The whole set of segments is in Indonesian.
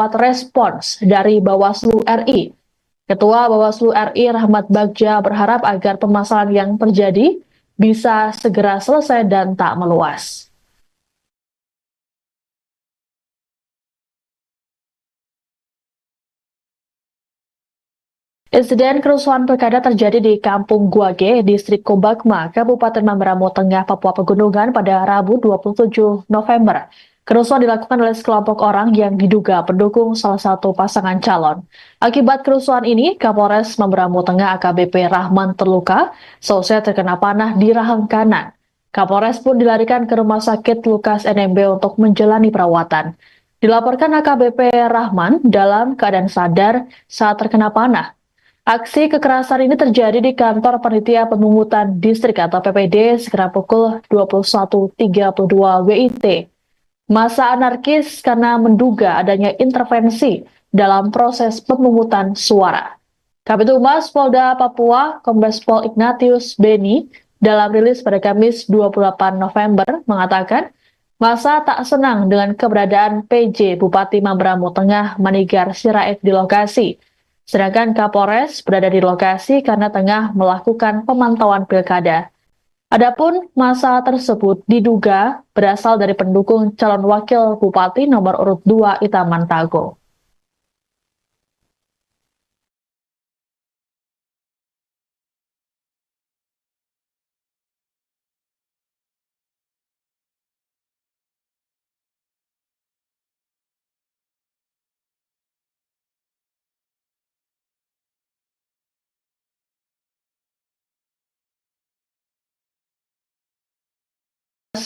respons dari Bawaslu RI. Ketua Bawaslu RI Rahmat Bagja berharap agar permasalahan yang terjadi bisa segera selesai dan tak meluas. Insiden kerusuhan pilkada terjadi di Kampung Guage, Distrik Kobagma, Kabupaten Mamberamo Tengah, Papua Pegunungan pada Rabu 27 November. Kerusuhan dilakukan oleh sekelompok orang yang diduga pendukung salah satu pasangan calon. Akibat kerusuhan ini, Kapolres Mamberamo Tengah AKBP Rahman terluka, selesai terkena panah di rahang kanan. Kapolres pun dilarikan ke Rumah Sakit Lukas NMB untuk menjalani perawatan. Dilaporkan AKBP Rahman dalam keadaan sadar saat terkena panah. Aksi kekerasan ini terjadi di kantor Panitia Pemungutan Distrik atau PPD sekitar pukul 21.32 WIT. Massa anarkis karena menduga adanya intervensi dalam proses pemungutan suara. Kabid Humas Polda Papua, Kombes Pol Ignatius Beni, dalam rilis pada Kamis 28 November mengatakan, massa tak senang dengan keberadaan PJ Bupati Mamberamo Tengah Manigar Sirait di lokasi. Sedangkan Kapolres berada di lokasi karena tengah melakukan pemantauan pilkada. Adapun massa tersebut diduga berasal dari pendukung calon wakil bupati nomor urut 2 Itaman Tago.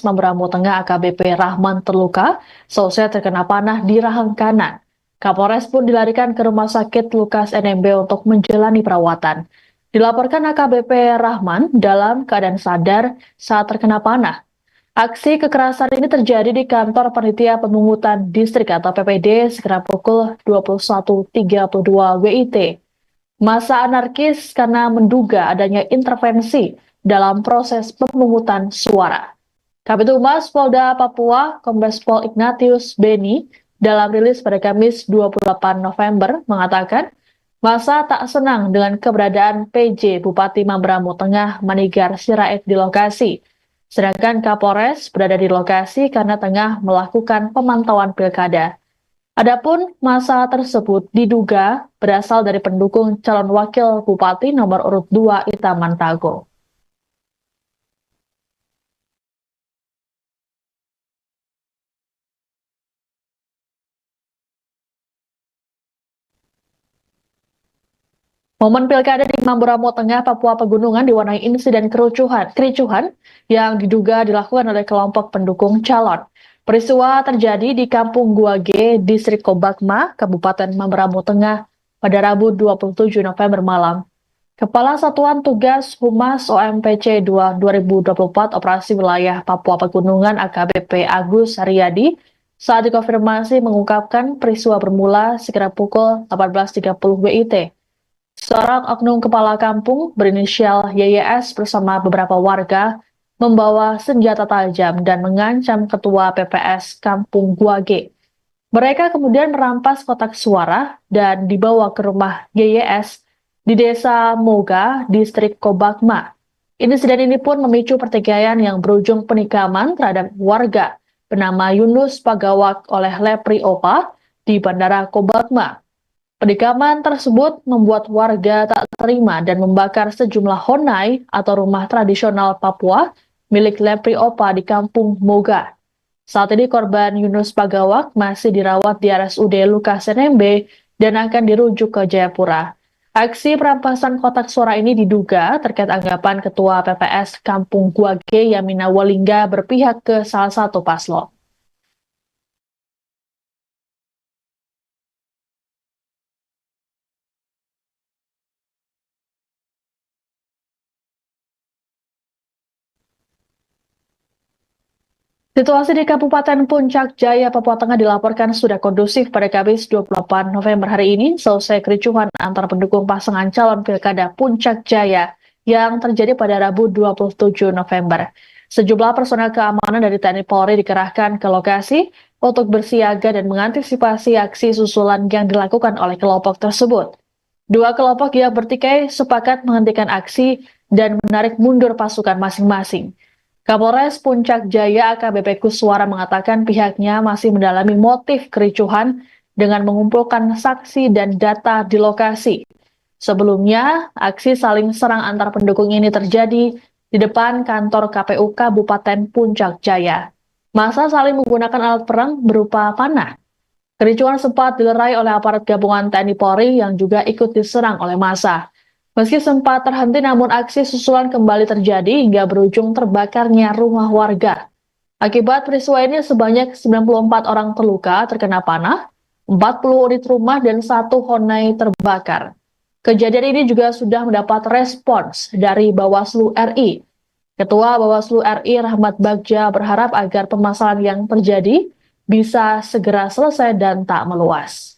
Mamberamo Tengah AKBP Rahman terluka, selesai terkena panah di rahang kanan. Kapolres pun dilarikan ke Rumah Sakit Lukas NMB untuk menjalani perawatan. Dilaporkan AKBP Rahman dalam keadaan sadar saat terkena panah. Aksi kekerasan ini terjadi di kantor Panitia Pemungutan Distrik atau PPD sekitar pukul 21.32 WIT. Massa anarkis karena menduga adanya intervensi dalam proses pemungutan suara. Kabid Humas Polda Papua, Kombes Pol Ignatius Beni, dalam rilis pada Kamis 28 November mengatakan, massa tak senang dengan keberadaan PJ Bupati Mamberamo Tengah Manigar Sirait di lokasi. Sedangkan Kapolres berada di lokasi karena tengah melakukan pemantauan pilkada. Adapun massa tersebut diduga berasal dari pendukung calon wakil bupati nomor urut 2 Itaman Tago. Momen pilkada di Mamberamo Tengah, Papua Pegunungan diwarnai insiden kericuhan yang diduga dilakukan oleh kelompok pendukung calon. Peristiwa terjadi di Kampung Guage, Distrik Kobagma, Kabupaten Mamberamo Tengah pada Rabu 27 November malam. Kepala Satuan Tugas Humas OMPC 2024 Operasi Wilayah Papua Pegunungan AKBP Agus Haryadi saat dikonfirmasi mengungkapkan peristiwa bermula sekitar pukul 18.30 WIT. Seorang oknum kepala kampung berinisial YYS bersama beberapa warga membawa senjata tajam dan mengancam ketua PPS Kampung Guage. Mereka kemudian merampas kotak suara dan dibawa ke rumah YYS di Desa Moga, Distrik Kobagma. Insiden ini pun memicu pertikaian yang berujung penikaman terhadap warga bernama Yunus Pagawak oleh Lepri Opa di Bandara Kobagma. Penikaman tersebut membuat warga tak terima dan membakar sejumlah honai atau rumah tradisional Papua milik Lepri Opa di Kampung Moga. Saat ini korban Yunus Pagawak masih dirawat di RSUD Lukas NMB dan akan dirujuk ke Jayapura. Aksi perampasan kotak suara ini diduga terkait anggapan Ketua PPS Kampung Guage Yamina Walingga berpihak ke salah satu paslon. Situasi di Kabupaten Puncak Jaya, Papua Tengah dilaporkan sudah kondusif pada Kamis 28 November hari ini, selesai kericuhan antara pendukung pasangan calon pilkada Puncak Jaya yang terjadi pada Rabu 27 November. Sejumlah personel keamanan dari TNI Polri dikerahkan ke lokasi untuk bersiaga dan mengantisipasi aksi susulan yang dilakukan oleh kelompok tersebut. Dua kelompok yang bertikai sepakat menghentikan aksi dan menarik mundur pasukan masing-masing. Kapolres Puncak Jaya AKBP Kuswara mengatakan pihaknya masih mendalami motif kericuhan dengan mengumpulkan saksi dan data di lokasi. Sebelumnya, aksi saling serang antar pendukung ini terjadi di depan kantor KPU Kabupaten Puncak Jaya. Massa saling menggunakan alat perang berupa panah. Kericuhan sempat dilerai oleh aparat gabungan TNI Polri yang juga ikut diserang oleh massa. Meski sempat terhenti, namun aksi susulan kembali terjadi hingga berujung terbakarnya rumah warga. Akibat peristiwa ini sebanyak 94 orang terluka terkena panah, 40 unit rumah dan 1 Honai terbakar. Kejadian ini juga sudah mendapat respons dari Bawaslu RI. Ketua Bawaslu RI Rahmat Bagja berharap agar permasalahan yang terjadi bisa segera selesai dan tak meluas.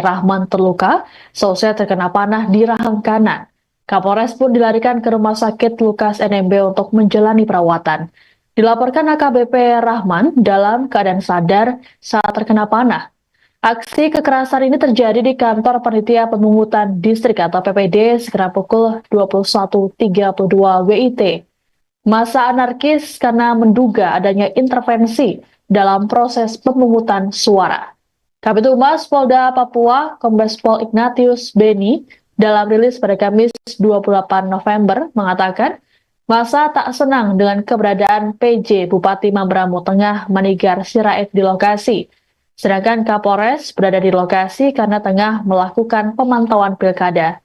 Rahman terluka, selesai terkena panah di rahang kanan. Kapolres pun dilarikan ke Rumah Sakit Lukas NMB untuk menjalani perawatan. Dilaporkan AKBP Rahman dalam keadaan sadar saat terkena panah. Aksi kekerasan ini terjadi di kantor Panitia Pemungutan Distrik atau PPD sekitar pukul 21.32 WIT. Massa anarkis karena menduga adanya intervensi dalam proses pemungutan suara. Kabid Humas Polda Papua, Kombes Pol Ignatius Beni, dalam rilis pada Kamis 28 November mengatakan, massa tak senang dengan keberadaan PJ Bupati Mamberamo Tengah Manigar Sirait di lokasi. Sedangkan Kapolres berada di lokasi karena tengah melakukan pemantauan pilkada.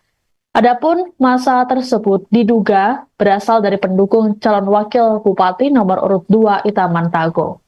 Adapun massa tersebut diduga berasal dari pendukung calon wakil bupati nomor urut 2 Itaman Tago.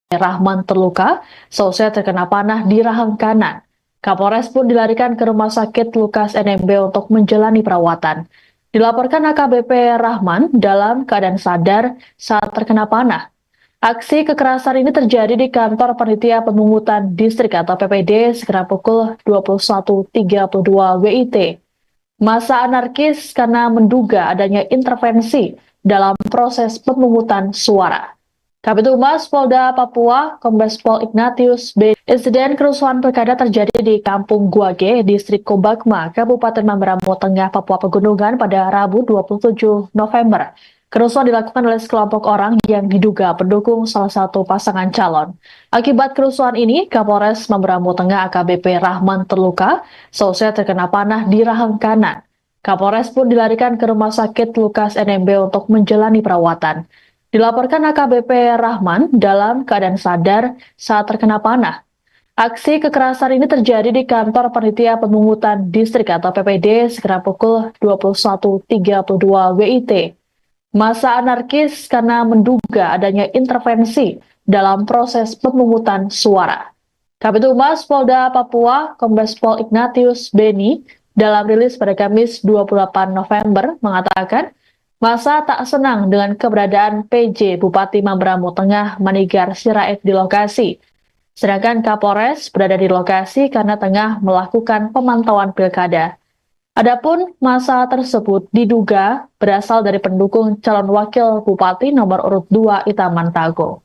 Rahman terluka, seusai terkena panah di rahang kanan. Kapolres pun dilarikan ke Rumah Sakit Lukas NMB untuk menjalani perawatan. Dilaporkan AKBP Rahman dalam keadaan sadar saat terkena panah. Aksi kekerasan ini terjadi di kantor Panitia Pemungutan Distrik atau PPD sekitar pukul 21.32 WIT. Massa anarkis karena menduga adanya intervensi dalam proses pemungutan suara. Kabid Humas Polda Papua, Kombes Pol Ignatius B. Insiden kerusuhan pilkada terjadi di Kampung Guage, Distrik Kobakma, Kabupaten Mamberamo Tengah, Papua Pegunungan pada Rabu 27 November. Kerusuhan dilakukan oleh sekelompok orang yang diduga pendukung salah satu pasangan calon. Akibat kerusuhan ini, Kapolres Mamberamo Tengah AKBP Rahman terluka, seusai terkena panah di rahang kanan. Kapolres pun dilarikan ke Rumah Sakit Lukas NMB untuk menjalani perawatan. Dilaporkan AKBP Rahman dalam keadaan sadar saat terkena panah. Aksi kekerasan ini terjadi di kantor Panitia Pemungutan Distrik atau PPD sekitar pukul 21.32 WIT. Massa anarkis karena menduga adanya intervensi dalam proses pemungutan suara. Kabid Humas Polda Papua, Kombes Pol Ignatius Beni, dalam rilis pada Kamis 28 November mengatakan, massa tak senang dengan keberadaan PJ Bupati Mamberamo Tengah Manigar Sirait di lokasi. Sedangkan Kapolres berada di lokasi karena tengah melakukan pemantauan pilkada. Adapun massa tersebut diduga berasal dari pendukung calon wakil bupati nomor urut 2 Itaman Tago.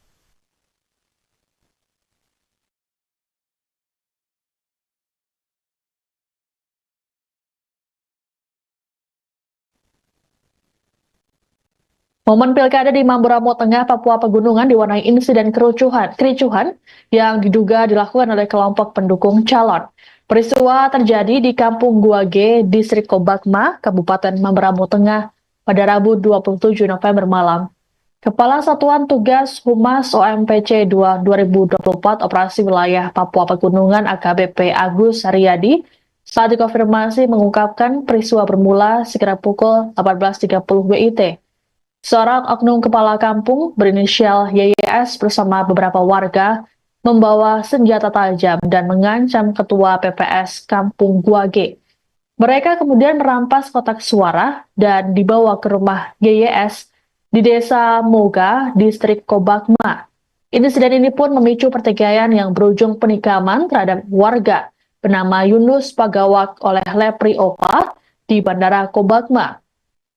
Momen pilkada di Mamberamo Tengah, Papua Pegunungan diwarnai insiden kericuhan yang diduga dilakukan oleh kelompok pendukung calon. Peristiwa terjadi di Kampung Guage, Distrik Kobakma, Kabupaten Mamberamo Tengah pada Rabu 27 November malam. Kepala Satuan Tugas Humas OMPC 2024 Operasi Wilayah Papua Pegunungan AKBP Agus Haryadi saat dikonfirmasi mengungkapkan peristiwa bermula sekitar pukul 18.30 WIT. Seorang oknum kepala kampung berinisial YYS bersama beberapa warga membawa senjata tajam dan mengancam ketua PPS Kampung Guage. Mereka kemudian merampas kotak suara dan dibawa ke rumah YYS di Desa Moga, Distrik Kobakma. Insiden ini pun memicu pertikaian yang berujung penikaman terhadap warga bernama Yunus Pagawak oleh Lepri Opa di Bandara Kobakma.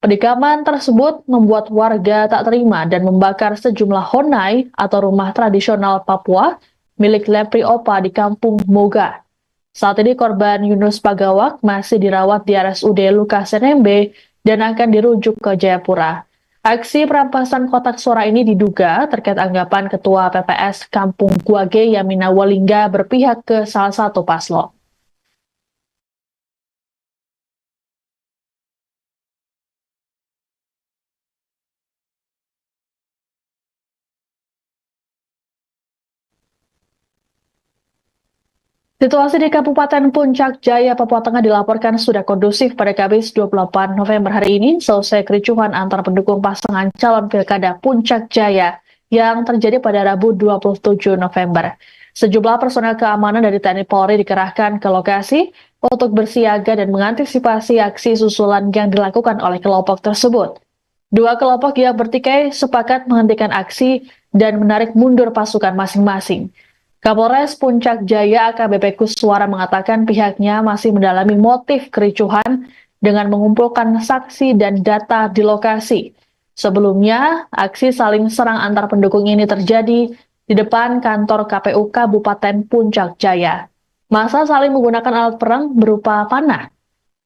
Penikaman tersebut membuat warga tak terima dan membakar sejumlah honai atau rumah tradisional Papua milik Lepri Opa di Kampung Moga. Saat ini korban Yunus Pagawak masih dirawat di RSUD Lukas NMB dan akan dirujuk ke Jayapura. Aksi perampasan kotak suara ini diduga terkait anggapan Ketua PPS Kampung Guage Yamina Walingga berpihak ke salah satu paslon. Situasi di Kabupaten Puncak Jaya, Papua Tengah dilaporkan sudah kondusif pada Kamis 28 November hari ini, selesai kericuhan antar pendukung pasangan calon pilkada Puncak Jaya yang terjadi pada Rabu 27 November. Sejumlah personel keamanan dari TNI Polri dikerahkan ke lokasi untuk bersiaga dan mengantisipasi aksi susulan yang dilakukan oleh kelompok tersebut. Dua kelompok yang bertikai sepakat menghentikan aksi dan menarik mundur pasukan masing-masing. Kapolres Puncak Jaya AKBP Kuswara mengatakan pihaknya masih mendalami motif kericuhan dengan mengumpulkan saksi dan data di lokasi. Sebelumnya, aksi saling serang antar pendukung ini terjadi di depan kantor KPU Kabupaten Puncak Jaya. Massa saling menggunakan alat perang berupa panah.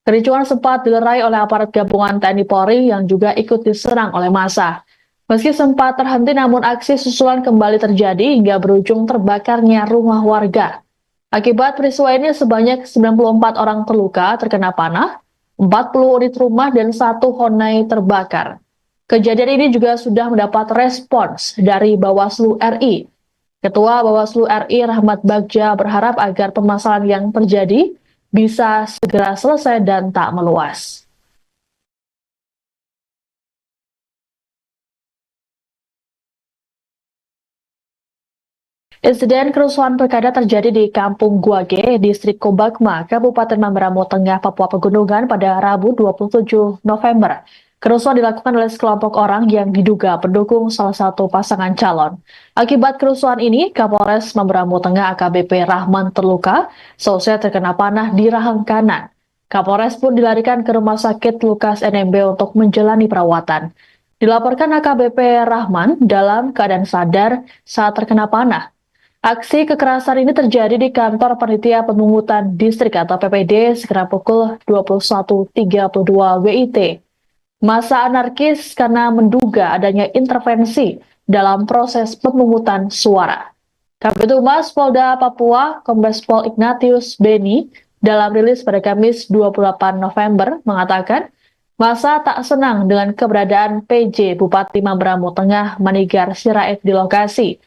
Kericuhan sempat dilerai oleh aparat gabungan TNI Polri yang juga ikut diserang oleh massa. Meski sempat terhenti, namun aksi susulan kembali terjadi hingga berujung terbakarnya rumah warga. Akibat peristiwa ini sebanyak 94 orang terluka terkena panah, 40 unit rumah dan 1 honai terbakar. Kejadian ini juga sudah mendapat respons dari Bawaslu RI. Ketua Bawaslu RI Rahmat Bagja berharap agar permasalahan yang terjadi bisa segera selesai dan tak meluas. Insiden kerusuhan pilkada terjadi di Kampung Guage, Distrik Kobakma, Kabupaten Mamberamo Tengah, Papua Pegunungan pada Rabu 27 November. Kerusuhan dilakukan oleh sekelompok orang yang diduga pendukung salah satu pasangan calon. Akibat kerusuhan ini, Kapolres Mamberamo Tengah AKBP Rahman terluka, selesai terkena panah di rahang kanan. Kapolres pun dilarikan ke Rumah Sakit Lukas NMB untuk menjalani perawatan. Dilaporkan AKBP Rahman dalam keadaan sadar saat terkena panah. Aksi kekerasan ini terjadi di kantor Panitia Pemungutan Distrik atau PPD sekitar pukul 21.32 WIT. Massa anarkis karena menduga adanya intervensi dalam proses pemungutan suara. Kabid Humas Polda Papua, Kombes Pol Ignatius Beni, dalam rilis pada Kamis 28 November mengatakan, massa tak senang dengan keberadaan PJ Bupati Mamberamo Tengah Manigar Sirait di lokasi.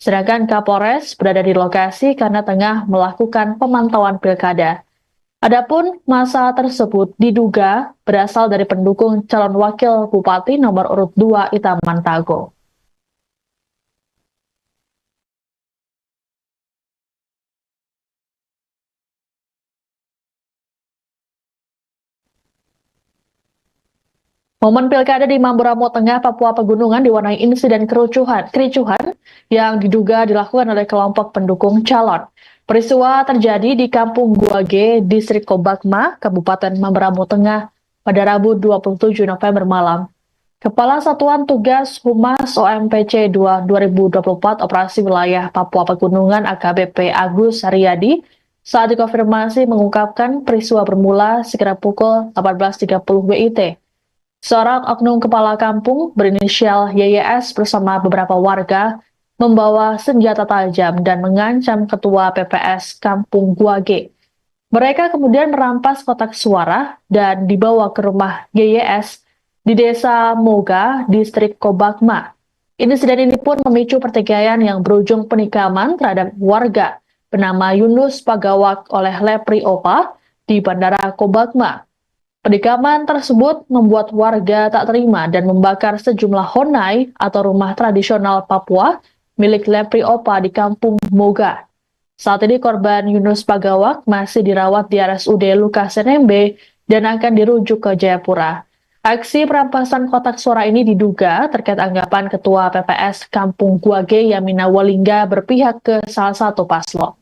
Sedangkan Kapolres berada di lokasi karena tengah melakukan pemantauan pilkada. Adapun massa tersebut diduga berasal dari pendukung calon wakil bupati nomor urut 2 Itaman Tago. Momen pilkada di Mamberamo Tengah, Papua Pegunungan diwarnai insiden kericuhan yang diduga dilakukan oleh kelompok pendukung calon. Peristiwa terjadi di Kampung Guage, Distrik Kobakma, Kabupaten Mamberamo Tengah pada Rabu 27 November malam. Kepala Satuan Tugas Humas OMPC 2 2024 Operasi Wilayah Papua Pegunungan AKBP Agus Haryadi saat dikonfirmasi mengungkapkan peristiwa bermula sekitar pukul 18.30 WIT. Seorang oknum kepala kampung berinisial YYS bersama beberapa warga membawa senjata tajam dan mengancam ketua PPS Kampung Guage. Mereka kemudian merampas kotak suara dan dibawa ke rumah YYS di Desa Moga, Distrik Kobakma. Insiden ini pun memicu pertikaian yang berujung penikaman terhadap warga bernama Yunus Pagawak oleh Lepri Opa di Bandara Kobakma. Penikaman tersebut membuat warga tak terima dan membakar sejumlah honai atau rumah tradisional Papua milik Lepri Opa di Kampung Moga. Saat ini korban Yunus Pagawak masih dirawat di RSUD Lukas NMB dan akan dirujuk ke Jayapura. Aksi perampasan kotak suara ini diduga terkait anggapan Ketua PPS Kampung Guage Yamina Walingga berpihak ke salah satu paslon.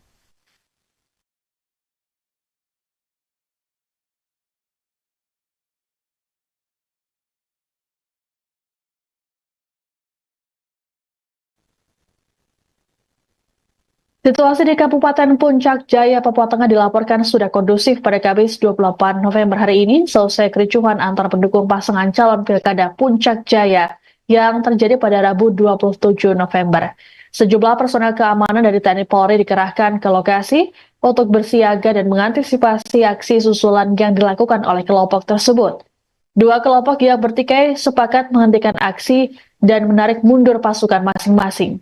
Situasi di Kabupaten Puncak Jaya, Papua Tengah dilaporkan sudah kondusif pada Kamis 28 November hari ini, selesai kericuhan antar pendukung pasangan calon Pilkada Puncak Jaya yang terjadi pada Rabu 27 November. Sejumlah personel keamanan dari TNI Polri dikerahkan ke lokasi untuk bersiaga dan mengantisipasi aksi susulan yang dilakukan oleh kelompok tersebut. Dua kelompok yang bertikai sepakat menghentikan aksi dan menarik mundur pasukan masing-masing.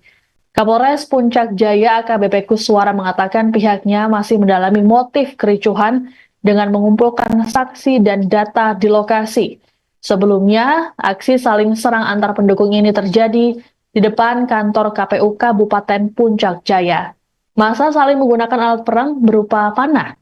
Kapolres Puncak Jaya AKBP Kuswara mengatakan pihaknya masih mendalami motif kericuhan dengan mengumpulkan saksi dan data di lokasi. Sebelumnya, aksi saling serang antar pendukung ini terjadi di depan kantor KPU Kabupaten Puncak Jaya. Massa saling menggunakan alat perang berupa panah.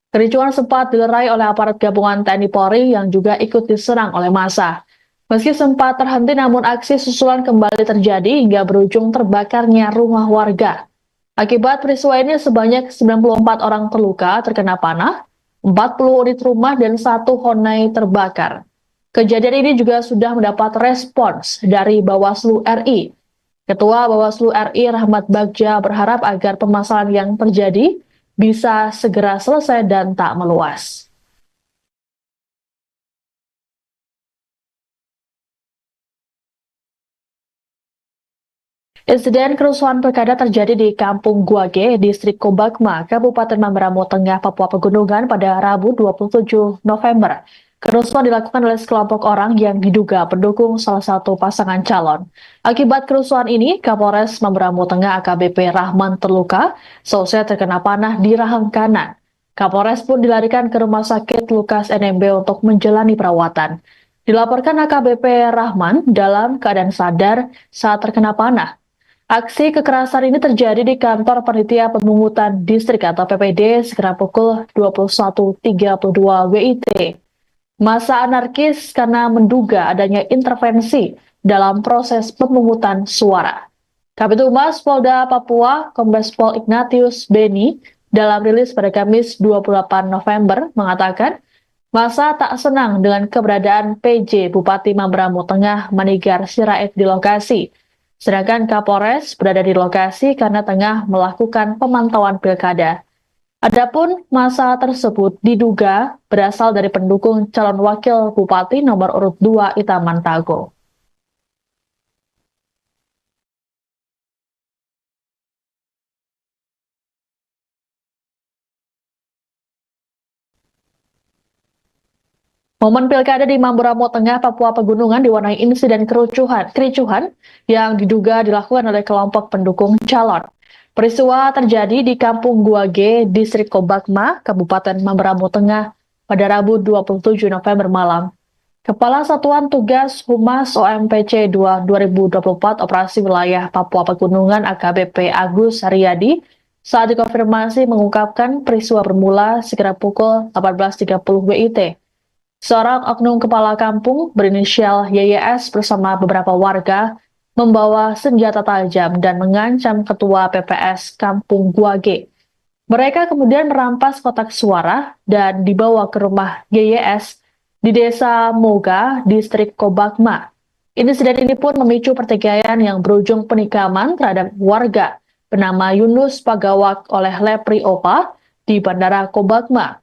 Kericuhan sempat dilerai oleh aparat gabungan TNI Polri yang juga ikut diserang oleh massa. Meski sempat terhenti, namun aksi susulan kembali terjadi hingga berujung terbakarnya rumah warga. Akibat peristiwa ini sebanyak 94 orang terluka terkena panah, 40 unit rumah dan 1 honai terbakar. Kejadian ini juga sudah mendapat respons dari Bawaslu RI. Ketua Bawaslu RI Rahmat Bagja berharap agar permasalahan yang terjadi bisa segera selesai dan tak meluas. Insiden kerusuhan pilkada terjadi di Kampung Guage, Distrik Kobakma, Kabupaten Mamberamo Tengah, Papua Pegunungan pada Rabu 27 November. Kerusuhan dilakukan oleh sekelompok orang yang diduga pendukung salah satu pasangan calon. Akibat kerusuhan ini, Kapolres Mamberamo Tengah AKBP Rahman terluka, selesai terkena panah di rahang kanan. Kapolres pun dilarikan ke Rumah Sakit Lukas NMB untuk menjalani perawatan. Dilaporkan AKBP Rahman dalam keadaan sadar saat terkena panah. Aksi kekerasan ini terjadi di kantor Panitia Pemungutan Distrik atau PPD sekitar pukul 21.32 WIT. Massa anarkis karena menduga adanya intervensi dalam proses pemungutan suara. Kabid Humas Polda Papua, Kombes Pol Ignatius Beni, dalam rilis pada Kamis 28 November mengatakan, massa tak senang dengan keberadaan PJ Bupati Mamberamo Tengah Manigar Sirait di lokasi. Sedangkan Kapolres berada di lokasi karena tengah melakukan pemantauan pilkada. Adapun massa tersebut diduga berasal dari pendukung calon wakil bupati nomor urut 2 Itaman Tago. Momen pilkada di Mamberamo Tengah, Papua Pegunungan diwarnai insiden kericuhan yang diduga dilakukan oleh kelompok pendukung calon. Peristiwa terjadi di Kampung Guage, Distrik Kobakma, Kabupaten Mamberamo Tengah pada Rabu 27 November malam. Kepala Satuan Tugas Humas OMPC 2 2024 Operasi Wilayah Papua Pegunungan AKBP Agus Haryadi saat dikonfirmasi mengungkapkan peristiwa bermula sekitar pukul 18.30 WIT. Seorang oknum kepala kampung berinisial YYS bersama beberapa warga membawa senjata tajam dan mengancam ketua PPS Kampung Guage. Mereka kemudian merampas kotak suara dan dibawa ke rumah YYS di Desa Moga, Distrik Kobakma. Insiden ini pun memicu pertikaian yang berujung penikaman terhadap warga bernama Yunus Pagawak oleh Lepri Opa di Bandara Kobakma.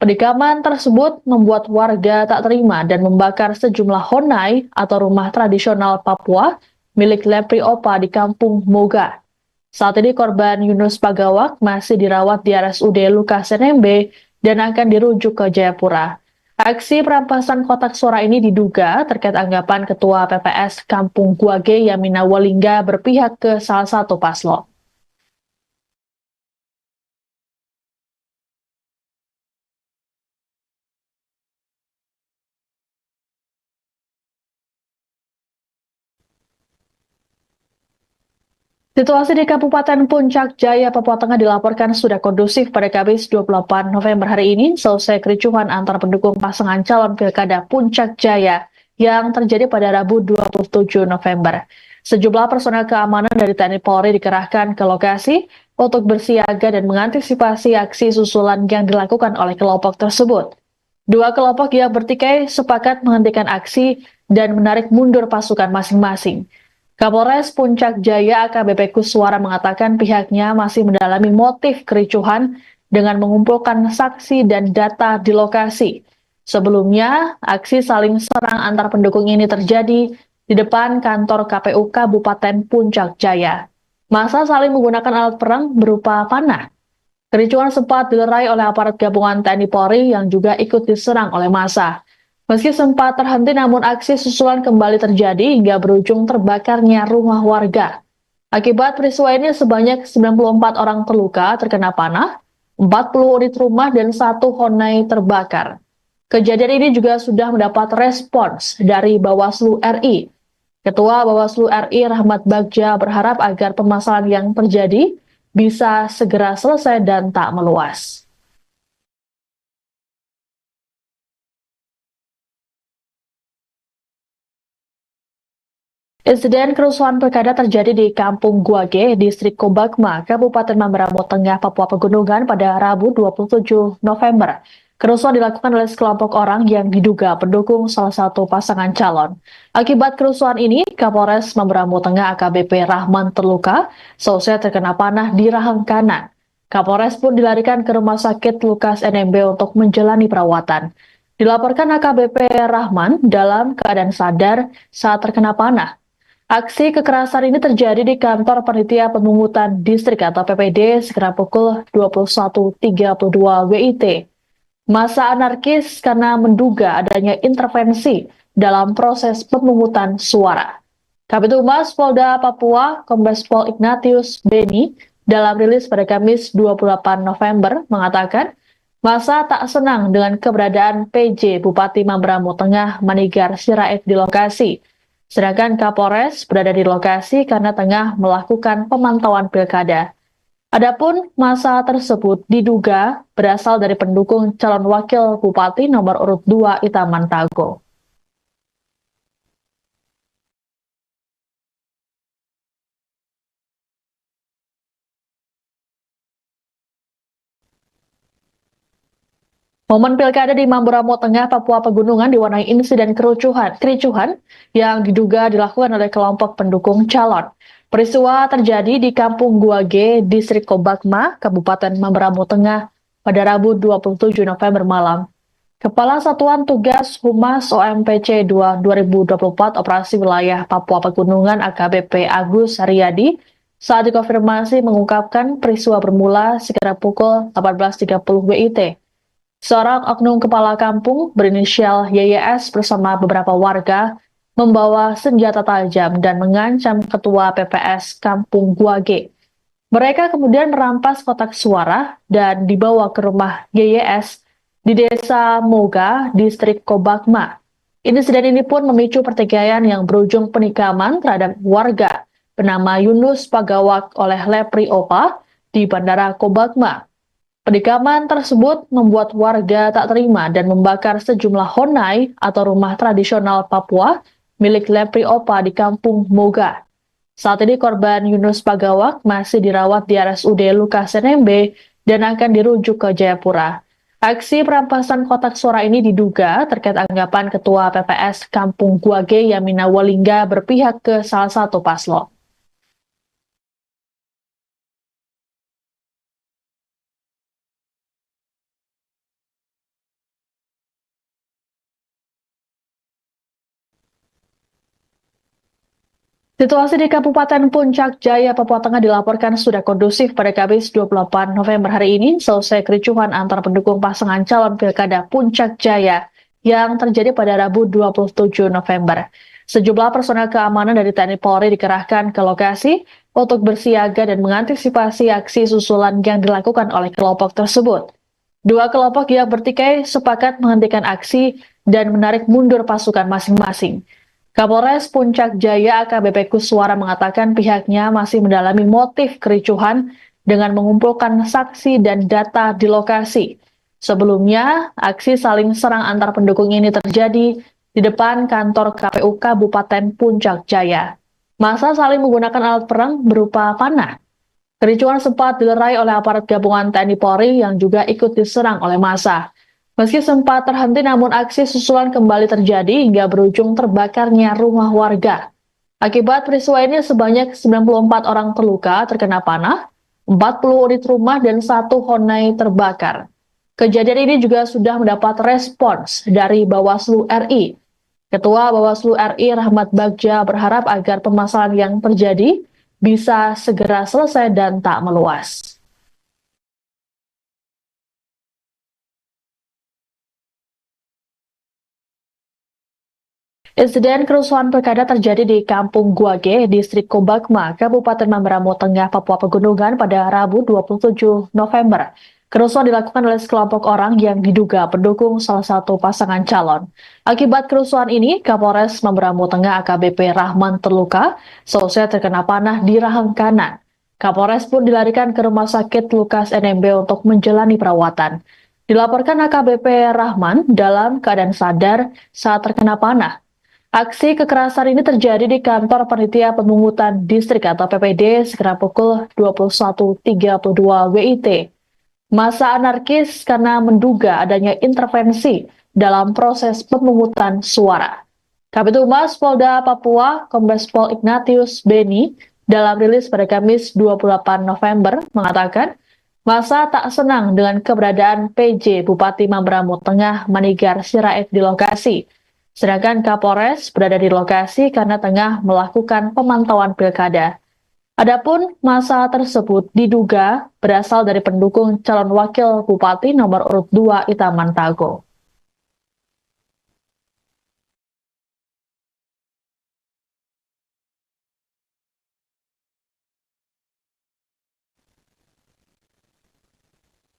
Penikaman tersebut membuat warga tak terima dan membakar sejumlah honai atau rumah tradisional Papua milik Lepri Opa di Kampung Moga. Saat ini korban Yunus Pagawak masih dirawat di RSUD Lukas NMB dan akan dirujuk ke Jayapura. Aksi perampasan kotak suara ini diduga terkait anggapan Ketua PPS Kampung Guage Yamina Walingga berpihak ke salah satu paslon. Situasi di Kabupaten Puncak Jaya, Papua Tengah dilaporkan sudah kondusif pada Kamis 28 November hari ini selesai kericuhan antar pendukung pasangan calon Pilkada Puncak Jaya yang terjadi pada Rabu 27 November. Sejumlah personel keamanan dari TNI Polri dikerahkan ke lokasi untuk bersiaga dan mengantisipasi aksi susulan yang dilakukan oleh kelompok tersebut. Dua kelompok yang bertikai sepakat menghentikan aksi dan menarik mundur pasukan masing-masing. Kapolres Puncak Jaya AKBP Kuswara mengatakan pihaknya masih mendalami motif kericuhan dengan mengumpulkan saksi dan data di lokasi. Sebelumnya, aksi saling serang antar pendukung ini terjadi di depan kantor KPU Kabupaten Puncak Jaya. Massa saling menggunakan alat perang berupa panah. Kericuhan sempat dilerai oleh aparat gabungan TNI Polri yang juga ikut diserang oleh massa. Meski sempat terhenti, namun aksi susulan kembali terjadi hingga berujung terbakarnya rumah warga. Akibat peristiwa ini sebanyak 94 orang terluka terkena panah, 40 unit rumah dan 1 honai terbakar. Kejadian ini juga sudah mendapat respons dari Bawaslu RI. Ketua Bawaslu RI Rahmat Bagja berharap agar permasalahan yang terjadi bisa segera selesai dan tak meluas. Insiden kerusuhan pilkada terjadi di Kampung Guage, Distrik Kobakma, Kabupaten Mamberamo Tengah, Papua Pegunungan pada Rabu 27 November. Kerusuhan dilakukan oleh sekelompok orang yang diduga pendukung salah satu pasangan calon. Akibat kerusuhan ini, Kapolres Mamberamo Tengah AKBP Rahman terluka, seusai terkena panah di rahang kanan. Kapolres pun dilarikan ke Rumah Sakit Lukas NMB untuk menjalani perawatan. Dilaporkan AKBP Rahman dalam keadaan sadar saat terkena panah. Aksi kekerasan ini terjadi di kantor Panitia Pemungutan Distrik atau PPD sekitar pukul 21.32 WIT. Massa anarkis karena menduga adanya intervensi dalam proses pemungutan suara. Kabid Humas Polda Papua, Kombes Pol Ignatius Beni, dalam rilis pada Kamis 28 November mengatakan, massa tak senang dengan keberadaan PJ Bupati Mamberamo Tengah Manigar Sirait di lokasi. Sedangkan Kapolres berada di lokasi karena tengah melakukan pemantauan pilkada. Adapun massa tersebut diduga berasal dari pendukung calon wakil bupati nomor urut 2 Itaman Tago. Momen pilkada di Mamberamo Tengah, Papua Pegunungan diwarnai insiden kericuhan yang diduga dilakukan oleh kelompok pendukung calon. Peristiwa terjadi di Kampung Guage, Distrik Kobakma, Kabupaten Mamberamo Tengah pada Rabu 27 November malam. Kepala Satuan Tugas Humas OMPC 2 2024 Operasi Wilayah Papua Pegunungan AKBP Agus Haryadi saat dikonfirmasi mengungkapkan peristiwa bermula sekitar pukul 18.30 WIT. Seorang oknum kepala kampung berinisial YYS bersama beberapa warga membawa senjata tajam dan mengancam ketua PPS Kampung Guage. Mereka kemudian merampas kotak suara dan dibawa ke rumah YYS di Desa Moga, Distrik Kobakma. Insiden ini pun memicu pertikaian yang berujung penikaman terhadap warga bernama Yunus Pagawak oleh Lepri Opa di Bandara Kobakma. Penikaman tersebut membuat warga tak terima dan membakar sejumlah honai atau rumah tradisional Papua milik Lepri Opa di Kampung Moga. Saat ini korban Yunus Pagawak masih dirawat di RSUD Lukas NMB dan akan dirujuk ke Jayapura. Aksi perampasan kotak suara ini diduga terkait anggapan Ketua PPS Kampung Guage Yamina Walingga berpihak ke salah satu paslon. Situasi di Kabupaten Puncak Jaya, Papua Tengah dilaporkan sudah kondusif pada Kamis 28 November hari ini selesai kericuhan antar pendukung pasangan calon pilkada Puncak Jaya yang terjadi pada Rabu 27 November. Sejumlah personel keamanan dari TNI Polri dikerahkan ke lokasi untuk bersiaga dan mengantisipasi aksi susulan yang dilakukan oleh kelompok tersebut. Dua kelompok yang bertikai sepakat menghentikan aksi dan menarik mundur pasukan masing-masing. Kapolres Puncak Jaya AKBP Kuswara mengatakan pihaknya masih mendalami motif kericuhan dengan mengumpulkan saksi dan data di lokasi. Sebelumnya, aksi saling serang antar pendukung ini terjadi di depan kantor KPU Kabupaten Puncak Jaya. Massa saling menggunakan alat perang berupa panah. Kericuhan sempat dilerai oleh aparat gabungan TNI Polri yang juga ikut diserang oleh massa. Meski sempat terhenti, namun aksi susulan kembali terjadi hingga berujung terbakarnya rumah warga. Akibat peristiwa ini sebanyak 94 orang terluka terkena panah, 40 unit rumah dan 1 honai terbakar. Kejadian ini juga sudah mendapat respons dari Bawaslu RI. Ketua Bawaslu RI Rahmat Bagja berharap agar permasalahan yang terjadi bisa segera selesai dan tak meluas. Insiden kerusuhan pilkada terjadi di Kampung Guage, Distrik Kobakma, Kabupaten Mamberamo Tengah, Papua Pegunungan pada Rabu 27 November. Kerusuhan dilakukan oleh sekelompok orang yang diduga pendukung salah satu pasangan calon. Akibat kerusuhan ini, Kapolres Mamberamo Tengah AKBP Rahman terluka, selesai terkena panah di rahang kanan. Kapolres pun dilarikan ke Rumah Sakit Lukas NMB untuk menjalani perawatan. Dilaporkan AKBP Rahman dalam keadaan sadar saat terkena panah. Aksi kekerasan ini terjadi di kantor Panitia Pemungutan Distrik atau PPD sekitar pukul 21.32 WIT. Massa anarkis karena menduga adanya intervensi dalam proses pemungutan suara. Kabid Humas Polda Papua, Kombes Pol Ignatius Beni, dalam rilis pada Kamis 28 November mengatakan, massa tak senang dengan keberadaan PJ Bupati Mamberamo Tengah Manigar Sirait di lokasi. Sedangkan Kapolres berada di lokasi karena tengah melakukan pemantauan pilkada. Adapun massa tersebut diduga berasal dari pendukung calon wakil bupati nomor urut 2 Itaman Tago.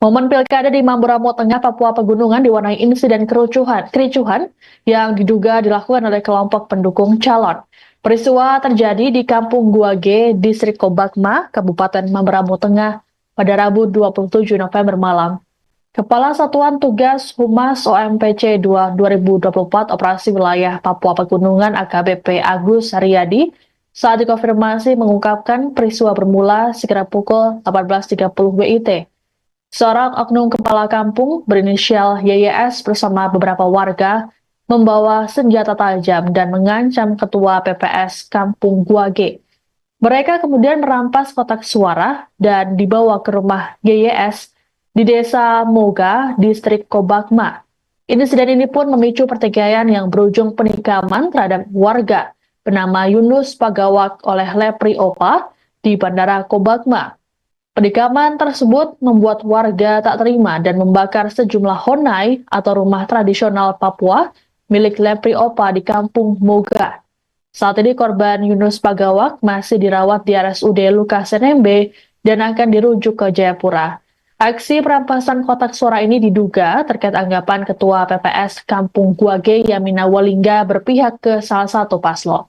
Momen pilkada di Mamberamo Tengah, Papua Pegunungan diwarnai insiden kericuhan yang diduga dilakukan oleh kelompok pendukung calon. Peristiwa terjadi di Kampung Guage, Distrik Kobakma, Kabupaten Mamberamo Tengah pada Rabu 27 November malam. Kepala Satuan Tugas Humas OMPC 2024 Operasi Wilayah Papua Pegunungan AKBP Agus Haryadi saat dikonfirmasi mengungkapkan peristiwa bermula sekitar pukul 18.30 WIT. Seorang oknum kepala kampung berinisial YYS bersama beberapa warga membawa senjata tajam dan mengancam ketua PPS Kampung Guage. Mereka kemudian merampas kotak suara dan dibawa ke rumah YYS di Desa Moga, Distrik Kobakma. Insiden ini pun memicu pertikaian yang berujung penikaman terhadap warga bernama Yunus Pagawak oleh Lepri Opa di Bandara Kobakma. Penikaman tersebut membuat warga tak terima dan membakar sejumlah honai atau rumah tradisional Papua milik Lepri Opa di Kampung Moga. Saat ini korban Yunus Pagawak masih dirawat di RSUD Lukas NMB dan akan dirujuk ke Jayapura. Aksi perampasan kotak suara ini diduga terkait anggapan Ketua PPS Kampung Guage Yamina Walingga berpihak ke salah satu paslon.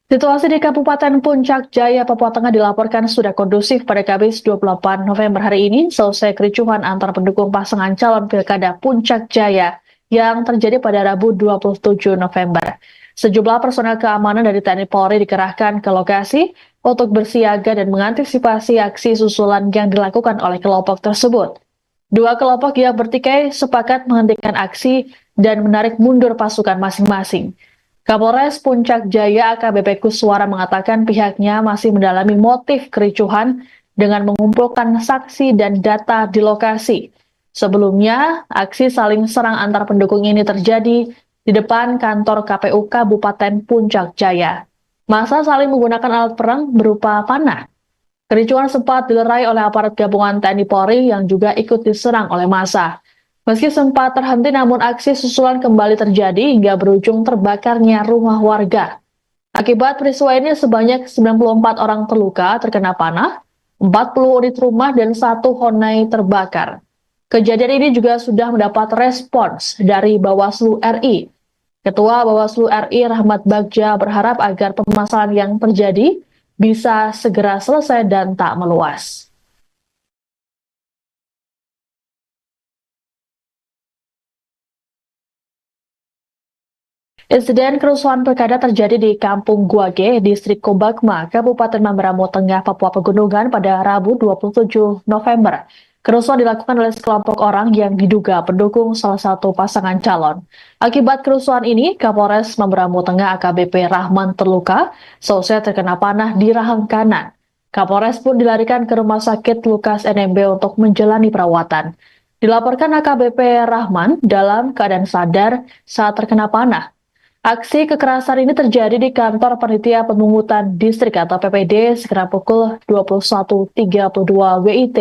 Situasi di Kabupaten Puncak Jaya, Papua Tengah dilaporkan sudah kondusif pada Kamis 28 November hari ini selesai kericuhan antar pendukung pasangan calon Pilkada Puncak Jaya yang terjadi pada Rabu 27 November. Sejumlah personel keamanan dari TNI Polri dikerahkan ke lokasi untuk bersiaga dan mengantisipasi aksi susulan yang dilakukan oleh kelompok tersebut. Dua kelompok yang bertikai sepakat menghentikan aksi dan menarik mundur pasukan masing-masing. Kapolres Puncak Jaya AKBP Kuswara mengatakan pihaknya masih mendalami motif kericuhan dengan mengumpulkan saksi dan data di lokasi. Sebelumnya, aksi saling serang antar pendukung ini terjadi di depan kantor KPU Kabupaten Puncak Jaya. Massa saling menggunakan alat perang berupa panah. Kericuhan sempat dilerai oleh aparat gabungan TNI Polri yang juga ikut diserang oleh massa. Meski sempat terhenti, namun aksi susulan kembali terjadi hingga berujung terbakarnya rumah warga. Akibat peristiwa ini sebanyak 94 orang terluka terkena panah, 40 unit rumah dan 1 honai terbakar. Kejadian ini juga sudah mendapat respons dari Bawaslu RI. Ketua Bawaslu RI Rahmat Bagja berharap agar permasalahan yang terjadi bisa segera selesai dan tak meluas. Insiden kerusuhan pilkada terjadi di Kampung Guage, Distrik Kobakma, Kabupaten Mamberamo Tengah, Papua Pegunungan pada Rabu 27 November. Kerusuhan dilakukan oleh sekelompok orang yang diduga pendukung salah satu pasangan calon. Akibat kerusuhan ini, Kapolres Mamberamo Tengah AKBP Rahman terluka, selesai terkena panah di rahang kanan. Kapolres pun dilarikan ke Rumah Sakit Lukas NMB untuk menjalani perawatan. Dilaporkan AKBP Rahman dalam keadaan sadar saat terkena panah. Aksi kekerasan ini terjadi di kantor Panitia Pemungutan Distrik atau PPD sekitar pukul 21.32 WIT.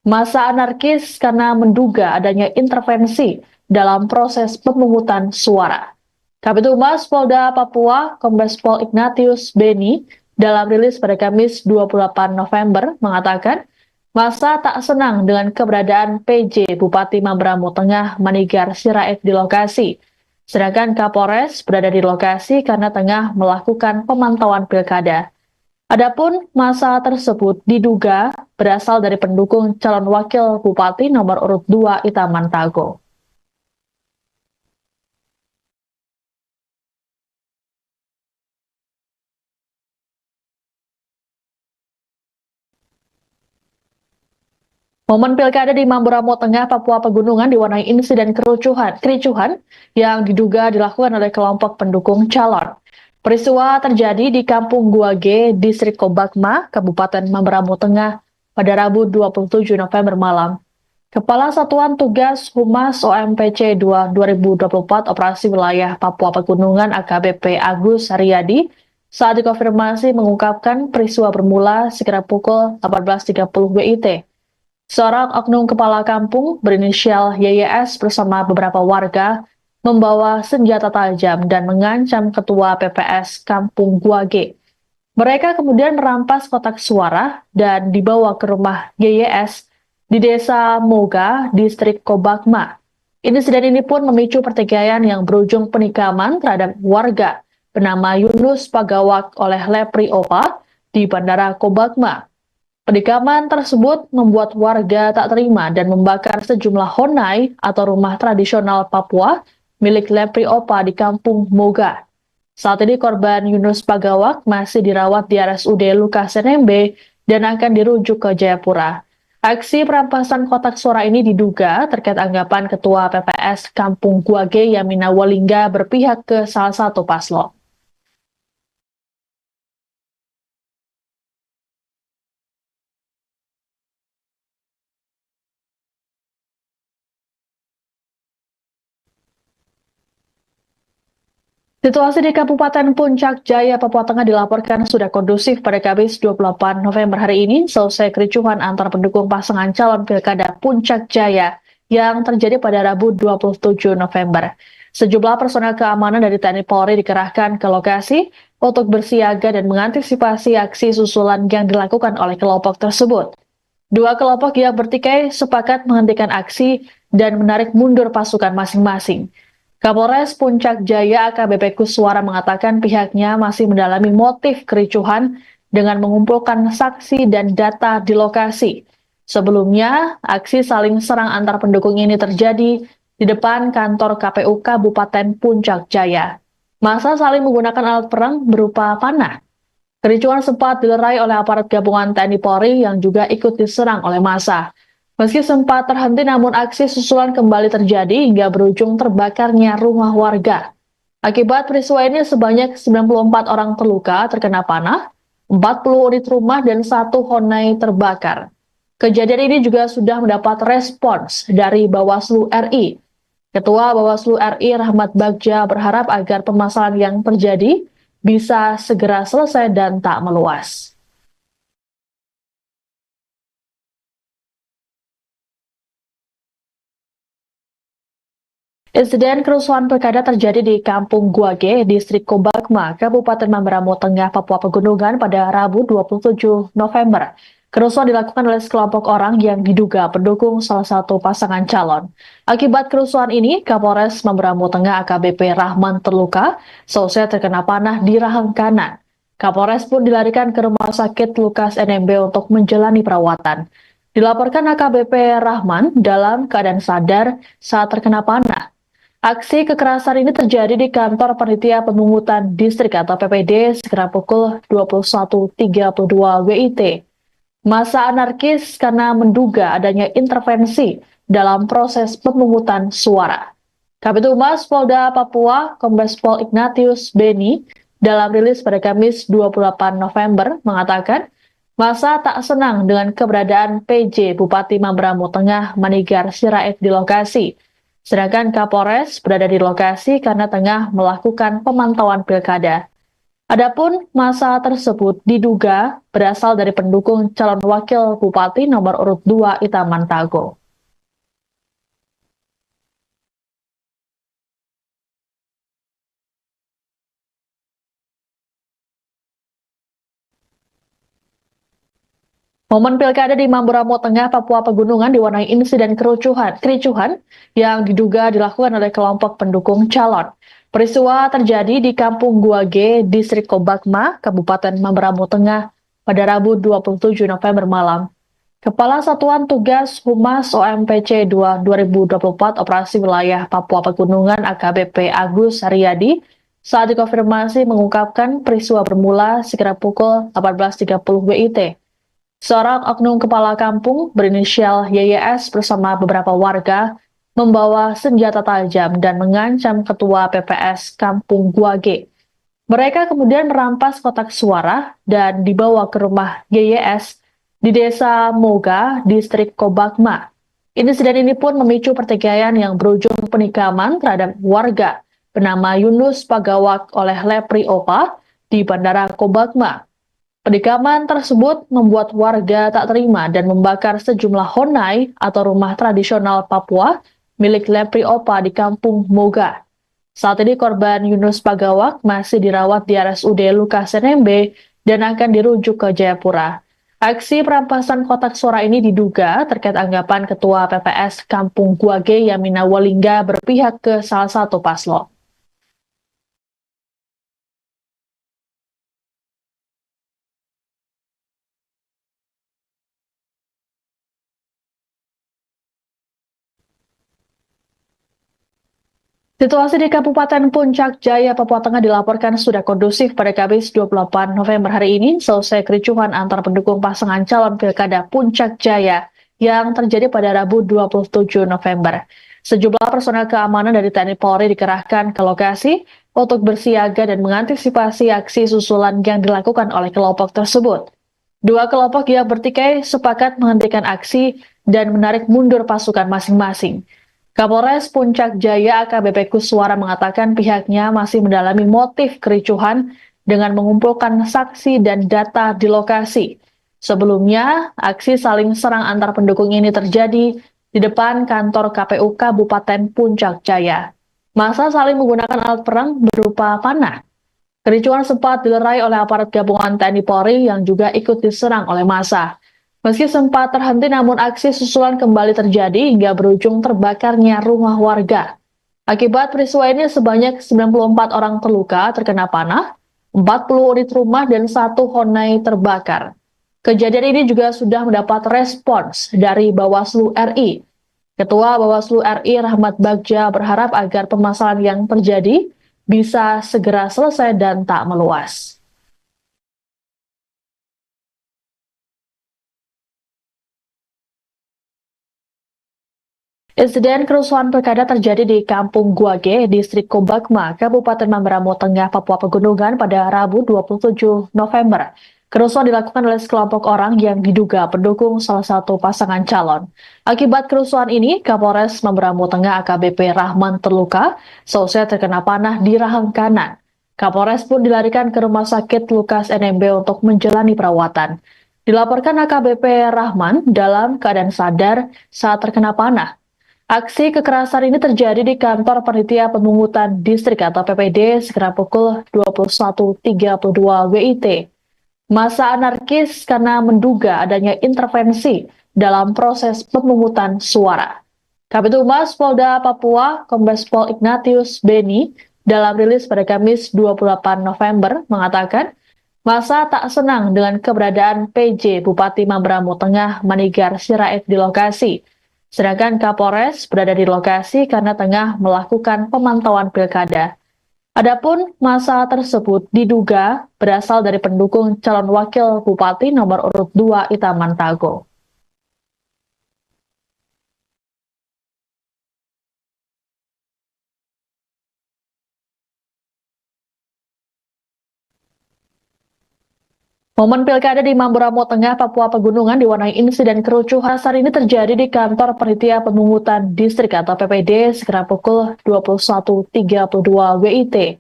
Massa anarkis karena menduga adanya intervensi dalam proses pemungutan suara. Kabid Humas Polda Papua, Kombes Pol Ignatius Beni, dalam rilis pada Kamis 28 November mengatakan massa tak senang dengan keberadaan PJ Bupati Mamberamo Tengah Manigar Sirait di lokasi. Sedangkan Kapolres berada di lokasi karena tengah melakukan pemantauan pilkada. Adapun massa tersebut diduga berasal dari pendukung calon wakil bupati nomor urut 2 Itaman Tago. Momen pilkada di Mamberamo Tengah, Papua Pegunungan diwarnai insiden kericuhan yang diduga dilakukan oleh kelompok pendukung calon. Peristiwa terjadi di Kampung Guage, Distrik Kobakma, Kabupaten Mamberamo Tengah pada Rabu 27 November malam. Kepala Satuan Tugas Humas OMPC 2024 Operasi Wilayah Papua Pegunungan AKBP Agus Haryadi saat dikonfirmasi mengungkapkan peristiwa bermula sekitar pukul 18.30 WIT. Seorang oknum kepala kampung berinisial YYS bersama beberapa warga membawa senjata tajam dan mengancam ketua PPS Kampung Guage. Mereka kemudian merampas kotak suara dan dibawa ke rumah YYS di Desa Moga, Distrik Kobakma. Insiden ini pun memicu pertikaian yang berujung penikaman terhadap warga bernama Yunus Pagawak oleh Lepri Opa di Bandara Kobakma. Penikaman tersebut membuat warga tak terima dan membakar sejumlah honai atau rumah tradisional Papua milik Lepri Opa di Kampung Moga. Saat ini korban Yunus Pagawak masih dirawat di RSUD Lukas NMB dan akan dirujuk ke Jayapura. Aksi perampasan kotak suara ini diduga terkait anggapan Ketua PPS Kampung Guage Yamina Walingga berpihak ke salah satu paslon. Situasi di Kabupaten Puncak Jaya, Papua Tengah dilaporkan sudah kondusif pada Kamis 28 November hari ini selesai kericuhan antar pendukung pasangan calon Pilkada Puncak Jaya yang terjadi pada Rabu 27 November. Sejumlah personel keamanan dari TNI Polri dikerahkan ke lokasi untuk bersiaga dan mengantisipasi aksi susulan yang dilakukan oleh kelompok tersebut. Dua kelompok yang bertikai sepakat menghentikan aksi dan menarik mundur pasukan masing-masing. Kapolres Puncak Jaya AKBP Kuswara mengatakan pihaknya masih mendalami motif kericuhan dengan mengumpulkan saksi dan data di lokasi. Sebelumnya, aksi saling serang antar pendukung ini terjadi di depan kantor KPU Kabupaten Puncak Jaya. Massa saling menggunakan alat perang berupa panah. Kericuhan sempat dilerai oleh aparat gabungan TNI Polri yang juga ikut diserang oleh massa. Meski sempat terhenti, namun aksi susulan kembali terjadi hingga berujung terbakarnya rumah warga. Akibat peristiwa ini sebanyak 94 orang terluka terkena panah, 40 unit rumah dan 1 honai terbakar. Kejadian ini juga sudah mendapat respons dari Bawaslu RI. Ketua Bawaslu RI Rahmat Bagja berharap agar permasalahan yang terjadi bisa segera selesai dan tak meluas. Insiden kerusuhan pilkada terjadi di Kampung Guage, Distrik Kobakma, Kabupaten Mamberamo Tengah, Papua Pegunungan pada Rabu 27 November. Kerusuhan dilakukan oleh sekelompok orang yang diduga pendukung salah satu pasangan calon. Akibat kerusuhan ini, Kapolres Mamberamo Tengah AKBP Rahman terluka, selesai terkena panah di rahang kanan. Kapolres pun dilarikan ke Rumah Sakit Lukas NMB untuk menjalani perawatan. Dilaporkan AKBP Rahman dalam keadaan sadar saat terkena panah. Aksi kekerasan ini terjadi di kantor Panitia Pemungutan Distrik atau PPD sekitar pukul 21.32 WIT. Massa anarkis karena menduga adanya intervensi dalam proses pemungutan suara. Kabid Humas Polda Papua, Kombes Pol Ignatius Beni, dalam rilis pada Kamis 28 November mengatakan, massa tak senang dengan keberadaan PJ Bupati Mamberamo Tengah Manigar Sirait di lokasi. Sedangkan Kapolres berada di lokasi karena tengah melakukan pemantauan pilkada. Adapun massa tersebut diduga berasal dari pendukung calon wakil bupati nomor urut 2 Itaman Tago. Momen pilkada di Mamberamo Tengah, Papua Pegunungan diwarnai insiden kericuhan yang diduga dilakukan oleh kelompok pendukung calon. Peristiwa terjadi di Kampung Guage, Distrik Kobakma, Kabupaten Mamberamo Tengah pada Rabu 27 November malam. Kepala Satuan Tugas Humas OMPC 2 2024 Operasi Wilayah Papua Pegunungan AKBP Agus Haryadi saat dikonfirmasi mengungkapkan peristiwa bermula sekitar pukul 18.30 WIT. Seorang oknum kepala kampung berinisial YYS bersama beberapa warga membawa senjata tajam dan mengancam ketua PPS Kampung Guage. Mereka kemudian merampas kotak suara dan dibawa ke rumah YYS di Desa Moga, Distrik Kobakma. Insiden ini pun memicu pertikaian yang berujung penikaman terhadap warga bernama Yunus Pagawak oleh Lepri Opa di Bandara Kobakma. Penikaman tersebut membuat warga tak terima dan membakar sejumlah honai atau rumah tradisional Papua milik Lepri Opa di Kampung Moga. Saat ini korban Yunus Pagawak masih dirawat di RSUD Lukas NMB dan akan dirujuk ke Jayapura. Aksi perampasan kotak suara ini diduga terkait anggapan Ketua PPS Kampung Guage Yamina Walingga berpihak ke salah satu paslon. Situasi di Kabupaten Puncak Jaya, Papua Tengah dilaporkan sudah kondusif pada Kamis 28 November hari ini selesai kericuhan antar pendukung pasangan calon Pilkada Puncak Jaya yang terjadi pada Rabu 27 November. Sejumlah personel keamanan dari TNI Polri dikerahkan ke lokasi untuk bersiaga dan mengantisipasi aksi susulan yang dilakukan oleh kelompok tersebut. Dua kelompok yang bertikai sepakat menghentikan aksi dan menarik mundur pasukan masing-masing. Kapolres Puncak Jaya AKBP Kuswara mengatakan pihaknya masih mendalami motif kericuhan dengan mengumpulkan saksi dan data di lokasi. Sebelumnya, aksi saling serang antar pendukung ini terjadi di depan kantor KPU Kabupaten Puncak Jaya. Massa saling menggunakan alat perang berupa panah. Kericuhan sempat dilerai oleh aparat gabungan TNI Polri yang juga ikut diserang oleh massa. Meski sempat terhenti, namun aksi susulan kembali terjadi hingga berujung terbakarnya rumah warga. Akibat peristiwa ini sebanyak 94 orang terluka terkena panah, 40 unit rumah dan 1 honai terbakar. Kejadian ini juga sudah mendapat respons dari Bawaslu RI. Ketua Bawaslu RI Rahmat Bagja berharap agar permasalahan yang terjadi bisa segera selesai dan tak meluas. Insiden kerusuhan pilkada terjadi di Kampung Guage, Distrik Kobakma, Kabupaten Mamberamo Tengah, Papua Pegunungan pada Rabu 27 November. Kerusuhan dilakukan oleh sekelompok orang yang diduga pendukung salah satu pasangan calon. Akibat kerusuhan ini, Kapolres Mamberamo Tengah AKBP Rahman terluka, selesai terkena panah di rahang kanan. Kapolres pun dilarikan ke Rumah Sakit Lukas NMB untuk menjalani perawatan. Dilaporkan AKBP Rahman dalam keadaan sadar saat terkena panah. Aksi kekerasan ini terjadi di kantor Panitia Pemungutan Distrik atau PPD sekitar pukul 21.32 WIT. Massa anarkis karena menduga adanya intervensi dalam proses pemungutan suara. Kabid Humas Polda Papua, Kombes Pol Ignatius Beni, dalam rilis pada Kamis 28 November mengatakan, massa tak senang dengan keberadaan PJ Bupati Mamberamo Tengah Manigar Sirait di lokasi. Sedangkan Kapolres berada di lokasi karena tengah melakukan pemantauan pilkada. Adapun massa tersebut diduga berasal dari pendukung calon wakil bupati nomor urut 2 Itaman Tago. Momen pilkada di Mamberamo Tengah, Papua Pegunungan diwarnai insiden kerucuhan. Saat ini terjadi di kantor Panitia Pemungutan Distrik atau PPD sekitar pukul 21.32 WIT.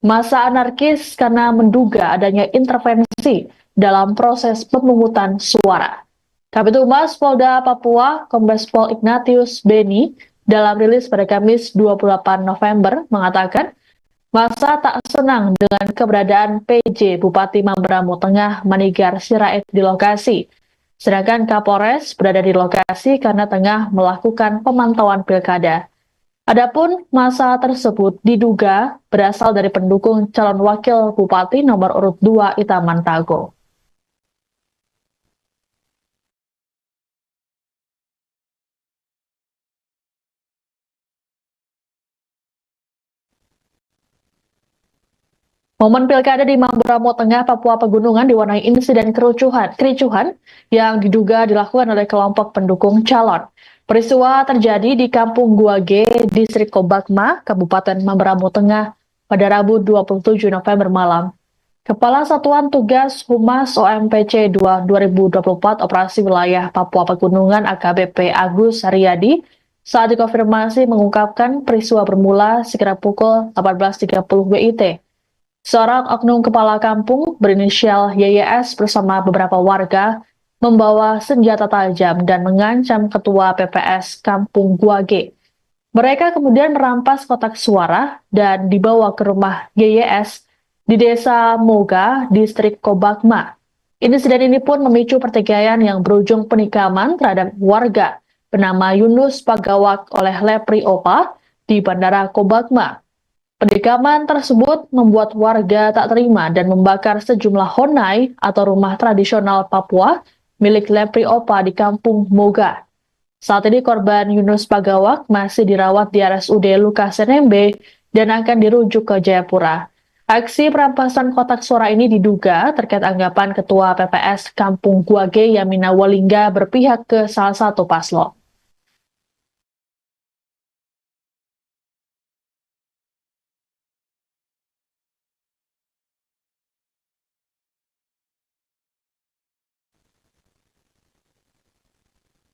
Massa anarkis karena menduga adanya intervensi dalam proses pemungutan suara. Kabid Humas Polda Papua, Kombes Pol Ignatius Beni, dalam rilis pada Kamis 28 November mengatakan, massa tak senang dengan keberadaan PJ Bupati Mamberamo Tengah Manigar Sirait di lokasi. Sedangkan Kapolres berada di lokasi karena tengah melakukan pemantauan pilkada. Adapun massa tersebut diduga berasal dari pendukung calon wakil bupati nomor urut 2 Itaman Tago. Momen pilkada di Mamberamo Tengah, Papua Pegunungan diwarnai insiden kericuhan yang diduga dilakukan oleh kelompok pendukung calon. Peristiwa terjadi di Kampung Guage, Distrik Kobakma, Kabupaten Mamberamo Tengah pada Rabu 27 November malam. Kepala Satuan Tugas Humas OMPC 2 2024 Operasi Wilayah Papua Pegunungan AKBP Agus Haryadi saat dikonfirmasi mengungkapkan peristiwa bermula sekitar pukul 18.30 WIT. Seorang oknum kepala kampung berinisial YYS bersama beberapa warga membawa senjata tajam dan mengancam ketua PPS Kampung Guage. Mereka kemudian merampas kotak suara dan dibawa ke rumah YYS di Desa Moga, Distrik Kobakma. Insiden ini pun memicu pertikaian yang berujung penikaman terhadap warga bernama Yunus Pagawak oleh Lepri Opa di Bandara Kobakma. Penikaman tersebut membuat warga tak terima dan membakar sejumlah honai atau rumah tradisional Papua milik Lepri Opa di Kampung Moga. Saat ini korban Yunus Pagawak masih dirawat di RSUD Lukas NMB dan akan dirujuk ke Jayapura. Aksi perampasan kotak suara ini diduga terkait anggapan Ketua PPS Kampung Guage Yamina Walingga berpihak ke salah satu paslon.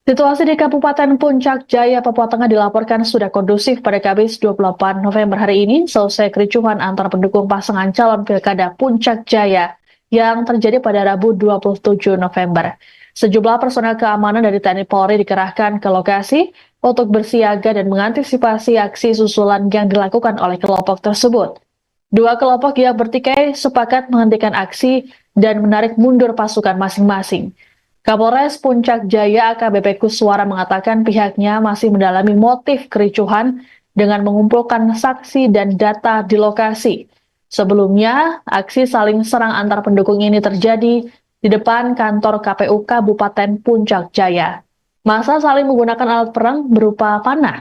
Situasi di Kabupaten Puncak Jaya, Papua Tengah dilaporkan sudah kondusif pada Kamis 28 November hari ini selesai kericuhan antar pendukung pasangan calon Pilkada Puncak Jaya yang terjadi pada Rabu 27 November. Sejumlah personel keamanan dari TNI Polri dikerahkan ke lokasi untuk bersiaga dan mengantisipasi aksi susulan yang dilakukan oleh kelompok tersebut. Dua kelompok yang bertikai sepakat menghentikan aksi dan menarik mundur pasukan masing-masing. Kapolres Puncak Jaya AKBP Kuswara mengatakan pihaknya masih mendalami motif kericuhan dengan mengumpulkan saksi dan data di lokasi. Sebelumnya, aksi saling serang antar pendukung ini terjadi di depan kantor KPU Kabupaten Puncak Jaya. Massa saling menggunakan alat perang berupa panah.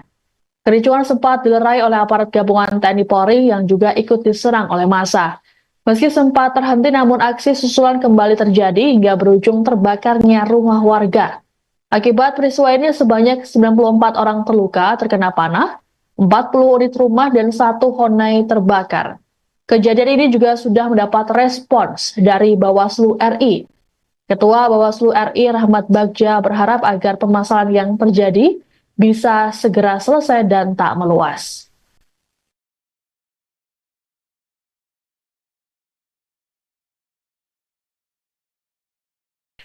Kericuhan sempat dilerai oleh aparat gabungan TNI Polri yang juga ikut diserang oleh massa. Meski sempat terhenti, namun aksi susulan kembali terjadi hingga berujung terbakarnya rumah warga. Akibat peristiwa ini sebanyak 94 orang terluka terkena panah, 40 unit rumah dan 1 honai terbakar. Kejadian ini juga sudah mendapat respons dari Bawaslu RI. Ketua Bawaslu RI Rahmat Bagja berharap agar permasalahan yang terjadi bisa segera selesai dan tak meluas.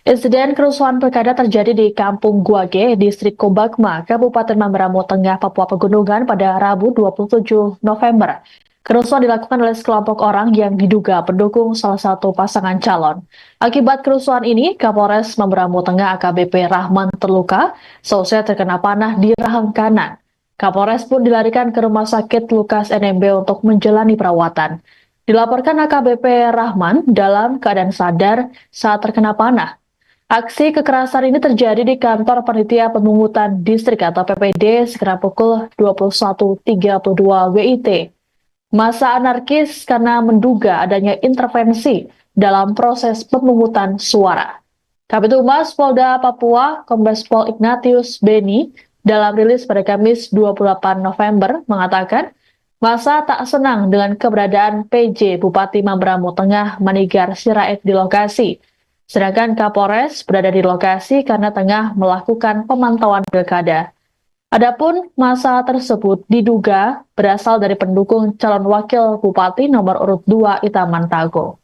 Insiden kerusuhan pilkada terjadi di Kampung Guage, Distrik Kobakma, Kabupaten Mamberamo Tengah, Papua Pegunungan pada Rabu 27 November. Kerusuhan dilakukan oleh sekelompok orang yang diduga pendukung salah satu pasangan calon. Akibat kerusuhan ini, Kapolres Mamberamo Tengah AKBP Rahman terluka, selesai terkena panah di rahang kanan. Kapolres pun dilarikan ke Rumah Sakit Lukas NMB untuk menjalani perawatan. Dilaporkan AKBP Rahman dalam keadaan sadar saat terkena panah. Aksi kekerasan ini terjadi di kantor Panitia Pemungutan Distrik atau PPD sekitar pukul 21.32 WIT. Massa anarkis karena menduga adanya intervensi dalam proses pemungutan suara. Kabid Humas Polda Papua, Kombes Pol Ignatius Beni, dalam rilis pada Kamis 28 November mengatakan, massa tak senang dengan keberadaan PJ Bupati Mamberamo Tengah Manigar Sirait di lokasi. Sedangkan Kapolres berada di lokasi karena tengah melakukan pemantauan pilkada. Adapun massa tersebut diduga berasal dari pendukung calon wakil bupati nomor urut 2 Itaman Tago.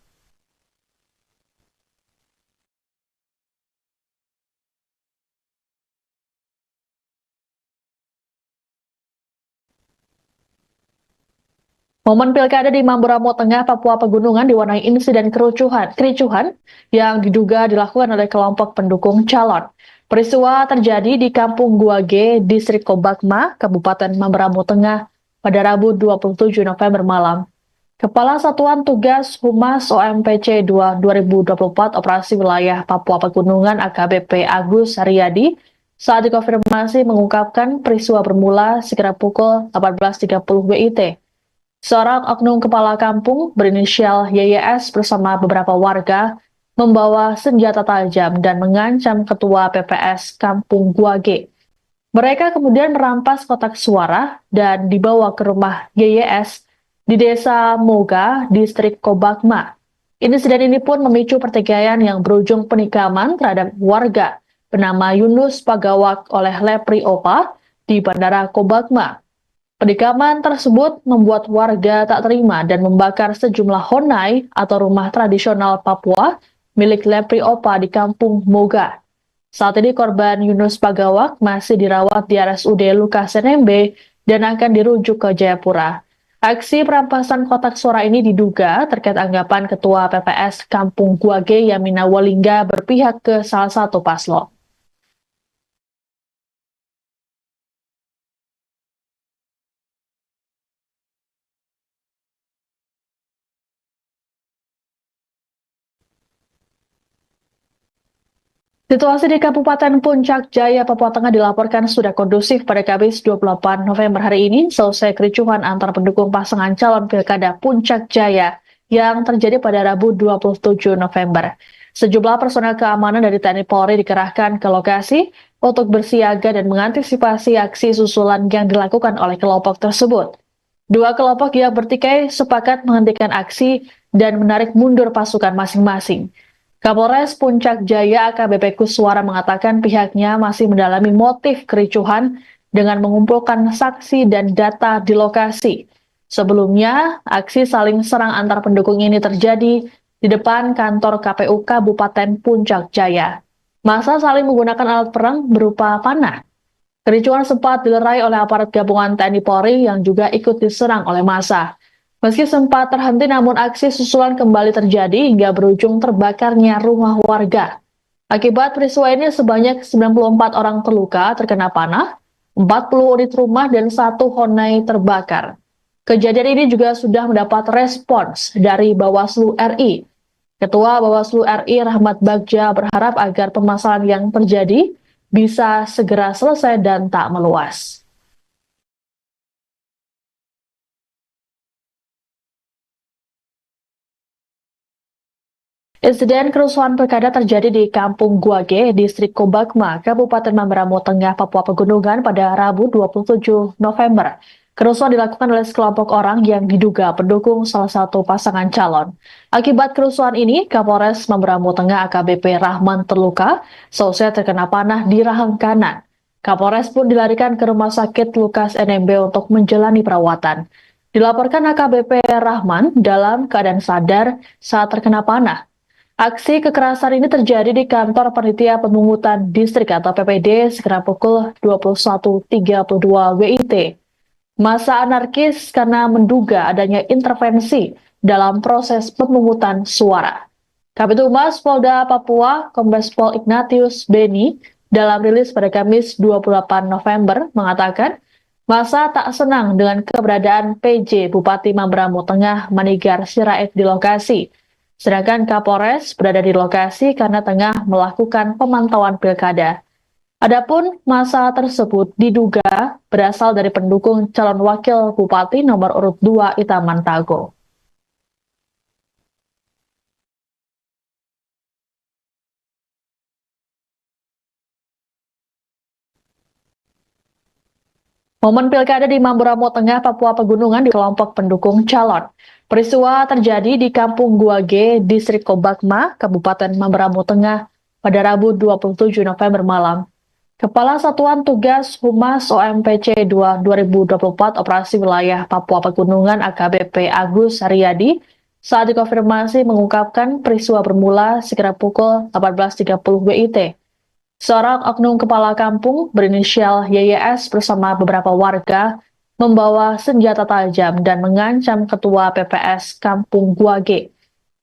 Momen pilkada di Mamberamo Tengah, Papua Pegunungan diwarnai insiden kericuhan yang diduga dilakukan oleh kelompok pendukung calon. Peristiwa terjadi di Kampung Guage, Distrik Kobakma, Kabupaten Mamberamo Tengah pada Rabu 27 November malam. Kepala Satuan Tugas Humas OMPC 2024 Operasi Wilayah Papua Pegunungan AKBP Agus Haryadi saat dikonfirmasi mengungkapkan peristiwa bermula sekitar pukul 18.30 WIT. Seorang oknum kepala kampung berinisial YYS bersama beberapa warga membawa senjata tajam dan mengancam ketua PPS Kampung Guage. Mereka kemudian merampas kotak suara dan dibawa ke rumah YYS di Desa Moga, Distrik Kobakma. Insiden ini pun memicu pertikaian yang berujung penikaman terhadap warga bernama Yunus Pagawak oleh Lepri Opa di Bandara Kobakma. Penikaman tersebut membuat warga tak terima dan membakar sejumlah honai atau rumah tradisional Papua milik Lepri Opa di Kampung Moga. Saat ini korban Yunus Pagawak masih dirawat di RSUD Lukas NMB dan akan dirujuk ke Jayapura. Aksi perampasan kotak suara ini diduga terkait anggapan Ketua PPS Kampung Guage Yamina Walingga berpihak ke salah satu paslon. Situasi di Kabupaten Puncak Jaya, Papua Tengah dilaporkan sudah kondusif pada Kamis 28 November hari ini selesai kericuhan antar pendukung pasangan calon Pilkada Puncak Jaya yang terjadi pada Rabu 27 November. Sejumlah personel keamanan dari TNI Polri dikerahkan ke lokasi untuk bersiaga dan mengantisipasi aksi susulan yang dilakukan oleh kelompok tersebut. Dua kelompok yang bertikai sepakat menghentikan aksi dan menarik mundur pasukan masing-masing. Kapolres Puncak Jaya AKBP Kuswara mengatakan pihaknya masih mendalami motif kericuhan dengan mengumpulkan saksi dan data di lokasi. Sebelumnya, aksi saling serang antar pendukung ini terjadi di depan kantor KPU Kabupaten Puncak Jaya. Massa saling menggunakan alat perang berupa panah. Kericuhan sempat dilerai oleh aparat gabungan TNI Polri yang juga ikut diserang oleh massa. Meski sempat terhenti, namun aksi susulan kembali terjadi hingga berujung terbakarnya rumah warga. Akibat peristiwa ini sebanyak 94 orang terluka terkena panah, 40 unit rumah dan 1 honai terbakar. Kejadian ini juga sudah mendapat respons dari Bawaslu RI. Ketua Bawaslu RI Rahmat Bagja berharap agar permasalahan yang terjadi bisa segera selesai dan tak meluas. Insiden kerusuhan pilkada terjadi di Kampung Guage, Distrik Kobakma, Kabupaten Mamberamo Tengah, Papua Pegunungan pada Rabu 27 November. Kerusuhan dilakukan oleh sekelompok orang yang diduga pendukung salah satu pasangan calon. Akibat kerusuhan ini, Kapolres Mamberamo Tengah AKBP Rahman terluka, selesai terkena panah di rahang kanan. Kapolres pun dilarikan ke Rumah Sakit Lukas NMB untuk menjalani perawatan. Dilaporkan AKBP Rahman dalam keadaan sadar saat terkena panah. Aksi kekerasan ini terjadi di kantor Panitia Pemungutan Distrik atau PPD sekitar pukul 21.32 WIT. Massa anarkis karena menduga adanya intervensi dalam proses pemungutan suara. Kabid Humas Polda Papua, Kombes Pol Ignatius Beni, dalam rilis pada Kamis 28 November mengatakan, massa tak senang dengan keberadaan PJ Bupati Mamberamo Tengah Manigar Sirait di lokasi. Sedangkan Kapolres berada di lokasi karena tengah melakukan pemantauan pilkada. Adapun massa tersebut diduga berasal dari pendukung calon wakil bupati nomor urut 2 Itaman Tago. Momen pilkada di Mamberamo Tengah, Papua Pegunungan di kelompok pendukung calon. Peristiwa terjadi di Kampung Guage, Distrik Kobakma, Kabupaten Mamberamo Tengah pada Rabu 27 November malam. Kepala Satuan Tugas Humas OMPC 2 2024 Operasi Wilayah Papua Pegunungan AKBP Agus Haryadi saat dikonfirmasi mengungkapkan peristiwa bermula sekitar pukul 18.30 WIT. Seorang oknum kepala kampung berinisial YYS bersama beberapa warga membawa senjata tajam dan mengancam ketua PPS Kampung Guage.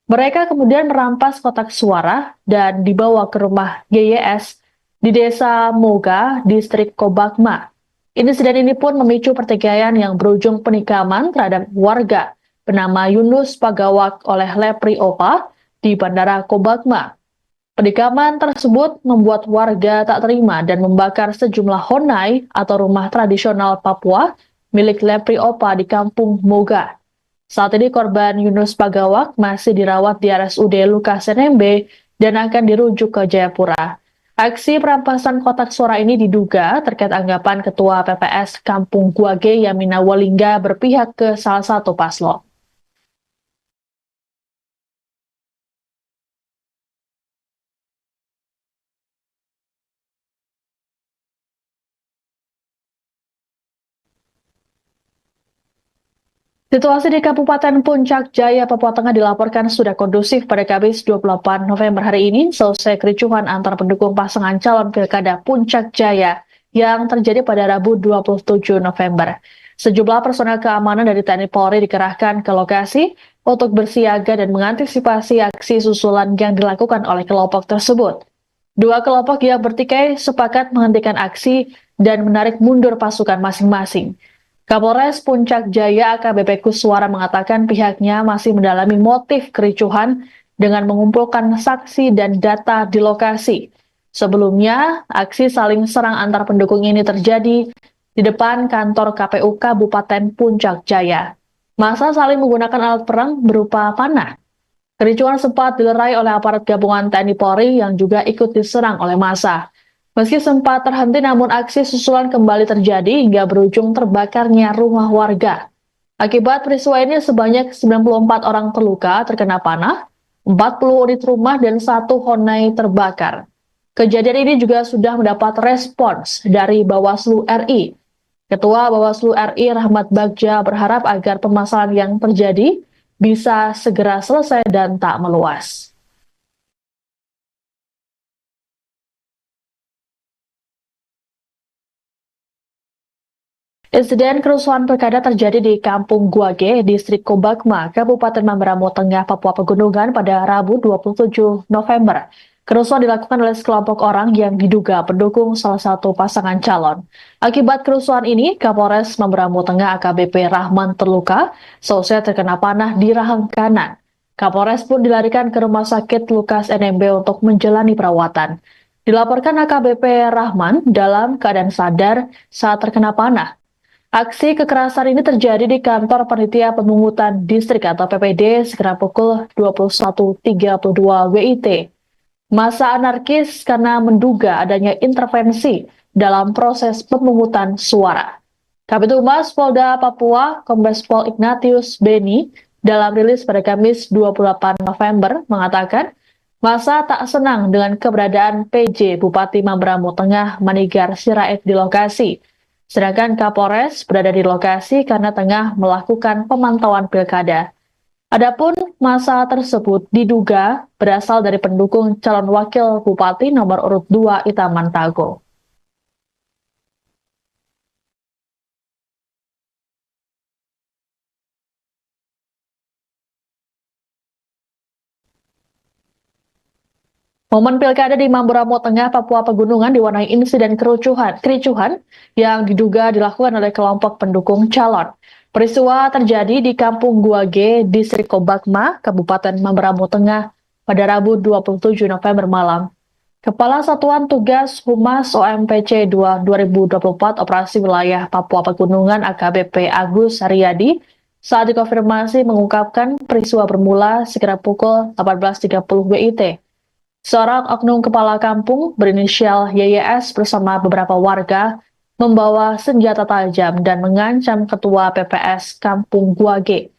Mereka kemudian merampas kotak suara dan dibawa ke rumah YYS di Desa Moga, Distrik Kobakma. Insiden ini pun memicu pertikaian yang berujung penikaman terhadap warga bernama Yunus Pagawak oleh Lepri Opa di Bandara Kobakma. Penikaman tersebut membuat warga tak terima dan membakar sejumlah honai atau rumah tradisional Papua milik Lepri Opa di Kampung Moga. Saat ini korban Yunus Pagawak masih dirawat di RSUD Lukas NMB dan akan dirujuk ke Jayapura. Aksi perampasan kotak suara ini diduga terkait anggapan Ketua PPS Kampung Guage Yamina Walingga berpihak ke salah satu paslon. Situasi di Kabupaten Puncak Jaya, Papua Tengah dilaporkan sudah kondusif pada Kamis 28 November hari ini selesai kericuhan antar pendukung pasangan calon Pilkada Puncak Jaya yang terjadi pada Rabu 27 November. Sejumlah personel keamanan dari TNI Polri dikerahkan ke lokasi untuk bersiaga dan mengantisipasi aksi susulan yang dilakukan oleh kelompok tersebut. Dua kelompok yang bertikai sepakat menghentikan aksi dan menarik mundur pasukan masing-masing. Kapolres Puncak Jaya AKBP Kuswara mengatakan pihaknya masih mendalami motif kericuhan dengan mengumpulkan saksi dan data di lokasi. Sebelumnya, aksi saling serang antar pendukung ini terjadi di depan kantor KPU Kabupaten Puncak Jaya. Massa saling menggunakan alat perang berupa panah. Kericuhan sempat dilerai oleh aparat gabungan TNI Polri yang juga ikut diserang oleh massa. Meski sempat terhenti, namun aksi susulan kembali terjadi hingga berujung terbakarnya rumah warga. Akibat peristiwa ini sebanyak 94 orang terluka terkena panah, 40 unit rumah dan 1 honai terbakar. Kejadian ini juga sudah mendapat respons dari Bawaslu RI. Ketua Bawaslu RI Rahmat Bagja berharap agar permasalahan yang terjadi bisa segera selesai dan tak meluas. Insiden kerusuhan pilkada terjadi di Kampung Guage, Distrik Kobakma, Kabupaten Mamberamo Tengah, Papua Pegunungan pada Rabu 27 November. Kerusuhan dilakukan oleh sekelompok orang yang diduga pendukung salah satu pasangan calon. Akibat kerusuhan ini, Kapolres Mamberamo Tengah AKBP Rahman terluka, selesai terkena panah di rahang kanan. Kapolres pun dilarikan ke Rumah Sakit Lukas NMB untuk menjalani perawatan. Dilaporkan AKBP Rahman dalam keadaan sadar saat terkena panah. Aksi kekerasan ini terjadi di kantor Panitia Pemungutan Distrik atau PPD sekitar pukul 21.32 WIT. Massa anarkis karena menduga adanya intervensi dalam proses pemungutan suara. Kabid Humas Polda Papua, Kombes Pol Ignatius Beni, dalam rilis pada Kamis 28 November mengatakan, massa tak senang dengan keberadaan PJ Bupati Mamberamo Tengah Manigar Sirait di lokasi. Sedangkan Kapolres berada di lokasi karena tengah melakukan pemantauan pilkada. Adapun massa tersebut diduga berasal dari pendukung calon wakil bupati nomor urut 2 Itaman Tago. Momen pilkada di Mamberamo Tengah, Papua Pegunungan diwarnai insiden kericuhan yang diduga dilakukan oleh kelompok pendukung calon. Peristiwa terjadi di Kampung Guage, Distrik Kobakma, Kabupaten Mamberamo Tengah pada Rabu 27 November malam. Kepala Satuan Tugas Humas OMPC 2024 Operasi Wilayah Papua Pegunungan AKBP Agus Haryadi saat dikonfirmasi mengungkapkan peristiwa bermula sekitar pukul 18.30 WIT. Seorang oknum kepala kampung berinisial YYS bersama beberapa warga membawa senjata tajam dan mengancam ketua PPS Kampung Guage.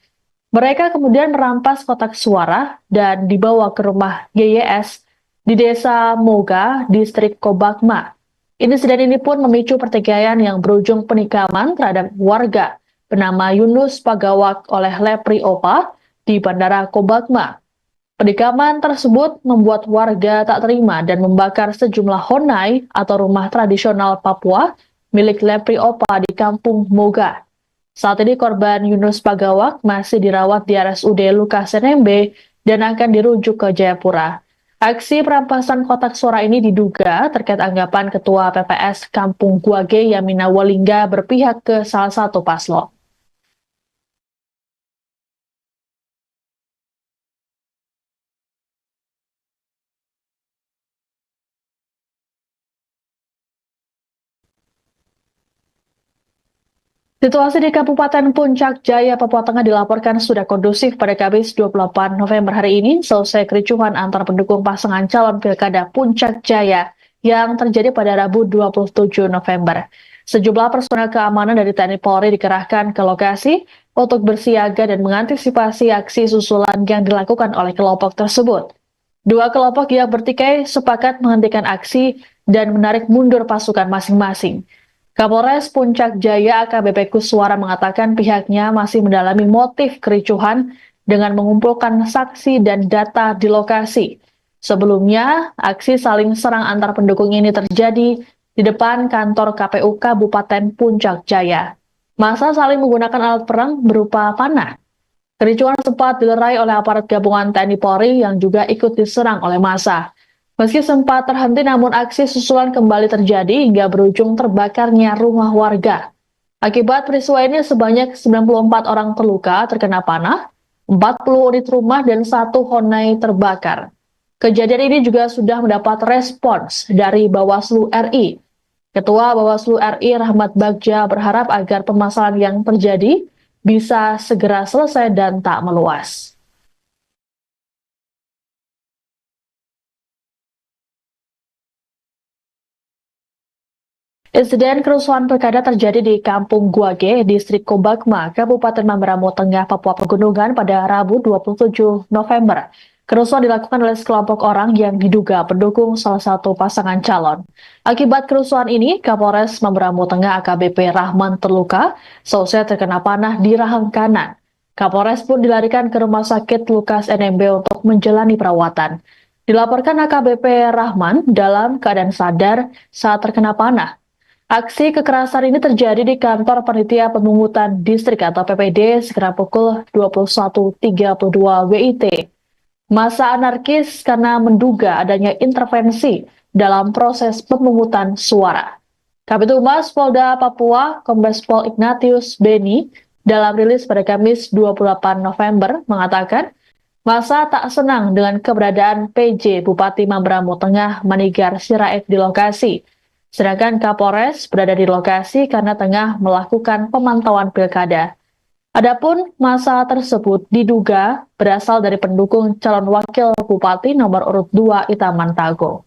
Mereka kemudian merampas kotak suara dan dibawa ke rumah YYS di Desa Moga, Distrik Kobakma. Insiden ini pun memicu pertikaian yang berujung penikaman terhadap warga bernama Yunus Pagawak oleh Lepri Opa di Bandara Kobakma. Penikaman tersebut membuat warga tak terima dan membakar sejumlah honai atau rumah tradisional Papua milik Lepri Opa di Kampung Moga. Saat ini korban Yunus Pagawak masih dirawat di RSUD Lukas NMB dan akan dirujuk ke Jayapura. Aksi perampasan kotak suara ini diduga terkait anggapan Ketua PPS Kampung Guage Yamina Walingga berpihak ke salah satu paslon. Situasi di Kabupaten Puncak Jaya, Papua Tengah dilaporkan sudah kondusif pada Kamis 28 November hari ini selesai kericuhan antar pendukung pasangan calon Pilkada Puncak Jaya yang terjadi pada Rabu 27 November. Sejumlah personel keamanan dari TNI Polri dikerahkan ke lokasi untuk bersiaga dan mengantisipasi aksi susulan yang dilakukan oleh kelompok tersebut. Dua kelompok yang bertikai sepakat menghentikan aksi dan menarik mundur pasukan masing-masing. Kapolres Puncak Jaya AKBP Kuswara mengatakan pihaknya masih mendalami motif kericuhan dengan mengumpulkan saksi dan data di lokasi. Sebelumnya, aksi saling serang antar pendukung ini terjadi di depan kantor KPU Kabupaten Puncak Jaya. Massa saling menggunakan alat perang berupa panah. Kericuhan sempat dilerai oleh aparat gabungan TNI Polri yang juga ikut diserang oleh massa. Meski sempat terhenti, namun aksi susulan kembali terjadi hingga berujung terbakarnya rumah warga. Akibat peristiwa ini sebanyak 94 orang terluka terkena panah, 40 unit rumah dan 1 honai terbakar. Kejadian ini juga sudah mendapat respons dari Bawaslu RI. Ketua Bawaslu RI Rahmat Bagja berharap agar permasalahan yang terjadi bisa segera selesai dan tak meluas. Insiden kerusuhan pilkada terjadi di Kampung Guage, Distrik Kobakma, Kabupaten Mamberamo Tengah, Papua Pegunungan pada Rabu 27 November. Kerusuhan dilakukan oleh sekelompok orang yang diduga pendukung salah satu pasangan calon. Akibat kerusuhan ini, Kapolres Mamberamo Tengah AKBP Rahman terluka, seusai terkena panah di rahang kanan. Kapolres pun dilarikan ke Rumah Sakit Lukas NMB untuk menjalani perawatan. Dilaporkan AKBP Rahman dalam keadaan sadar saat terkena panah. Aksi kekerasan ini terjadi di kantor Panitia Pemungutan Distrik atau PPD sekitar pukul 21.32 WIT. Massa anarkis karena menduga adanya intervensi dalam proses pemungutan suara. Kabid Humas Polda Papua, Kombes Pol Ignatius Beni, dalam rilis pada Kamis 28 November mengatakan, massa tak senang dengan keberadaan PJ Bupati Mamberamo Tengah Manigar Sirait di lokasi. Sedangkan Kapolres berada di lokasi karena tengah melakukan pemantauan pilkada. Adapun massa tersebut diduga berasal dari pendukung calon wakil bupati nomor urut 2 Itaman Tago.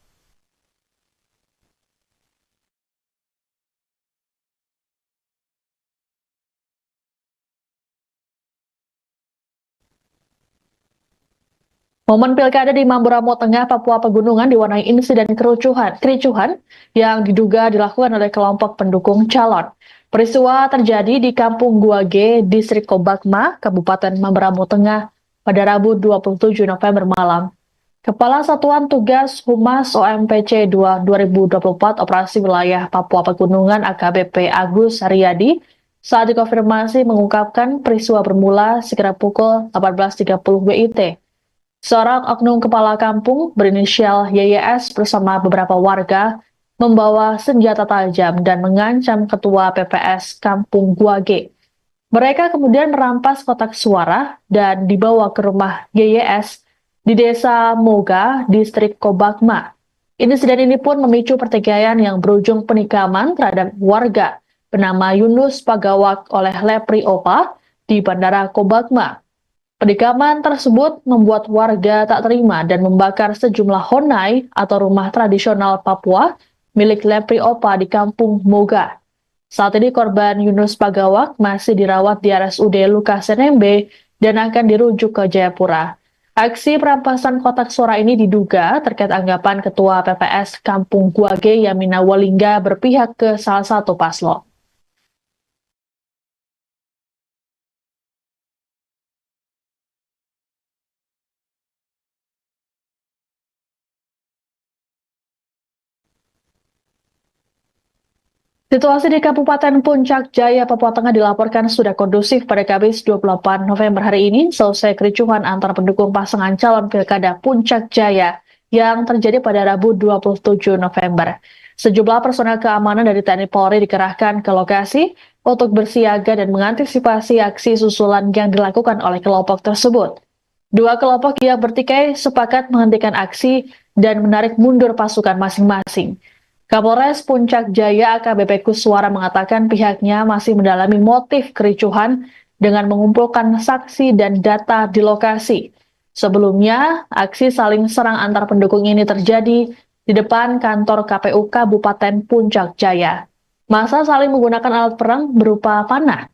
Momen pilkada di Mamberamo Tengah, Papua Pegunungan diwarnai insiden kericuhan yang diduga dilakukan oleh kelompok pendukung calon. Peristiwa terjadi di Kampung Guage, Distrik Kobakma, Kabupaten Mamberamo Tengah pada Rabu 27 November malam. Kepala Satuan Tugas Humas OMPC 2 2024 Operasi Wilayah Papua Pegunungan AKBP Agus Haryadi saat dikonfirmasi mengungkapkan peristiwa bermula sekitar pukul 18.30 WIT. Seorang oknum kepala kampung berinisial YYS bersama beberapa warga membawa senjata tajam dan mengancam ketua PPS Kampung Guage. Mereka kemudian merampas kotak suara dan dibawa ke rumah YYS di Desa Moga, Distrik Kobakma. Insiden ini pun memicu pertikaian yang berujung penikaman terhadap warga bernama Yunus Pagawak oleh Lepri Opa di Bandara Kobakma. Penikaman tersebut membuat warga tak terima dan membakar sejumlah honai atau rumah tradisional Papua milik Lepri Opa di Kampung Moga. Saat ini korban Yunus Pagawak masih dirawat di RSUD Lukas NMB dan akan dirujuk ke Jayapura. Aksi perampasan kotak suara ini diduga terkait anggapan Ketua PPS Kampung Guage Yamina Walingga berpihak ke salah satu paslon. Situasi di Kabupaten Puncak Jaya, Papua Tengah dilaporkan sudah kondusif pada Kamis 28 November hari ini selesai kericuhan antar pendukung pasangan calon Pilkada Puncak Jaya yang terjadi pada Rabu 27 November. Sejumlah personel keamanan dari TNI Polri dikerahkan ke lokasi untuk bersiaga dan mengantisipasi aksi susulan yang dilakukan oleh kelompok tersebut. Dua kelompok yang bertikai sepakat menghentikan aksi dan menarik mundur pasukan masing-masing. Kapolres Puncak Jaya AKBP Kuswara mengatakan pihaknya masih mendalami motif kericuhan dengan mengumpulkan saksi dan data di lokasi. Sebelumnya, aksi saling serang antar pendukung ini terjadi di depan kantor KPU Kabupaten Puncak Jaya. Massa saling menggunakan alat perang berupa panah.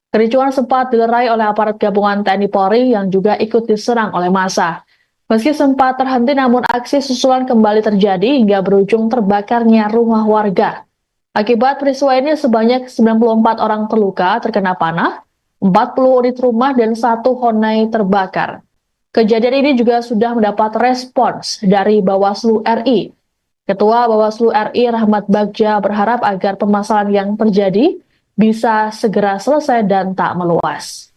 Kericuhan sempat dilerai oleh aparat gabungan TNI Polri yang juga ikut diserang oleh massa. Meski sempat terhenti, namun aksi susulan kembali terjadi hingga berujung terbakarnya rumah warga. Akibat peristiwa ini sebanyak 94 orang terluka terkena panah, 40 unit rumah dan 1 Honai terbakar. Kejadian ini juga sudah mendapat respons dari Bawaslu RI. Ketua Bawaslu RI Rahmat Bagja berharap agar permasalahan yang terjadi bisa segera selesai dan tak meluas.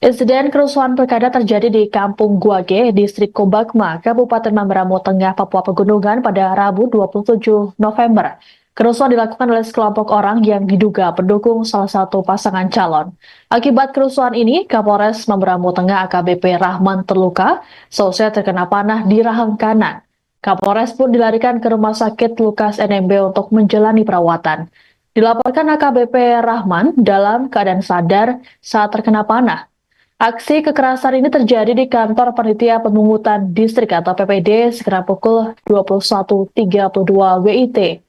Insiden kerusuhan pilkada terjadi di Kampung Guage, Distrik Kobakma, Kabupaten Mamberamo Tengah, Papua Pegunungan pada Rabu 27 November. Kerusuhan dilakukan oleh sekelompok orang yang diduga pendukung salah satu pasangan calon. Akibat kerusuhan ini, Kapolres Mamberamo Tengah AKBP Rahman terluka, selesai terkena panah di rahang kanan. Kapolres pun dilarikan ke Rumah Sakit Lukas NMB untuk menjalani perawatan. Dilaporkan AKBP Rahman dalam keadaan sadar saat terkena panah. Aksi kekerasan ini terjadi di kantor Panitia Pemungutan Distrik atau PPD sekitar pukul 21.32 WIT.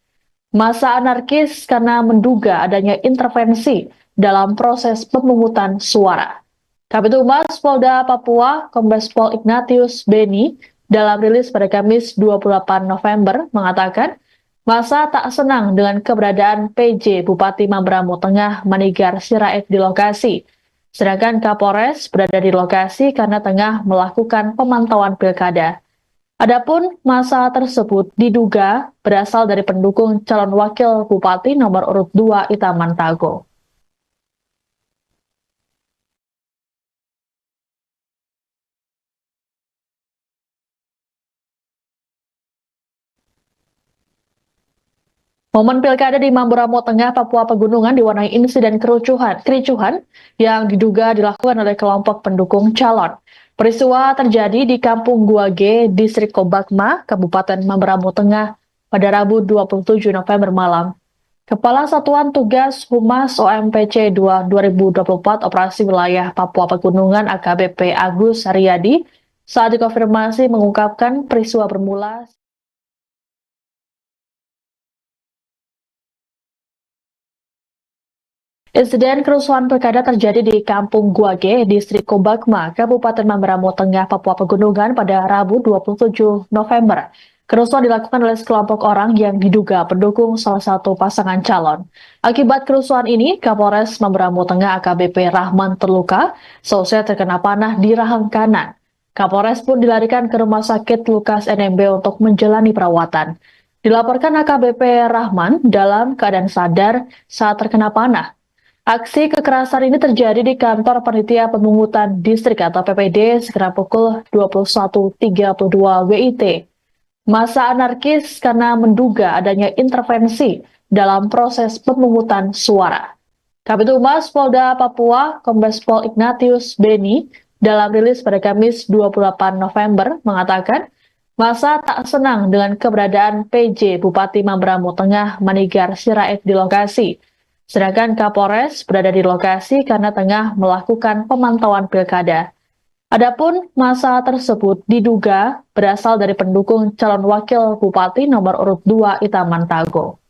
Massa anarkis karena menduga adanya intervensi dalam proses pemungutan suara. Kabid Humas Polda Papua, Kombes Pol Ignatius Beni, dalam rilis pada Kamis 28 November mengatakan, massa tak senang dengan keberadaan PJ Bupati Mamberamo Tengah Manigar Sirait di lokasi. Sedangkan Kapolres berada di lokasi karena tengah melakukan pemantauan pilkada. Adapun massa tersebut diduga berasal dari pendukung calon wakil bupati nomor urut 2 Itaman Tago. Momen pilkada di Mamberamo Tengah, Papua Pegunungan diwarnai insiden kericuhan yang diduga dilakukan oleh kelompok pendukung calon. Peristiwa terjadi di Kampung Guage, Distrik Kobakma, Kabupaten Mamberamo Tengah pada Rabu 27 November malam. Kepala Satuan Tugas Humas OMPC 2 2024 Operasi Wilayah Papua Pegunungan AKBP Agus Haryadi saat dikonfirmasi mengungkapkan peristiwa bermula Insiden kerusuhan pilkada terjadi di Kampung Guage, Distrik Kobakma, Kabupaten Mamberamo Tengah, Papua Pegunungan pada Rabu 27 November. Kerusuhan dilakukan oleh sekelompok orang yang diduga pendukung salah satu pasangan calon. Akibat kerusuhan ini, Kapolres Mamberamo Tengah AKBP Rahman terluka, selesai terkena panah di rahang kanan. Kapolres pun dilarikan ke Rumah Sakit Lukas NMB untuk menjalani perawatan. Dilaporkan AKBP Rahman dalam keadaan sadar saat terkena panah. Aksi kekerasan ini terjadi di kantor Panitia Pemungutan Distrik atau PPD sekitar pukul 21.32 WIT. Massa anarkis karena menduga adanya intervensi dalam proses pemungutan suara. Kabid Humas Polda Papua, Kombes Pol Ignatius Beni, dalam rilis pada Kamis 28 November mengatakan, massa tak senang dengan keberadaan PJ Bupati Mamberamo Tengah Manigar Sirait di lokasi. Sedangkan Kapolres berada di lokasi karena tengah melakukan pemantauan pilkada. Adapun massa tersebut diduga berasal dari pendukung calon wakil bupati nomor urut 2 Itaman Tago.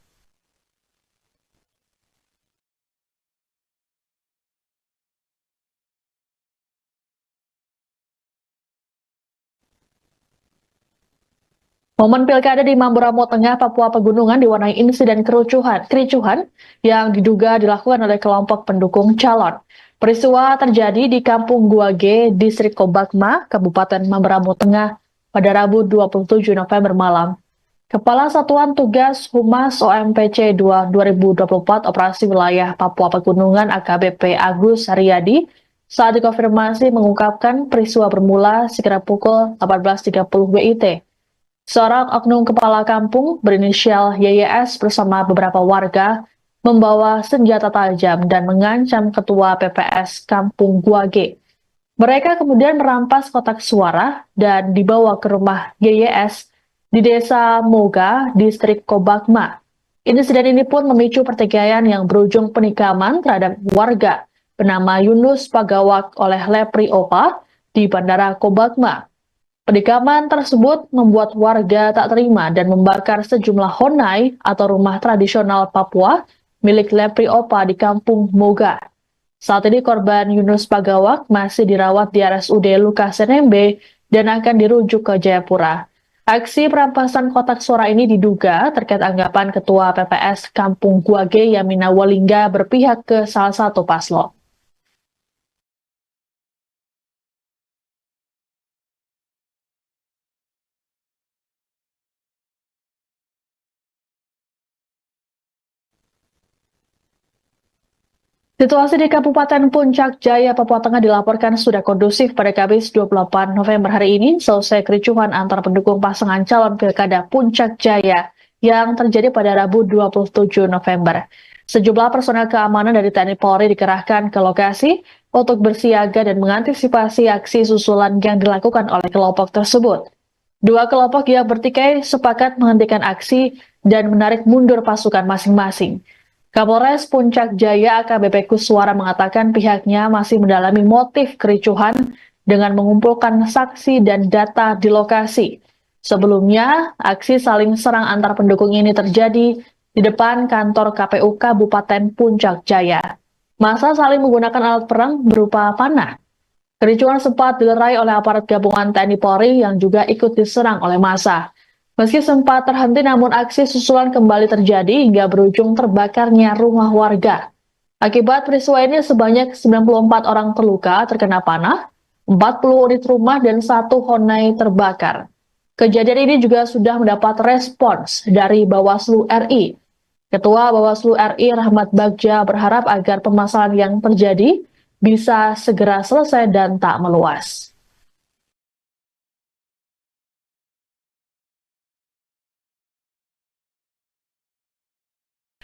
Momen pilkada di Mamberamo Tengah, Papua Pegunungan diwarnai insiden kericuhan yang diduga dilakukan oleh kelompok pendukung calon. Peristiwa terjadi di Kampung Guage, Distrik Kobakma, Kabupaten Mamberamo Tengah pada Rabu 27 November malam. Kepala Satuan Tugas Humas OMPC 2 2024 Operasi Wilayah Papua Pegunungan AKBP Agus Haryadi saat dikonfirmasi mengungkapkan peristiwa bermula sekitar pukul 18.30 WIT. Seorang oknum kepala kampung berinisial YYS bersama beberapa warga membawa senjata tajam dan mengancam ketua PPS Kampung Guage. Mereka kemudian merampas kotak suara dan dibawa ke rumah YYS di Desa Moga, Distrik Kobakma. Insiden ini pun memicu pertikaian yang berujung penikaman terhadap warga bernama Yunus Pagawak oleh Lepri Opa di Bandara Kobakma. Penikaman tersebut membuat warga tak terima dan membakar sejumlah honai atau rumah tradisional Papua milik Lepri Opa di Kampung Moga. Saat ini korban Yunus Pagawak masih dirawat di RSUD Lukas NMB dan akan dirujuk ke Jayapura. Aksi perampasan kotak suara ini diduga terkait anggapan Ketua PPS Kampung Guage Yamina Walingga berpihak ke salah satu paslon. Situasi di Kabupaten Puncak Jaya, Papua Tengah dilaporkan sudah kondusif pada Kamis 28 November hari ini, selesai kericuhan antar pendukung pasangan calon Pilkada Puncak Jaya yang terjadi pada Rabu 27 November. Sejumlah personel keamanan dari TNI Polri dikerahkan ke lokasi untuk bersiaga dan mengantisipasi aksi susulan yang dilakukan oleh kelompok tersebut. Dua kelompok yang bertikai sepakat menghentikan aksi dan menarik mundur pasukan masing-masing. Kapolres Puncak Jaya AKBP Kuswara mengatakan pihaknya masih mendalami motif kericuhan dengan mengumpulkan saksi dan data di lokasi. Sebelumnya, aksi saling serang antar pendukung ini terjadi di depan kantor KPU Kabupaten Puncak Jaya. Massa saling menggunakan alat perang berupa panah. Kericuhan sempat dilerai oleh aparat gabungan TNI Polri yang juga ikut diserang oleh massa. Meski sempat terhenti, namun aksi susulan kembali terjadi hingga berujung terbakarnya rumah warga. Akibat peristiwa ini sebanyak 94 orang terluka terkena panah, 40 unit rumah dan 1 Honai terbakar. Kejadian ini juga sudah mendapat respons dari Bawaslu RI. Ketua Bawaslu RI Rahmat Bagja berharap agar permasalahan yang terjadi bisa segera selesai dan tak meluas.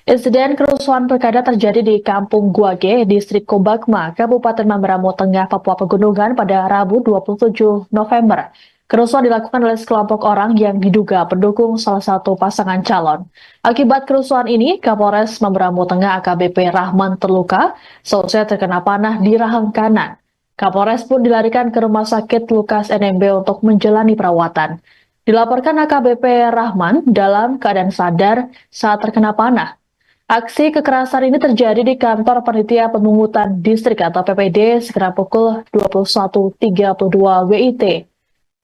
Insiden kerusuhan pilkada terjadi di Kampung Guage, Distrik Kobakma, Kabupaten Mamberamo Tengah, Papua Pegunungan pada Rabu 27 November. Kerusuhan dilakukan oleh sekelompok orang yang diduga pendukung salah satu pasangan calon. Akibat kerusuhan ini, Kapolres Mamberamo Tengah AKBP Rahman terluka, selesai terkena panah di rahang kanan. Kapolres pun dilarikan ke Rumah Sakit Lukas NMB untuk menjalani perawatan. Dilaporkan AKBP Rahman dalam keadaan sadar saat terkena panah. Aksi kekerasan ini terjadi di kantor Panitia Pemungutan Distrik atau PPD sekitar pukul 21.32 WIT.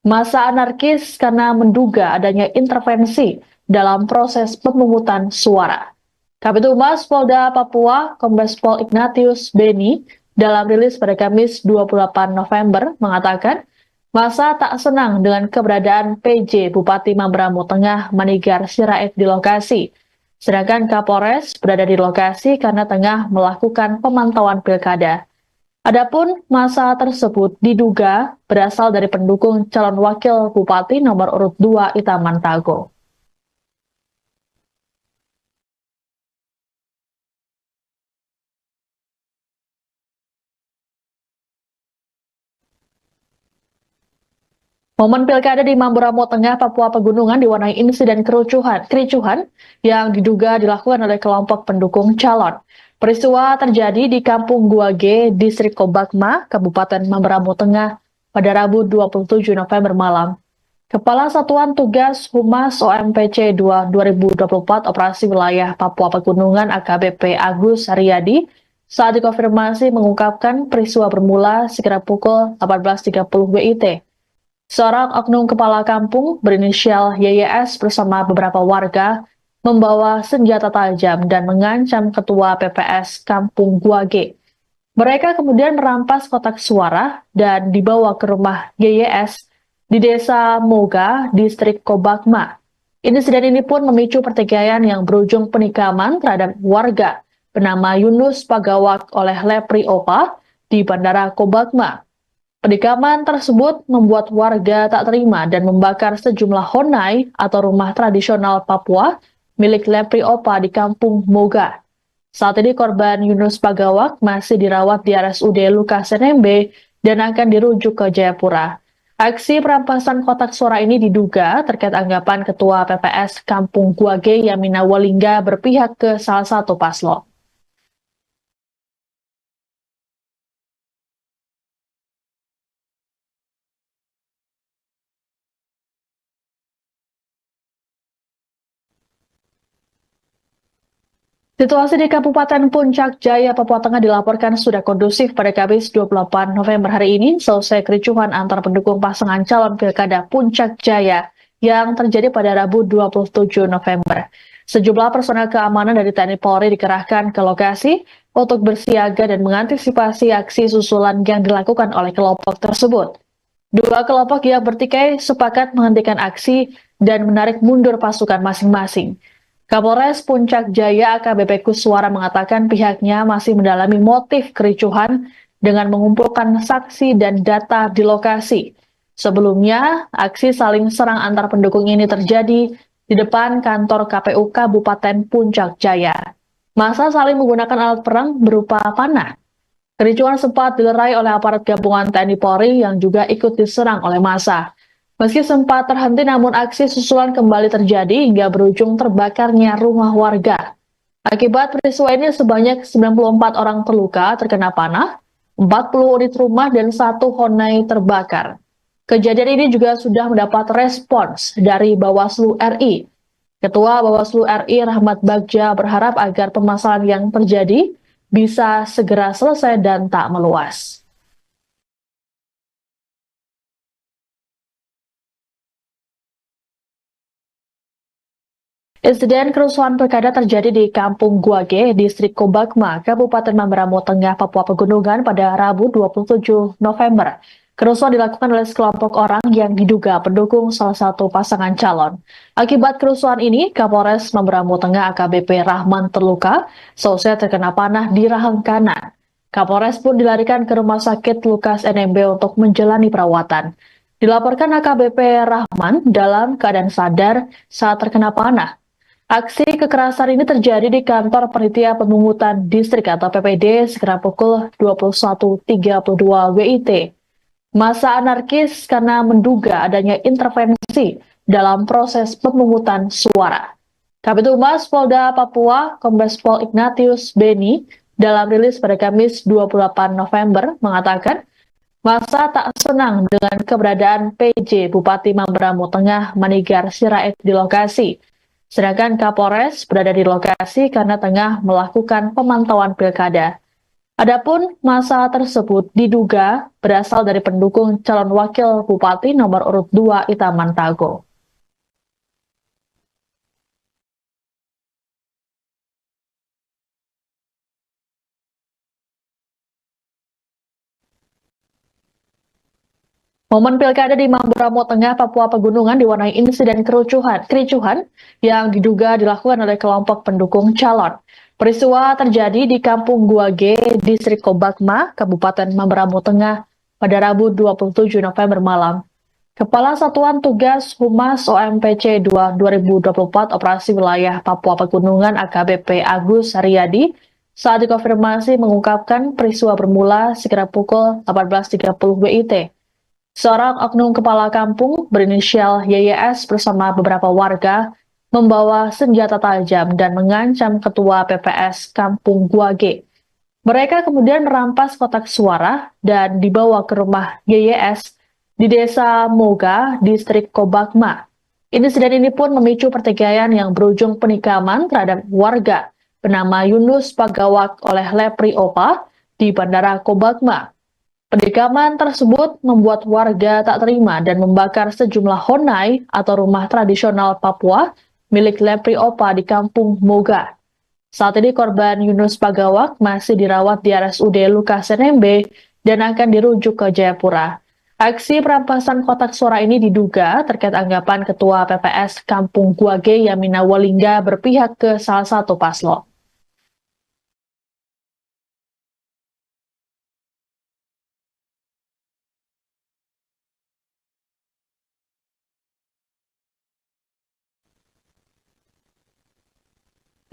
Massa anarkis karena menduga adanya intervensi dalam proses pemungutan suara. Kabid Humas Polda Papua, Kombes Pol Ignatius Beni, dalam rilis pada Kamis 28 November mengatakan, massa tak senang dengan keberadaan PJ Bupati Mamberamo Tengah Manigar Sirait di lokasi. Sedangkan Kapolres berada di lokasi karena tengah melakukan pemantauan pilkada. Adapun massa tersebut diduga berasal dari pendukung calon wakil bupati nomor urut 2 Itaman Tago. Momen pilkada di Mamberamo Tengah, Papua Pegunungan diwarnai insiden kericuhan yang diduga dilakukan oleh kelompok pendukung calon. Peristiwa terjadi di Kampung Guage, Distrik Kobakma, Kabupaten Mamberamo Tengah pada Rabu 27 November malam. Kepala Satuan Tugas Humas OMPC 2 2024 Operasi Wilayah Papua Pegunungan AKBP Agus Haryadi saat dikonfirmasi mengungkapkan peristiwa bermula sekitar pukul 18.30 WIT. Seorang oknum kepala kampung berinisial YYS bersama beberapa warga membawa senjata tajam dan mengancam ketua PPS Kampung Guage. Mereka kemudian merampas kotak suara dan dibawa ke rumah YYS di Desa Moga, Distrik Kobakma. Insiden ini pun memicu pertikaian yang berujung penikaman terhadap warga bernama Yunus Pagawak oleh Lepri Opa di Bandara Kobakma. Penikaman tersebut membuat warga tak terima dan membakar sejumlah honai atau rumah tradisional Papua milik Lepri Opa di Kampung Moga. Saat ini korban Yunus Pagawak masih dirawat di RSUD Lukas NMB dan akan dirujuk ke Jayapura. Aksi perampasan kotak suara ini diduga terkait anggapan Ketua PPS Kampung Guage Yamina Walingga berpihak ke salah satu paslon. Situasi di Kabupaten Puncak Jaya, Papua Tengah dilaporkan sudah kondusif pada Kamis 28 November hari ini selesai kericuhan antar pendukung pasangan calon Pilkada Puncak Jaya yang terjadi pada Rabu 27 November. Sejumlah personel keamanan dari TNI Polri dikerahkan ke lokasi untuk bersiaga dan mengantisipasi aksi susulan yang dilakukan oleh kelompok tersebut. Dua kelompok yang bertikai sepakat menghentikan aksi dan menarik mundur pasukan masing-masing. Kapolres Puncak Jaya AKBP Kuswara mengatakan pihaknya masih mendalami motif kericuhan dengan mengumpulkan saksi dan data di lokasi. Sebelumnya, aksi saling serang antar pendukung ini terjadi di depan kantor KPU Kabupaten Puncak Jaya. Massa saling menggunakan alat perang berupa panah. Kericuhan sempat dilerai oleh aparat gabungan TNI Polri yang juga ikut diserang oleh massa. Meski sempat terhenti, namun aksi susulan kembali terjadi hingga berujung terbakarnya rumah warga. Akibat peristiwa ini sebanyak 94 orang terluka terkena panah, 40 unit rumah dan 1 honai terbakar. Kejadian ini juga sudah mendapat respons dari Bawaslu RI. Ketua Bawaslu RI Rahmat Bagja berharap agar permasalahan yang terjadi bisa segera selesai dan tak meluas. Insiden kerusuhan pilkada terjadi di Kampung Guage, Distrik Kobakma, Kabupaten Mamberamo Tengah, Papua Pegunungan pada Rabu 27 November. Kerusuhan dilakukan oleh sekelompok orang yang diduga pendukung salah satu pasangan calon. Akibat kerusuhan ini, Kapolres Mamberamo Tengah AKBP Rahman terluka, selesai terkena panah di rahang kanan. Kapolres pun dilarikan ke Rumah Sakit Lukas NMB untuk menjalani perawatan. Dilaporkan AKBP Rahman dalam keadaan sadar saat terkena panah. Aksi kekerasan ini terjadi di kantor Panitia Pemungutan Distrik atau PPD sekitar pukul 21.32 WIT. Massa anarkis karena menduga adanya intervensi dalam proses pemungutan suara. Kabid Humas Polda Papua, Kombes Pol Ignatius Beni, dalam rilis pada Kamis 28 November mengatakan, massa tak senang dengan keberadaan PJ Bupati Mamberamo Tengah Manigar Sirait di lokasi. Sedangkan Kapolres berada di lokasi karena tengah melakukan pemantauan pilkada. Adapun massa tersebut diduga berasal dari pendukung calon wakil bupati nomor urut 2 Itaman Tago. Momen pilkada di Mamberamo Tengah, Papua Pegunungan diwarnai insiden kericuhan yang diduga dilakukan oleh kelompok pendukung calon. Peristiwa terjadi di Kampung Guage, Distrik Kobakma, Kabupaten Mamberamo Tengah pada Rabu 27 November malam. Kepala Satuan Tugas Humas OMPC 2 2024 Operasi Wilayah Papua Pegunungan AKBP Agus Haryadi saat dikonfirmasi mengungkapkan peristiwa bermula sekitar pukul 18.30 WIT. Seorang oknum kepala kampung berinisial YYS bersama beberapa warga membawa senjata tajam dan mengancam ketua PPS Kampung Guage. Mereka kemudian merampas kotak suara dan dibawa ke rumah YYS di Desa Moga, Distrik Kobakma. Insiden ini pun memicu pertikaian yang berujung penikaman terhadap warga bernama Yunus Pagawak oleh Lepri Opa di Bandara Kobakma. Penikaman tersebut membuat warga tak terima dan membakar sejumlah honai atau rumah tradisional Papua milik Lepri Opa di Kampung Moga. Saat ini korban Yunus Pagawak masih dirawat di RSUD Lukas NMB dan akan dirujuk ke Jayapura. Aksi perampasan kotak suara ini diduga terkait anggapan Ketua PPS Kampung Guage Yamina Walingga berpihak ke salah satu paslon.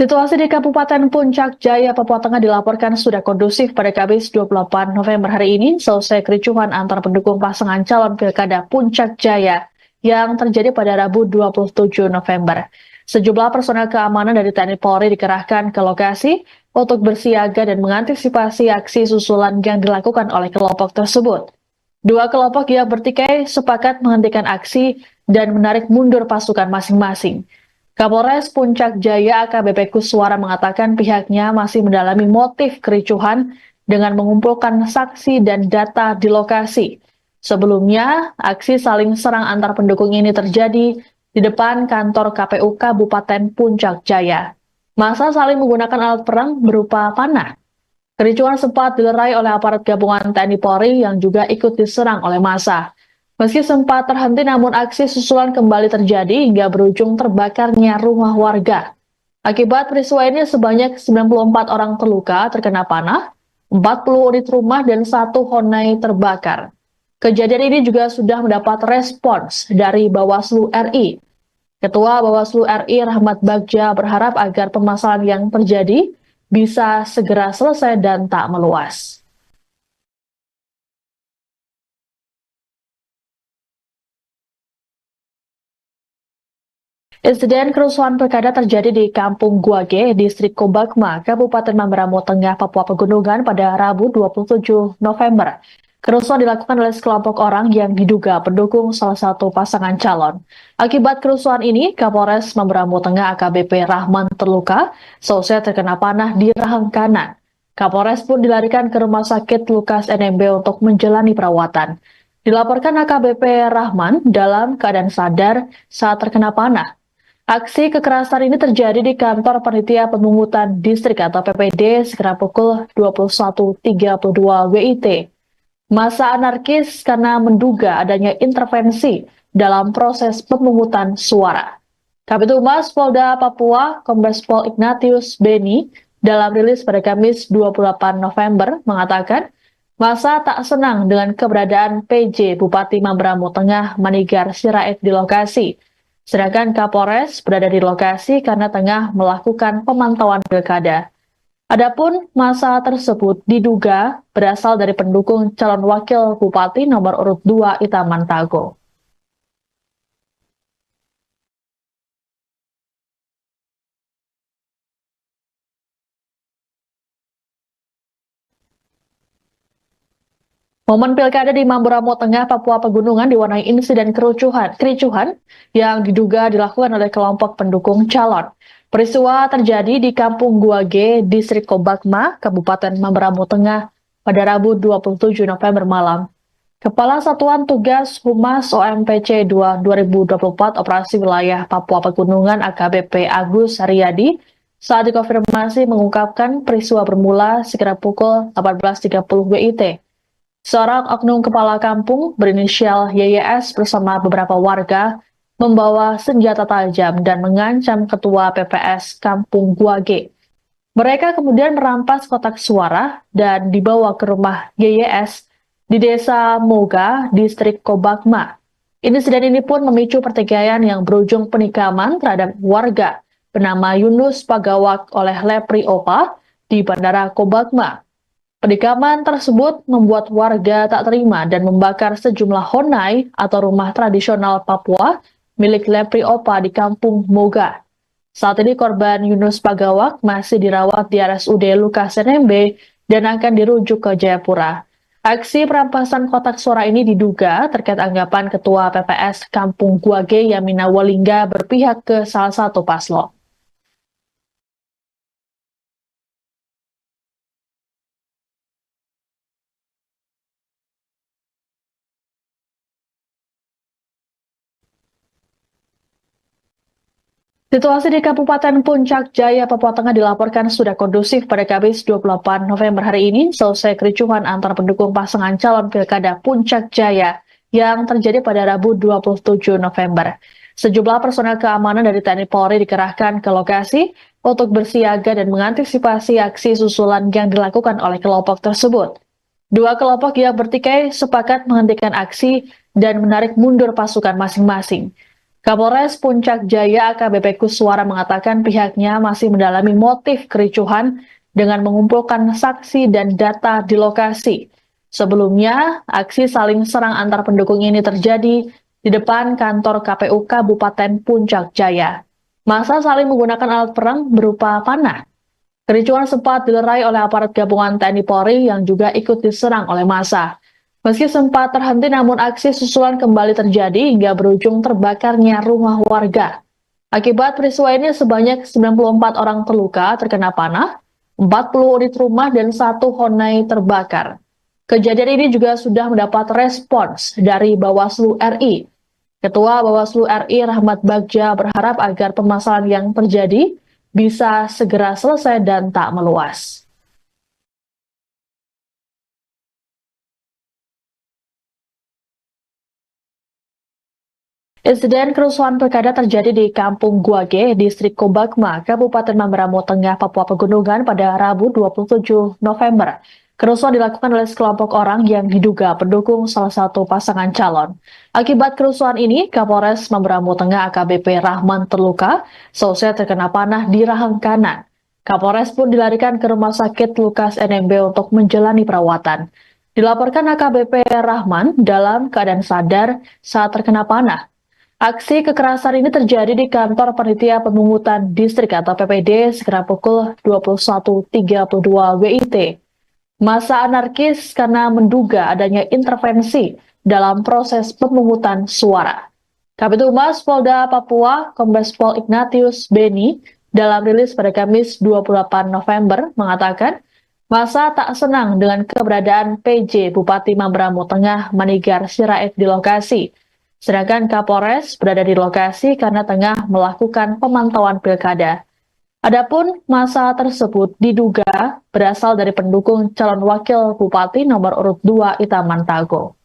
Situasi di Kabupaten Puncak Jaya, Papua Tengah dilaporkan sudah kondusif pada Kamis 28 November hari ini selesai kericuhan antar pendukung pasangan calon Pilkada Puncak Jaya yang terjadi pada Rabu 27 November. Sejumlah personel keamanan dari TNI Polri dikerahkan ke lokasi untuk bersiaga dan mengantisipasi aksi susulan yang dilakukan oleh kelompok tersebut. Dua kelompok yang bertikai sepakat menghentikan aksi dan menarik mundur pasukan masing-masing. Kapolres Puncak Jaya AKBP Kuswara mengatakan pihaknya masih mendalami motif kericuhan dengan mengumpulkan saksi dan data di lokasi. Sebelumnya, aksi saling serang antar pendukung ini terjadi di depan kantor KPU Kabupaten Puncak Jaya. Massa saling menggunakan alat perang berupa panah. Kericuhan sempat dilerai oleh aparat gabungan TNI Polri yang juga ikut diserang oleh massa. Meski sempat terhenti, namun aksi susulan kembali terjadi hingga berujung terbakarnya rumah warga. Akibat peristiwa ini sebanyak 94 orang terluka terkena panah, 40 unit rumah dan 1 honai terbakar. Kejadian ini juga sudah mendapat respons dari Bawaslu RI. Ketua Bawaslu RI Rahmat Bagja berharap agar permasalahan yang terjadi bisa segera selesai dan tak meluas. Insiden kerusuhan pilkada terjadi di Kampung Guage, Distrik Kobakma, Kabupaten Mamberamo Tengah, Papua Pegunungan pada Rabu 27 November. Kerusuhan dilakukan oleh sekelompok orang yang diduga pendukung salah satu pasangan calon. Akibat kerusuhan ini, Kapolres Mamberamo Tengah AKBP Rahman terluka, selesai terkena panah di rahang kanan. Kapolres pun dilarikan ke Rumah Sakit Lukas NMB untuk menjalani perawatan. Dilaporkan AKBP Rahman dalam keadaan sadar saat terkena panah. Aksi kekerasan ini terjadi di kantor Panitia Pemungutan Distrik atau PPD sekitar pukul 21.32 WIT. Massa anarkis karena menduga adanya intervensi dalam proses pemungutan suara. Kabid Humas Polda Papua, Kombes Pol Ignatius Beni, dalam rilis pada Kamis 28 November mengatakan, massa tak senang dengan keberadaan PJ Bupati Mamberamo Tengah Manigar Sirait di lokasi. Sedangkan Kapolres berada di lokasi karena tengah melakukan pemantauan pilkada. Adapun massa tersebut diduga berasal dari pendukung calon wakil bupati nomor urut 2 Itaman Tago. Momen pilkada di Mamberamo Tengah, Papua Pegunungan diwarnai insiden kericuhan yang diduga dilakukan oleh kelompok pendukung calon. Peristiwa terjadi di Kampung Guage, Distrik Kobakma, Kabupaten Mamberamo Tengah pada Rabu 27 November malam. Kepala Satuan Tugas Humas OMPC 2024 Operasi Wilayah Papua Pegunungan AKBP Agus Haryadi saat dikonfirmasi mengungkapkan peristiwa bermula sekitar pukul 18.30 WIT. Seorang oknum kepala kampung berinisial YYS bersama beberapa warga membawa senjata tajam dan mengancam ketua PPS Kampung Guage. Mereka kemudian merampas kotak suara dan dibawa ke rumah YYS di Desa Moga, Distrik Kobakma. Insiden ini pun memicu pertikaian yang berujung penikaman terhadap warga bernama Yunus Pagawak oleh Lepri Opa di Bandara Kobakma. Penikaman tersebut membuat warga tak terima dan membakar sejumlah honai atau rumah tradisional Papua milik Lepri Opa di Kampung Moga. Saat ini korban Yunus Pagawak masih dirawat di RSUD Lukas NMB dan akan dirujuk ke Jayapura. Aksi perampasan kotak suara ini diduga terkait anggapan Ketua PPS Kampung Guage Yamina Walingga berpihak ke salah satu paslon. Situasi di Kabupaten Puncak Jaya, Papua Tengah dilaporkan sudah kondusif pada Kamis 28 November hari ini, selesai kericuhan antar pendukung pasangan calon pilkada Puncak Jaya yang terjadi pada Rabu 27 November. Sejumlah personel keamanan dari TNI Polri dikerahkan ke lokasi untuk bersiaga dan mengantisipasi aksi susulan yang dilakukan oleh kelompok tersebut. Dua kelompok yang bertikai sepakat menghentikan aksi dan menarik mundur pasukan masing-masing. Kapolres Puncak Jaya AKBP Kuswara mengatakan pihaknya masih mendalami motif kericuhan dengan mengumpulkan saksi dan data di lokasi. Sebelumnya, aksi saling serang antar pendukung ini terjadi di depan kantor KPU Kabupaten Puncak Jaya. Massa saling menggunakan alat perang berupa panah. Kericuhan sempat dilerai oleh aparat gabungan TNI Polri yang juga ikut diserang oleh massa. Meski sempat terhenti, namun aksi susulan kembali terjadi hingga berujung terbakarnya rumah warga. Akibat peristiwa ini sebanyak 94 orang terluka terkena panah, 40 unit rumah dan 1 Honai terbakar. Kejadian ini juga sudah mendapat respons dari Bawaslu RI. Ketua Bawaslu RI Rahmat Bagja berharap agar permasalahan yang terjadi bisa segera selesai dan tak meluas. Insiden kerusuhan pilkada terjadi di Kampung Guage, Distrik Kobakma, Kabupaten Mamberamo Tengah, Papua Pegunungan pada Rabu 27 November. Kerusuhan dilakukan oleh sekelompok orang yang diduga pendukung salah satu pasangan calon. Akibat kerusuhan ini, Kapolres Mamberamo Tengah AKBP Rahman terluka, selesai terkena panah di rahang kanan. Kapolres pun dilarikan ke Rumah Sakit Lukas NMB untuk menjalani perawatan. Dilaporkan AKBP Rahman dalam keadaan sadar saat terkena panah. Aksi kekerasan ini terjadi di kantor Panitia Pemungutan Distrik atau PPD sekitar pukul 21.32 WIT. Massa anarkis karena menduga adanya intervensi dalam proses pemungutan suara. Kabid Humas Polda Papua, Kombes Pol Ignatius Beni, dalam rilis pada Kamis 28 November mengatakan, massa tak senang dengan keberadaan PJ Bupati Mamberamo Tengah Manigar Sirait di lokasi. Sedangkan Kapolres berada di lokasi karena tengah melakukan pemantauan pilkada. Adapun massa tersebut diduga berasal dari pendukung calon wakil bupati nomor urut 2 Itaman Tago.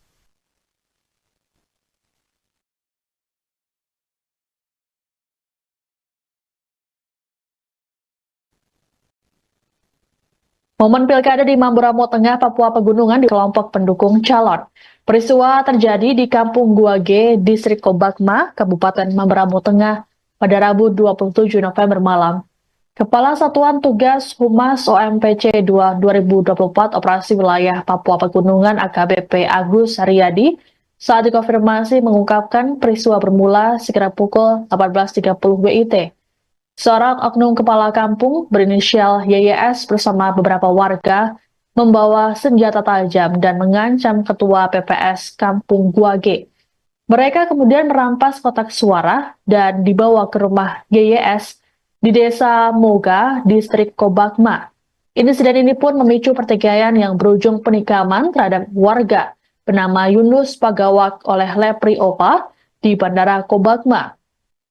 Momen pilkada di Mamberamo Tengah, Papua Pegunungan di kelompok pendukung calon. Peristiwa terjadi di Kampung Guage, Distrik Kobakma, Kabupaten Mamberamo Tengah pada Rabu 27 November malam. Kepala Satuan Tugas Humas OMPC 2024 Operasi Wilayah Papua Pegunungan AKBP Agus Haryadi saat dikonfirmasi mengungkapkan peristiwa bermula sekitar pukul 18.30 WIT. Seorang oknum kepala kampung berinisial YYS bersama beberapa warga membawa senjata tajam dan mengancam ketua PPS Kampung Guage. Mereka kemudian merampas kotak suara dan dibawa ke rumah YYS di Desa Moga, Distrik Kobakma. Insiden ini pun memicu pertikaian yang berujung penikaman terhadap warga bernama Yunus Pagawak oleh Lepri Opa di Bandara Kobakma.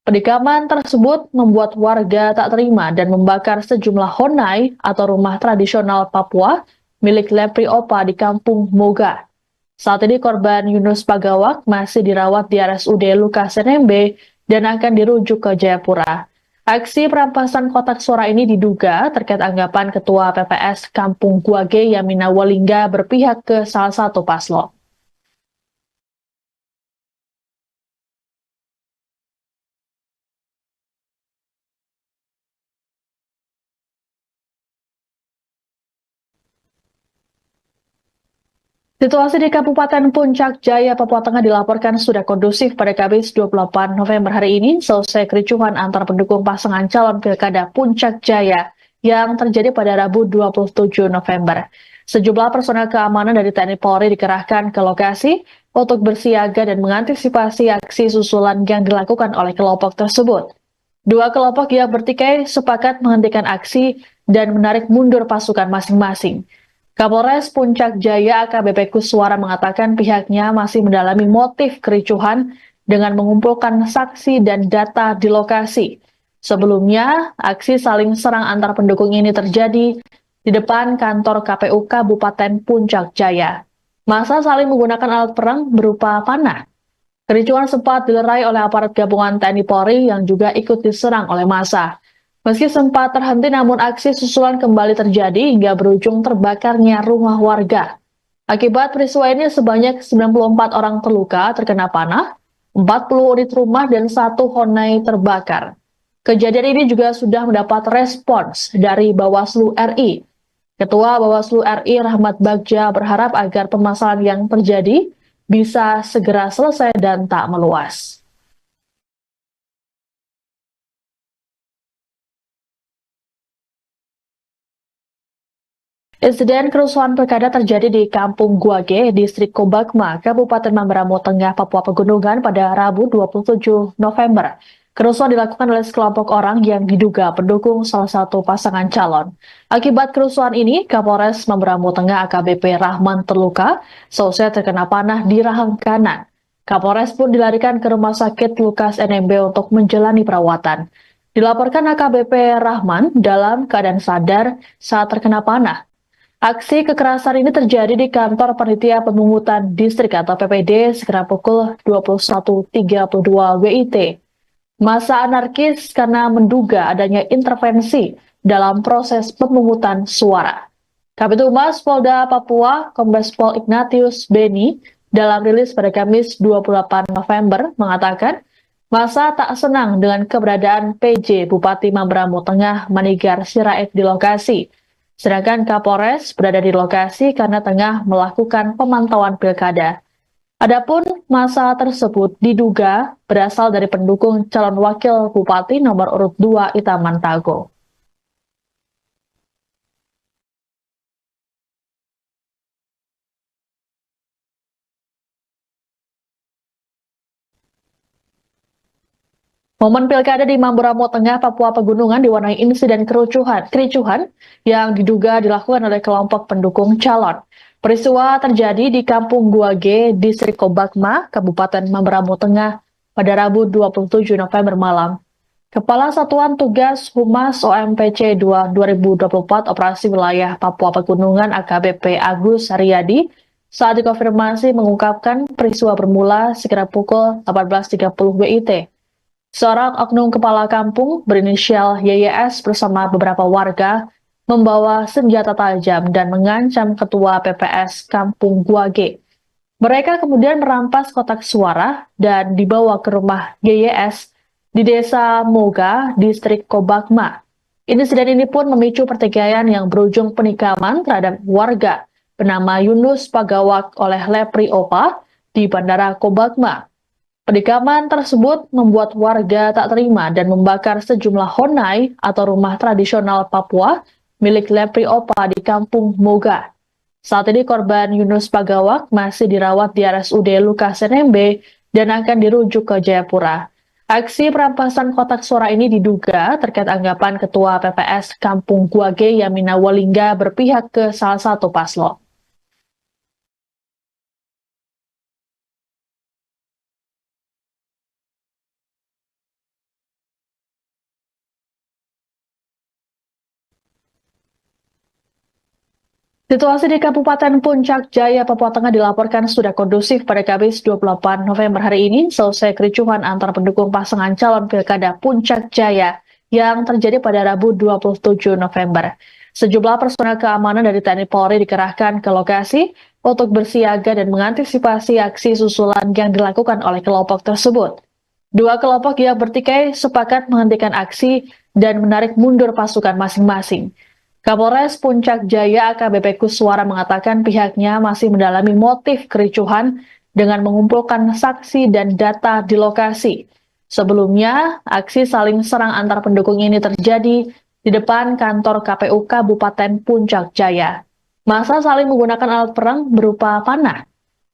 Penikaman tersebut membuat warga tak terima dan membakar sejumlah honai atau rumah tradisional Papua milik Lepri Opa di Kampung Moga. Saat ini korban Yunus Pagawak masih dirawat di RSUD Lukas NMB dan akan dirujuk ke Jayapura. Aksi perampasan kotak suara ini diduga terkait anggapan Ketua PPS Kampung Guage Yamina Walingga berpihak ke salah satu paslon. Situasi di Kabupaten Puncak Jaya, Papua Tengah dilaporkan sudah kondusif pada Kamis 28 November hari ini, selesai kericuhan antar pendukung pasangan calon Pilkada Puncak Jaya yang terjadi pada Rabu 27 November. Sejumlah personel keamanan dari TNI Polri dikerahkan ke lokasi untuk bersiaga dan mengantisipasi aksi susulan yang dilakukan oleh kelompok tersebut. Dua kelompok yang bertikai sepakat menghentikan aksi dan menarik mundur pasukan masing-masing. Kapolres Puncak Jaya AKBP Kuswara mengatakan pihaknya masih mendalami motif kericuhan dengan mengumpulkan saksi dan data di lokasi. Sebelumnya, aksi saling serang antar pendukung ini terjadi di depan kantor KPU Kabupaten Puncak Jaya. Massa saling menggunakan alat perang berupa panah. Kericuhan sempat dilerai oleh aparat gabungan TNI Polri yang juga ikut diserang oleh massa. Meski sempat terhenti, namun aksi susulan kembali terjadi hingga berujung terbakarnya rumah warga. Akibat peristiwa ini sebanyak 94 orang terluka terkena panah, 40 unit rumah dan 1 Honai terbakar. Kejadian ini juga sudah mendapat respons dari Bawaslu RI. Ketua Bawaslu RI Rahmat Bagja berharap agar permasalahan yang terjadi bisa segera selesai dan tak meluas. Insiden kerusuhan pilkada terjadi di Kampung Guage, Distrik Kobakma, Kabupaten Mamberamo Tengah, Papua Pegunungan pada Rabu 27 November. Kerusuhan dilakukan oleh sekelompok orang yang diduga pendukung salah satu pasangan calon. Akibat kerusuhan ini, Kapolres Mamberamo Tengah AKBP Rahman terluka, seusai terkena panah di rahang kanan. Kapolres pun dilarikan ke Rumah Sakit Lukas NMB untuk menjalani perawatan. Dilaporkan AKBP Rahman dalam keadaan sadar saat terkena panah. Aksi kekerasan ini terjadi di kantor Panitia Pemungutan Distrik atau PPD sekitar pukul 21.32 WIT. Massa anarkis karena menduga adanya intervensi dalam proses pemungutan suara. Kabid Humas Polda Papua, Kombes Pol Ignatius Beni, dalam rilis pada Kamis 28 November mengatakan, massa tak senang dengan keberadaan PJ Bupati Mamberamo Tengah Manigar Sirait di lokasi. Sedangkan Kapolres berada di lokasi karena tengah melakukan pemantauan pilkada. Adapun massa tersebut diduga berasal dari pendukung calon wakil bupati nomor urut 2 Itaman Tago. Momen pilkada di Mamberamo Tengah, Papua Pegunungan diwarnai insiden kericuhan yang diduga dilakukan oleh kelompok pendukung calon. Peristiwa terjadi di Kampung Guage, Distrik Kobakma, Kabupaten Mamberamo Tengah pada Rabu 27 November malam. Kepala Satuan Tugas Humas OMPC 2024 Operasi Wilayah Papua Pegunungan AKBP Agus Haryadi saat dikonfirmasi mengungkapkan peristiwa bermula sekitar pukul 18.30 WIT. Seorang oknum kepala kampung berinisial YYS bersama beberapa warga membawa senjata tajam dan mengancam ketua PPS Kampung Guage. Mereka kemudian merampas kotak suara dan dibawa ke rumah YYS di Desa Moga, Distrik Kobakma. Insiden ini pun memicu pertikaian yang berujung penikaman terhadap warga bernama Yunus Pagawak oleh Lepri Opa di Bandara Kobakma. Penikaman tersebut membuat warga tak terima dan membakar sejumlah honai atau rumah tradisional Papua milik Lepri Opa di Kampung Moga. Saat ini korban Yunus Pagawak masih dirawat di RSUD Lukas NMB dan akan dirujuk ke Jayapura. Aksi perampasan kotak suara ini diduga terkait anggapan Ketua PPS Kampung Guage Yamina Walingga berpihak ke salah satu paslon. Situasi di Kabupaten Puncak Jaya, Papua Tengah dilaporkan sudah kondusif pada Kamis 28 November hari ini, selesai kericuhan antar pendukung pasangan calon Pilkada Puncak Jaya yang terjadi pada Rabu 27 November. Sejumlah personel keamanan dari TNI Polri dikerahkan ke lokasi untuk bersiaga dan mengantisipasi aksi susulan yang dilakukan oleh kelompok tersebut. Dua kelompok yang bertikai sepakat menghentikan aksi dan menarik mundur pasukan masing-masing. Kapolres Puncak Jaya AKBP Kuswara mengatakan pihaknya masih mendalami motif kericuhan dengan mengumpulkan saksi dan data di lokasi. Sebelumnya, aksi saling serang antar pendukung ini terjadi di depan kantor KPU Kabupaten Puncak Jaya. Massa saling menggunakan alat perang berupa panah.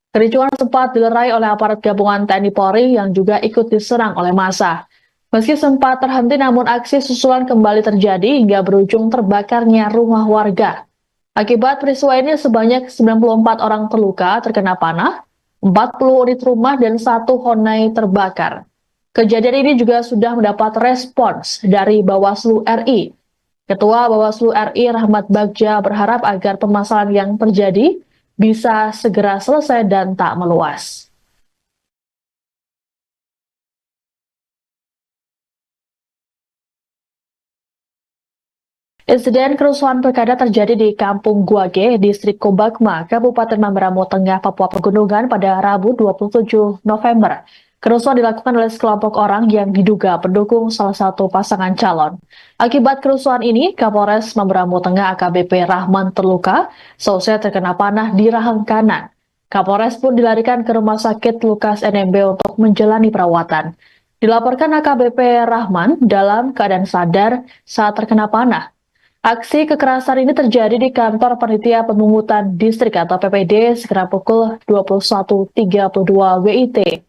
Kericuhan sempat dilerai oleh aparat gabungan TNI Polri yang juga ikut diserang oleh massa. Meski sempat terhenti, namun aksi susulan kembali terjadi hingga berujung terbakarnya rumah warga. Akibat peristiwa ini sebanyak 94 orang terluka terkena panah, 40 unit rumah dan 1 honai terbakar. Kejadian ini juga sudah mendapat respons dari Bawaslu RI. Ketua Bawaslu RI Rahmat Bagja berharap agar permasalahan yang terjadi bisa segera selesai dan tak meluas. Insiden kerusuhan pilkada terjadi di Kampung Guage, Distrik Kobakma, Kabupaten Mamberamo Tengah, Papua Pegunungan pada Rabu 27 November. Kerusuhan dilakukan oleh sekelompok orang yang diduga pendukung salah satu pasangan calon. Akibat kerusuhan ini, Kapolres Mamberamo Tengah AKBP Rahman terluka, seusai terkena panah di rahang kanan. Kapolres pun dilarikan ke Rumah Sakit Lukas NMB untuk menjalani perawatan. Dilaporkan AKBP Rahman dalam keadaan sadar saat terkena panah. Aksi kekerasan ini terjadi di kantor Panitia Pemungutan Distrik atau PPD sekitar pukul 21.32 WIT.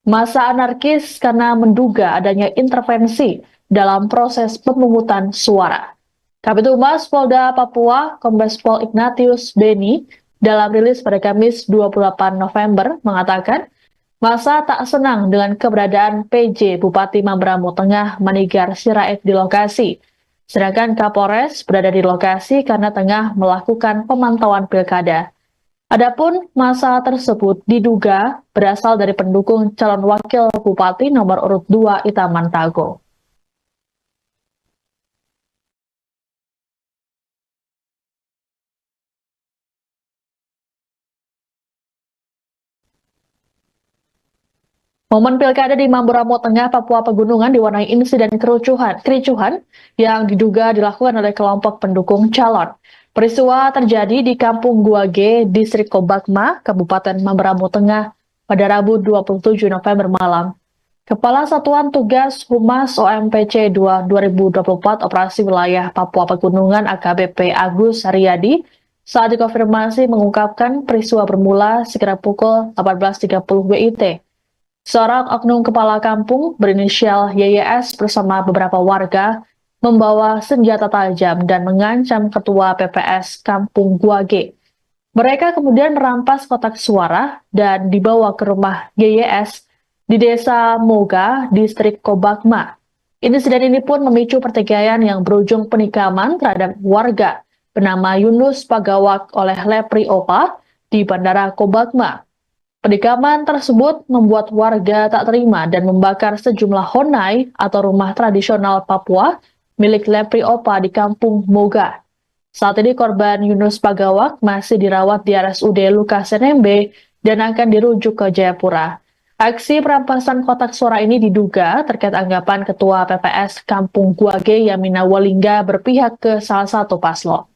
Massa anarkis karena menduga adanya intervensi dalam proses pemungutan suara. Kabid Humas Polda Papua, Kombes Pol Ignatius Beni, dalam rilis pada Kamis 28 November mengatakan, massa tak senang dengan keberadaan PJ Bupati Mamberamo Tengah Manigar Sirait di lokasi. Sedangkan Kapolres berada di lokasi karena tengah melakukan pemantauan pilkada. Adapun massa tersebut diduga berasal dari pendukung calon wakil bupati nomor urut 2 Itaman Tago. Momen pilkada di Mamberamo Tengah, Papua Pegunungan diwarnai insiden kericuhan yang diduga dilakukan oleh kelompok pendukung calon. Peristiwa terjadi di Kampung Guage, Distrik Kobakma, Kabupaten Mamberamo Tengah pada Rabu 27 November malam. Kepala Satuan Tugas Humas OMPC 2 2024 Operasi Wilayah Papua Pegunungan AKBP Agus Haryadi saat dikonfirmasi mengungkapkan peristiwa bermula sekitar pukul 18.30 WIT. Seorang oknum kepala kampung berinisial YYS bersama beberapa warga membawa senjata tajam dan mengancam ketua PPS Kampung Guage. Mereka kemudian merampas kotak suara dan dibawa ke rumah YYS di Desa Moga, Distrik Kobakma. Insiden ini pun memicu pertikaian yang berujung penikaman terhadap warga bernama Yunus Pagawak oleh Lepri Opa di Bandara Kobakma. Penikaman tersebut membuat warga tak terima dan membakar sejumlah honai atau rumah tradisional Papua milik Lepri Opa di Kampung Moga. Saat ini korban Yunus Pagawak masih dirawat di RSUD Lukas NMB dan akan dirujuk ke Jayapura. Aksi perampasan kotak suara ini diduga terkait anggapan Ketua PPS Kampung Guage Yamina Walingga berpihak ke salah satu paslon.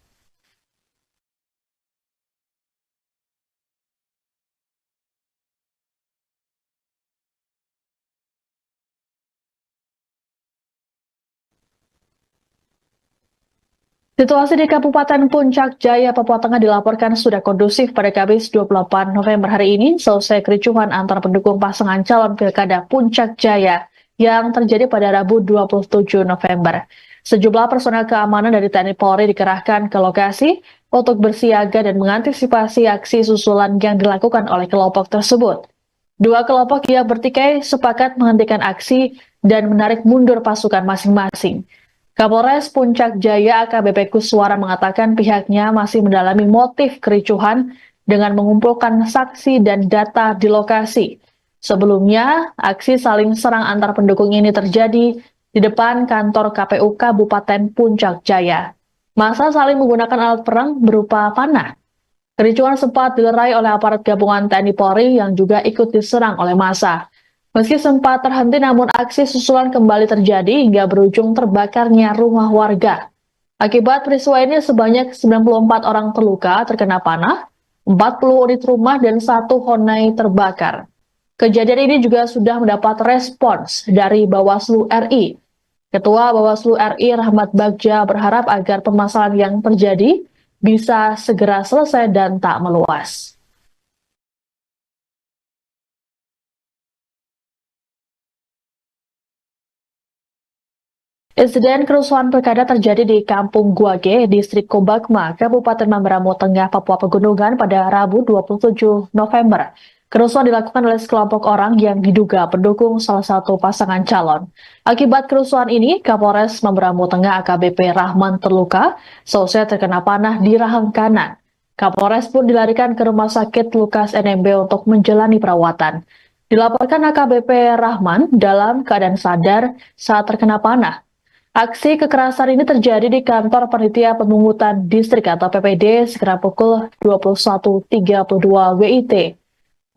Situasi di Kabupaten Puncak Jaya, Papua Tengah dilaporkan sudah kondusif pada Kamis 28 November hari ini selesai kericuhan antar pendukung pasangan calon Pilkada Puncak Jaya yang terjadi pada Rabu 27 November. Sejumlah personel keamanan dari TNI Polri dikerahkan ke lokasi untuk bersiaga dan mengantisipasi aksi susulan yang dilakukan oleh kelompok tersebut. Dua kelompok yang bertikai sepakat menghentikan aksi dan menarik mundur pasukan masing-masing. Kapolres Puncak Jaya AKBP Kuswara mengatakan pihaknya masih mendalami motif kericuhan dengan mengumpulkan saksi dan data di lokasi. Sebelumnya, aksi saling serang antar pendukung ini terjadi di depan kantor KPU Kabupaten Puncak Jaya. Massa saling menggunakan alat perang berupa panah. Kericuhan sempat dilerai oleh aparat gabungan TNI Polri yang juga ikut diserang oleh massa. Meski sempat terhenti, namun aksi susulan kembali terjadi hingga berujung terbakarnya rumah warga. Akibat peristiwa ini sebanyak 94 orang terluka terkena panah, 40 unit rumah dan 1 honai terbakar. Kejadian ini juga sudah mendapat respons dari Bawaslu RI. Ketua Bawaslu RI Rahmat Bagja berharap agar permasalahan yang terjadi bisa segera selesai dan tak meluas. Insiden kerusuhan pilkada terjadi di Kampung Guage, Distrik Kobakma, Kabupaten Mamberamo Tengah, Papua Pegunungan pada Rabu 27 November. Kerusuhan dilakukan oleh sekelompok orang yang diduga pendukung salah satu pasangan calon. Akibat kerusuhan ini, Kapolres Mamberamo Tengah AKBP Rahman terluka, selesai terkena panah di rahang kanan. Kapolres pun dilarikan ke Rumah Sakit Lukas NMB untuk menjalani perawatan. Dilaporkan AKBP Rahman dalam keadaan sadar saat terkena panah. Aksi kekerasan ini terjadi di kantor Panitia Pemungutan Distrik atau PPD sekitar pukul 21.32 WIT.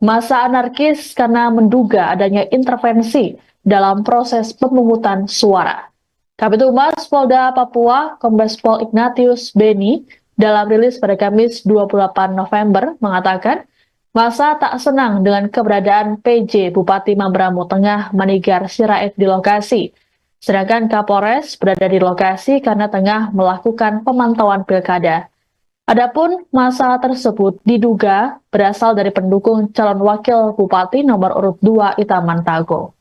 Massa anarkis karena menduga adanya intervensi dalam proses pemungutan suara. Kabid Humas Polda Papua, Kombes Pol Ignatius Beni, dalam rilis pada Kamis 28 November mengatakan, massa tak senang dengan keberadaan PJ Bupati Mamberamo Tengah Manigar Sirait di lokasi. Sedangkan Kapolres berada di lokasi karena tengah melakukan pemantauan pilkada. Adapun massa tersebut diduga berasal dari pendukung calon wakil bupati nomor urut 2 Itaman Tago.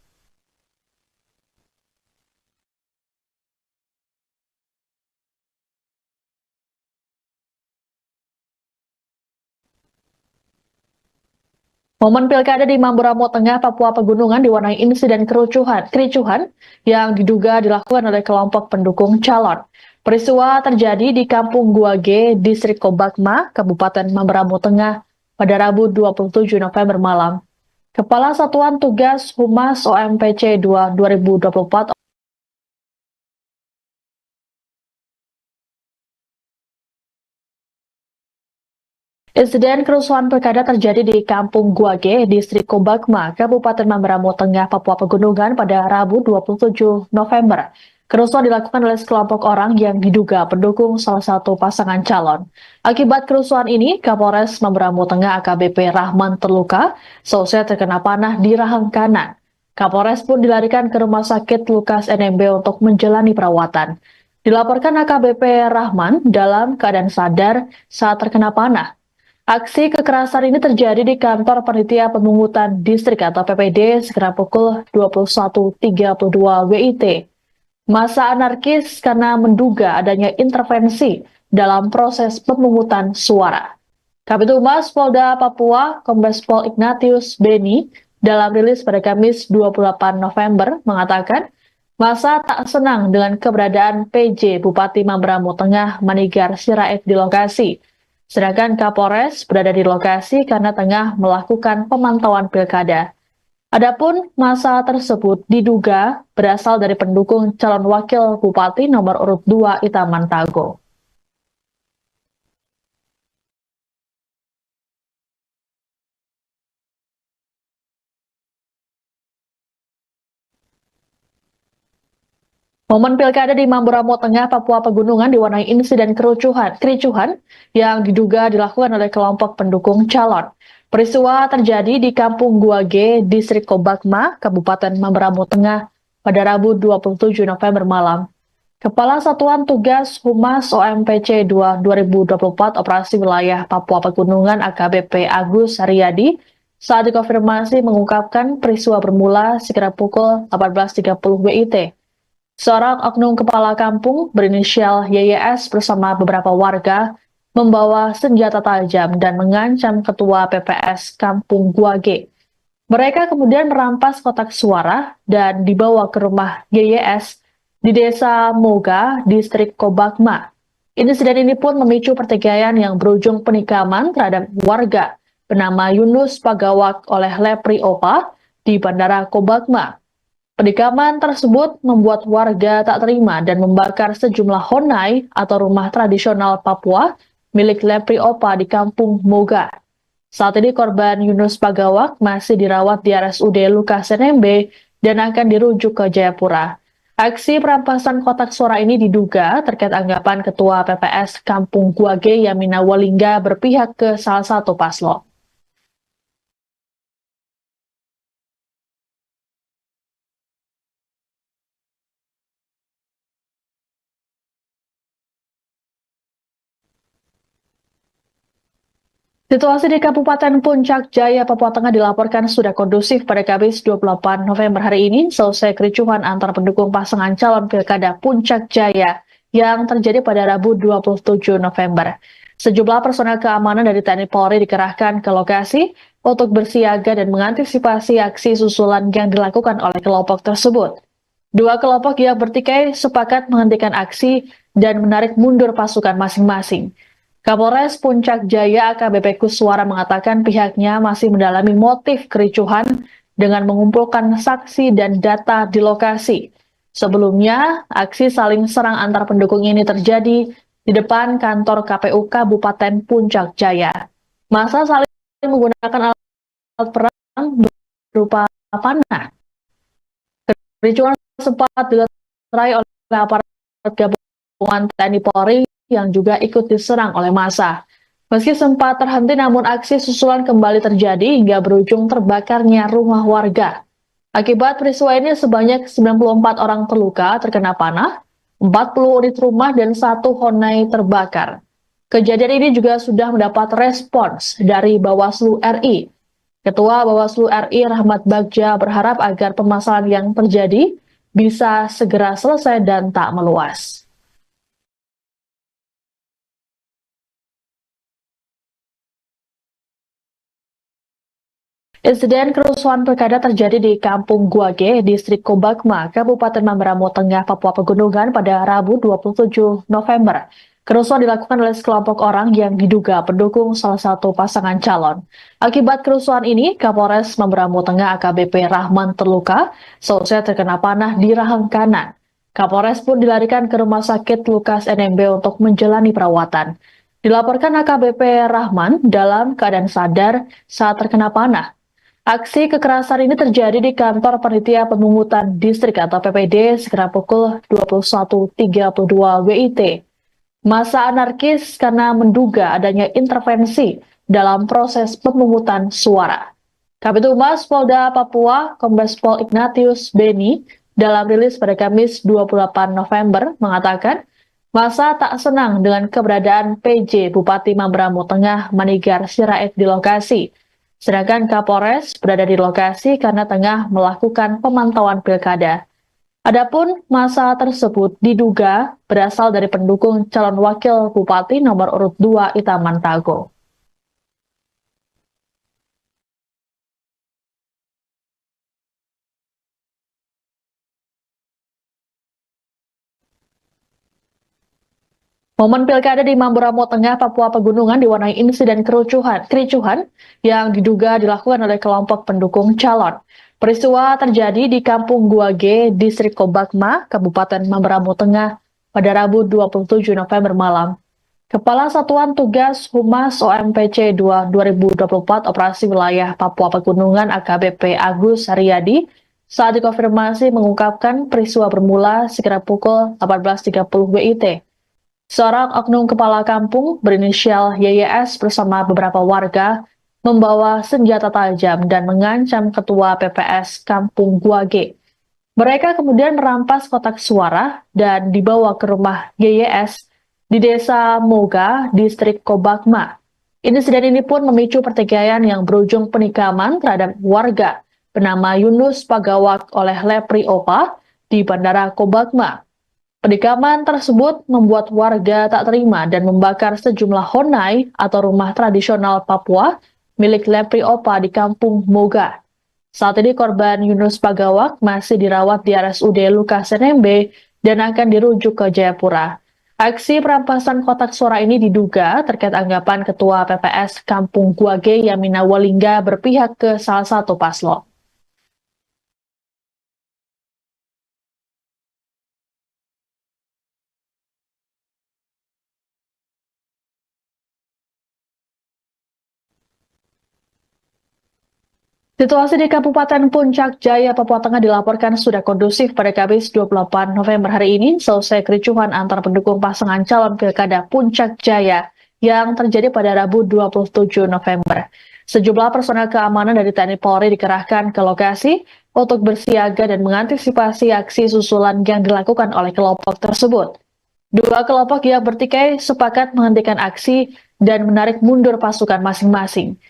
Momen pilkada di Mamberamo Tengah, Papua Pegunungan diwarnai insiden kericuhan yang diduga dilakukan oleh kelompok pendukung calon. Peristiwa terjadi di Kampung Guage, Distrik Kobakma, Kabupaten Mamberamo Tengah pada Rabu 27 November malam. Kepala Satuan Tugas Humas OMPC 2 2024 Insiden kerusuhan pilkada terjadi di Kampung Guage, Distrik Kobakma, Kabupaten Mamberamo Tengah, Papua Pegunungan pada Rabu 27 November. Kerusuhan dilakukan oleh sekelompok orang yang diduga pendukung salah satu pasangan calon. Akibat kerusuhan ini, Kapolres Mamberamo Tengah AKBP Rahman terluka, selesai terkena panah di rahang kanan. Kapolres pun dilarikan ke Rumah Sakit Lukas NMB untuk menjalani perawatan. Dilaporkan AKBP Rahman dalam keadaan sadar saat terkena panah. Aksi kekerasan ini terjadi di kantor Panitia Pemungutan Distrik atau PPD sekitar pukul 21.32 WIT. Masa anarkis karena menduga adanya intervensi dalam proses pemungutan suara. Kabid Humas Polda Papua, Kombes Pol Ignatius Beni, dalam rilis pada Kamis 28 November mengatakan, masa tak senang dengan keberadaan PJ Bupati Mamberamo Tengah Manigar Sirait di lokasi. Sedangkan Kapolres berada di lokasi karena tengah melakukan pemantauan pilkada. Adapun massa tersebut diduga berasal dari pendukung calon wakil bupati nomor urut 2 Itaman Tago. Momen pilkada di Mamberamo Tengah, Papua Pegunungan diwarnai insiden kericuhan yang diduga dilakukan oleh kelompok pendukung calon. Peristiwa terjadi di Kampung Guage, Distrik Kobakma, Kabupaten Mamberamo Tengah pada Rabu 27 November malam. Kepala Satuan Tugas Humas OMPC 2 2024 Operasi Wilayah Papua Pegunungan AKBP Agus Haryadi saat dikonfirmasi mengungkapkan peristiwa bermula sekitar pukul 18.30 WIT. Seorang oknum kepala kampung berinisial YYS bersama beberapa warga membawa senjata tajam dan mengancam ketua PPS Kampung Guage. Mereka kemudian merampas kotak suara dan dibawa ke rumah YYS di Desa Moga, Distrik Kobakma. Insiden ini pun memicu pertikaian yang berujung penikaman terhadap warga bernama Yunus Pagawak oleh Lepri Opa di Bandara Kobakma. Penikaman tersebut membuat warga tak terima dan membakar sejumlah honai atau rumah tradisional Papua milik Lepri Opa di Kampung Moga. Saat ini korban Yunus Pagawak masih dirawat di RSUD Lukas NMB dan akan dirujuk ke Jayapura. Aksi perampasan kotak suara ini diduga terkait anggapan Ketua PPS Kampung Guage Yamina Walingga berpihak ke salah satu paslon. Situasi di Kabupaten Puncak Jaya, Papua Tengah dilaporkan sudah kondusif pada Kamis 28 November hari ini selesai kericuhan antar pendukung pasangan calon pilkada Puncak Jaya yang terjadi pada Rabu 27 November. Sejumlah personel keamanan dari TNI Polri dikerahkan ke lokasi untuk bersiaga dan mengantisipasi aksi susulan yang dilakukan oleh kelompok tersebut. Dua kelompok yang bertikai sepakat menghentikan aksi dan menarik mundur pasukan masing-masing. Kapolres Puncak Jaya AKBP Kuswara mengatakan pihaknya masih mendalami motif kericuhan dengan mengumpulkan saksi dan data di lokasi. Sebelumnya, aksi saling serang antar pendukung ini terjadi di depan kantor KPU Kabupaten Puncak Jaya. Massa saling menggunakan alat perang berupa panah. Kericuhan sempat dilerai oleh aparat gabungan TNI Polri yang juga ikut diserang oleh massa. Meski sempat terhenti, namun aksi susulan kembali terjadi hingga berujung terbakarnya rumah warga. Akibat peristiwa ini sebanyak 94 orang terluka terkena panah, 40 unit rumah dan 1 honai terbakar. Kejadian ini juga sudah mendapat respons dari Bawaslu RI. Ketua Bawaslu RI Rahmat Bagja berharap agar permasalahan yang terjadi bisa segera selesai dan tak meluas. Insiden kerusuhan pilkada terjadi di Kampung Guage, Distrik Kobakma, Kabupaten Mamberamo Tengah, Papua Pegunungan pada Rabu 27 November. Kerusuhan dilakukan oleh sekelompok orang yang diduga pendukung salah satu pasangan calon. Akibat kerusuhan ini, Kapolres Mamberamo Tengah AKBP Rahman terluka selesai terkena panah di rahang kanan. Kapolres pun dilarikan ke Rumah Sakit Lukas NMB untuk menjalani perawatan. Dilaporkan AKBP Rahman dalam keadaan sadar saat terkena panah. Aksi kekerasan ini terjadi di kantor Panitia Pemungutan Distrik atau PPD sekitar pukul 21.32 WIT. Massa anarkis karena menduga adanya intervensi dalam proses pemungutan suara. Kabid Humas Polda Papua, Kombes Pol Ignatius Beni, dalam rilis pada Kamis 28 November mengatakan, massa tak senang dengan keberadaan PJ Bupati Mamberamo Tengah Manigar Sirait di lokasi. Sedangkan Kapolres berada di lokasi karena tengah melakukan pemantauan pilkada. Adapun massa tersebut diduga berasal dari pendukung calon wakil bupati nomor urut 2 Itaman Tago. Momen pilkada di Mamberamo Tengah, Papua Pegunungan diwarnai insiden kericuhan yang diduga dilakukan oleh kelompok pendukung calon. Peristiwa terjadi di Kampung Guage, Distrik Kobakma, Kabupaten Mamberamo Tengah pada Rabu 27 November malam. Kepala Satuan Tugas Humas OMPC 2024 Operasi Wilayah Papua Pegunungan AKBP Agus Haryadi saat dikonfirmasi mengungkapkan peristiwa bermula sekitar pukul 18.30 WIT. Seorang oknum kepala kampung berinisial YYS bersama beberapa warga membawa senjata tajam dan mengancam ketua PPS Kampung Guage. Mereka kemudian merampas kotak suara dan dibawa ke rumah YYS di Desa Moga, Distrik Kobakma. Insiden ini pun memicu pertikaian yang berujung penikaman terhadap warga bernama Yunus Pagawak oleh Lepri Opa di Bandara Kobakma. Penikaman tersebut membuat warga tak terima dan membakar sejumlah honai atau rumah tradisional Papua milik Lepri Opa di Kampung Moga. Saat ini korban Yunus Pagawak masih dirawat di RSUD Lukas NMB dan akan dirujuk ke Jayapura. Aksi perampasan kotak suara ini diduga terkait anggapan Ketua PPS Kampung Guage Yamina Walingga berpihak ke salah satu paslon. Situasi di Kabupaten Puncak Jaya, Papua Tengah dilaporkan sudah kondusif pada Kamis 28 November hari ini selesai kericuhan antar pendukung pasangan calon pilkada Puncak Jaya yang terjadi pada Rabu 27 November. Sejumlah personel keamanan dari TNI Polri dikerahkan ke lokasi untuk bersiaga dan mengantisipasi aksi susulan yang dilakukan oleh kelompok tersebut. Dua kelompok yang bertikai sepakat menghentikan aksi dan menarik mundur pasukan masing-masing.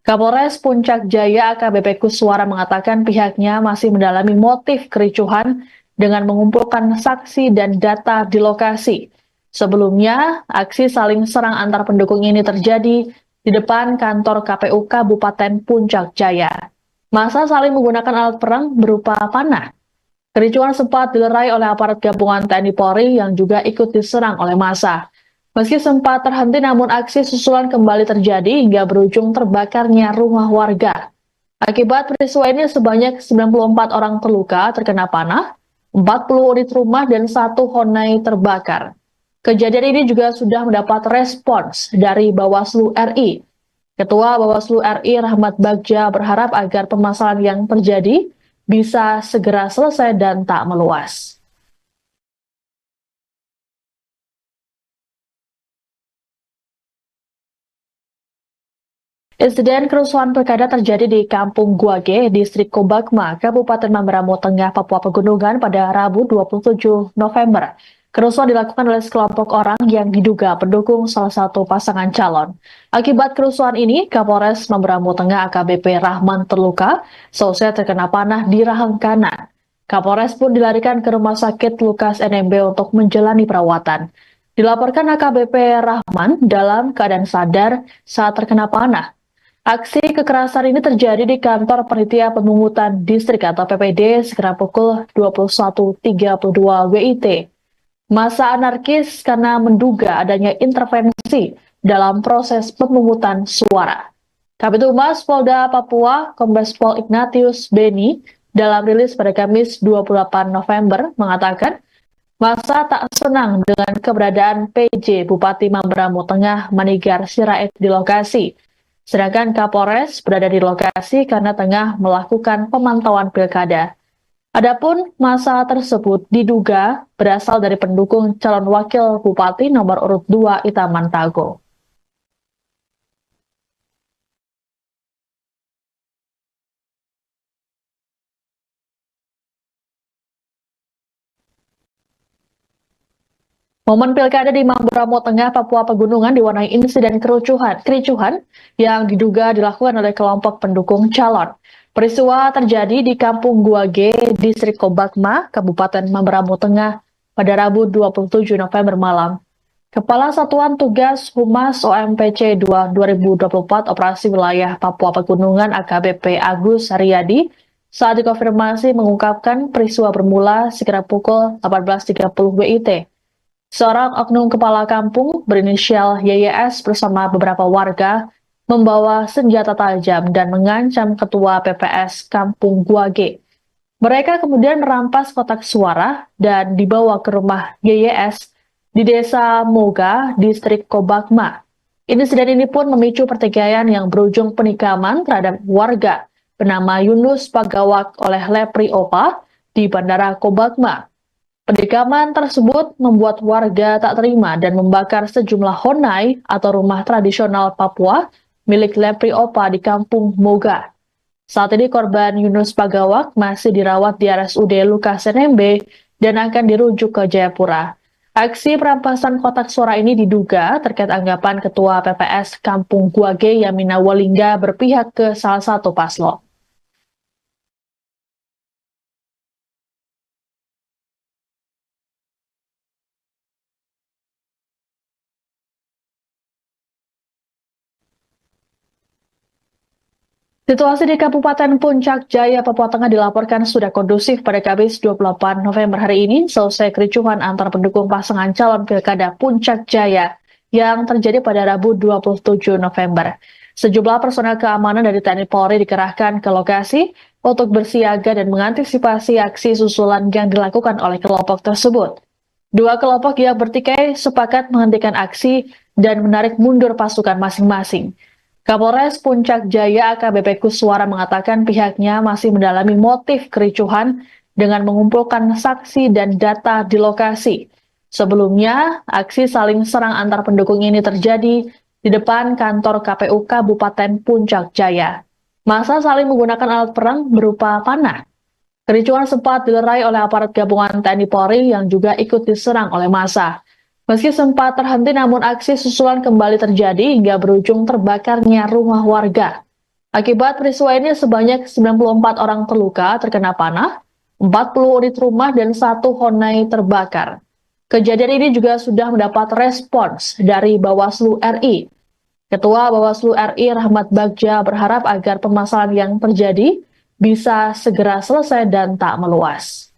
Kapolres Puncak Jaya AKBP Kuswara mengatakan pihaknya masih mendalami motif kericuhan dengan mengumpulkan saksi dan data di lokasi. Sebelumnya, aksi saling serang antar pendukung ini terjadi di depan kantor KPU Kabupaten Puncak Jaya. Massa saling menggunakan alat perang berupa panah. Kericuhan sempat dilerai oleh aparat gabungan TNI Polri yang juga ikut diserang oleh massa. Meski sempat terhenti, namun aksi susulan kembali terjadi hingga berujung terbakarnya rumah warga. Akibat peristiwa ini sebanyak 94 orang terluka terkena panah, 40 unit rumah dan 1 honai terbakar. Kejadian ini juga sudah mendapat respons dari Bawaslu RI. Ketua Bawaslu RI Rahmat Bagja berharap agar permasalahan yang terjadi bisa segera selesai dan tak meluas. Insiden kerusuhan pilkada terjadi di Kampung Guage, Distrik Kobakma, Kabupaten Mamberamo Tengah, Papua Pegunungan pada Rabu 27 November. Kerusuhan dilakukan oleh sekelompok orang yang diduga pendukung salah satu pasangan calon. Akibat kerusuhan ini, Kapolres Mamberamo Tengah AKBP Rahman terluka, seusai terkena panah di rahang kanan. Kapolres pun dilarikan ke Rumah Sakit Lukas NMB untuk menjalani perawatan. Dilaporkan AKBP Rahman dalam keadaan sadar saat terkena panah. Aksi kekerasan ini terjadi di kantor Panitia Pemungutan Distrik atau PPD sekitar pukul 21.32 WIT. Massa anarkis karena menduga adanya intervensi dalam proses pemungutan suara. Kabid Humas Polda Papua, Kombes Pol Ignatius Beni, dalam rilis pada Kamis 28 November mengatakan, massa tak senang dengan keberadaan PJ Bupati Mamberamo Tengah Manigar Sirait di lokasi. Sedangkan Kapolres berada di lokasi karena tengah melakukan pemantauan pilkada. Adapun massa tersebut diduga berasal dari pendukung calon wakil bupati nomor urut 2 Itaman Tago. Momen pilkada di Mamberamo Tengah, Papua Pegunungan diwarnai insiden kericuhan yang diduga dilakukan oleh kelompok pendukung calon. Peristiwa terjadi di Kampung Guage, Distrik Kobakma, Kabupaten Mamberamo Tengah pada Rabu 27 November malam. Kepala Satuan Tugas Humas OMPC 2 2024 Operasi Wilayah Papua Pegunungan AKBP Agus Haryadi saat dikonfirmasi mengungkapkan peristiwa bermula sekitar pukul 18.30 WIT. Seorang oknum kepala kampung berinisial YYS bersama beberapa warga membawa senjata tajam dan mengancam ketua PPS Kampung Guage. Mereka kemudian merampas kotak suara dan dibawa ke rumah YYS di Desa Moga, Distrik Kobakma. Insiden ini pun memicu pertikaian yang berujung penikaman terhadap warga bernama Yunus Pagawak oleh Lepri Opa di Bandara Kobakma. Penikaman tersebut membuat warga tak terima dan membakar sejumlah honai atau rumah tradisional Papua milik Lepri Opa di Kampung Moga. Saat ini korban Yunus Pagawak masih dirawat di RSUD Lukas NMB dan akan dirujuk ke Jayapura. Aksi perampasan kotak suara ini diduga terkait anggapan Ketua PPS Kampung Guage Yamina Walingga berpihak ke salah satu paslon. Situasi di Kabupaten Puncak Jaya, Papua Tengah dilaporkan sudah kondusif pada Kamis 28 November hari ini selesai kericuhan antar pendukung pasangan calon pilkada Puncak Jaya yang terjadi pada Rabu 27 November. Sejumlah personel keamanan dari TNI Polri dikerahkan ke lokasi untuk bersiaga dan mengantisipasi aksi susulan yang dilakukan oleh kelompok tersebut. Dua kelompok yang bertikai sepakat menghentikan aksi dan menarik mundur pasukan masing-masing. Kapolres Puncak Jaya AKBP Kuswara mengatakan pihaknya masih mendalami motif kericuhan dengan mengumpulkan saksi dan data di lokasi. Sebelumnya, aksi saling serang antar pendukung ini terjadi di depan kantor KPU Kabupaten Puncak Jaya. Massa saling menggunakan alat perang berupa panah. Kericuhan sempat dilerai oleh aparat gabungan TNI Polri yang juga ikut diserang oleh massa. Meski sempat terhenti, namun aksi susulan kembali terjadi hingga berujung terbakarnya rumah warga. Akibat peristiwa ini sebanyak 94 orang terluka terkena panah, 40 unit rumah dan 1 honai terbakar. Kejadian ini juga sudah mendapat respons dari Bawaslu RI. Ketua Bawaslu RI Rahmat Bagja berharap agar permasalahan yang terjadi bisa segera selesai dan tak meluas.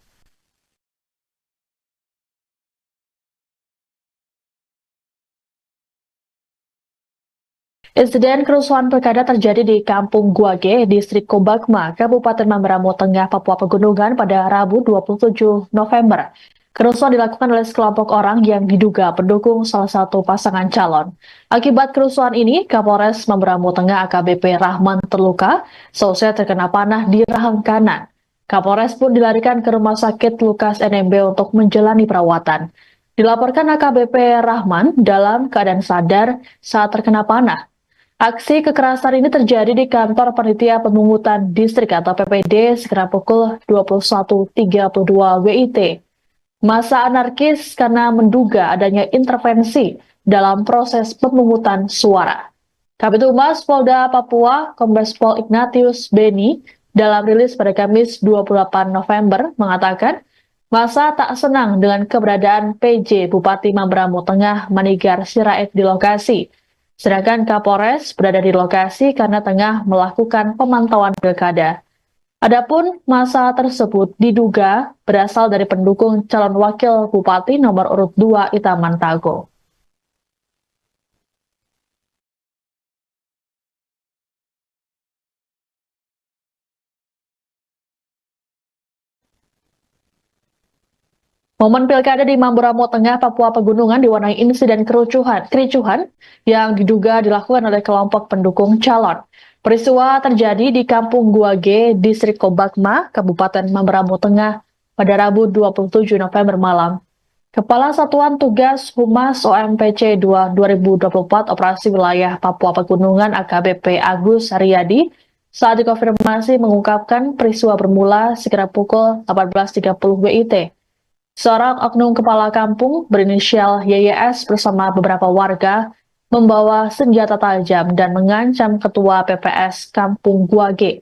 Insiden kerusuhan pilkada terjadi di Kampung Guage, Distrik Kobakma, Kabupaten Mamberamo Tengah, Papua Pegunungan pada Rabu 27 November. Kerusuhan dilakukan oleh sekelompok orang yang diduga pendukung salah satu pasangan calon. Akibat kerusuhan ini, Kapolres Mamberamo Tengah AKBP Rahman terluka, seusai terkena panah di rahang kanan. Kapolres pun dilarikan ke Rumah Sakit Lukas NMB untuk menjalani perawatan. Dilaporkan AKBP Rahman dalam keadaan sadar saat terkena panah. Aksi kekerasan ini terjadi di kantor Panitia Pemungutan Distrik atau PPD sekitar pukul 21.32 WIT. Massa anarkis karena menduga adanya intervensi dalam proses pemungutan suara. Kabid Humas Polda Papua, Kombes Pol Ignatius Beni, dalam rilis pada Kamis 28 November mengatakan, massa tak senang dengan keberadaan PJ Bupati Mamberamo Tengah Manigar Sirait di lokasi. Sedangkan Kapolres berada di lokasi karena tengah melakukan pemantauan pilkada. Adapun massa tersebut diduga berasal dari pendukung calon wakil bupati nomor urut 2 Itaman Tago. Momen pilkada di Mamberamo Tengah, Papua Pegunungan diwarnai insiden kericuhan yang diduga dilakukan oleh kelompok pendukung calon. Peristiwa terjadi di Kampung Guage, Distrik Kobakma, Kabupaten Mamberamo Tengah pada Rabu 27 November malam. Kepala Satuan Tugas Humas OMPC 2 2024 Operasi Wilayah Papua Pegunungan AKBP Agus Haryadi saat dikonfirmasi mengungkapkan peristiwa bermula sekitar pukul 18.30 WIT. Seorang oknum kepala kampung berinisial YYS bersama beberapa warga membawa senjata tajam dan mengancam ketua PPS Kampung Guage.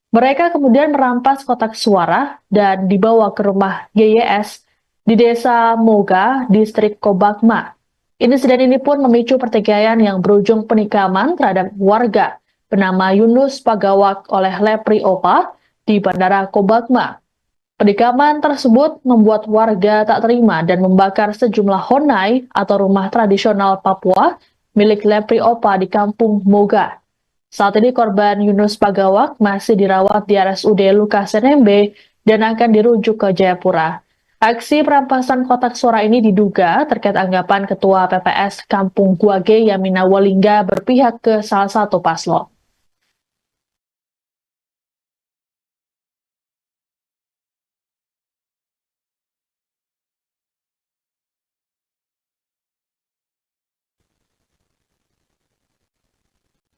Mereka kemudian merampas kotak suara dan dibawa ke rumah YYS di Desa Moga, Distrik Kobakma. Insiden ini pun memicu pertikaian yang berujung penikaman terhadap warga bernama Yunus Pagawak oleh Lepri Opa di Bandara Kobakma. Penikaman tersebut membuat warga tak terima dan membakar sejumlah honai atau rumah tradisional Papua milik Lepri Opa di Kampung Moga. Saat ini korban Yunus Pagawak masih dirawat di RSUD Lukas NMB dan akan dirujuk ke Jayapura. Aksi perampasan kotak suara ini diduga terkait anggapan Ketua PPS Kampung Guage Yamina Walingga berpihak ke salah satu paslon.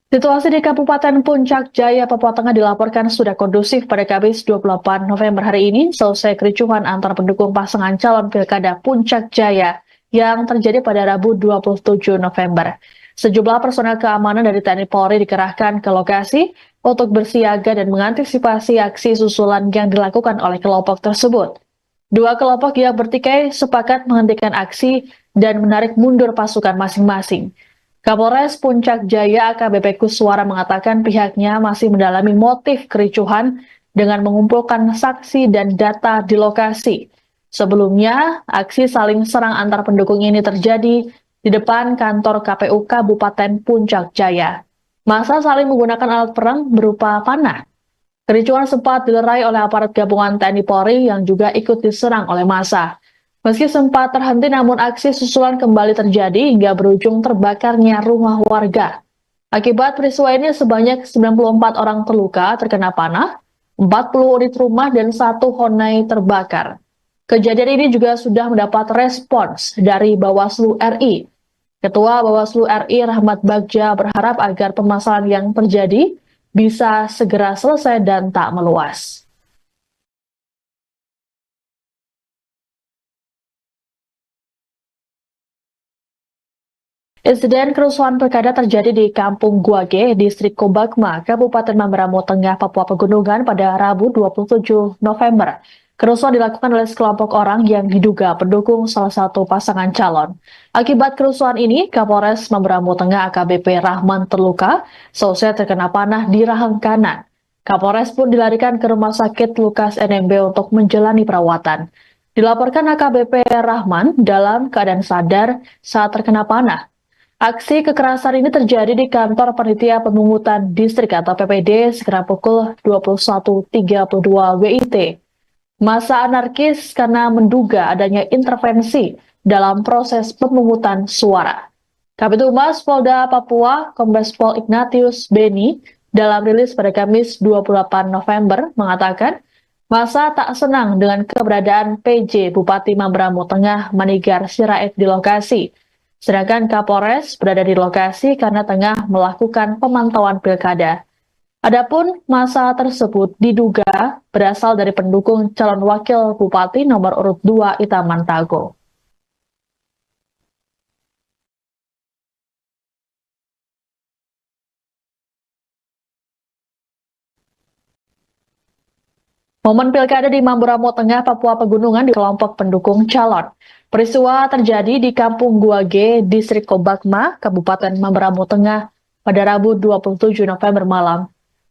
Situasi di Kabupaten Puncak Jaya, Papua Tengah dilaporkan sudah kondusif pada Kamis 28 November hari ini, selesai kericuhan antar pendukung pasangan calon Pilkada Puncak Jaya yang terjadi pada Rabu 27 November. Sejumlah personel keamanan dari TNI Polri dikerahkan ke lokasi untuk bersiaga dan mengantisipasi aksi susulan yang dilakukan oleh kelompok tersebut. Dua kelompok yang bertikai sepakat menghentikan aksi dan menarik mundur pasukan masing-masing. Kapolres Puncak Jaya AKBP Kuswara mengatakan pihaknya masih mendalami motif kericuhan dengan mengumpulkan saksi dan data di lokasi. Sebelumnya, aksi saling serang antar pendukung ini terjadi di depan kantor KPU Kabupaten Puncak Jaya. Massa saling menggunakan alat perang berupa panah. Kericuhan sempat dilerai oleh aparat gabungan TNI Polri yang juga ikut diserang oleh massa. Meski sempat terhenti, namun aksi susulan kembali terjadi hingga berujung terbakarnya rumah warga. Akibat peristiwa ini sebanyak 94 orang terluka terkena panah, 40 unit rumah dan 1 honai terbakar. Kejadian ini juga sudah mendapat respons dari Bawaslu RI. Ketua Bawaslu RI Rahmat Bagja berharap agar permasalahan yang terjadi bisa segera selesai dan tak meluas. Insiden kerusuhan pilkada terjadi di Kampung Guage, Distrik Kobakma, Kabupaten Mamberamo Tengah, Papua Pegunungan pada Rabu 27 November. Kerusuhan dilakukan oleh sekelompok orang yang diduga pendukung salah satu pasangan calon. Akibat kerusuhan ini, Kapolres Mamberamo Tengah AKBP Rahman terluka, selesai terkena panah di rahang kanan. Kapolres pun dilarikan ke Rumah Sakit Lukas NMB untuk menjalani perawatan. Dilaporkan AKBP Rahman dalam keadaan sadar saat terkena panah. Aksi kekerasan ini terjadi di kantor Panitia Pemungutan Distrik atau PPD sekitar pukul 21.32 WIT. Massa anarkis karena menduga adanya intervensi dalam proses pemungutan suara. Kabid Humas Polda Papua, Kombes Pol Ignatius Beni, dalam rilis pada Kamis 28 November mengatakan, massa tak senang dengan keberadaan PJ Bupati Mamberamo Tengah Manigar Sirait di lokasi. Sedangkan Kapolres berada di lokasi karena tengah melakukan pemantauan pilkada. Adapun massa tersebut diduga berasal dari pendukung calon wakil bupati nomor urut 2 Itaman Tago. Momen pilkada di Mamberamo Tengah, Papua Pegunungan di kelompok pendukung calon. Peristiwa terjadi di Kampung Guage, Distrik Kobakma, Kabupaten Mamberamo Tengah pada Rabu 27 November malam.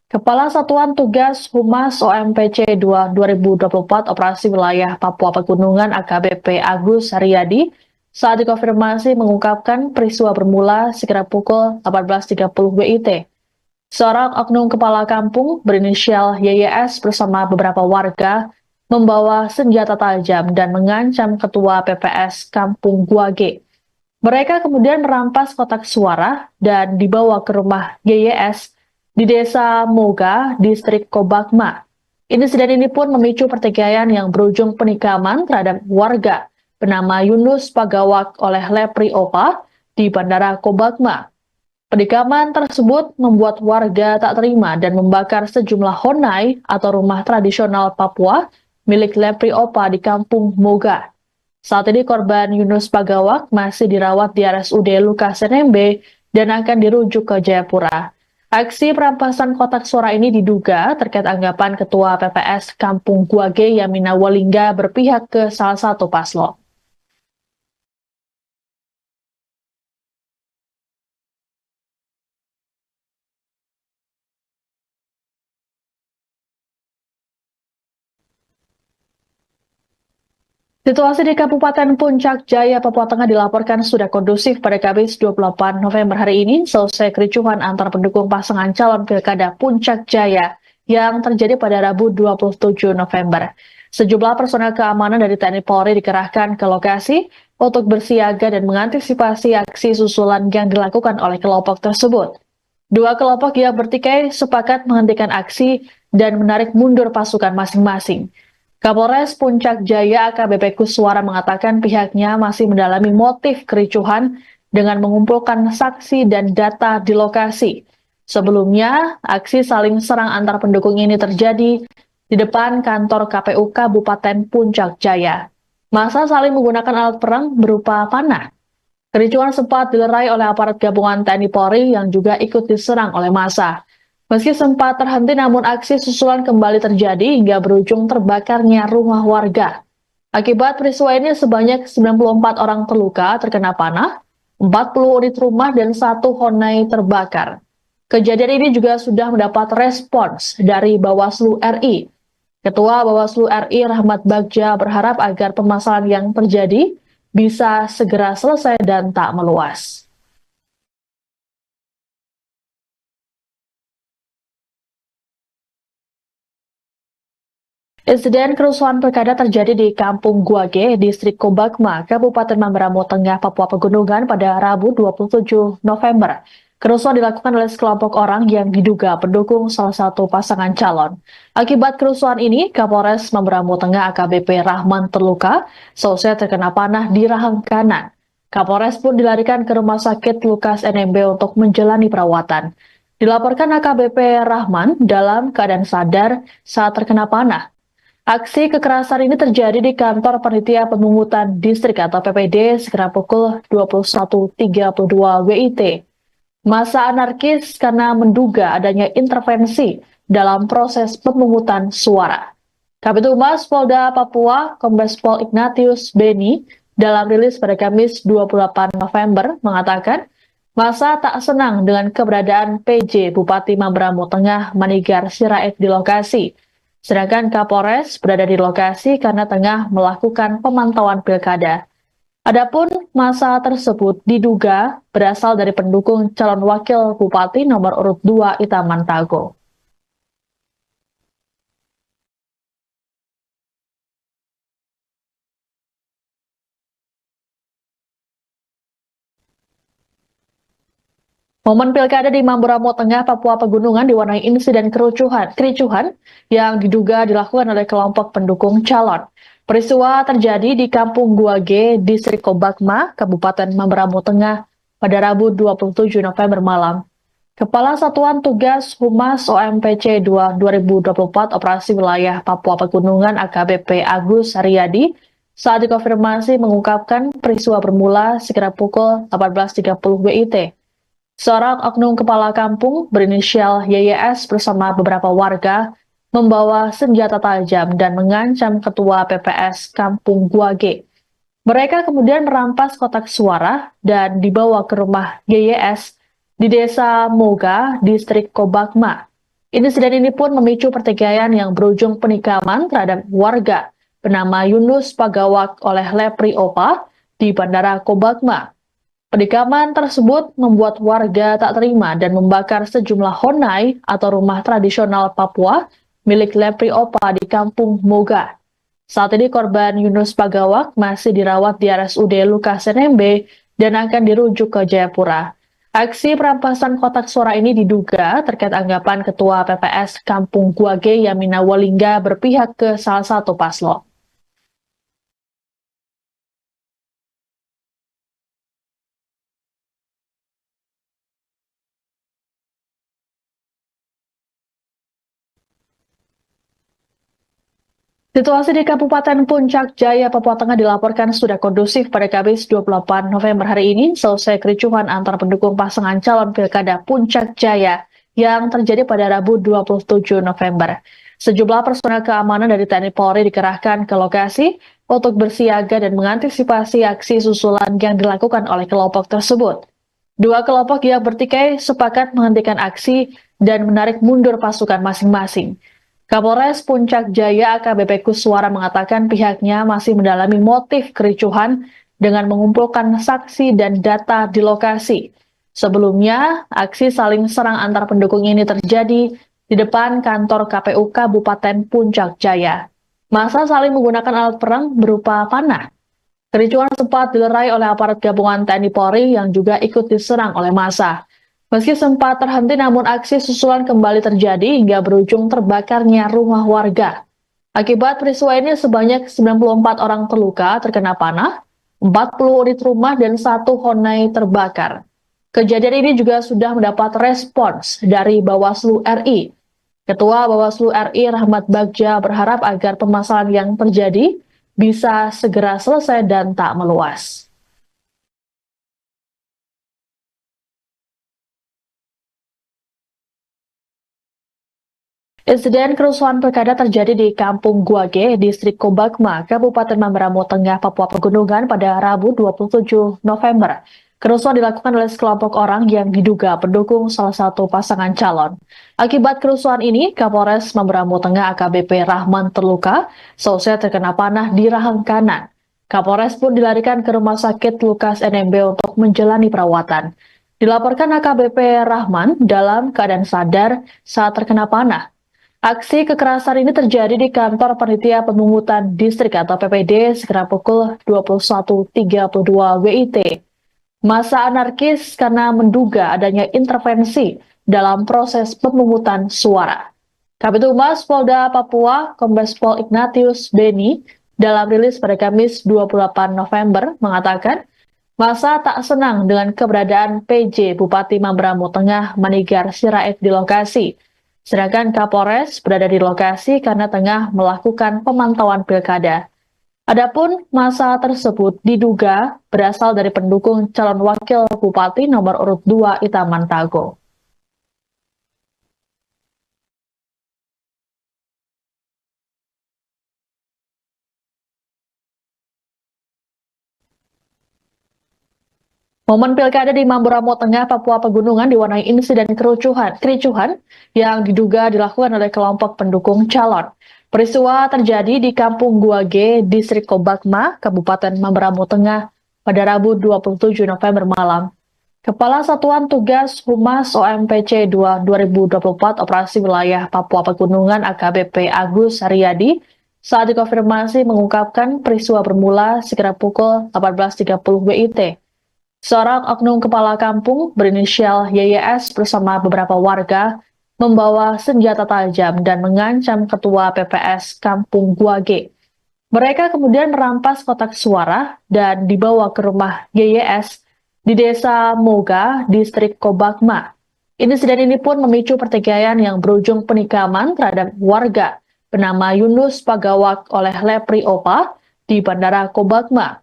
Kepala Satuan Tugas Humas OMPC 2 2024 Operasi Wilayah Papua Pegunungan AKBP Agus Haryadi saat dikonfirmasi mengungkapkan peristiwa bermula sekitar pukul 18.30 WIT. Seorang oknum kepala kampung berinisial YYS bersama beberapa warga membawa senjata tajam dan mengancam ketua PPS Kampung Guage. Mereka kemudian merampas kotak suara dan dibawa ke rumah YYS di Desa Moga, Distrik Kobakma. Insiden ini pun memicu pertikaian yang berujung penikaman terhadap warga bernama Yunus Pagawak oleh Lepri Opa di Bandara Kobakma. Penikaman tersebut membuat warga tak terima dan membakar sejumlah honai atau rumah tradisional Papua milik Lepri Opa di Kampung Moga. Saat ini korban Yunus Pagawak masih dirawat di RSUD Lukas NMB dan akan dirujuk ke Jayapura. Aksi perampasan kotak suara ini diduga terkait anggapan Ketua PPS Kampung Guage Yamina Walingga berpihak ke salah satu paslon. Situasi di Kabupaten Puncak Jaya, Papua Tengah dilaporkan sudah kondusif pada Kamis 28 November hari ini selesai kericuhan antar pendukung pasangan calon Pilkada Puncak Jaya yang terjadi pada Rabu 27 November. Sejumlah personel keamanan dari TNI Polri dikerahkan ke lokasi untuk bersiaga dan mengantisipasi aksi susulan yang dilakukan oleh kelompok tersebut. Dua kelompok yang bertikai sepakat menghentikan aksi dan menarik mundur pasukan masing-masing. Kapolres Puncak Jaya AKBP Kuswara mengatakan pihaknya masih mendalami motif kericuhan dengan mengumpulkan saksi dan data di lokasi. Sebelumnya, aksi saling serang antar pendukung ini terjadi di depan kantor KPU Kabupaten Puncak Jaya. Massa saling menggunakan alat perang berupa panah. Kericuhan sempat dilerai oleh aparat gabungan TNI Polri yang juga ikut diserang oleh massa. Meski sempat terhenti, namun aksi susulan kembali terjadi hingga berujung terbakarnya rumah warga. Akibat peristiwa ini sebanyak 94 orang terluka terkena panah, 40 unit rumah dan 1 honai terbakar. Kejadian ini juga sudah mendapat respons dari Bawaslu RI. Ketua Bawaslu RI Rahmat Bagja berharap agar permasalahan yang terjadi bisa segera selesai dan tak meluas. Insiden kerusuhan pilkada terjadi di Kampung Guage, Distrik Kobakma, Kabupaten Mamberamo Tengah, Papua Pegunungan pada Rabu 27 November. Kerusuhan dilakukan oleh sekelompok orang yang diduga pendukung salah satu pasangan calon. Akibat kerusuhan ini, Kapolres Mamberamo Tengah AKBP Rahman terluka, selesai terkena panah di rahang kanan. Kapolres pun dilarikan ke Rumah Sakit Lukas NMB untuk menjalani perawatan. Dilaporkan AKBP Rahman dalam keadaan sadar saat terkena panah. Aksi kekerasan ini terjadi di kantor Panitia Pemungutan Distrik atau PPD sekitar pukul 21.32 WIT. Massa anarkis karena menduga adanya intervensi dalam proses pemungutan suara. Kabid Humas Polda Papua, Kombes Pol Ignatius Beni, dalam rilis pada Kamis 28 November mengatakan, massa tak senang dengan keberadaan PJ Bupati Mamberamo Tengah Manigar Sirait di lokasi. Sedangkan Kapolres berada di lokasi karena tengah melakukan pemantauan pilkada. Adapun massa tersebut diduga berasal dari pendukung calon wakil bupati nomor urut 2 Itaman Tago. Momen pilkada di Mamberamo Tengah, Papua Pegunungan diwarnai insiden kericuhan yang diduga dilakukan oleh kelompok pendukung calon. Peristiwa terjadi di Kampung Guage, Distrik Kobakma, Kabupaten Mamberamo Tengah pada Rabu 27 November malam. Kepala Satuan Tugas Humas OMPC 2024 Operasi Wilayah Papua Pegunungan AKBP Agus Haryadi saat dikonfirmasi mengungkapkan peristiwa bermula sekitar pukul 18.30 WIT. Seorang oknum kepala kampung berinisial YYS bersama beberapa warga membawa senjata tajam dan mengancam ketua PPS Kampung Guage. Mereka kemudian merampas kotak suara dan dibawa ke rumah YYS di Desa Moga, Distrik Kobakma. Insiden ini pun memicu pertikaian yang berujung penikaman terhadap warga bernama Yunus Pagawak oleh Lepri Opa di Bandara Kobakma. Penikaman tersebut membuat warga tak terima dan membakar sejumlah honai atau rumah tradisional Papua milik Lepri Opa di Kampung Moga. Saat ini korban Yunus Pagawak masih dirawat di RSUD Lukas NMB dan akan dirujuk ke Jayapura. Aksi perampasan kotak suara ini diduga terkait anggapan Ketua PPS Kampung Guage Yamina Walingga berpihak ke salah satu paslon. Situasi di Kabupaten Puncak Jaya, Papua Tengah dilaporkan sudah kondusif pada Kamis 28 November hari ini selesai kericuhan antar pendukung pasangan calon Pilkada Puncak Jaya yang terjadi pada Rabu 27 November. Sejumlah personel keamanan dari TNI Polri dikerahkan ke lokasi untuk bersiaga dan mengantisipasi aksi susulan yang dilakukan oleh kelompok tersebut. Dua kelompok yang bertikai sepakat menghentikan aksi dan menarik mundur pasukan masing-masing. Kapolres Puncak Jaya AKBP Kuswara mengatakan pihaknya masih mendalami motif kericuhan dengan mengumpulkan saksi dan data di lokasi. Sebelumnya, aksi saling serang antar pendukung ini terjadi di depan kantor KPU Kabupaten Puncak Jaya. Massa saling menggunakan alat perang berupa panah. Kericuhan sempat dilerai oleh aparat gabungan TNI Polri yang juga ikut diserang oleh massa. Meski sempat terhenti, namun aksi susulan kembali terjadi hingga berujung terbakarnya rumah warga. Akibat peristiwa ini sebanyak 94 orang terluka terkena panah, 40 unit rumah dan 1 honai terbakar. Kejadian ini juga sudah mendapat respons dari Bawaslu RI. Ketua Bawaslu RI Rahmat Bagja berharap agar permasalahan yang terjadi bisa segera selesai dan tak meluas. Insiden kerusuhan pilkada terjadi di Kampung Guage, Distrik Kobakma, Kabupaten Mamberamo Tengah, Papua Pegunungan pada Rabu 27 November. Kerusuhan dilakukan oleh sekelompok orang yang diduga pendukung salah satu pasangan calon. Akibat kerusuhan ini, Kapolres Mamberamo Tengah AKBP Rahman terluka, selesai terkena panah di rahang kanan. Kapolres pun dilarikan ke Rumah Sakit Lukas NMB untuk menjalani perawatan. Dilaporkan AKBP Rahman dalam keadaan sadar saat terkena panah. Aksi kekerasan ini terjadi di kantor Panitia Pemungutan Distrik atau PPD sekitar pukul 21.32 WIT. Massa anarkis karena menduga adanya intervensi dalam proses pemungutan suara. Kabid Humas Polda Papua, Kombes Pol Ignatius Beni, dalam rilis pada Kamis 28 November mengatakan, massa tak senang dengan keberadaan PJ Bupati Mamberamo Tengah Manigar Sirait di lokasi. Sedangkan Kapolres berada di lokasi karena tengah melakukan pemantauan pilkada. Adapun massa tersebut diduga berasal dari pendukung calon wakil bupati nomor urut 2 Itaman Tago. Momen pilkada di Mamberamo Tengah, Papua Pegunungan diwarnai insiden kericuhan yang diduga dilakukan oleh kelompok pendukung calon. Peristiwa terjadi di Kampung Guage, Distrik Kobakma, Kabupaten Mamberamo Tengah pada Rabu 27 November malam. Kepala Satuan Tugas Humas OMPC 2024 Operasi Wilayah Papua Pegunungan AKBP Agus Haryadi saat dikonfirmasi mengungkapkan peristiwa bermula sekitar pukul 18.30 WIT. Seorang oknum kepala kampung berinisial YYS bersama beberapa warga membawa senjata tajam dan mengancam ketua PPS Kampung Guage. Mereka kemudian merampas kotak suara dan dibawa ke rumah YYS di Desa Moga, Distrik Kobakma. Insiden ini pun memicu pertikaian yang berujung penikaman terhadap warga bernama Yunus Pagawak oleh Lepri Opa di Bandara Kobagma.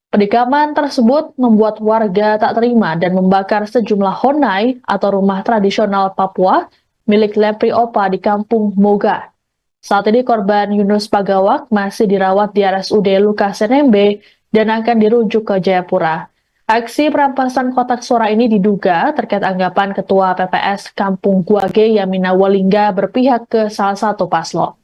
Penikaman tersebut membuat warga tak terima dan membakar sejumlah honai atau rumah tradisional Papua milik Lepri Opa di Kampung Moga. Saat ini korban Yunus Pagawak masih dirawat di RSUD Lukas NMB dan akan dirujuk ke Jayapura. Aksi perampasan kotak suara ini diduga terkait anggapan Ketua PPS Kampung Guage Yamina Walingga berpihak ke salah satu paslon.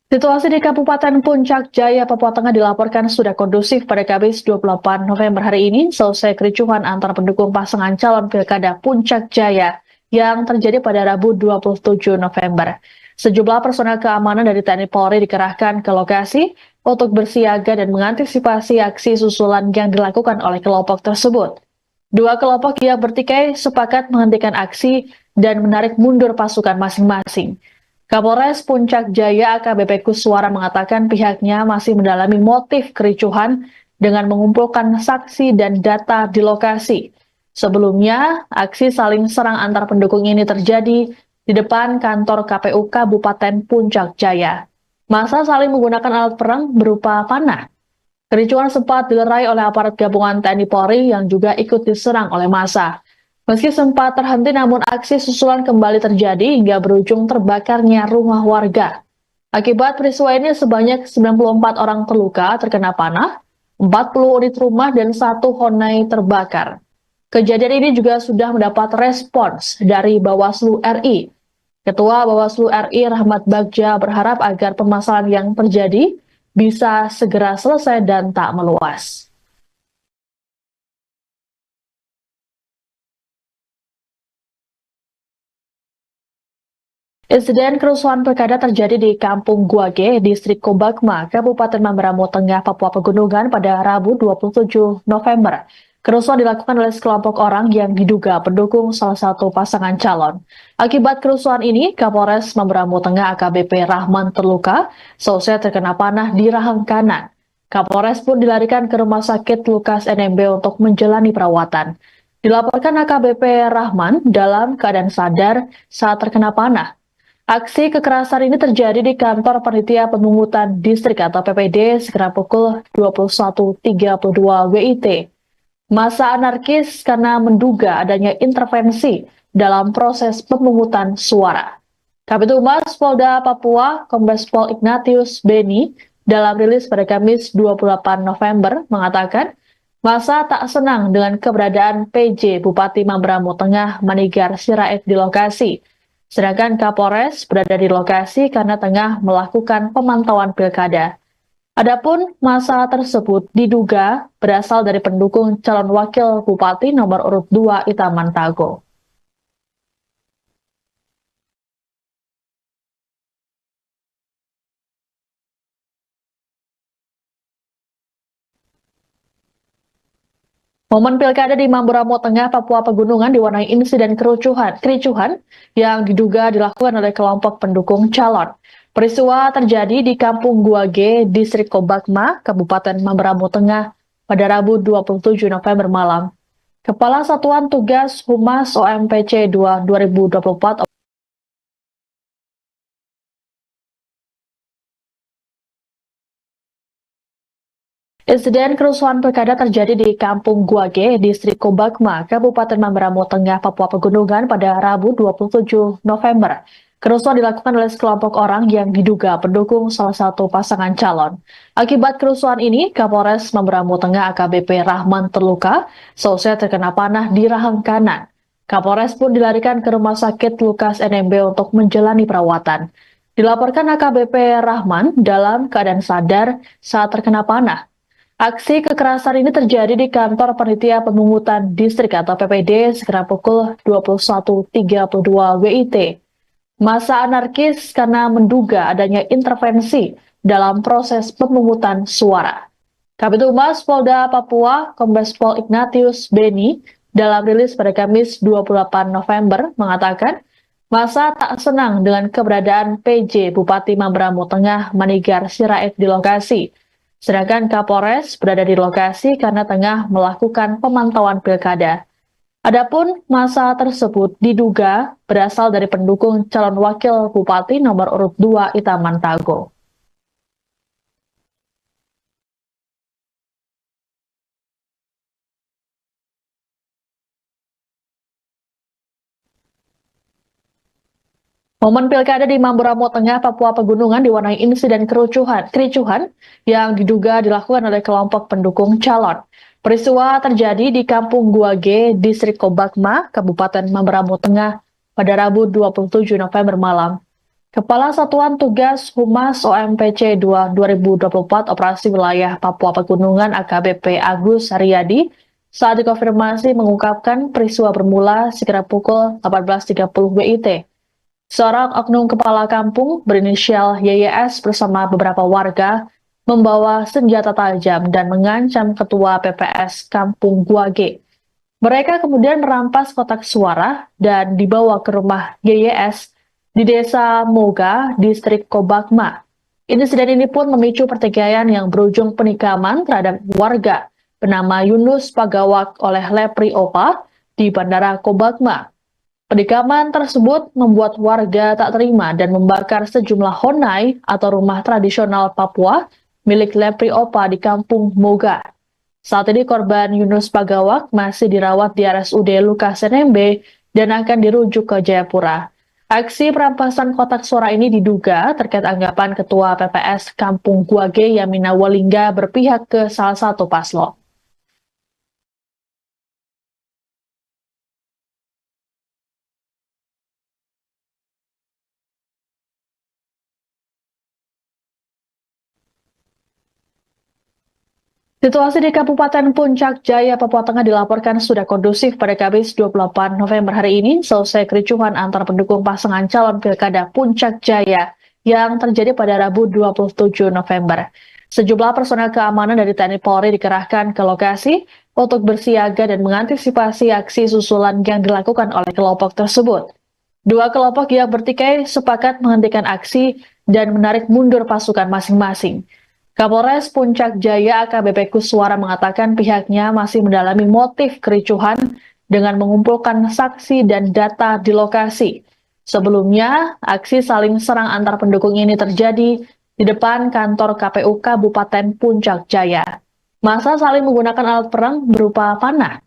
Situasi di Kabupaten Puncak Jaya, Papua Tengah dilaporkan sudah kondusif pada Kamis 28 November hari ini, selesai kericuhan antar pendukung pasangan calon Pilkada Puncak Jaya yang terjadi pada Rabu 27 November. Sejumlah personel keamanan dari TNI Polri dikerahkan ke lokasi untuk bersiaga dan mengantisipasi aksi susulan yang dilakukan oleh kelompok tersebut. Dua kelompok yang bertikai sepakat menghentikan aksi dan menarik mundur pasukan masing-masing. Kapolres Puncak Jaya AKBP Kuswara mengatakan pihaknya masih mendalami motif kericuhan dengan mengumpulkan saksi dan data di lokasi. Sebelumnya, aksi saling serang antar pendukung ini terjadi di depan kantor KPU Kabupaten Puncak Jaya. Massa saling menggunakan alat perang berupa panah. Kericuhan sempat dilerai oleh aparat gabungan TNI Polri yang juga ikut diserang oleh massa. Meski sempat terhenti, namun aksi susulan kembali terjadi hingga berujung terbakarnya rumah warga. Akibat peristiwa ini sebanyak 94 orang terluka terkena panah, 40 unit rumah dan 1 honai terbakar. Kejadian ini juga sudah mendapat respons dari Bawaslu RI. Ketua Bawaslu RI Rahmat Bagja berharap agar permasalahan yang terjadi bisa segera selesai dan tak meluas. Insiden kerusuhan pilkada terjadi di Kampung Guage, Distrik Kobagma, Kabupaten Mamberamo Tengah, Papua Pegunungan pada Rabu 27 November. Kerusuhan dilakukan oleh sekelompok orang yang diduga pendukung salah satu pasangan calon. Akibat kerusuhan ini, Kapolres Mamberamo Tengah AKBP Rahman terluka, selesai terkena panah di rahang kanan. Kapolres pun dilarikan ke Rumah Sakit Lukas NMB untuk menjalani perawatan. Dilaporkan AKBP Rahman dalam keadaan sadar saat terkena panah. Aksi kekerasan ini terjadi di kantor Panitia Pemungutan Distrik atau PPD sekitar pukul 21.32 WIT. Massa anarkis karena menduga adanya intervensi dalam proses pemungutan suara. Kabid Humas Polda Papua, Kombes Pol Ignatius Beni, dalam rilis pada Kamis 28 November mengatakan, massa tak senang dengan keberadaan PJ Bupati Mamberamo Tengah Manigar Sirait di lokasi. Sedangkan Kapolres berada di lokasi karena tengah melakukan pemantauan pilkada. Adapun massa tersebut diduga berasal dari pendukung calon wakil bupati nomor urut 2 Itaman Tago. Momen pilkada di Mamberamo Tengah, Papua Pegunungan diwarnai insiden kericuhan yang diduga dilakukan oleh kelompok pendukung calon. Peristiwa terjadi di Kampung Guage, Distrik Kobagma, Kabupaten Mamberamo Tengah pada Rabu 27 November malam. Kepala Satuan Tugas Humas OMPC 2024 Insiden kerusuhan pilkada terjadi di Kampung Guage, Distrik Kobagma, Kabupaten Mamberamo Tengah, Papua Pegunungan pada Rabu 27 November. Kerusuhan dilakukan oleh sekelompok orang yang diduga pendukung salah satu pasangan calon. Akibat kerusuhan ini, Kapolres Mamberamo Tengah AKBP Rahman terluka, selesai terkena panah di rahang kanan. Kapolres pun dilarikan ke Rumah Sakit Lukas NMB untuk menjalani perawatan. Dilaporkan AKBP Rahman dalam keadaan sadar saat terkena panah. Aksi kekerasan ini terjadi di kantor Panitia Pemungutan Distrik atau PPD sekitar pukul 21.32 WIT. Massa anarkis karena menduga adanya intervensi dalam proses pemungutan suara. Kabid Humas Polda Papua, Kombes Pol Ignatius Beni, dalam rilis pada Kamis 28 November mengatakan, Masa tak senang dengan keberadaan PJ Bupati Mamberamo Tengah Manigar Sirait di lokasi. Sedangkan Kapolres berada di lokasi karena tengah melakukan pemantauan pilkada. Adapun masa tersebut diduga berasal dari pendukung calon wakil bupati nomor urut 2 Itaman Tago. Momen pilkada di Mamberamo Tengah, Papua Pegunungan diwarnai insiden kericuhan yang diduga dilakukan oleh kelompok pendukung calon. Peristiwa terjadi di Kampung Guage, Distrik Kobakma, Kabupaten Mamberamo Tengah pada Rabu 27 November malam. Kepala Satuan Tugas Humas OMPC 2 2024 Operasi Wilayah Papua Pegunungan AKBP Agus Haryadi saat dikonfirmasi mengungkapkan peristiwa bermula sekitar pukul 18.30 WIT. Seorang oknum kepala kampung berinisial YYS bersama beberapa warga membawa senjata tajam dan mengancam ketua PPS Kampung Guage. Mereka kemudian merampas kotak suara dan dibawa ke rumah YYS di Desa Moga, Distrik Kobakma. Insiden ini pun memicu pertikaian yang berujung penikaman terhadap warga bernama Yunus Pagawak oleh Lepri Opa di Bandara Kobakma. Penikaman tersebut membuat warga tak terima dan membakar sejumlah honai atau rumah tradisional Papua milik Lepri Opa di Kampung Moga. Saat ini korban Yunus Pagawak masih dirawat di RSUD Lukas NMB dan akan dirujuk ke Jayapura. Aksi perampasan kotak suara ini diduga terkait anggapan Ketua PPS Kampung Guage Yamina Walingga berpihak ke salah satu paslon. Situasi di Kabupaten Puncak Jaya, Papua Tengah dilaporkan sudah kondusif pada Kamis 28 November hari ini, selesai kericuhan antar pendukung pasangan calon pilkada Puncak Jaya yang terjadi pada Rabu 27 November. Sejumlah personel keamanan dari TNI Polri dikerahkan ke lokasi untuk bersiaga dan mengantisipasi aksi susulan yang dilakukan oleh kelompok tersebut. Dua kelompok yang bertikai sepakat menghentikan aksi dan menarik mundur pasukan masing-masing. Kapolres Puncak Jaya AKBP Kuswara mengatakan pihaknya masih mendalami motif kericuhan dengan mengumpulkan saksi dan data di lokasi. Sebelumnya, aksi saling serang antar pendukung ini terjadi di depan kantor KPU Kabupaten Puncak Jaya. Massa saling menggunakan alat perang berupa panah.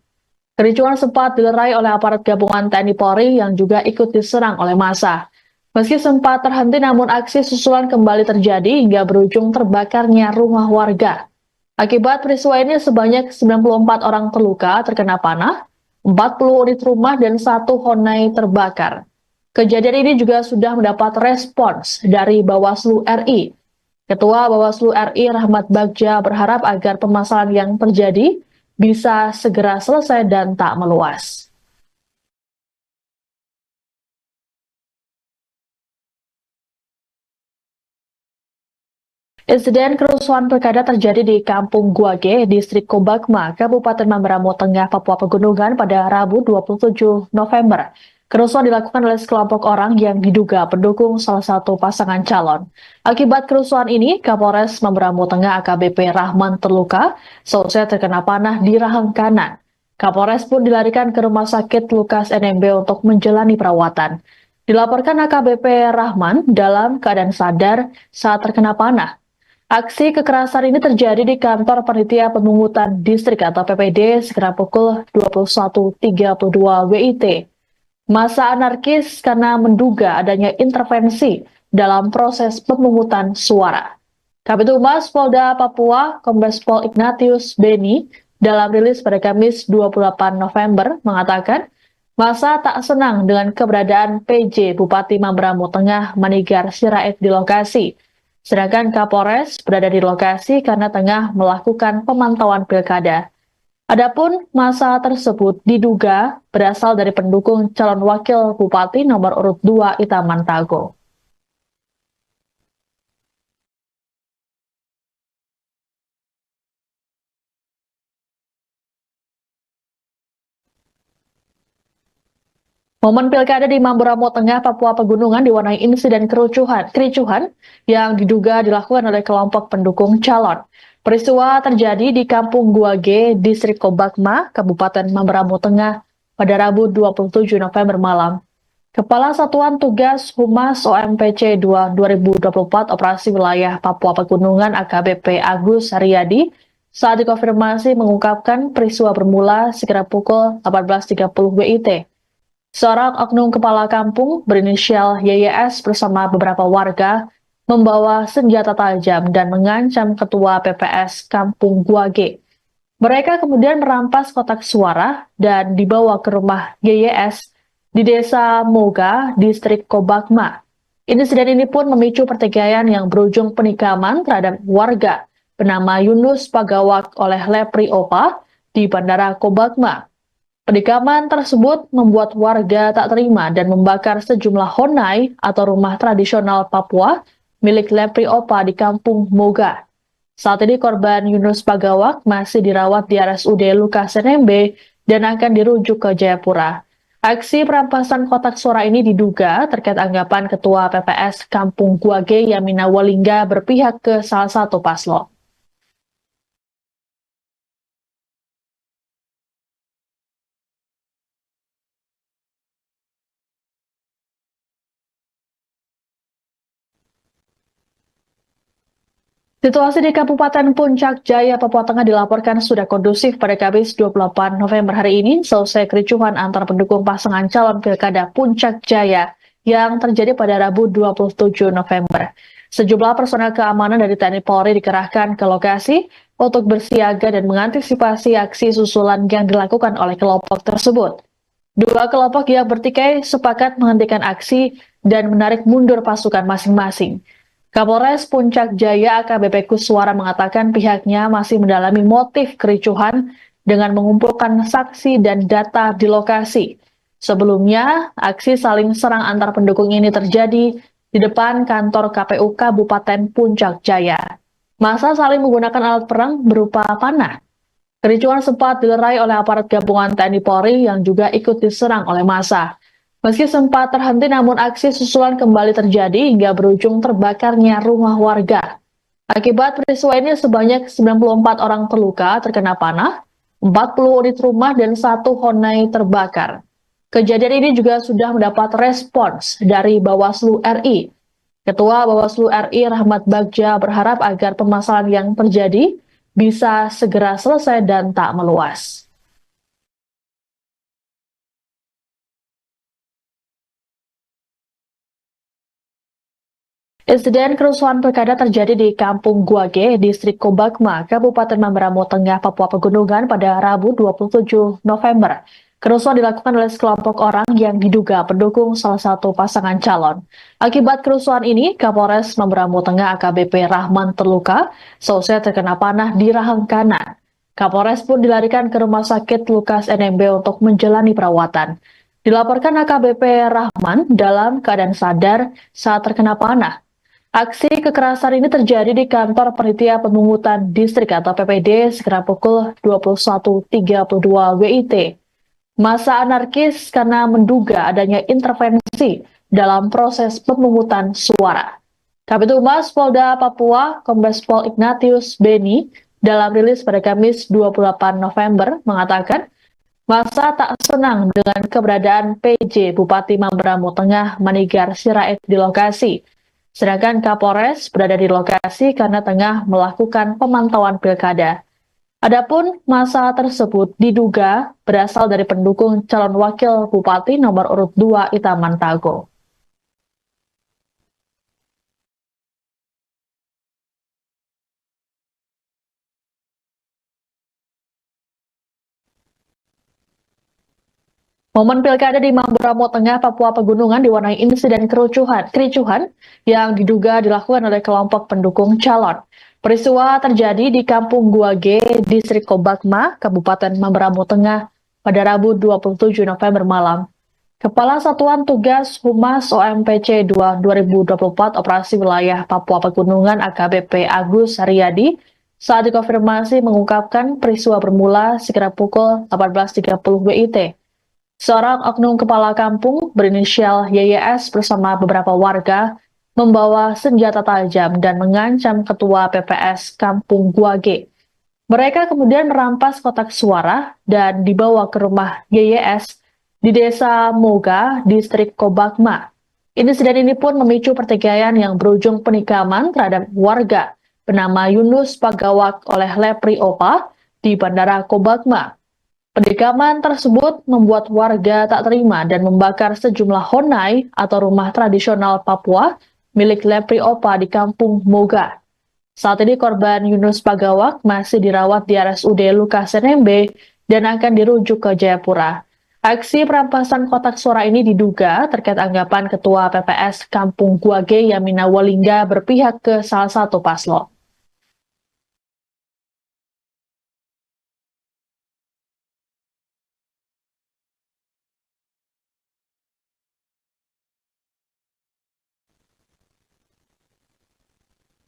Kericuhan sempat dilerai oleh aparat gabungan TNI Polri yang juga ikut diserang oleh massa. Meski sempat terhenti, namun aksi susulan kembali terjadi hingga berujung terbakarnya rumah warga. Akibat peristiwa ini sebanyak 94 orang terluka terkena panah, 40 unit rumah dan satu honai terbakar. Kejadian ini juga sudah mendapat respons dari Bawaslu RI. Ketua Bawaslu RI Rahmat Bagja berharap agar permasalahan yang terjadi bisa segera selesai dan tak meluas. Insiden kerusuhan pilkada terjadi di Kampung Guage, Distrik Kobakma, Kabupaten Mamberamo Tengah, Papua Pegunungan pada Rabu 27 November. Kerusuhan dilakukan oleh sekelompok orang yang diduga pendukung salah satu pasangan calon. Akibat kerusuhan ini, Kapolres Mamberamo Tengah AKBP Rahman terluka, selesai terkena panah di rahang kanan. Kapolres pun dilarikan ke Rumah Sakit Lukas NMB untuk menjalani perawatan. Dilaporkan AKBP Rahman dalam keadaan sadar saat terkena panah. Aksi kekerasan ini terjadi di kantor Panitia Pemungutan Distrik atau PPD sekitar pukul 21.32 WIT. Massa anarkis karena menduga adanya intervensi dalam proses pemungutan suara. Kabid Humas Polda Papua, Kombes Pol Ignatius Beni, dalam rilis pada Kamis 28 November mengatakan, massa tak senang dengan keberadaan PJ Bupati Mamberamo Tengah Manigar Sirait di lokasi. Sedangkan Kapolres berada di lokasi karena tengah melakukan pemantauan pilkada. Adapun massa tersebut diduga berasal dari pendukung calon wakil bupati nomor urut 2 Itaman Tago. Momen pilkada di Mamberamo Tengah, Papua Pegunungan diwarnai insiden kericuhan yang diduga dilakukan oleh kelompok pendukung calon. Peristiwa terjadi di Kampung Guage, Distrik Kobakma, Kabupaten Mamberamo Tengah pada Rabu 27 November malam. Kepala Satuan Tugas Humas OMPC 2024 Operasi Wilayah Papua Pegunungan AKBP Agus Haryadi saat dikonfirmasi mengungkapkan peristiwa bermula sekitar pukul 18.30 WIT. Seorang oknum kepala kampung berinisial YYS bersama beberapa warga membawa senjata tajam dan mengancam ketua PPS Kampung Guage. Mereka kemudian merampas kotak suara dan dibawa ke rumah YYS di Desa Moga, Distrik Kobakma. Insiden ini pun memicu pertikaian yang berujung penikaman terhadap warga bernama Yunus Pagawak oleh Lepri Opa di Bandara Kobakma. Penikaman tersebut membuat warga tak terima dan membakar sejumlah honai atau rumah tradisional Papua milik Lepri Opa di Kampung Moga. Saat ini korban Yunus Pagawak masih dirawat di RSUD Lukas NMB dan akan dirujuk ke Jayapura. Aksi perampasan kotak suara ini diduga terkait anggapan Ketua PPS Kampung Guage Yamina Walingga berpihak ke salah satu paslon. Situasi di Kabupaten Puncak Jaya, Papua Tengah dilaporkan sudah kondusif pada Kamis 28 November hari ini selesai kericuhan antar pendukung pasangan calon Pilkada Puncak Jaya yang terjadi pada Rabu 27 November. Sejumlah personel keamanan dari TNI Polri dikerahkan ke lokasi untuk bersiaga dan mengantisipasi aksi susulan yang dilakukan oleh kelompok tersebut. Dua kelompok yang bertikai sepakat menghentikan aksi dan menarik mundur pasukan masing-masing. Kapolres Puncak Jaya AKBP Kuswara mengatakan pihaknya masih mendalami motif kericuhan dengan mengumpulkan saksi dan data di lokasi. Sebelumnya, aksi saling serang antar pendukung ini terjadi di depan kantor KPU Kabupaten Puncak Jaya. Massa saling menggunakan alat perang berupa panah. Kericuhan sempat dilerai oleh aparat gabungan TNI Polri yang juga ikut diserang oleh massa. Meski sempat terhenti, namun aksi susulan kembali terjadi hingga berujung terbakarnya rumah warga. Akibat peristiwa ini sebanyak 94 orang terluka terkena panah, 40 unit rumah dan 1 honai terbakar. Kejadian ini juga sudah mendapat respons dari Bawaslu RI. Ketua Bawaslu RI Rahmat Bagja berharap agar permasalahan yang terjadi bisa segera selesai dan tak meluas. Insiden kerusuhan pilkada terjadi di Kampung Guage, Distrik Kobakma, Kabupaten Mamberamo Tengah, Papua Pegunungan pada Rabu 27 November. Kerusuhan dilakukan oleh sekelompok orang yang diduga pendukung salah satu pasangan calon. Akibat kerusuhan ini, Kapolres Mamberamo Tengah AKBP Rahman terluka, selesai terkena panah di rahang kanan. Kapolres pun dilarikan ke Rumah Sakit Lukas NMB untuk menjalani perawatan. Dilaporkan AKBP Rahman dalam keadaan sadar saat terkena panah. Aksi kekerasan ini terjadi di kantor Panitia Pemungutan Distrik atau PPD sekitar pukul 21.32 WIT. Massa anarkis karena menduga adanya intervensi dalam proses pemungutan suara. Kabid Humas Polda Papua, Kombes Pol Ignatius Beni, dalam rilis pada Kamis 28 November mengatakan, massa tak senang dengan keberadaan PJ Bupati Mamberamo Tengah Manigar Sirait di lokasi. Sedangkan Kapolres berada di lokasi karena tengah melakukan pemantauan pilkada. Adapun massa tersebut diduga berasal dari pendukung calon wakil bupati nomor urut 2 Itaman Tago. Momen pilkada di Mamberamo Tengah, Papua Pegunungan diwarnai insiden kericuhan yang diduga dilakukan oleh kelompok pendukung calon. Peristiwa terjadi di Kampung Guage, Distrik Kobakma, Kabupaten Mamberamo Tengah pada Rabu 27 November malam. Kepala Satuan Tugas Humas OMPC 2024 Operasi Wilayah Papua Pegunungan AKBP Agus Haryadi saat dikonfirmasi mengungkapkan peristiwa bermula sekitar pukul 18.30 WIT. Seorang oknum kepala kampung berinisial YYS bersama beberapa warga membawa senjata tajam dan mengancam ketua PPS Kampung Guage. Mereka kemudian merampas kotak suara dan dibawa ke rumah YYS di Desa Moga, Distrik Kobakma. Insiden ini pun memicu pertikaian yang berujung penikaman terhadap warga bernama Yunus Pagawak oleh Lepri Opa di Bandara Kobakma. Penikaman tersebut membuat warga tak terima dan membakar sejumlah honai atau rumah tradisional Papua milik Lepri Opa di Kampung Moga. Saat ini korban Yunus Pagawak masih dirawat di RSUD Lukas NMB dan akan dirujuk ke Jayapura. Aksi perampasan kotak suara ini diduga terkait anggapan Ketua PPS Kampung Guage Yamina Walingga berpihak ke salah satu paslon.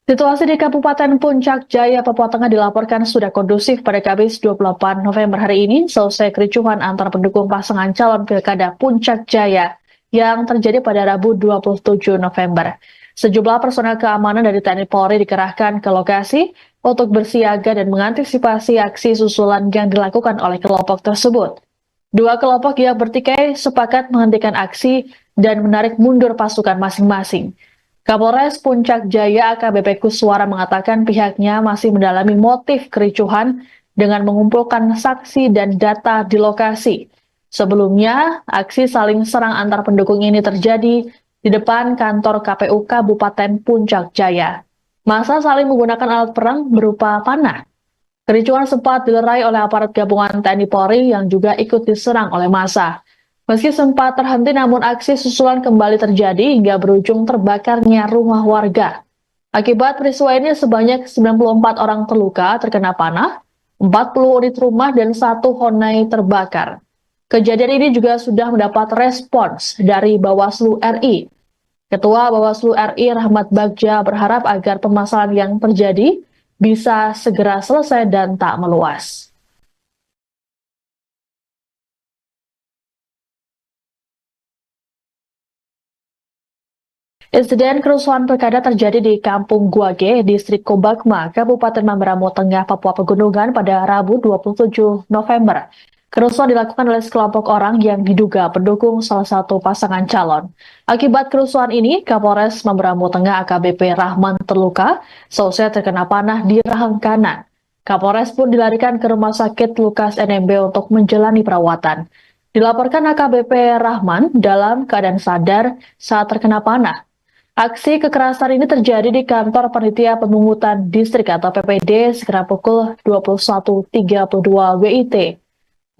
Situasi di Kabupaten Puncak Jaya, Papua Tengah dilaporkan sudah kondusif pada Kamis 28 November hari ini, selesai kericuhan antar pendukung pasangan calon Pilkada Puncak Jaya yang terjadi pada Rabu 27 November. Sejumlah personel keamanan dari TNI Polri dikerahkan ke lokasi untuk bersiaga dan mengantisipasi aksi susulan yang dilakukan oleh kelompok tersebut. Dua kelompok yang bertikai sepakat menghentikan aksi dan menarik mundur pasukan masing-masing. Kapolres Puncak Jaya AKBP Kuswara mengatakan pihaknya masih mendalami motif kericuhan dengan mengumpulkan saksi dan data di lokasi. Sebelumnya, aksi saling serang antar pendukung ini terjadi di depan kantor KPU Kabupaten Puncak Jaya. Massa saling menggunakan alat perang berupa panah. Kericuhan sempat dilerai oleh aparat gabungan TNI Polri yang juga ikut diserang oleh massa. Meski sempat terhenti, namun aksi susulan kembali terjadi hingga berujung terbakarnya rumah warga. Akibat peristiwa ini sebanyak 94 orang terluka terkena panah, 40 unit rumah dan 1 honai terbakar. Kejadian ini juga sudah mendapat respons dari Bawaslu RI. Ketua Bawaslu RI Rahmat Bagja berharap agar permasalahan yang terjadi bisa segera selesai dan tak meluas. Insiden kerusuhan pilkada terjadi di Kampung Guage, Distrik Kobakma, Kabupaten Mamberamo Tengah, Papua Pegunungan pada Rabu 27 November. Kerusuhan dilakukan oleh sekelompok orang yang diduga pendukung salah satu pasangan calon. Akibat kerusuhan ini, Kapolres Mamberamo Tengah AKBP Rahman terluka, seusai terkena panah di rahang kanan. Kapolres pun dilarikan ke Rumah Sakit Lukas NMB untuk menjalani perawatan. Dilaporkan AKBP Rahman dalam keadaan sadar saat terkena panah. Aksi kekerasan ini terjadi di kantor Panitia Pemungutan Distrik atau PPD sekitar pukul 21.32 WIT.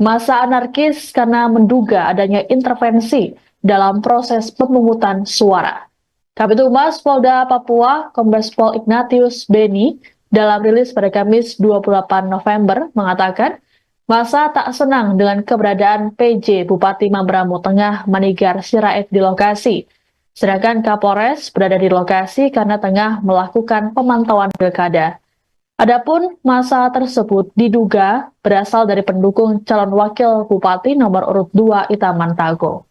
Massa anarkis karena menduga adanya intervensi dalam proses pemungutan suara. Kabid Humas Polda Papua, Kombes Pol Ignatius Beni, dalam rilis pada Kamis 28 November mengatakan, massa tak senang dengan keberadaan PJ Bupati Mamberamo Tengah Manigar Sirait di lokasi. Sedangkan Kapolres berada di lokasi karena tengah melakukan pemantauan pilkada. Adapun massa tersebut diduga berasal dari pendukung calon wakil bupati nomor urut 2 Itaman Tago.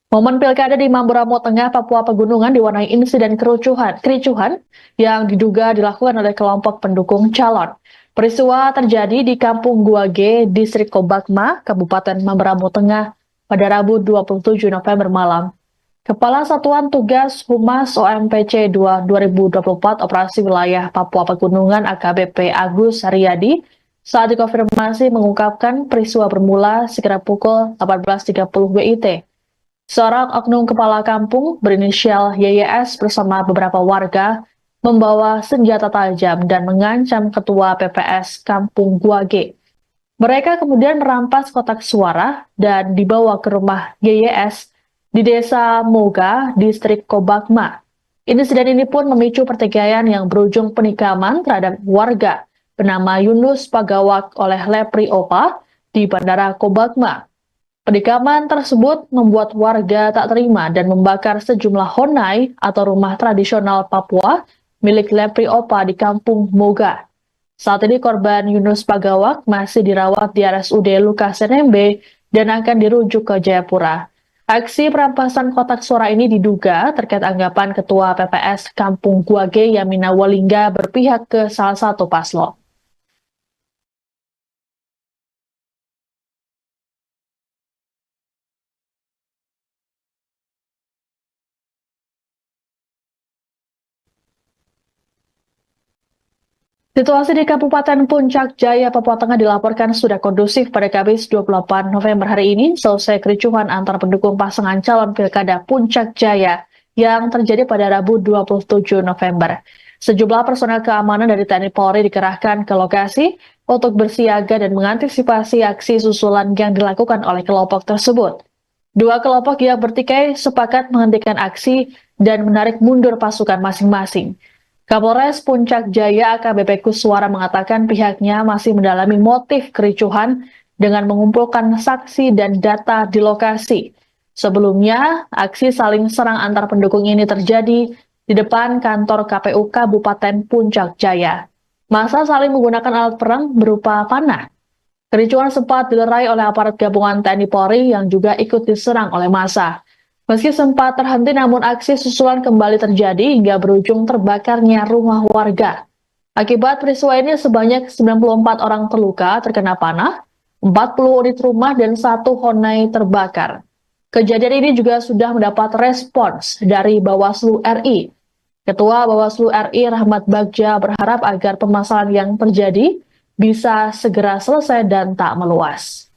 Momen pilkada di Mamberamo Tengah, Papua Pegunungan diwarnai insiden kericuhan yang diduga dilakukan oleh kelompok pendukung calon. Peristiwa terjadi di Kampung Guage, Distrik Kobakma, Kabupaten Mamberamo Tengah pada Rabu 27 November malam. Kepala Satuan Tugas Humas OMPC 2024 Operasi Wilayah Papua Pegunungan AKBP Agus Haryadi saat dikonfirmasi mengungkapkan peristiwa bermula sekitar pukul 18.30 WIT. Seorang oknum kepala kampung berinisial YYS bersama beberapa warga membawa senjata tajam dan mengancam ketua PPS Kampung Guage. Mereka kemudian merampas kotak suara dan dibawa ke rumah YYS di Desa Moga, Distrik Kobakma. Insiden ini pun memicu pertikaian yang berujung penikaman terhadap warga bernama Yunus Pagawak oleh Lepri Opa di Bandara Kobakma. Penikaman tersebut membuat warga tak terima dan membakar sejumlah honai atau rumah tradisional Papua milik Lepri Opa di Kampung Moga. Saat ini korban Yunus Pagawak masih dirawat di RSUD Lukas NMB dan akan dirujuk ke Jayapura. Aksi perampasan kotak suara ini diduga terkait anggapan Ketua PPS Kampung Guage Yamina Walingga berpihak ke salah satu paslon. Situasi di Kabupaten Puncak Jaya, Papua Tengah dilaporkan sudah kondusif pada Kamis 28 November hari ini selesai kericuhan antar pendukung pasangan calon Pilkada Puncak Jaya yang terjadi pada Rabu 27 November. Sejumlah personel keamanan dari TNI Polri dikerahkan ke lokasi untuk bersiaga dan mengantisipasi aksi susulan yang dilakukan oleh kelompok tersebut. Dua kelompok yang bertikai sepakat menghentikan aksi dan menarik mundur pasukan masing-masing. Kapolres Puncak Jaya AKBP Kuswara mengatakan pihaknya masih mendalami motif kericuhan dengan mengumpulkan saksi dan data di lokasi. Sebelumnya, aksi saling serang antar pendukung ini terjadi di depan kantor KPU Kabupaten Puncak Jaya. Massa saling menggunakan alat perang berupa panah. Kericuhan sempat dilerai oleh aparat gabungan TNI Polri yang juga ikut diserang oleh massa. Meski sempat terhenti, namun aksi susulan kembali terjadi hingga berujung terbakarnya rumah warga. Akibat peristiwa ini sebanyak 94 orang terluka terkena panah, 40 unit rumah dan 1 honai terbakar. Kejadian ini juga sudah mendapat respons dari Bawaslu RI. Ketua Bawaslu RI Rahmat Bagja berharap agar permasalahan yang terjadi bisa segera selesai dan tak meluas.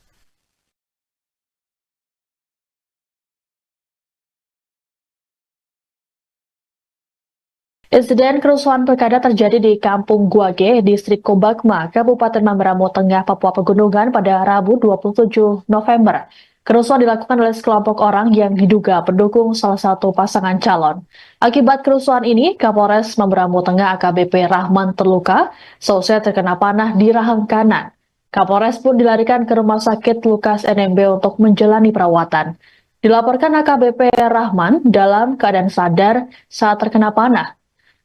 Insiden kerusuhan pilkada terjadi di Kampung Guage, Distrik Kobakma, Kabupaten Mamberamo Tengah, Papua Pegunungan pada Rabu 27 November. Kerusuhan dilakukan oleh sekelompok orang yang diduga pendukung salah satu pasangan calon. Akibat kerusuhan ini, Kapolres Mamberamo Tengah AKBP Rahman terluka, selesai terkena panah di rahang kanan. Kapolres pun dilarikan ke Rumah Sakit Lukas NMB untuk menjalani perawatan. Dilaporkan AKBP Rahman dalam keadaan sadar saat terkena panah.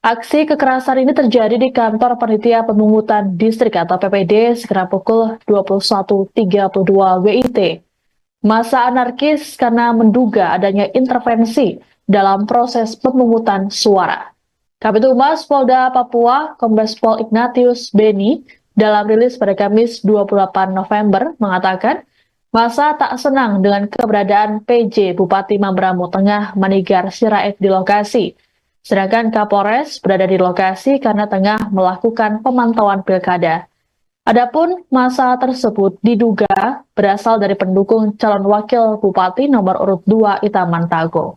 Aksi kekerasan ini terjadi di kantor Panitia Pemungutan Distrik atau PPD sekitar pukul 21.32 WIT. Massa anarkis karena menduga adanya intervensi dalam proses pemungutan suara. Kabid Humas Polda Papua, Kombes Pol Ignatius Beni, dalam rilis pada Kamis 28 November mengatakan massa tak senang dengan keberadaan PJ Bupati Mamberamo Tengah Manigar Sirait di lokasi. Sedangkan Kapolres berada di lokasi karena tengah melakukan pemantauan pilkada. Adapun massa tersebut diduga berasal dari pendukung calon wakil bupati nomor urut 2 Itaman Tago.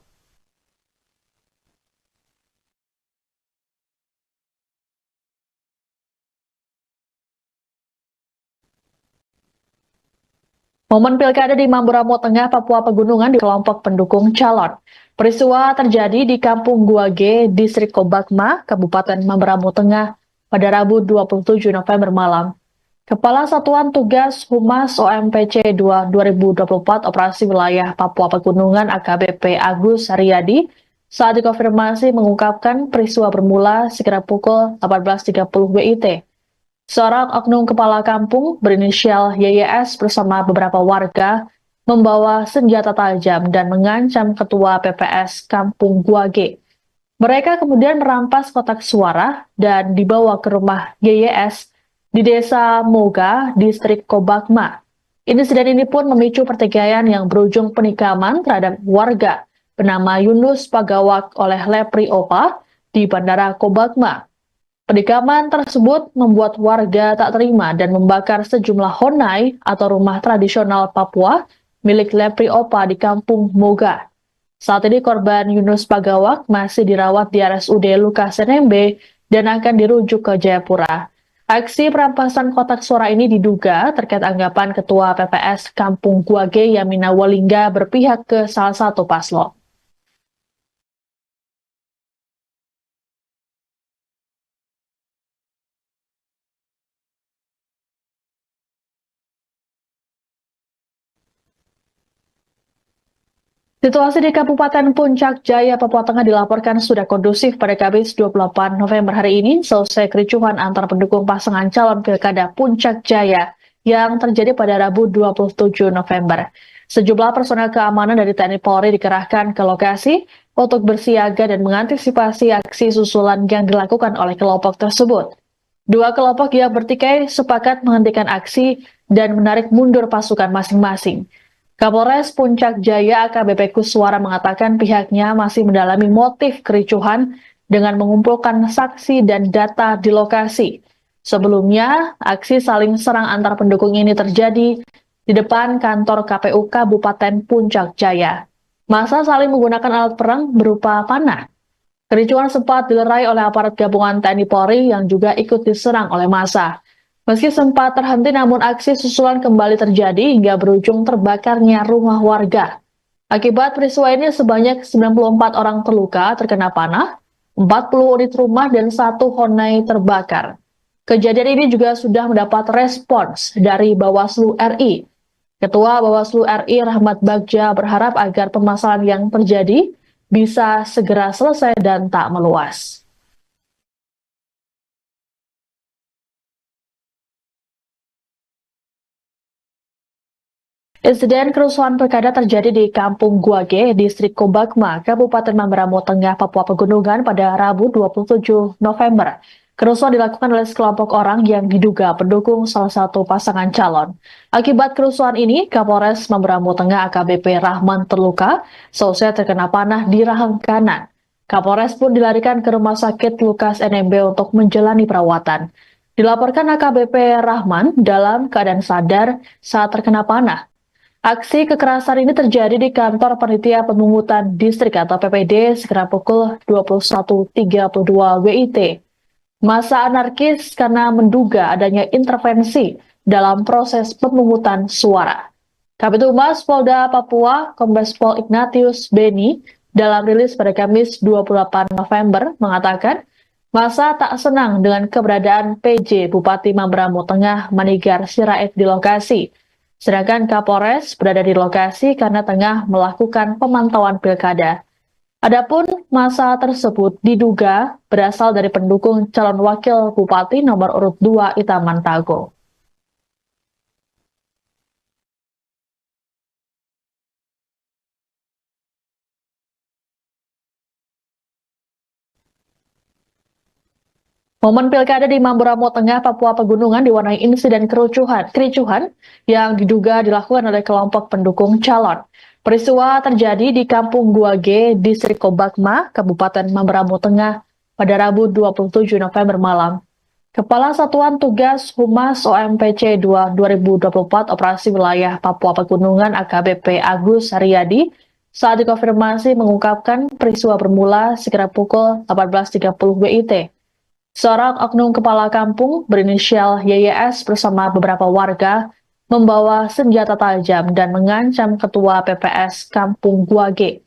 Momen pilkada di Mamberamo Tengah, Papua Pegunungan di kelompok pendukung calon. Peristiwa terjadi di Kampung Guage, Distrik Kobakma, Kabupaten Mamberamo Tengah pada Rabu 27 November malam. Kepala Satuan Tugas Humas OMPC 2024 Operasi Wilayah Papua Pegunungan AKBP Agus Haryadi saat dikonfirmasi mengungkapkan peristiwa bermula sekitar pukul 18.30 WIT. Seorang oknum kepala kampung berinisial YYS bersama beberapa warga membawa senjata tajam dan mengancam ketua PPS Kampung Guage. Mereka kemudian merampas kotak suara dan dibawa ke rumah YYS di Desa Moga, Distrik Kobakma. Insiden ini pun memicu pertikaian yang berujung penikaman terhadap warga bernama Yunus Pagawak oleh Lepri Opa di Bandara Kobakma. Penikaman tersebut membuat warga tak terima dan membakar sejumlah honai atau rumah tradisional Papua milik Lepri Opa di Kampung Moga. Saat ini korban Yunus Pagawak masih dirawat di RSUD Lukas NMB dan akan dirujuk ke Jayapura. Aksi perampasan kotak suara ini diduga terkait anggapan Ketua PPS Kampung Guage Yamina Walingga berpihak ke salah satu paslon. Situasi di Kabupaten Puncak Jaya, Papua Tengah dilaporkan sudah kondusif pada Kamis 28 November hari ini selesai kericuhan antar pendukung pasangan calon Pilkada Puncak Jaya yang terjadi pada Rabu 27 November. Sejumlah personel keamanan dari TNI Polri dikerahkan ke lokasi untuk bersiaga dan mengantisipasi aksi susulan yang dilakukan oleh kelompok tersebut. Dua kelompok yang bertikai sepakat menghentikan aksi dan menarik mundur pasukan masing-masing. Kapolres Puncak Jaya AKBP Kuswara mengatakan pihaknya masih mendalami motif kericuhan dengan mengumpulkan saksi dan data di lokasi. Sebelumnya, aksi saling serang antar pendukung ini terjadi di depan kantor KPU Kabupaten Puncak Jaya. Massa saling menggunakan alat perang berupa panah. Kericuhan sempat dilerai oleh aparat gabungan TNI Polri yang juga ikut diserang oleh massa. Meski sempat terhenti, namun aksi susulan kembali terjadi hingga berujung terbakarnya rumah warga. Akibat peristiwa ini sebanyak 94 orang terluka terkena panah, 40 unit rumah dan 1 honai terbakar. Kejadian ini juga sudah mendapat respons dari Bawaslu RI. Ketua Bawaslu RI Rahmat Bagja berharap agar permasalahan yang terjadi bisa segera selesai dan tak meluas. Insiden kerusuhan pilkada terjadi di Kampung Guage, Distrik Kobakma, Kabupaten Mamberamo Tengah, Papua Pegunungan pada Rabu 27 November. Kerusuhan dilakukan oleh sekelompok orang yang diduga pendukung salah satu pasangan calon. Akibat kerusuhan ini, Kapolres Mamberamo Tengah AKBP Rahman terluka, selesai terkena panah di rahang kanan. Kapolres pun dilarikan ke Rumah Sakit Lukas NMB untuk menjalani perawatan. Dilaporkan AKBP Rahman dalam keadaan sadar saat terkena panah. Aksi kekerasan ini terjadi di kantor Panitia Pemungutan Distrik atau PPD sekitar pukul 21.32 WIT. Massa anarkis karena menduga adanya intervensi dalam proses pemungutan suara. Kabid Humas Polda Papua, Kombes Pol Ignatius Beni, dalam rilis pada Kamis 28 November mengatakan, massa tak senang dengan keberadaan PJ Bupati Mamberamo Tengah Manigar Sirait di lokasi. Sedangkan Kapolres berada di lokasi karena tengah melakukan pemantauan pilkada. Adapun massa tersebut diduga berasal dari pendukung calon wakil bupati nomor urut 2 Itaman Tago. Momen pilkada di Mamberamo Tengah, Papua Pegunungan diwarnai insiden kericuhan yang diduga dilakukan oleh kelompok pendukung calon. Peristiwa terjadi di Kampung Guage, Distrik Kobakma, Kabupaten Mamberamo Tengah pada Rabu 27 November malam. Kepala Satuan Tugas Humas OMPC 2 2024 Operasi Wilayah Papua Pegunungan AKBP Agus Haryadi saat dikonfirmasi mengungkapkan peristiwa bermula sekitar pukul 18.30 WIT. Seorang oknum kepala kampung berinisial YYS bersama beberapa warga membawa senjata tajam dan mengancam ketua PPS Kampung Guage.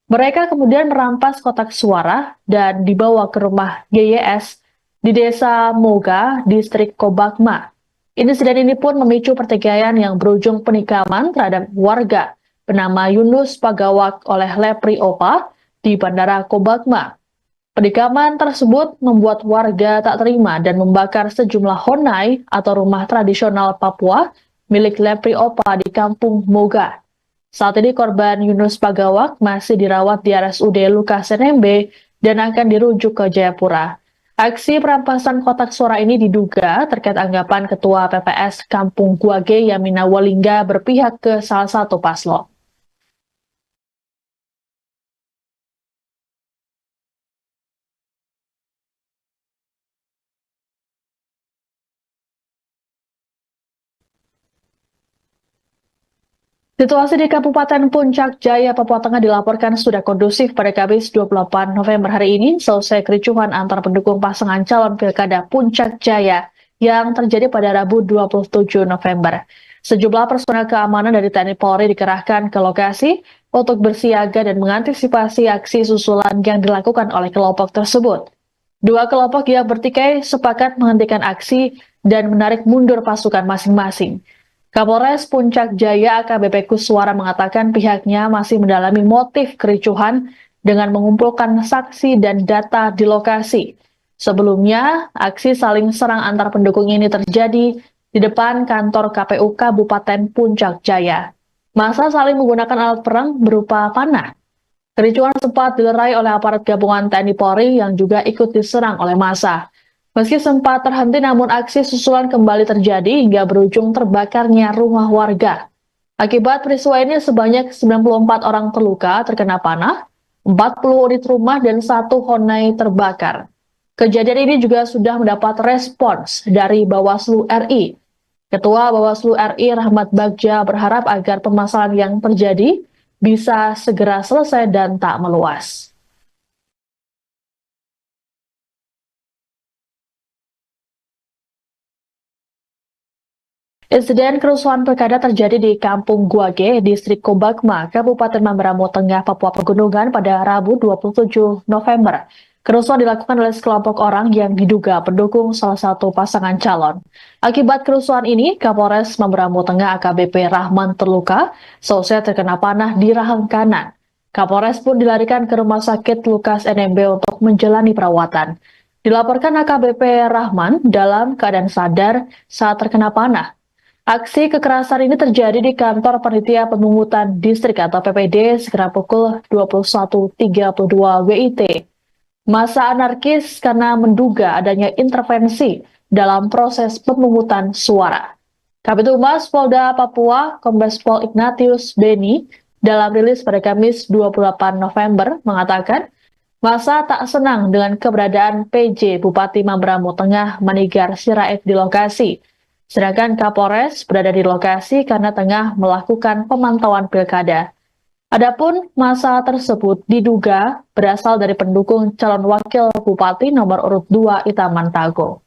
Mereka kemudian merampas kotak suara dan dibawa ke rumah YYS di Desa Moga, Distrik Kobakma. Insiden ini pun memicu pertikaian yang berujung penikaman terhadap warga bernama Yunus Pagawak oleh Lepri Opa di Bandara Kobakma. Penikaman tersebut membuat warga tak terima dan membakar sejumlah honai atau rumah tradisional Papua milik Lepri Opa di Kampung Moga. Saat ini korban Yunus Pagawak masih dirawat di RSUD Lukas NMB dan akan dirujuk ke Jayapura. Aksi perampasan kotak suara ini diduga terkait anggapan Ketua PPS Kampung Guage Yamina Walingga berpihak ke salah satu paslon. Situasi di Kabupaten Puncak Jaya, Papua Tengah dilaporkan sudah kondusif pada Kamis 28 November hari ini selesai kericuhan antar pendukung pasangan calon Pilkada Puncak Jaya yang terjadi pada Rabu 27 November. Sejumlah personel keamanan dari TNI Polri dikerahkan ke lokasi untuk bersiaga dan mengantisipasi aksi susulan yang dilakukan oleh kelompok tersebut. Dua kelompok yang bertikai sepakat menghentikan aksi dan menarik mundur pasukan masing-masing. Kapolres Puncak Jaya AKBP Kuswara mengatakan pihaknya masih mendalami motif kericuhan dengan mengumpulkan saksi dan data di lokasi. Sebelumnya, aksi saling serang antar pendukung ini terjadi di depan kantor KPU Kabupaten Puncak Jaya. Massa saling menggunakan alat perang berupa panah. Kericuhan sempat dilerai oleh aparat gabungan TNI Polri yang juga ikut diserang oleh massa. Meski sempat terhenti, namun aksi susulan kembali terjadi hingga berujung terbakarnya rumah warga. Akibat peristiwa ini sebanyak 94 orang terluka terkena panah, 40 unit rumah dan 1 honai terbakar. Kejadian ini juga sudah mendapat respons dari Bawaslu RI. Ketua Bawaslu RI Rahmat Bagja berharap agar permasalahan yang terjadi bisa segera selesai dan tak meluas. Insiden kerusuhan pilkada terjadi di Kampung Guage, Distrik Kobakma, Kabupaten Mamberamo Tengah, Papua Pegunungan pada Rabu 27 November. Kerusuhan dilakukan oleh sekelompok orang yang diduga pendukung salah satu pasangan calon. Akibat kerusuhan ini, Kapolres Mamberamo Tengah AKBP Rahman terluka, seusai terkena panah di rahang kanan. Kapolres pun dilarikan ke Rumah Sakit Lukas NMB untuk menjalani perawatan. Dilaporkan AKBP Rahman dalam keadaan sadar saat terkena panah. Aksi kekerasan ini terjadi di kantor Panitia Pemungutan Distrik atau PPD sekitar pukul 21.32 WIT. Massa anarkis karena menduga adanya intervensi dalam proses pemungutan suara. Kabid Humas Polda Papua, Kombes Pol Ignatius Beni, dalam rilis pada Kamis 28 November mengatakan, massa tak senang dengan keberadaan PJ Bupati Mamberamo Tengah Manigar Sirait di lokasi. Sedangkan Kapolres berada di lokasi karena tengah melakukan pemantauan pilkada. Adapun massa tersebut diduga berasal dari pendukung calon wakil bupati nomor urut 2 Itaman Tago.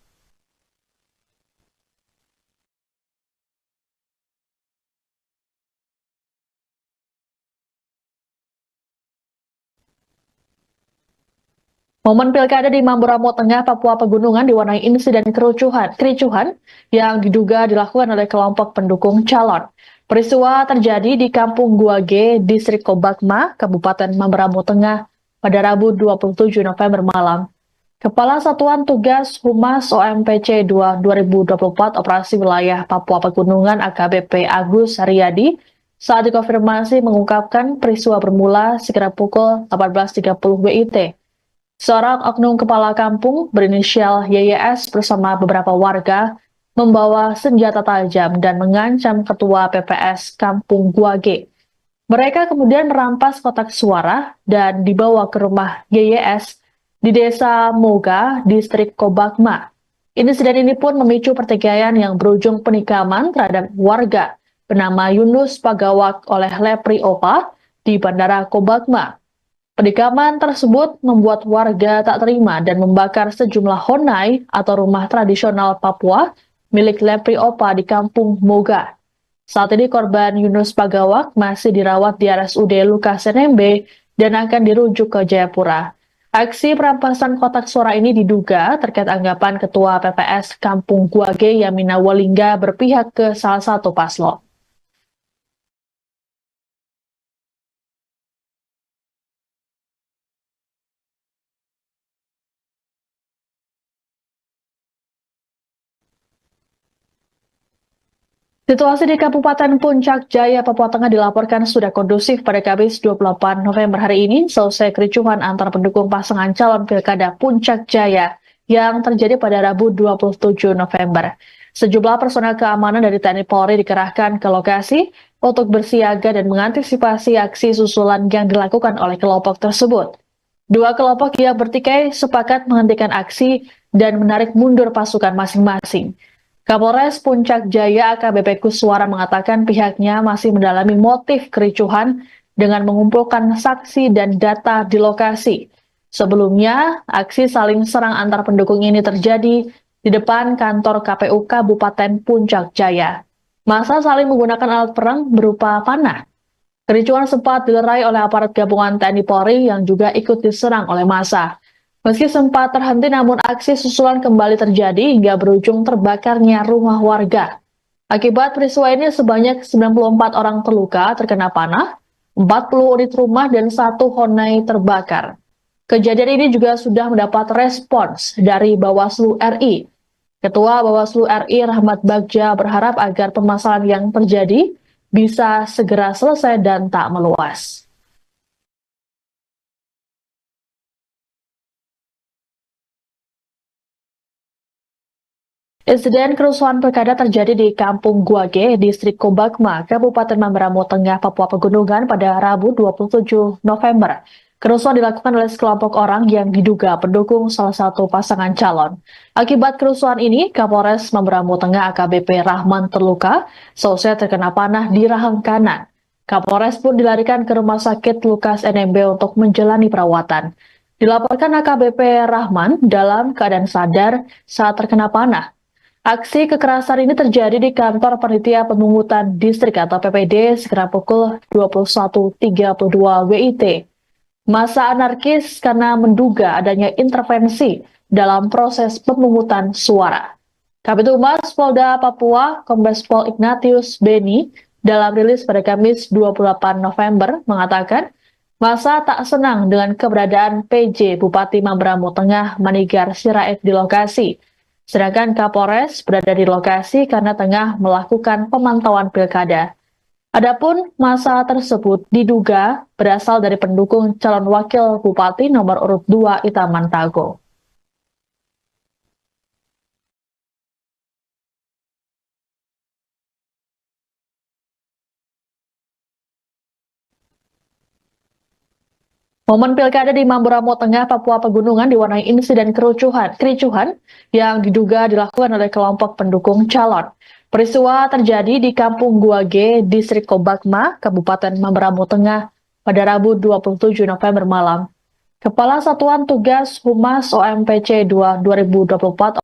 Momen pilkada di Mamberamo Tengah, Papua Pegunungan diwarnai insiden kericuhan yang diduga dilakukan oleh kelompok pendukung calon. Peristiwa terjadi di Kampung Guage, Distrik Kobakma, Kabupaten Mamberamo Tengah pada Rabu 27 November malam. Kepala Satuan Tugas Humas OMPC 2024 Operasi Wilayah Papua Pegunungan AKBP Agus Haryadi saat dikonfirmasi mengungkapkan peristiwa bermula sekitar pukul 18.30 WIT. Seorang oknum kepala kampung berinisial YYS bersama beberapa warga membawa senjata tajam dan mengancam ketua PPS Kampung Guage. Mereka kemudian merampas kotak suara dan dibawa ke rumah YYS di Desa Moga, Distrik Kobakma. Insiden ini pun memicu pertikaian yang berujung penikaman terhadap warga bernama Yunus Pagawak oleh Lepri Opa di Bandara Kobakma. Penikaman tersebut membuat warga tak terima dan membakar sejumlah honai atau rumah tradisional Papua milik Lepri Opa di Kampung Moga. Saat ini korban Yunus Pagawak masih dirawat di RSUD Lukas NMB dan akan dirujuk ke Jayapura. Aksi perampasan kotak suara ini diduga terkait anggapan Ketua PPS Kampung Guage Yamina Walingga berpihak ke salah satu paslon. Situasi di Kabupaten Puncak Jaya, Papua Tengah dilaporkan sudah kondusif pada Kamis 28 November hari ini selesai kericuhan antar pendukung pasangan calon Pilkada Puncak Jaya yang terjadi pada Rabu 27 November. Sejumlah personel keamanan dari TNI Polri dikerahkan ke lokasi untuk bersiaga dan mengantisipasi aksi susulan yang dilakukan oleh kelompok tersebut. Dua kelompok yang bertikai sepakat menghentikan aksi dan menarik mundur pasukan masing-masing. Kapolres Puncak Jaya AKBP Kuswara mengatakan pihaknya masih mendalami motif kericuhan dengan mengumpulkan saksi dan data di lokasi. Sebelumnya, aksi saling serang antar pendukung ini terjadi di depan kantor KPU Kabupaten Puncak Jaya. Massa saling menggunakan alat perang berupa panah. Kericuhan sempat dilerai oleh aparat gabungan TNI Polri yang juga ikut diserang oleh massa. Meski sempat terhenti, namun aksi susulan kembali terjadi hingga berujung terbakarnya rumah warga. Akibat peristiwa ini sebanyak 94 orang terluka terkena panah, 40 unit rumah dan 1 Honai terbakar. Kejadian ini juga sudah mendapat respons dari Bawaslu RI. Ketua Bawaslu RI Rahmat Bagja berharap agar permasalahan yang terjadi bisa segera selesai dan tak meluas. Insiden kerusuhan pilkada terjadi di Kampung Guage, Distrik Kobakma, Kabupaten Mamberamo Tengah, Papua Pegunungan pada Rabu 27 November. Kerusuhan dilakukan oleh sekelompok orang yang diduga pendukung salah satu pasangan calon. Akibat kerusuhan ini, Kapolres Mamberamo Tengah AKBP Rahman terluka, seusai terkena panah di rahang kanan. Kapolres pun dilarikan ke Rumah Sakit Lukas NMB untuk menjalani perawatan. Dilaporkan AKBP Rahman dalam keadaan sadar saat terkena panah. Aksi kekerasan ini terjadi di kantor Panitia Pemungutan Distrik atau PPD sekitar pukul 21.32 WIT. Massa anarkis karena menduga adanya intervensi dalam proses pemungutan suara. Kabid Humas Polda Papua, Kombes Pol Ignatius Beni, dalam rilis pada Kamis 28 November mengatakan, massa tak senang dengan keberadaan PJ Bupati Mamberamo Tengah Manigar Sirait di lokasi. Sedangkan Kapolres berada di lokasi karena tengah melakukan pemantauan pilkada. Adapun massa tersebut diduga berasal dari pendukung calon wakil bupati nomor urut 2 Itaman Tago. Momen pilkada di Mamberamo Tengah, Papua Pegunungan diwarnai insiden kericuhan yang diduga dilakukan oleh kelompok pendukung calon. Peristiwa terjadi di Kampung Guage, Distrik Kobakma, Kabupaten Mamberamo Tengah pada Rabu 27 November malam. Kepala Satuan Tugas Humas OMPC 2024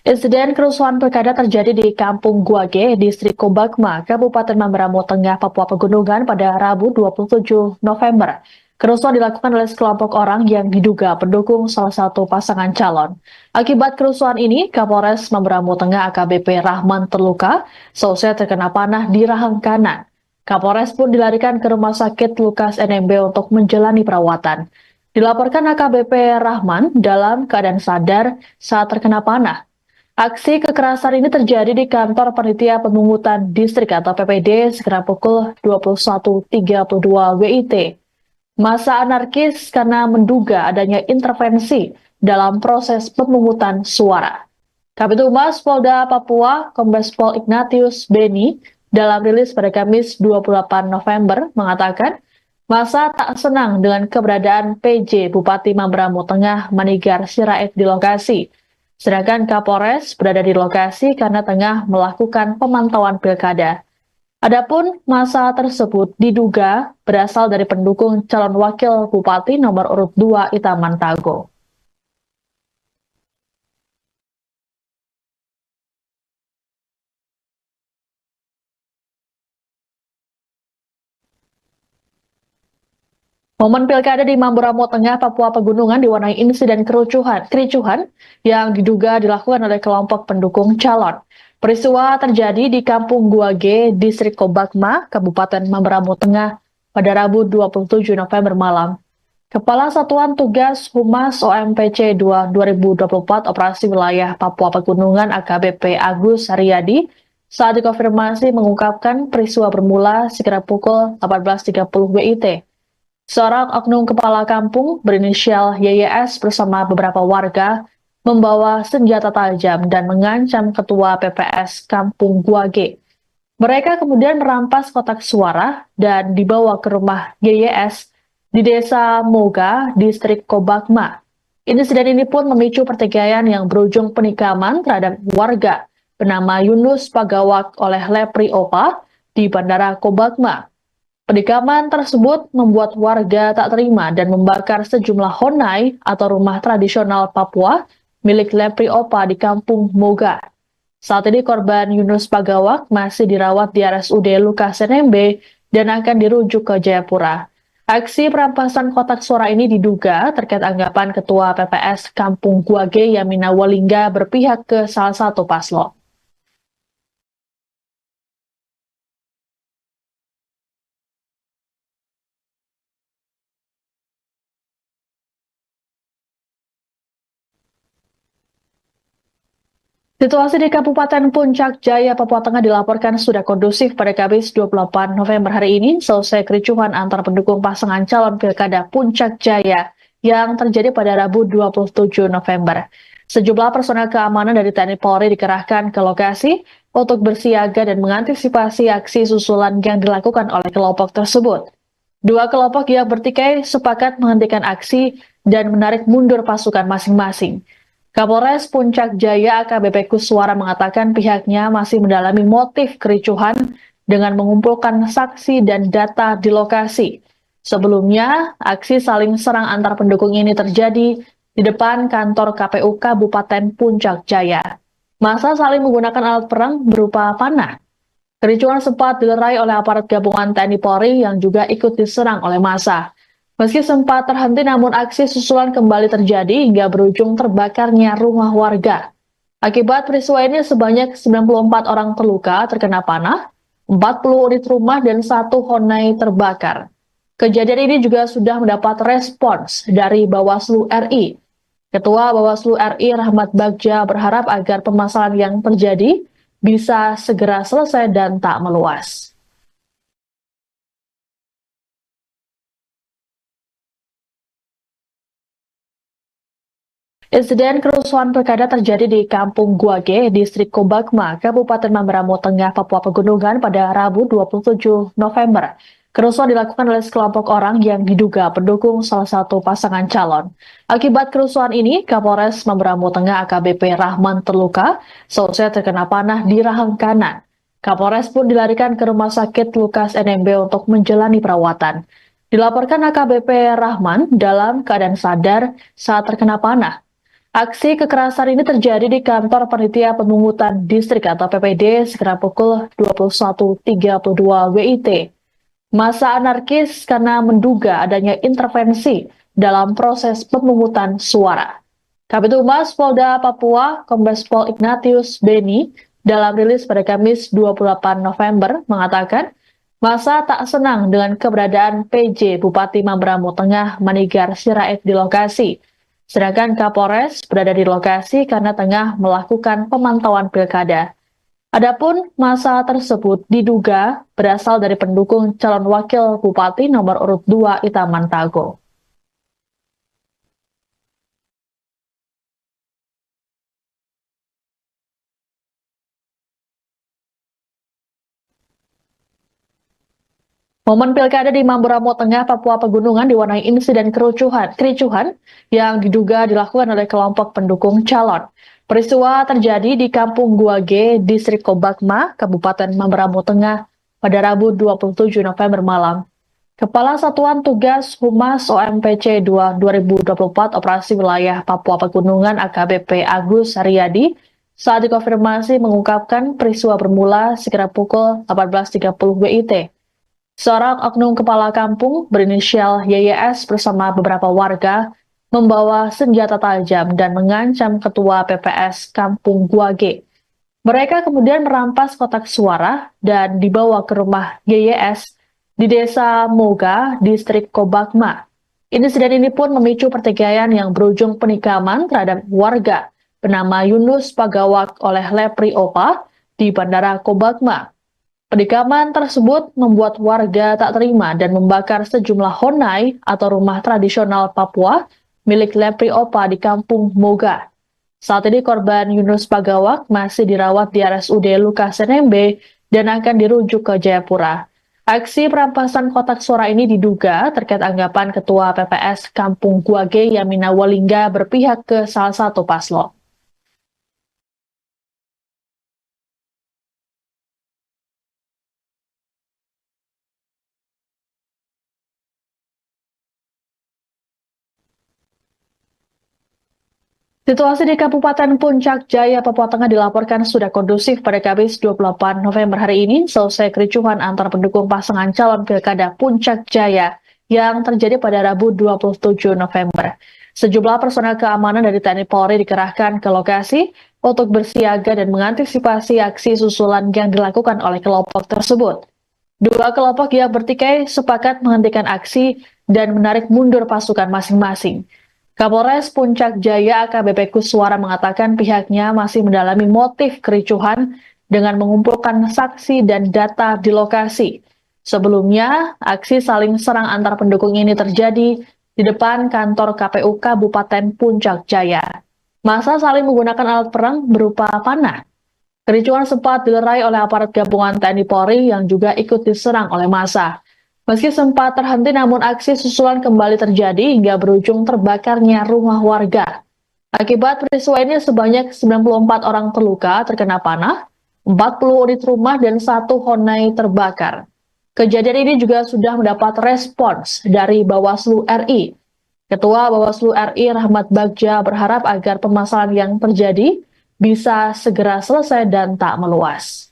Insiden kerusuhan pilkada terjadi di Kampung Guage, Distrik Kobakma, Kabupaten Mamberamo Tengah, Papua Pegunungan pada Rabu 27 November. Kerusuhan dilakukan oleh sekelompok orang yang diduga pendukung salah satu pasangan calon. Akibat kerusuhan ini, Kapolres Mamberamo Tengah AKBP Rahman terluka, seusai terkena panah di rahang kanan. Kapolres pun dilarikan ke Rumah Sakit Lukas NMB untuk menjalani perawatan. Dilaporkan AKBP Rahman dalam keadaan sadar saat terkena panah. Aksi kekerasan ini terjadi di kantor Panitia Pemungutan Distrik atau PPD sekitar pukul 21.32 WIT. Massa anarkis karena menduga adanya intervensi dalam proses pemungutan suara. Kabid Humas Polda Papua, Kombes Pol Ignatius Beni, dalam rilis pada Kamis 28 November mengatakan, massa tak senang dengan keberadaan PJ Bupati Mamberamo Tengah Manigar Sirait di lokasi. Sedangkan Kapolres berada di lokasi karena tengah melakukan pemantauan pilkada. Adapun massa tersebut diduga berasal dari pendukung calon wakil bupati nomor urut 2 Itaman Tago. Momen pilkada di Mamberamo Tengah, Papua Pegunungan diwarnai insiden kericuhan yang diduga dilakukan oleh kelompok pendukung calon. Peristiwa terjadi di Kampung Guage, Distrik Kobakma, Kabupaten Mamberamo Tengah pada Rabu 27 November malam. Kepala Satuan Tugas Humas OMPC 2024 Operasi Wilayah Papua Pegunungan AKBP Agus Haryadi saat dikonfirmasi mengungkapkan peristiwa bermula sekitar pukul 18.30 WIT. Seorang oknum kepala kampung berinisial YYS bersama beberapa warga membawa senjata tajam dan mengancam ketua PPS Kampung Guage. Mereka kemudian merampas kotak suara dan dibawa ke rumah YYS di Desa Moga, Distrik Kobakma. Insiden ini pun memicu pertikaian yang berujung penikaman terhadap warga bernama Yunus Pagawak oleh Lepri Opa di Bandara Kobakma. Penikaman tersebut membuat warga tak terima dan membakar sejumlah honai atau rumah tradisional Papua milik Lepri Opa di Kampung Moga. Saat ini korban Yunus Pagawak masih dirawat di RSUD Lukas NMB dan akan dirujuk ke Jayapura. Aksi perampasan kotak suara ini diduga terkait anggapan Ketua PPS Kampung Guage Yamina Walingga berpihak ke salah satu paslon. Situasi di Kabupaten Puncak Jaya, Papua Tengah dilaporkan sudah kondusif pada Kamis 28 November hari ini selesai kericuhan antar pendukung pasangan calon Pilkada Puncak Jaya yang terjadi pada Rabu 27 November. Sejumlah personel keamanan dari TNI Polri dikerahkan ke lokasi untuk bersiaga dan mengantisipasi aksi susulan yang dilakukan oleh kelompok tersebut. Dua kelompok yang bertikai sepakat menghentikan aksi dan menarik mundur pasukan masing-masing. Kapolres Puncak Jaya AKBP Kuswara mengatakan pihaknya masih mendalami motif kericuhan dengan mengumpulkan saksi dan data di lokasi. Sebelumnya, aksi saling serang antar pendukung ini terjadi di depan kantor KPU Kabupaten Puncak Jaya. Massa saling menggunakan alat perang berupa panah. Kericuhan sempat dilerai oleh aparat gabungan TNI Polri yang juga ikut diserang oleh massa. Meski sempat terhenti, namun aksi susulan kembali terjadi hingga berujung terbakarnya rumah warga. Akibat peristiwa ini sebanyak 94 orang terluka terkena panah, 40 unit rumah dan 1 honai terbakar. Kejadian ini juga sudah mendapat respons dari Bawaslu RI. Ketua Bawaslu RI Rahmat Bagja berharap agar permasalahan yang terjadi bisa segera selesai dan tak meluas. Insiden kerusuhan pilkada terjadi di Kampung Guage, Distrik Kobakma, Kabupaten Mamberamo Tengah, Papua Pegunungan pada Rabu 27 November. Kerusuhan dilakukan oleh sekelompok orang yang diduga pendukung salah satu pasangan calon. Akibat kerusuhan ini, Kapolres Mamberamo Tengah AKBP Rahman terluka seusai terkena panah di rahang kanan. Kapolres pun dilarikan ke Rumah Sakit Lukas NMB untuk menjalani perawatan. Dilaporkan AKBP Rahman dalam keadaan sadar saat terkena panah. Aksi kekerasan ini terjadi di kantor Panitia Pemungutan Distrik atau PPD sekitar pukul 21.32 WIT. Massa anarkis karena menduga adanya intervensi dalam proses pemungutan suara. Kabid Humas Polda Papua, Kombes Pol Ignatius Beni, dalam rilis pada Kamis 28 November mengatakan, massa tak senang dengan keberadaan PJ Bupati Mamberamo Tengah Manigar Sirait di lokasi. Sedangkan Kapolres berada di lokasi karena tengah melakukan pemantauan pilkada. Adapun massa tersebut diduga berasal dari pendukung calon wakil bupati nomor urut 2 Itaman Tago. Momen pilkada di Mamberamo Tengah, Papua Pegunungan diwarnai insiden kericuhan yang diduga dilakukan oleh kelompok pendukung calon. Peristiwa terjadi di Kampung Guage, Distrik Kobakma, Kabupaten Mamberamo Tengah pada Rabu 27 November malam. Kepala Satuan Tugas Humas OMPC 2024 Operasi Wilayah Papua Pegunungan AKBP Agus Haryadi saat dikonfirmasi mengungkapkan peristiwa bermula sekitar pukul 18.30 WIT. Seorang oknum kepala kampung berinisial YYS bersama beberapa warga membawa senjata tajam dan mengancam ketua PPS Kampung Guage. Mereka kemudian merampas kotak suara dan dibawa ke rumah YYS di Desa Moga, Distrik Kobakma. Insiden ini pun memicu pertikaian yang berujung penikaman terhadap warga bernama Yunus Pagawak oleh Lepri Opa di Bandara Kobakma. Penikaman tersebut membuat warga tak terima dan membakar sejumlah honai atau rumah tradisional Papua milik Lepri Opa di Kampung Moga. Saat ini korban Yunus Pagawak masih dirawat di RSUD Lukas NMB dan akan dirujuk ke Jayapura. Aksi perampasan kotak suara ini diduga terkait anggapan Ketua PPS Kampung Guage Yamina Walingga berpihak ke salah satu paslon. Situasi di Kabupaten Puncak Jaya, Papua Tengah dilaporkan sudah kondusif pada Kamis 28 November hari ini selesai kericuhan antar pendukung pasangan calon Pilkada Puncak Jaya yang terjadi pada Rabu 27 November. Sejumlah personel keamanan dari TNI Polri dikerahkan ke lokasi untuk bersiaga dan mengantisipasi aksi susulan yang dilakukan oleh kelompok tersebut. Dua kelompok yang bertikai sepakat menghentikan aksi dan menarik mundur pasukan masing-masing. Kapolres Puncak Jaya AKBP Kuswara mengatakan pihaknya masih mendalami motif kericuhan dengan mengumpulkan saksi dan data di lokasi. Sebelumnya, aksi saling serang antar pendukung ini terjadi di depan kantor KPU Kabupaten Puncak Jaya. Massa saling menggunakan alat perang berupa panah. Kericuhan sempat dilerai oleh aparat gabungan TNI Polri yang juga ikut diserang oleh massa. Meski sempat terhenti, namun aksi susulan kembali terjadi hingga berujung terbakarnya rumah warga. Akibat peristiwa ini sebanyak 94 orang terluka terkena panah, 40 unit rumah dan 1 Honai terbakar. Kejadian ini juga sudah mendapat respons dari Bawaslu RI. Ketua Bawaslu RI Rahmat Bagja berharap agar permasalahan yang terjadi bisa segera selesai dan tak meluas.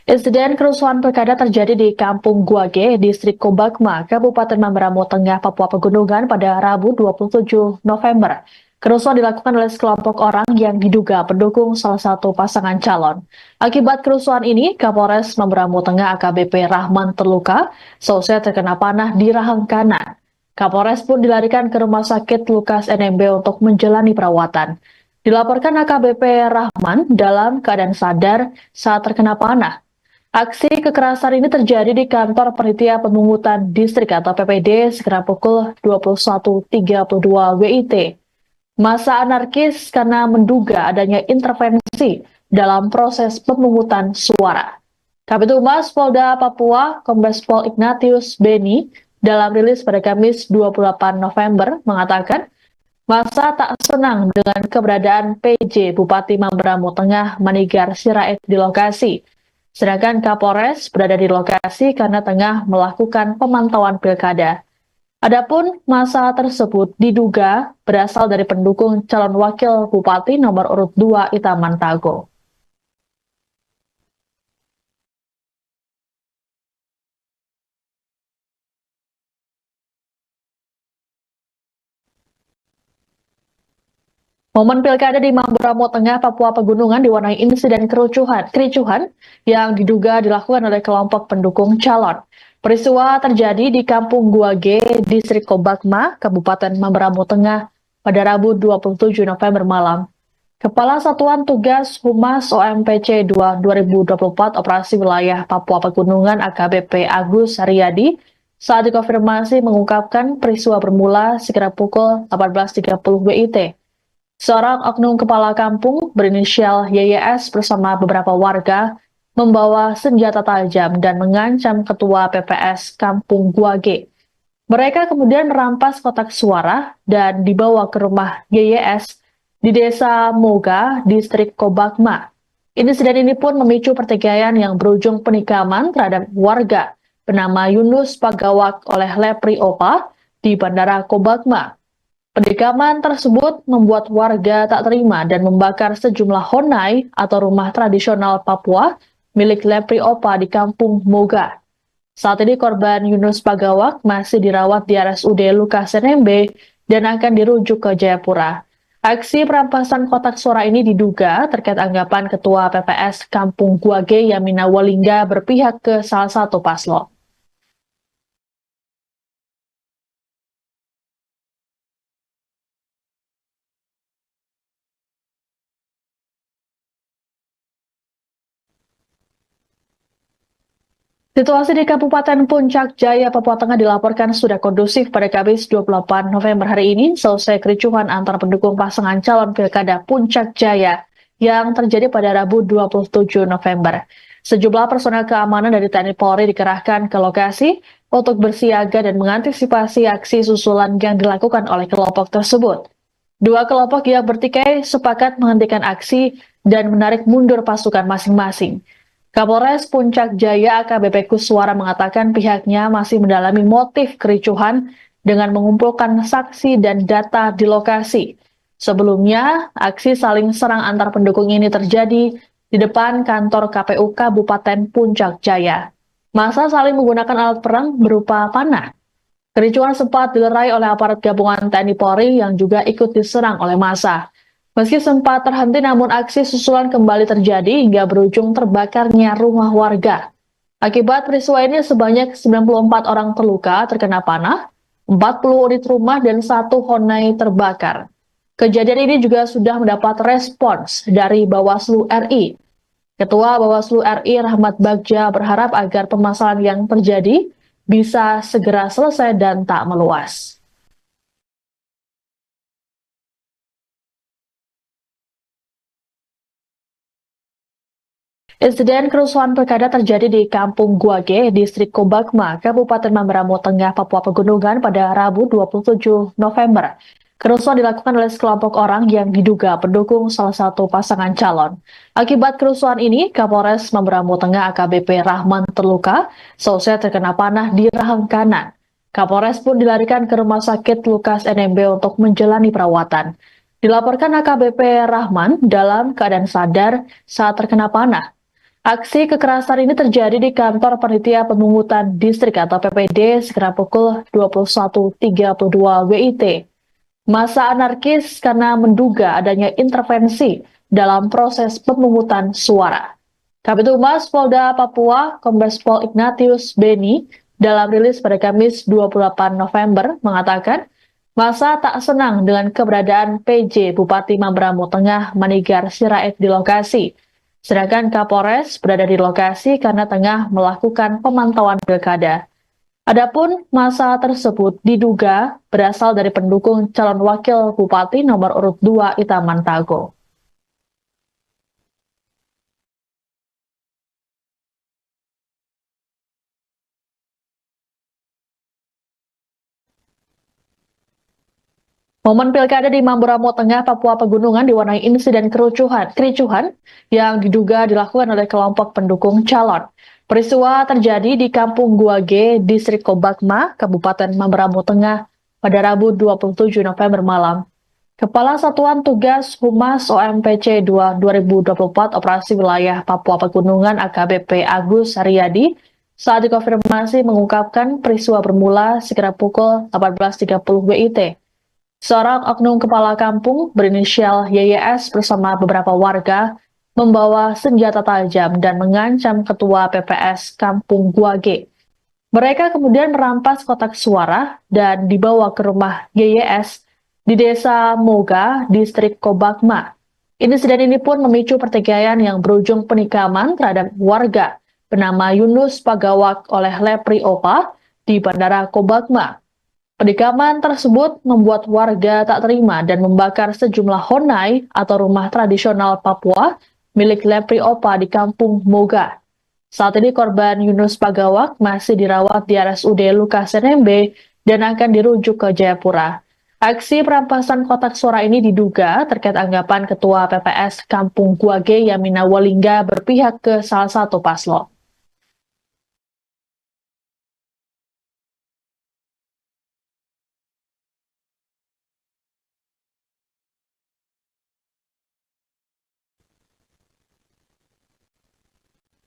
Insiden kerusuhan pilkada terjadi di Kampung Guage, Distrik Kobakma, Kabupaten Mamberamo Tengah, Papua Pegunungan pada Rabu 27 November. Kerusuhan dilakukan oleh sekelompok orang yang diduga pendukung salah satu pasangan calon. Akibat kerusuhan ini, Kapolres Mamberamo Tengah AKBP Rahman terluka, seusai terkena panah di rahang kanan. Kapolres pun dilarikan ke Rumah Sakit Lukas NMB untuk menjalani perawatan. Dilaporkan AKBP Rahman dalam keadaan sadar saat terkena panah. Aksi kekerasan ini terjadi di kantor Panitia Pemungutan Distrik atau PPD sekitar pukul 21.32 WIT. Massa anarkis karena menduga adanya intervensi dalam proses pemungutan suara. Kabid Humas Polda Papua, Kombes Pol Ignatius Beni, dalam rilis pada Kamis 28 November mengatakan, massa tak senang dengan keberadaan PJ Bupati Mamberamo Tengah Manigar Sirait di lokasi. Sedangkan Kapolres berada di lokasi karena tengah melakukan pemantauan pilkada. Adapun massa tersebut diduga berasal dari pendukung calon wakil bupati nomor urut 2 Itaman Tago. Momen pilkada di Mamberamo Tengah, Papua Pegunungan diwarnai insiden kericuhan yang diduga dilakukan oleh kelompok pendukung calon. Peristiwa terjadi di Kampung Guage, Distrik Kobakma, Kabupaten Mamberamo Tengah pada Rabu 27 November malam. Kepala Satuan Tugas Humas OMPC 2 2024 Operasi Wilayah Papua Pegunungan AKBP Agus Haryadi saat dikonfirmasi mengungkapkan peristiwa bermula sekitar pukul 18.30 WIT. Seorang oknum kepala kampung berinisial YYS bersama beberapa warga membawa senjata tajam dan mengancam ketua PPS Kampung Guage. Mereka kemudian merampas kotak suara dan dibawa ke rumah YYS di Desa Moga, Distrik Kobakma. Insiden ini pun memicu pertikaian yang berujung penikaman terhadap warga bernama Yunus Pagawak oleh Lepri Opa di Bandara Kobakma. Penikaman tersebut membuat warga tak terima dan membakar sejumlah honai atau rumah tradisional Papua milik Lepri Opa di Kampung Moga. Saat ini korban Yunus Pagawak masih dirawat di RSUD Lukas NMB dan akan dirujuk ke Jayapura. Aksi perampasan kotak suara ini diduga terkait anggapan Ketua PPS Kampung Guage Yamina Walingga berpihak ke salah satu paslon. Situasi di Kabupaten Puncak Jaya, Papua Tengah dilaporkan sudah kondusif pada Kamis 28 November hari ini selesai kericuhan antar pendukung pasangan calon pilkada Puncak Jaya yang terjadi pada Rabu 27 November. Sejumlah personel keamanan dari TNI Polri dikerahkan ke lokasi untuk bersiaga dan mengantisipasi aksi susulan yang dilakukan oleh kelompok tersebut. Dua kelompok yang bertikai sepakat menghentikan aksi dan menarik mundur pasukan masing-masing. Kapolres Puncak Jaya AKBP Kuswara mengatakan pihaknya masih mendalami motif kericuhan dengan mengumpulkan saksi dan data di lokasi. Sebelumnya, aksi saling serang antar pendukung ini terjadi di depan kantor KPU Kabupaten Puncak Jaya. Massa saling menggunakan alat perang berupa panah. Kericuhan sempat dilerai oleh aparat gabungan TNI Polri yang juga ikut diserang oleh massa. Meski sempat terhenti, namun aksi susulan kembali terjadi hingga berujung terbakarnya rumah warga. Akibat peristiwa ini sebanyak 94 orang terluka terkena panah, 40 unit rumah dan 1 Honai terbakar. Kejadian ini juga sudah mendapat respons dari Bawaslu RI. Ketua Bawaslu RI Rahmat Bagja berharap agar permasalahan yang terjadi bisa segera selesai dan tak meluas. Insiden kerusuhan pilkada terjadi di Kampung Guage, Distrik Kobakma, Kabupaten Mamberamo Tengah, Papua Pegunungan pada Rabu 27 November. Kerusuhan dilakukan oleh sekelompok orang yang diduga pendukung salah satu pasangan calon. Akibat kerusuhan ini, Kapolres Mamberamo Tengah AKBP Rahman terluka, selesai terkena panah di rahang kanan. Kapolres pun dilarikan ke Rumah Sakit Lukas NMB untuk menjalani perawatan. Dilaporkan AKBP Rahman dalam keadaan sadar saat terkena panah. Aksi kekerasan ini terjadi di kantor Panitia Pemungutan Distrik atau PPD sekitar pukul 21.32 WIT. Massa anarkis karena menduga adanya intervensi dalam proses pemungutan suara. Kabid Humas Polda Papua, Kombes Pol Ignatius Beni, dalam rilis pada Kamis 28 November mengatakan, massa tak senang dengan keberadaan PJ Bupati Mamberamo Tengah Manigar Sirait di lokasi. Sedangkan Kapolres berada di lokasi karena tengah melakukan pemantauan pilkada. Adapun massa tersebut diduga berasal dari pendukung calon wakil bupati nomor urut 2 Itaman Tago. Momen pilkada di Mamberamo Tengah, Papua Pegunungan diwarnai insiden kericuhan yang diduga dilakukan oleh kelompok pendukung calon. Peristiwa terjadi di Kampung Guage, Distrik Kobakma, Kabupaten Mamberamo Tengah pada Rabu 27 November malam. Kepala Satuan Tugas Humas OMPC 2024 Operasi Wilayah Papua Pegunungan AKBP Agus Haryadi saat dikonfirmasi mengungkapkan peristiwa bermula sekitar pukul 18.30 WIT. Seorang oknum kepala kampung berinisial YYS bersama beberapa warga membawa senjata tajam dan mengancam ketua PPS Kampung Guage. Mereka kemudian merampas kotak suara dan dibawa ke rumah YYS di Desa Moga, Distrik Kobakma. Insiden ini pun memicu pertikaian yang berujung penikaman terhadap warga bernama Yunus Pagawak oleh Lepri Opa di Bandara Kobakma. Penikaman tersebut membuat warga tak terima dan membakar sejumlah honai atau rumah tradisional Papua milik Lepri Opa di Kampung Moga. Saat ini korban Yunus Pagawak masih dirawat di RSUD Lukas NMB dan akan dirujuk ke Jayapura. Aksi perampasan kotak suara ini diduga terkait anggapan Ketua PPS Kampung Guage Yamina Walingga berpihak ke salah satu paslon.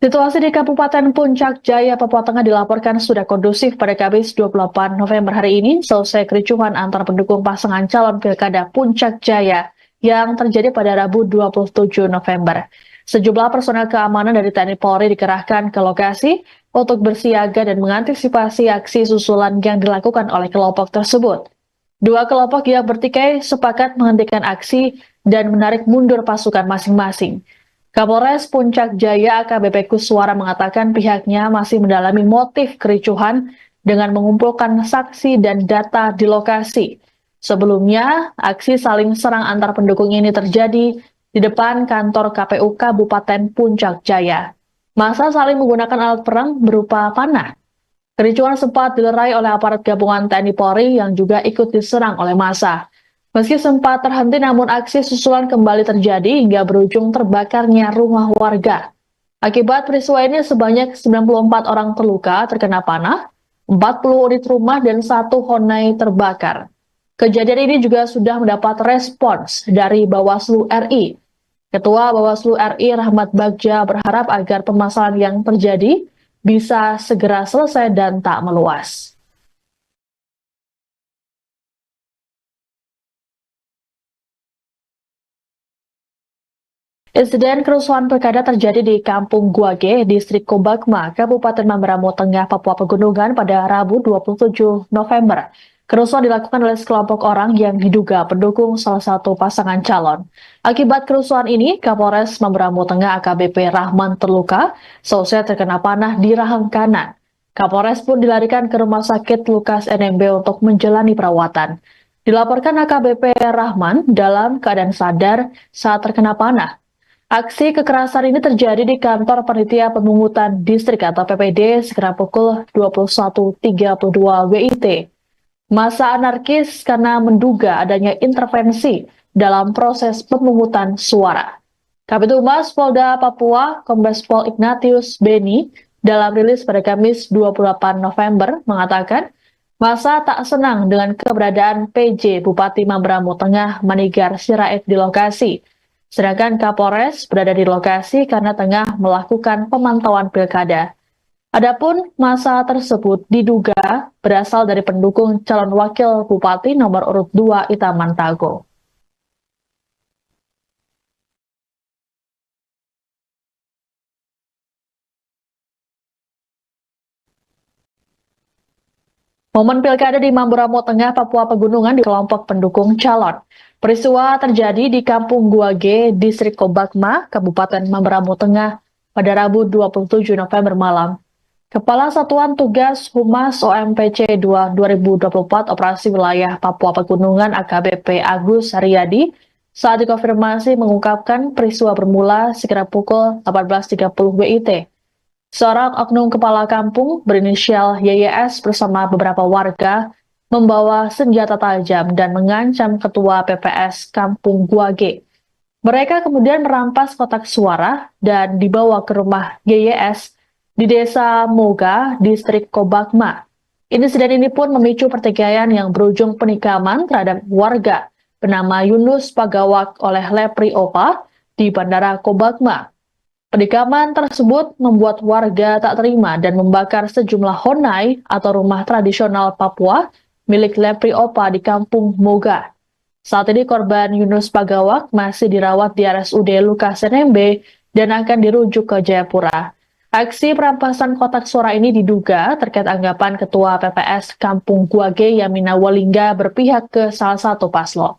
Situasi di Kabupaten Puncak Jaya, Papua Tengah dilaporkan sudah kondusif pada Kamis 28 November hari ini, selesai kericuhan antar pendukung pasangan calon Pilkada Puncak Jaya yang terjadi pada Rabu 27 November. Sejumlah personel keamanan dari TNI Polri dikerahkan ke lokasi untuk bersiaga dan mengantisipasi aksi susulan yang dilakukan oleh kelompok tersebut. Dua kelompok yang bertikai sepakat menghentikan aksi dan menarik mundur pasukan masing-masing. Kapolres Puncak Jaya AKBP Kuswara mengatakan pihaknya masih mendalami motif kericuhan dengan mengumpulkan saksi dan data di lokasi. Sebelumnya, aksi saling serang antar pendukung ini terjadi di depan kantor KPU Kabupaten Puncak Jaya. Massa saling menggunakan alat perang berupa panah. Kericuhan sempat dilerai oleh aparat gabungan TNI Polri yang juga ikut diserang oleh massa. Meski sempat terhenti, namun aksi susulan kembali terjadi hingga berujung terbakarnya rumah warga. Akibat peristiwa ini sebanyak 94 orang terluka terkena panah, 40 unit rumah dan 1 Honai terbakar. Kejadian ini juga sudah mendapat respons dari Bawaslu RI. Ketua Bawaslu RI Rahmat Bagja berharap agar permasalahan yang terjadi bisa segera selesai dan tak meluas. Insiden kerusuhan pilkada terjadi di Kampung Guage, Distrik Kobakma, Kabupaten Mamberamo Tengah, Papua Pegunungan pada Rabu 27 November. Kerusuhan dilakukan oleh sekelompok orang yang diduga pendukung salah satu pasangan calon. Akibat kerusuhan ini, Kapolres Mamberamo Tengah AKBP Rahman terluka, selesai terkena panah di rahang kanan. Kapolres pun dilarikan ke Rumah Sakit Lukas NMB untuk menjalani perawatan. Dilaporkan AKBP Rahman dalam keadaan sadar saat terkena panah. Aksi kekerasan ini terjadi di kantor Panitia Pemungutan Distrik atau PPD sekitar pukul 21.32 WIT. Massa anarkis karena menduga adanya intervensi dalam proses pemungutan suara. Kabid Humas Polda Papua, Kombes Pol Ignatius Beni, dalam rilis pada Kamis 28 November mengatakan, massa tak senang dengan keberadaan PJ Bupati Mamberamo Tengah Manigar Sirait di lokasi. Sedangkan Kapolres berada di lokasi karena tengah melakukan pemantauan pilkada. Adapun massa tersebut diduga berasal dari pendukung calon wakil bupati nomor urut 2 Itaman Tago. Momen pilkada di Mamberamo Tengah, Papua Pegunungan di kelompok pendukung calon. Peristiwa terjadi di Kampung Guage, Distrik Kobakma, Kabupaten Mamberamo Tengah pada Rabu 27 November malam. Kepala Satuan Tugas Humas OMPC 2024 Operasi Wilayah Papua Pegunungan AKBP Agus Haryadi saat dikonfirmasi mengungkapkan peristiwa bermula sekitar pukul 18.30 WIT. Seorang oknum kepala kampung berinisial YYS bersama beberapa warga membawa senjata tajam dan mengancam ketua PPS Kampung Guage. Mereka kemudian merampas kotak suara dan dibawa ke rumah YYS di Desa Moga, Distrik Kobakma. Insiden ini pun memicu pertikaian yang berujung penikaman terhadap warga bernama Yunus Pagawak oleh Lepri Opa di Bandara Kobakma. Penikaman tersebut membuat warga tak terima dan membakar sejumlah honai atau rumah tradisional Papua milik Lepri Opa di Kampung Moga. Saat ini korban Yunus Pagawak masih dirawat di RSUD Lukas NMB dan akan dirujuk ke Jayapura. Aksi perampasan kotak suara ini diduga terkait anggapan Ketua PPS Kampung Guage Yamina Walingga berpihak ke salah satu paslon.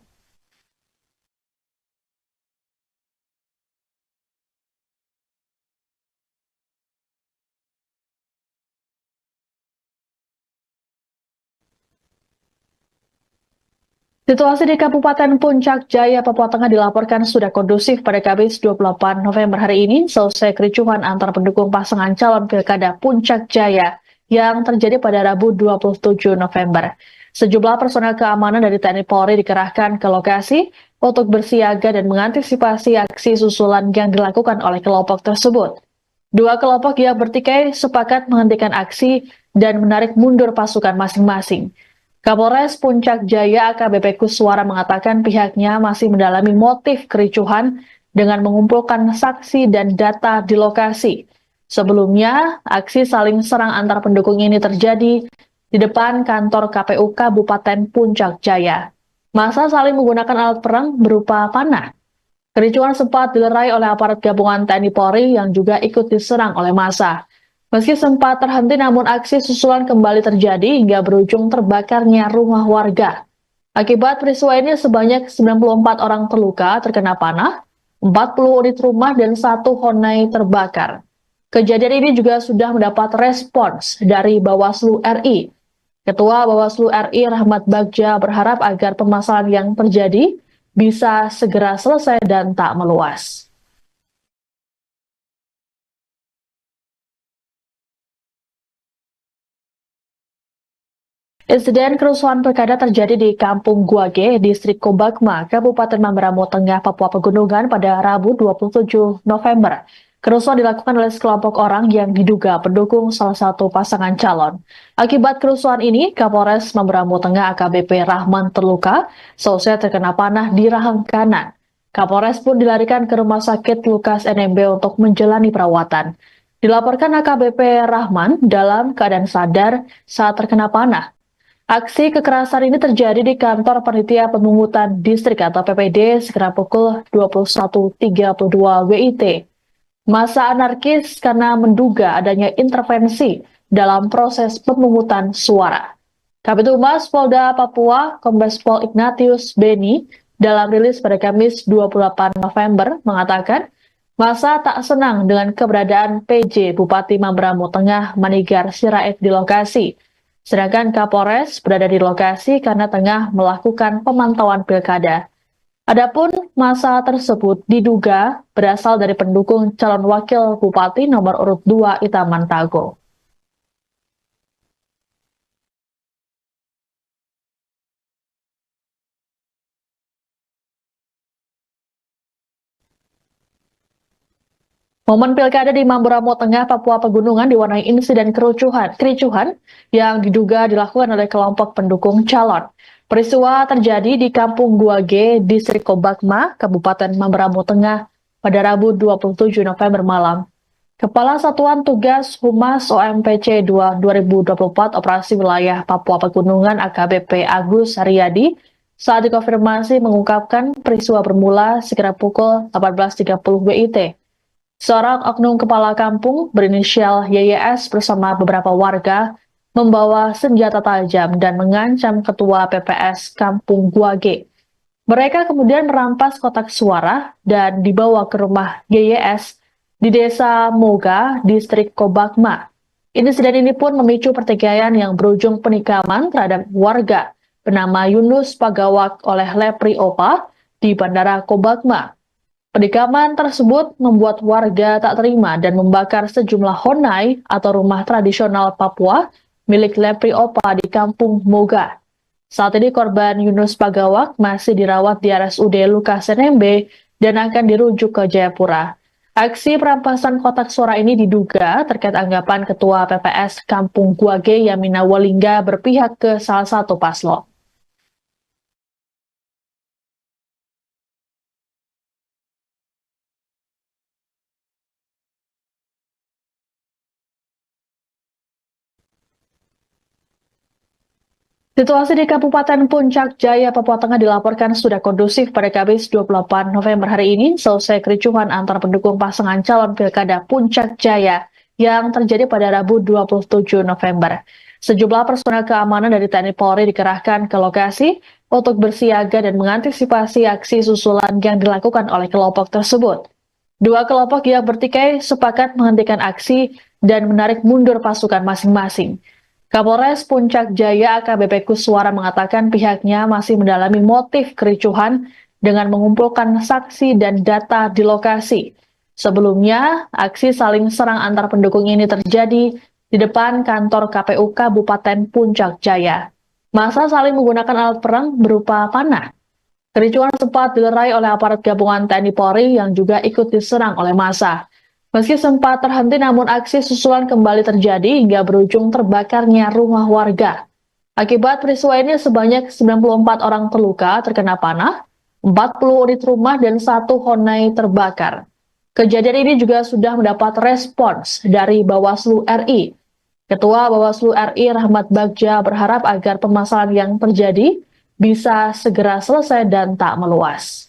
Situasi di Kabupaten Puncak Jaya, Papua Tengah dilaporkan sudah kondusif pada Kamis 28 November hari ini, selesai kericuhan antar pendukung pasangan calon Pilkada Puncak Jaya yang terjadi pada Rabu 27 November. Sejumlah personel keamanan dari TNI Polri dikerahkan ke lokasi untuk bersiaga dan mengantisipasi aksi susulan yang dilakukan oleh kelompok tersebut. Dua kelompok yang bertikai sepakat menghentikan aksi dan menarik mundur pasukan masing-masing. Kapolres Puncak Jaya AKBP Kuswara mengatakan pihaknya masih mendalami motif kericuhan dengan mengumpulkan saksi dan data di lokasi. Sebelumnya, aksi saling serang antar pendukung ini terjadi di depan kantor KPU Kabupaten Puncak Jaya. Massa saling menggunakan alat perang berupa panah. Kericuhan sempat dilerai oleh aparat gabungan TNI Polri yang juga ikut diserang oleh massa. Meski sempat terhenti, namun aksi susulan kembali terjadi hingga berujung terbakarnya rumah warga. Akibat peristiwa ini sebanyak 94 orang terluka terkena panah, 40 unit rumah dan 1 honai terbakar. Kejadian ini juga sudah mendapat respons dari Bawaslu RI. Ketua Bawaslu RI Rahmat Bagja berharap agar permasalahan yang terjadi bisa segera selesai dan tak meluas. Insiden kerusuhan pilkada terjadi di Kampung Guage, Distrik Kobakma, Kabupaten Mamberamo Tengah, Papua Pegunungan pada Rabu 27 November. Kerusuhan dilakukan oleh sekelompok orang yang diduga pendukung salah satu pasangan calon. Akibat kerusuhan ini, Kapolres Mamberamo Tengah AKBP Rahman terluka, selesai terkena panah di rahang kanan. Kapolres pun dilarikan ke Rumah Sakit Lukas NMB untuk menjalani perawatan. Dilaporkan AKBP Rahman dalam keadaan sadar saat terkena panah. Aksi kekerasan ini terjadi di kantor Panitia Pemungutan Distrik atau PPD sekitar pukul 21.32 WIT. Massa anarkis karena menduga adanya intervensi dalam proses pemungutan suara. Kabid Humas Polda Papua, Kombes Pol Ignatius Beni, dalam rilis pada Kamis 28 November mengatakan, massa tak senang dengan keberadaan PJ Bupati Mamberamo Tengah Manigar Sirait di lokasi. Sedangkan Kapolres berada di lokasi karena tengah melakukan pemantauan pilkada. Adapun massa tersebut diduga berasal dari pendukung calon wakil bupati nomor urut 2 Itaman Tago. Momen pilkada di Mamberamo Tengah, Papua Pegunungan diwarnai insiden kericuhan yang diduga dilakukan oleh kelompok pendukung calon. Peristiwa terjadi di Kampung Guage, Distrik Kobakma, Kabupaten Mamberamo Tengah pada Rabu 27 November malam. Kepala Satuan Tugas Humas OMPC 2024 Operasi Wilayah Papua Pegunungan AKBP Agus Haryadi saat dikonfirmasi mengungkapkan peristiwa bermula sekira pukul 18.30 WIT. Seorang oknum kepala kampung berinisial YYS bersama beberapa warga membawa senjata tajam dan mengancam ketua PPS Kampung Guage. Mereka kemudian merampas kotak suara dan dibawa ke rumah YYS di Desa Moga, Distrik Kobakma. Insiden ini pun memicu pertikaian yang berujung penikaman terhadap warga bernama Yunus Pagawak oleh Lepri Opa di Bandara Kobakma. Penikaman tersebut membuat warga tak terima dan membakar sejumlah honai atau rumah tradisional Papua milik Lepri Opa di Kampung Moga. Saat ini korban Yunus Pagawak masih dirawat di RSUD Lukas NMB dan akan dirujuk ke Jayapura. Aksi perampasan kotak suara ini diduga terkait anggapan Ketua PPS Kampung Guage Yamina Walingga berpihak ke salah satu paslon. Situasi di Kabupaten Puncak Jaya, Papua Tengah dilaporkan sudah kondusif pada Kamis 28 November hari ini selesai kericuhan antar pendukung pasangan calon Pilkada Puncak Jaya yang terjadi pada Rabu 27 November. Sejumlah personel keamanan dari TNI Polri dikerahkan ke lokasi untuk bersiaga dan mengantisipasi aksi susulan yang dilakukan oleh kelompok tersebut. Dua kelompok yang bertikai sepakat menghentikan aksi dan menarik mundur pasukan masing-masing. Kapolres Puncak Jaya AKBP Kuswara mengatakan pihaknya masih mendalami motif kericuhan dengan mengumpulkan saksi dan data di lokasi. Sebelumnya, aksi saling serang antar pendukung ini terjadi di depan kantor KPU Kabupaten Puncak Jaya. Massa saling menggunakan alat perang berupa panah. Kericuhan sempat dilerai oleh aparat gabungan TNI Polri yang juga ikut diserang oleh massa. Meski sempat terhenti, namun aksi susulan kembali terjadi hingga berujung terbakarnya rumah warga. Akibat peristiwa ini sebanyak 94 orang terluka terkena panah, 40 unit rumah dan 1 honai terbakar. Kejadian ini juga sudah mendapat respons dari Bawaslu RI. Ketua Bawaslu RI Rahmat Bagja berharap agar permasalahan yang terjadi bisa segera selesai dan tak meluas.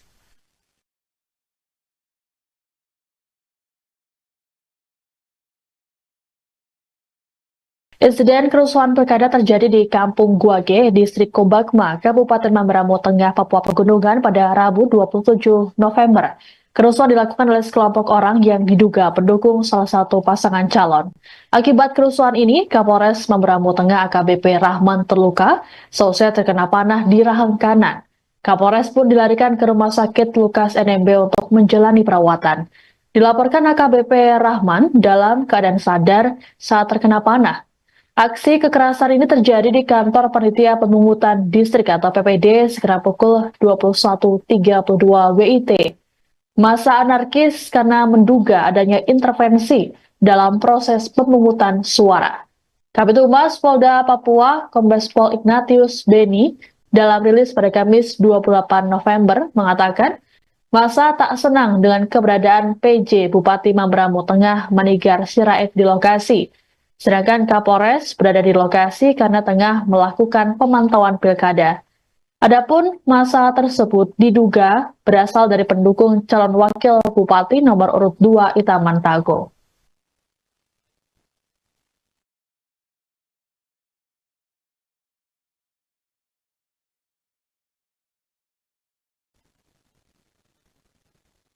Insiden kerusuhan pilkada terjadi di Kampung Guage, Distrik Kobakma, Kabupaten Mamberamo Tengah, Papua Pegunungan pada Rabu 27 November. Kerusuhan dilakukan oleh sekelompok orang yang diduga pendukung salah satu pasangan calon. Akibat kerusuhan ini, Kapolres Mamberamo Tengah AKBP Rahman terluka, selesai terkena panah di rahang kanan. Kapolres pun dilarikan ke Rumah Sakit Lukas NMB untuk menjalani perawatan. Dilaporkan AKBP Rahman dalam keadaan sadar saat terkena panah. Aksi kekerasan ini terjadi di kantor Panitia Pemungutan Distrik atau PPD sekitar pukul 21.32 WIT. Massa anarkis karena menduga adanya intervensi dalam proses pemungutan suara. Kabid Humas Polda Papua, Kombes Pol Ignatius Beni, dalam rilis pada Kamis 28 November mengatakan, Masa tak senang dengan keberadaan PJ Bupati Mamberamo Tengah Manigar Sirait di lokasi. Sedangkan Kapolres berada di lokasi karena tengah melakukan pemantauan pilkada. Adapun masa tersebut diduga berasal dari pendukung calon wakil bupati nomor urut 2 Itaman Tago.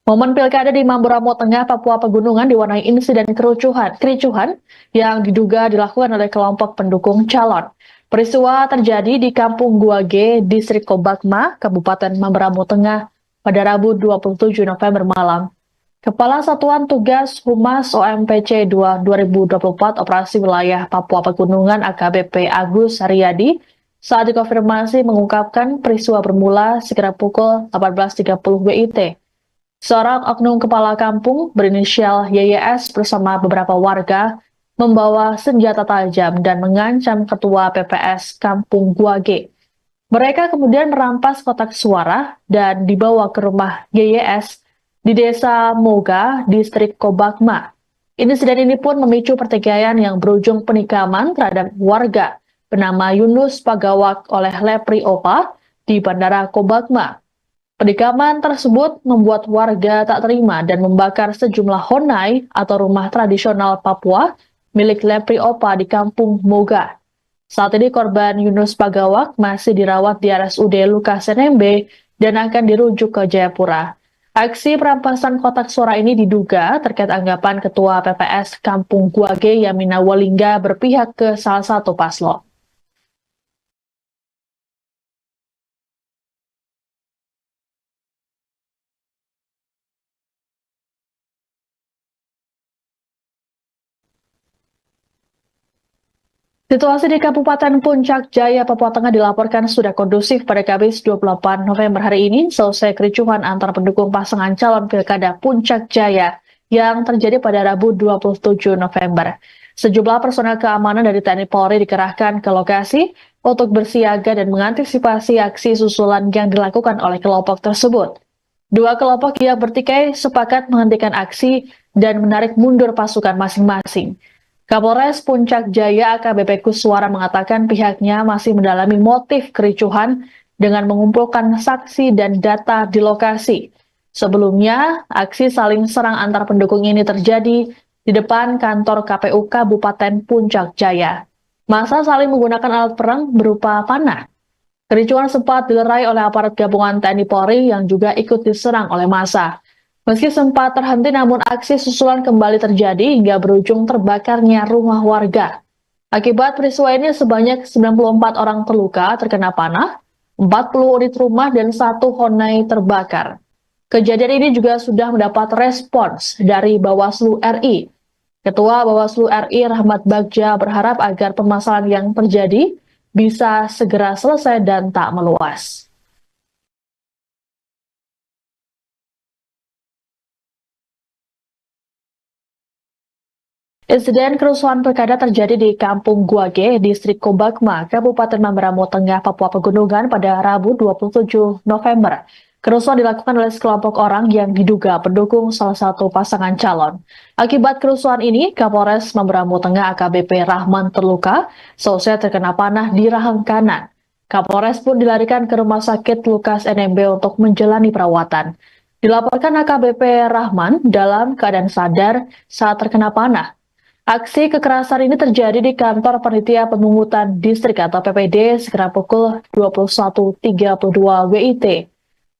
Momen pilkada di Mamberamo Tengah, Papua Pegunungan diwarnai insiden kericuhan yang diduga dilakukan oleh kelompok pendukung calon. Peristiwa terjadi di Kampung Guage, Distrik Kobakma, Kabupaten Mamberamo Tengah pada Rabu 27 November malam. Kepala Satuan Tugas Humas OMPC 2 2024 Operasi Wilayah Papua Pegunungan AKBP Agus Haryadi saat dikonfirmasi mengungkapkan peristiwa bermula sekitar pukul 18.30 WIT. Seorang oknum kepala kampung berinisial YYS bersama beberapa warga membawa senjata tajam dan mengancam ketua PPS Kampung Guage. Mereka kemudian merampas kotak suara dan dibawa ke rumah YYS di Desa Moga, Distrik Kobakma. Insiden ini pun memicu pertikaian yang berujung penikaman terhadap warga bernama Yunus Pagawak oleh Lepri Opa di Bandara Kobakma. Penikaman tersebut membuat warga tak terima dan membakar sejumlah honai atau rumah tradisional Papua milik Lepri Opa di Kampung Moga. Saat ini korban Yunus Pagawak masih dirawat di RSUD Lukas NMB dan akan dirujuk ke Jayapura. Aksi perampasan kotak suara ini diduga terkait anggapan Ketua PPS Kampung Guage Yamina Walingga berpihak ke salah satu paslon. Situasi di Kabupaten Puncak Jaya, Papua Tengah dilaporkan sudah kondusif pada Kamis 28 November hari ini selesai kericuhan antar pendukung pasangan calon Pilkada Puncak Jaya yang terjadi pada Rabu 27 November. Sejumlah personel keamanan dari TNI Polri dikerahkan ke lokasi untuk bersiaga dan mengantisipasi aksi susulan yang dilakukan oleh kelompok tersebut. Dua kelompok yang bertikai sepakat menghentikan aksi dan menarik mundur pasukan masing-masing. Kapolres Puncak Jaya AKBP Kuswara mengatakan pihaknya masih mendalami motif kericuhan dengan mengumpulkan saksi dan data di lokasi. Sebelumnya, aksi saling serang antar pendukung ini terjadi di depan kantor KPU Kabupaten Puncak Jaya. Massa saling menggunakan alat perang berupa panah. Kericuhan sempat dilerai oleh aparat gabungan TNI Polri yang juga ikut diserang oleh massa. Meski sempat terhenti, namun aksi susulan kembali terjadi hingga berujung terbakarnya rumah warga. Akibat peristiwa ini sebanyak 94 orang terluka terkena panah, 40 unit rumah dan 1 honai terbakar. Kejadian ini juga sudah mendapat respons dari Bawaslu RI. Ketua Bawaslu RI Rahmat Bagja berharap agar permasalahan yang terjadi bisa segera selesai dan tak meluas. Insiden kerusuhan pilkada terjadi di Kampung Guage, Distrik Kobakma, Kabupaten Mamberamo Tengah, Papua Pegunungan pada Rabu 27 November. Kerusuhan dilakukan oleh sekelompok orang yang diduga pendukung salah satu pasangan calon. Akibat kerusuhan ini, Kapolres Mamberamo Tengah AKBP Rahman terluka, selesai terkena panah di rahang kanan. Kapolres pun dilarikan ke Rumah Sakit Lukas NMB untuk menjalani perawatan. Dilaporkan AKBP Rahman dalam keadaan sadar saat terkena panah. Aksi kekerasan ini terjadi di kantor Panitia Pemungutan Distrik atau PPD sekitar pukul 21.32 WIT.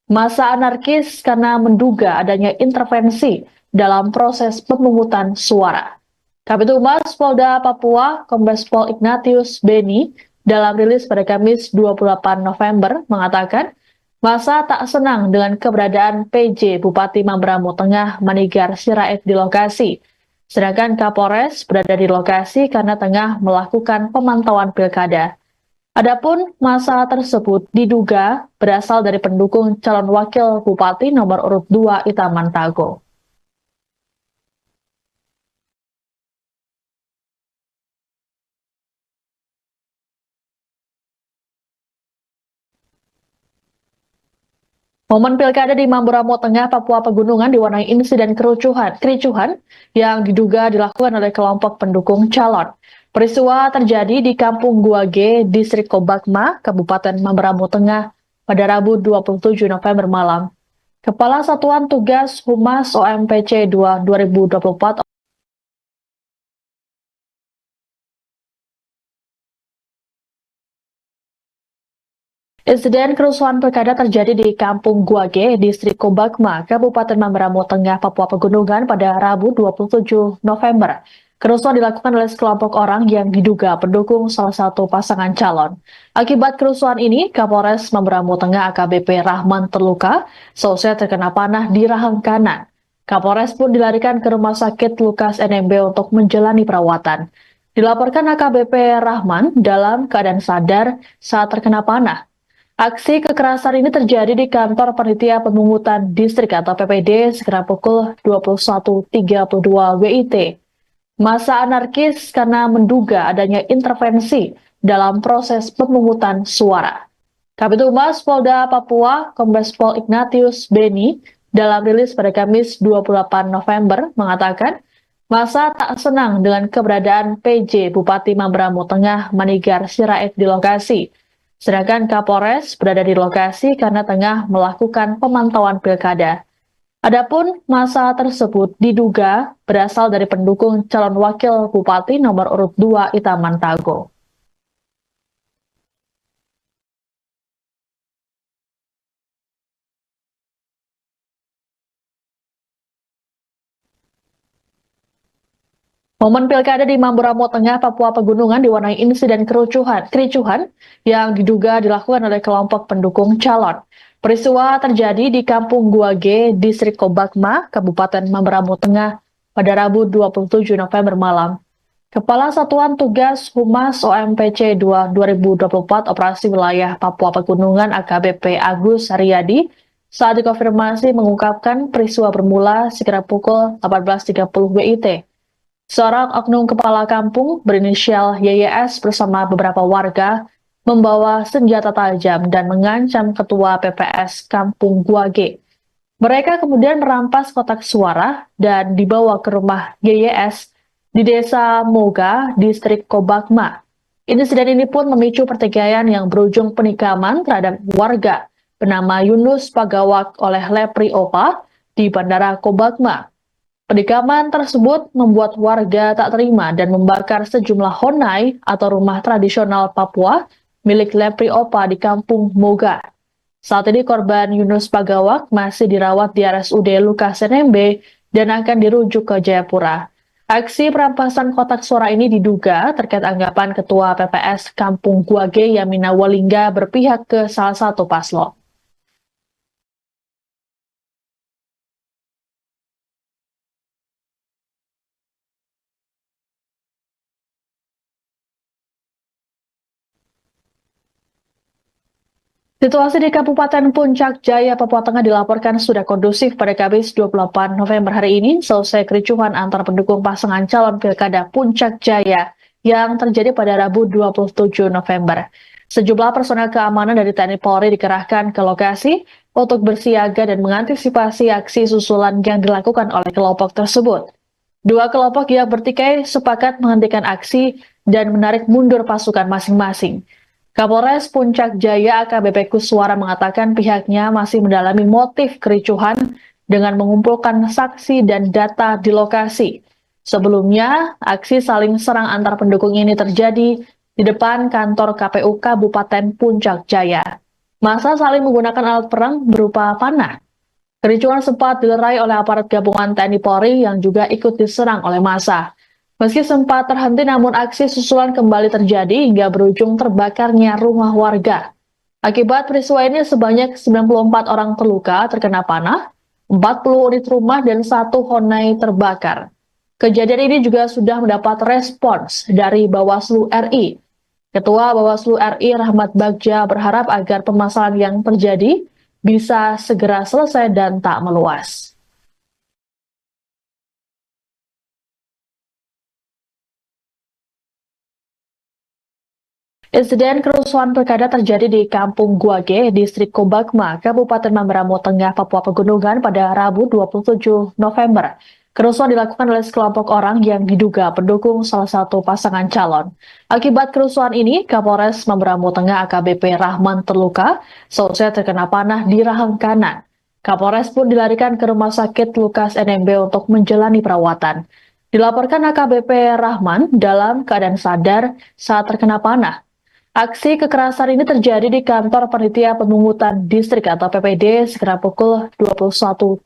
Massa anarkis karena menduga adanya intervensi dalam proses pemungutan suara. Kabid Humas Polda Papua, Kombes Pol Ignatius Beni, dalam rilis pada Kamis 28 November mengatakan, massa tak senang dengan keberadaan PJ Bupati Mamberamo Tengah Manigar Sirait di lokasi. Sedangkan Kapolres berada di lokasi karena tengah melakukan pemantauan pilkada. Adapun massa tersebut diduga berasal dari pendukung calon wakil bupati nomor urut 2 Itaman Tago. Momen pilkada di Mamberamo Tengah, Papua Pegunungan diwarnai insiden kericuhan yang diduga dilakukan oleh kelompok pendukung calon. Peristiwa terjadi di Kampung Guage, Distrik Kobakma, Kabupaten Mamberamo Tengah pada Rabu 27 November malam. Kepala Satuan Tugas Humas OMPC 2 2024 Insiden kerusuhan pilkada terjadi di Kampung Guage, Distrik Kobakma, Kabupaten Mamberamo Tengah, Papua Pegunungan pada Rabu 27 November. Kerusuhan dilakukan oleh sekelompok orang yang diduga pendukung salah satu pasangan calon. Akibat kerusuhan ini, Kapolres Mamberamo Tengah AKBP Rahman terluka, selesai terkena panah di rahang kanan. Kapolres pun dilarikan ke Rumah Sakit Lukas NMB untuk menjalani perawatan. Dilaporkan AKBP Rahman dalam keadaan sadar saat terkena panah. Aksi kekerasan ini terjadi di kantor Panitia Pemungutan Distrik atau PPD sekitar pukul 21.32 WIT. Massa anarkis karena menduga adanya intervensi dalam proses pemungutan suara. Kabid Humas Polda Papua, Kombes Pol Ignatius Beni, dalam rilis pada Kamis 28 November mengatakan, massa tak senang dengan keberadaan PJ Bupati Mamberamo Tengah Manigar Sirait di lokasi. Sedangkan Kapolres berada di lokasi karena tengah melakukan pemantauan pilkada. Adapun massa tersebut diduga berasal dari pendukung calon wakil bupati nomor urut 2 Itaman Tago. Momen pilkada di Mamberamo Tengah, Papua Pegunungan diwarnai insiden kericuhan yang diduga dilakukan oleh kelompok pendukung calon. Peristiwa terjadi di Kampung Guage, Distrik Kobakma, Kabupaten Mamberamo Tengah pada Rabu 27 November malam. Kepala Satuan Tugas Humas OMPC 2 2024 Operasi Wilayah Papua Pegunungan AKBP Agus Haryadi saat dikonfirmasi mengungkapkan peristiwa bermula sekitar pukul 18.30 WIT. Seorang oknum kepala kampung berinisial YYS bersama beberapa warga membawa senjata tajam dan mengancam ketua PPS Kampung Guage. Mereka kemudian merampas kotak suara dan dibawa ke rumah YYS di Desa Moga, Distrik Kobakma. Insiden ini pun memicu pertikaian yang berujung penikaman terhadap warga bernama Yunus Pagawak oleh Lepri Opa di Bandara Kobakma. Penikaman tersebut membuat warga tak terima dan membakar sejumlah honai atau rumah tradisional Papua milik Lepri Opa di Kampung Moga. Saat ini korban Yunus Pagawak masih dirawat di RSUD Lukas NMB dan akan dirujuk ke Jayapura. Aksi perampasan kotak suara ini diduga terkait anggapan Ketua PPS Kampung Guage Yamina Walingga berpihak ke salah satu paslon. Situasi di Kabupaten Puncak Jaya, Papua Tengah dilaporkan sudah kondusif pada Kamis 28 November hari ini, selesai kericuhan antar pendukung pasangan calon Pilkada Puncak Jaya yang terjadi pada Rabu 27 November. Sejumlah personel keamanan dari TNI Polri dikerahkan ke lokasi untuk bersiaga dan mengantisipasi aksi susulan yang dilakukan oleh kelompok tersebut. Dua kelompok yang bertikai sepakat menghentikan aksi dan menarik mundur pasukan masing-masing. Kapolres Puncak Jaya AKBP Kuswara mengatakan pihaknya masih mendalami motif kericuhan dengan mengumpulkan saksi dan data di lokasi. Sebelumnya, aksi saling serang antar pendukung ini terjadi di depan kantor KPU Kabupaten Puncak Jaya. Massa saling menggunakan alat perang berupa panah. Kericuhan sempat dilerai oleh aparat gabungan TNI Polri yang juga ikut diserang oleh massa. Meski sempat terhenti, namun aksi susulan kembali terjadi hingga berujung terbakarnya rumah warga. Akibat peristiwa ini sebanyak 94 orang terluka terkena panah, 40 unit rumah dan 1 honai terbakar. Kejadian ini juga sudah mendapat respons dari Bawaslu RI. Ketua Bawaslu RI Rahmat Bagja berharap agar permasalahan yang terjadi bisa segera selesai dan tak meluas. Insiden kerusuhan pilkada terjadi di Kampung Guage, Distrik Kobagma, Kabupaten Mamberamo Tengah, Papua Pegunungan pada Rabu 27 November. Kerusuhan dilakukan oleh sekelompok orang yang diduga pendukung salah satu pasangan calon. Akibat kerusuhan ini, Kapolres Mamberamo Tengah AKBP Rahman terluka, selesai terkena panah di rahang kanan. Kapolres pun dilarikan ke Rumah Sakit Lukas NMB untuk menjalani perawatan. Dilaporkan AKBP Rahman dalam keadaan sadar saat terkena panah. Aksi kekerasan ini terjadi di kantor Panitia Pemungutan Distrik atau PPD sekitar pukul 21.32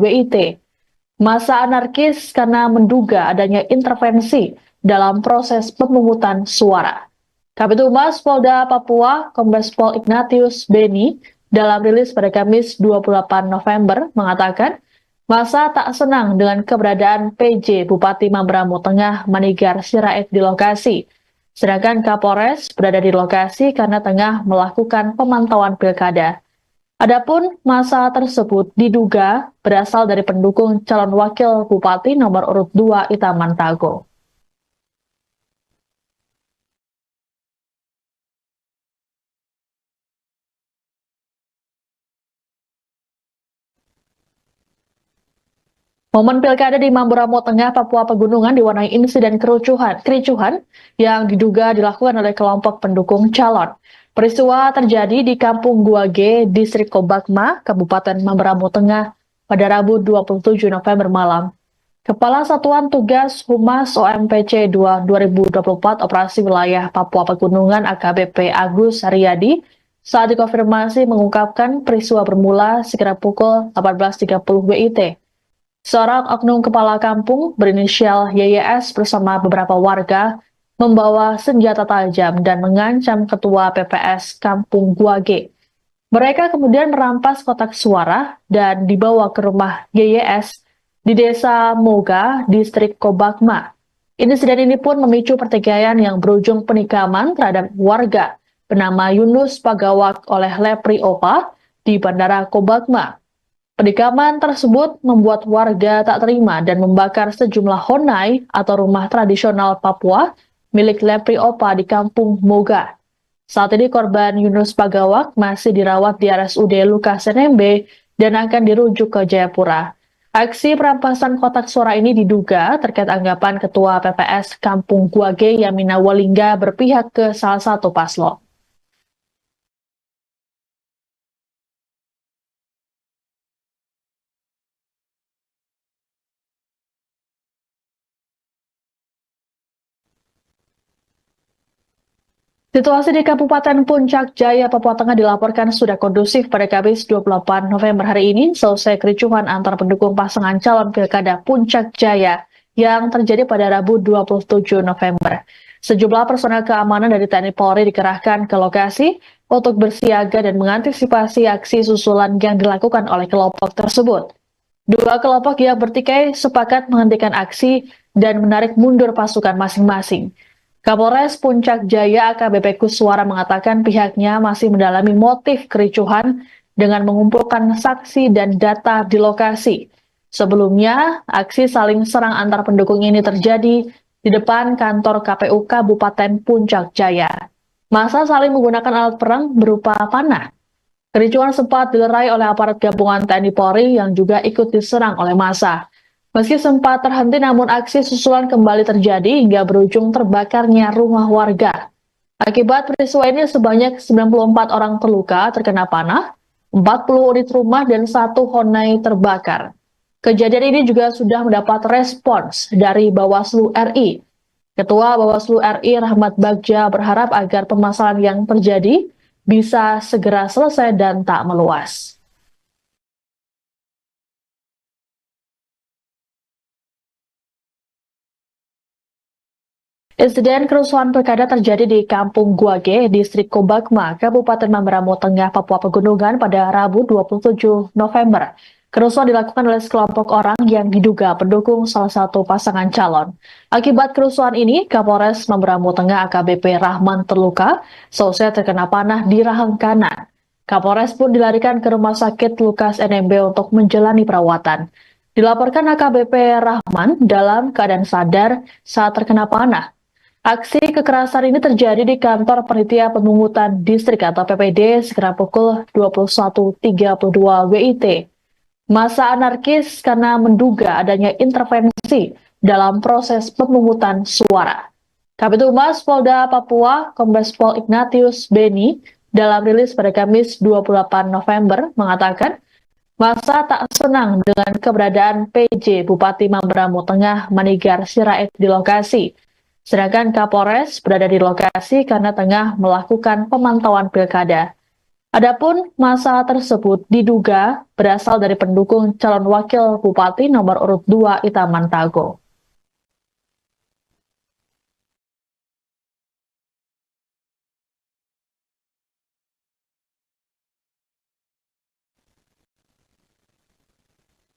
WIT. Massa anarkis karena menduga adanya intervensi dalam proses pemungutan suara. Kabid Humas Polda Papua, Kombes Pol Ignatius Beni, dalam rilis pada Kamis 28 November mengatakan, massa tak senang dengan keberadaan PJ Bupati Mamberamo Tengah Manigar Sirait di lokasi. Sedangkan Kapolres berada di lokasi karena tengah melakukan pemantauan pilkada. Adapun massa tersebut diduga berasal dari pendukung calon wakil bupati nomor urut 2 Itaman Tago. Momen pilkada di Mamberamo Tengah, Papua Pegunungan diwarnai insiden kericuhan yang diduga dilakukan oleh kelompok pendukung calon. Peristiwa terjadi di Kampung Guage, Distrik Kobagma, Kabupaten Mamberamo Tengah pada Rabu 27 November malam. Kepala Satuan Tugas Humas OMPC 2024 Operasi Wilayah Papua Pegunungan AKBP Agus Haryadi saat dikonfirmasi mengungkapkan peristiwa bermula sekitar pukul 18.30 WIT. Seorang oknum kepala kampung berinisial YYS bersama beberapa warga membawa senjata tajam dan mengancam ketua PPS Kampung Guage. Mereka kemudian merampas kotak suara dan dibawa ke rumah YYS di Desa Moga, Distrik Kobagma. Insiden ini pun memicu pertikaian yang berujung penikaman terhadap warga bernama Yunus Pagawak oleh Lepri Opa di Bandara Kobagma. Penikaman tersebut membuat warga tak terima dan membakar sejumlah honai atau rumah tradisional Papua milik Lepri Opa di Kampung Moga. Saat ini korban Yunus Pagawak masih dirawat di RSUD Lukas NMB dan akan dirujuk ke Jayapura. Aksi perampasan kotak suara ini diduga terkait anggapan Ketua PPS Kampung Guage Yamina Walingga berpihak ke salah satu paslon. Situasi di Kabupaten Puncak Jaya, Papua Tengah dilaporkan sudah kondusif pada Kamis 28 November hari ini selesai kericuhan antar pendukung pasangan calon pilkada Puncak Jaya yang terjadi pada Rabu 27 November. Sejumlah personel keamanan dari TNI Polri dikerahkan ke lokasi untuk bersiaga dan mengantisipasi aksi susulan yang dilakukan oleh kelompok tersebut. Dua kelompok yang bertikai sepakat menghentikan aksi dan menarik mundur pasukan masing-masing. Kapolres Puncak Jaya AKBP Kuswara mengatakan pihaknya masih mendalami motif kericuhan dengan mengumpulkan saksi dan data di lokasi. Sebelumnya, aksi saling serang antar pendukung ini terjadi di depan kantor KPU Kabupaten Puncak Jaya. Massa saling menggunakan alat perang berupa panah. Kericuhan sempat dilerai oleh aparat gabungan TNI Polri yang juga ikut diserang oleh massa. Meski sempat terhenti, namun aksi susulan kembali terjadi hingga berujung terbakarnya rumah warga. Akibat peristiwa ini sebanyak 94 orang terluka terkena panah, 40 unit rumah dan 1 honai terbakar. Kejadian ini juga sudah mendapat respons dari Bawaslu RI. Ketua Bawaslu RI Rahmat Bagja berharap agar permasalahan yang terjadi bisa segera selesai dan tak meluas. Insiden kerusuhan pilkada terjadi di Kampung Guage, Distrik Kobagma, Kabupaten Mamberamo Tengah, Papua Pegunungan pada Rabu 27 November. Kerusuhan dilakukan oleh sekelompok orang yang diduga pendukung salah satu pasangan calon. Akibat kerusuhan ini, Kapolres Mamberamo Tengah AKBP Rahman terluka, selesai terkena panah di rahang kanan. Kapolres pun dilarikan ke Rumah Sakit Lukas NMB untuk menjalani perawatan. Dilaporkan AKBP Rahman dalam keadaan sadar saat terkena panah. Aksi kekerasan ini terjadi di kantor Panitia Pemungutan Distrik atau PPD sekitar pukul 21.32 WIT. Massa anarkis karena menduga adanya intervensi dalam proses pemungutan suara. Kabid Humas Polda Papua, Kombes Pol Ignatius Beni, dalam rilis pada Kamis 28 November mengatakan massa tak senang dengan keberadaan PJ Bupati Mamberamo Tengah Manigar Sirait di lokasi. Sedangkan Kapolres berada di lokasi karena tengah melakukan pemantauan pilkada. Adapun massa tersebut diduga berasal dari pendukung calon wakil bupati nomor urut 2 Itaman Tago.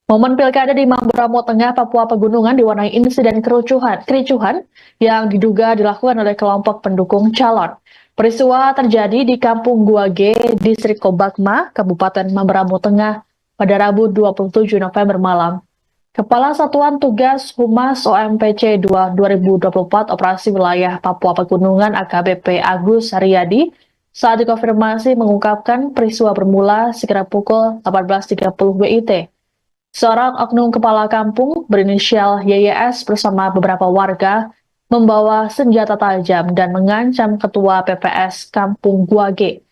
Momen pilkada di Mamberamo Tengah, Papua Pegunungan diwarnai insiden kericuhan yang diduga dilakukan oleh kelompok pendukung calon. Peristiwa terjadi di Kampung Gua G, Distrik Kobakma, Kabupaten Mamberamo Tengah pada Rabu 27 November malam. Kepala Satuan Tugas Humas OMPC 2 2024 Operasi Wilayah Papua Pegunungan AKBP Agus Haryadi saat dikonfirmasi mengungkapkan peristiwa bermula sekitar pukul 18.30 WIT. Seorang oknum kepala kampung berinisial YYS bersama beberapa warga membawa senjata tajam dan mengancam ketua PPS Kampung Guage.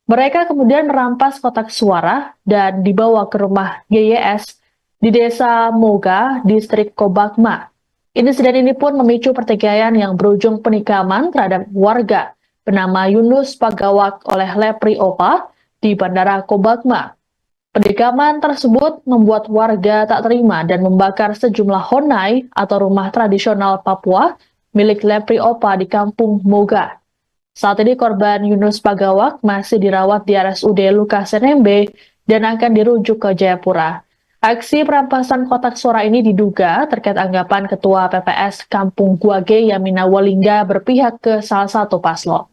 Mereka kemudian merampas kotak suara dan dibawa ke rumah YYS di Desa Moga, Distrik Kobakma. Insiden ini pun memicu pertikaian yang berujung penikaman terhadap warga bernama Yunus Pagawak oleh Lepri Opa di Bandara Kobakma. Penikaman tersebut membuat warga tak terima dan membakar sejumlah honai atau rumah tradisional Papua milik Lepri Opa di Kampung Moga. Saat ini korban Yunus Pagawak masih dirawat di RSUD Lukas NMB dan akan dirujuk ke Jayapura. Aksi perampasan kotak suara ini diduga terkait anggapan Ketua PPS Kampung Guage Yamina Walingga berpihak ke salah satu paslon.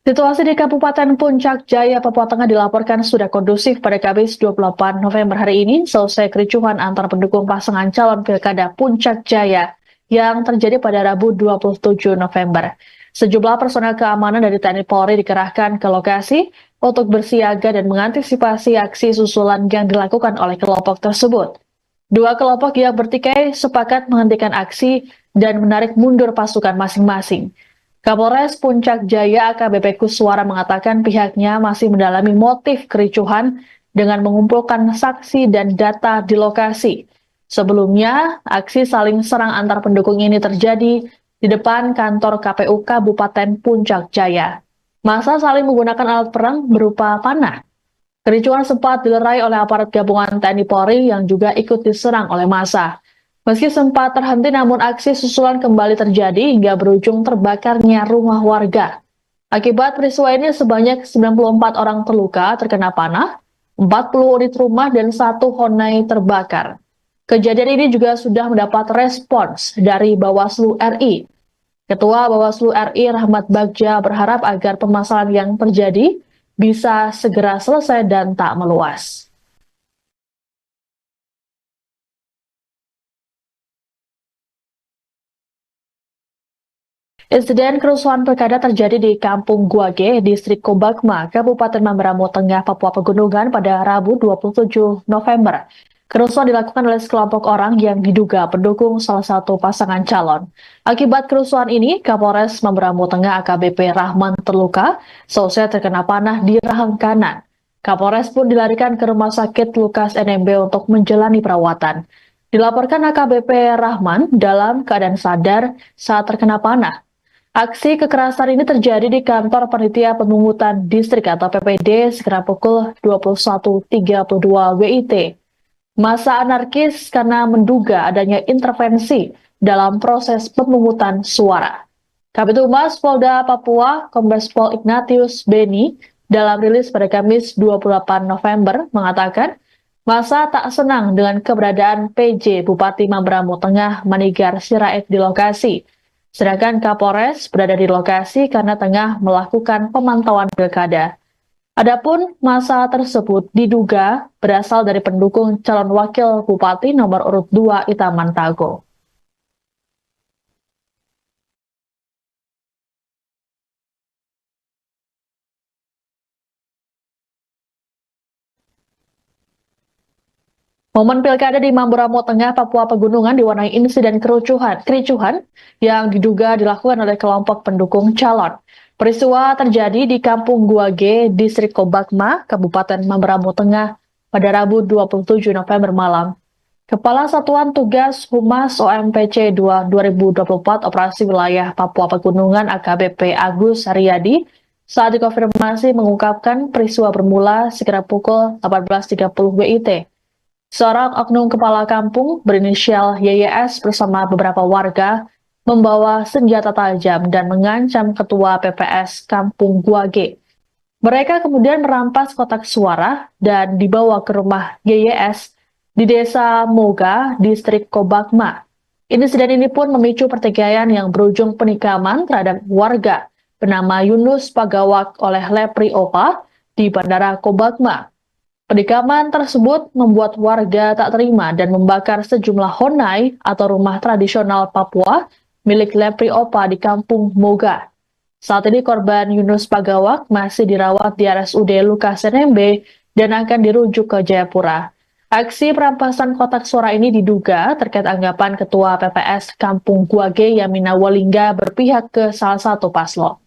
Situasi di Kabupaten Puncak Jaya, Papua Tengah dilaporkan sudah kondusif pada Kamis 28 November hari ini selesai kericuhan antar pendukung pasangan calon Pilkada Puncak Jaya yang terjadi pada Rabu 27 November. Sejumlah personel keamanan dari TNI Polri dikerahkan ke lokasi untuk bersiaga dan mengantisipasi aksi susulan yang dilakukan oleh kelompok tersebut. Dua kelompok yang bertikai sepakat menghentikan aksi dan menarik mundur pasukan masing-masing. Kapolres Puncak Jaya AKBP Kuswara mengatakan pihaknya masih mendalami motif kericuhan dengan mengumpulkan saksi dan data di lokasi. Sebelumnya, aksi saling serang antar pendukung ini terjadi di depan kantor KPU Kabupaten Puncak Jaya. Massa saling menggunakan alat perang berupa panah. Kericuhan sempat dilerai oleh aparat gabungan TNI Polri yang juga ikut diserang oleh massa. Meski sempat terhenti, namun aksi susulan kembali terjadi hingga berujung terbakarnya rumah warga. Akibat peristiwa ini sebanyak 94 orang terluka terkena panah, 40 unit rumah dan 1 honai terbakar. Kejadian ini juga sudah mendapat respons dari Bawaslu RI. Ketua Bawaslu RI Rahmat Bagja berharap agar permasalahan yang terjadi bisa segera selesai dan tak meluas. Insiden kerusuhan pilkada terjadi di Kampung Guage, Distrik Kobakma, Kabupaten Mamberamo Tengah, Papua Pegunungan pada Rabu 27 November. Kerusuhan dilakukan oleh sekelompok orang yang diduga pendukung salah satu pasangan calon. Akibat kerusuhan ini, Kapolres Mamberamo Tengah AKBP Rahman terluka, seusai terkena panah di rahang kanan. Kapolres pun dilarikan ke Rumah Sakit Lukas NMB untuk menjalani perawatan. Dilaporkan AKBP Rahman dalam keadaan sadar saat terkena panah. Aksi kekerasan ini terjadi di kantor Panitia Pemungutan Distrik atau PPD sekitar pukul 21.32 WIT. Massa anarkis karena menduga adanya intervensi dalam proses pemungutan suara. Kabid Humas Polda Papua, Kombes Pol Ignatius Beni, dalam rilis pada Kamis 28 November mengatakan massa tak senang dengan keberadaan PJ Bupati Mamberamo Tengah Manigar Sirait di lokasi. Sedangkan Kapolres berada di lokasi karena tengah melakukan pemantauan pilkada. Adapun massa tersebut diduga berasal dari pendukung calon wakil bupati nomor urut 2 Itaman Tago. Momen pilkada di Mamberamo Tengah, Papua Pegunungan diwarnai insiden kericuhan yang diduga dilakukan oleh kelompok pendukung calon. Peristiwa terjadi di Kampung Guage, Distrik Kobakma, Kabupaten Mamberamo Tengah pada Rabu 27 November malam. Kepala Satuan Tugas Humas OMPC 2 2024 Operasi Wilayah Papua Pegunungan AKBP Agus Haryadi saat dikonfirmasi mengungkapkan peristiwa bermula sekitar pukul 18.30 WIT. Seorang oknum kepala kampung berinisial YYS bersama beberapa warga membawa senjata tajam dan mengancam ketua PPS Kampung Guage. Mereka kemudian merampas kotak suara dan dibawa ke rumah YYS di Desa Moga, Distrik Kobakma. Insiden ini pun memicu pertikaian yang berujung penikaman terhadap warga bernama Yunus Pagawak oleh Lepri Opa di Bandara Kobakma. Penikaman tersebut membuat warga tak terima dan membakar sejumlah honai atau rumah tradisional Papua milik Lepri Opa di Kampung Moga. Saat ini korban Yunus Pagawak masih dirawat di RSUD Lukas NMB dan akan dirujuk ke Jayapura. Aksi perampasan kotak suara ini diduga terkait anggapan Ketua PPS Kampung Guage Yamina Walingga berpihak ke salah satu paslon.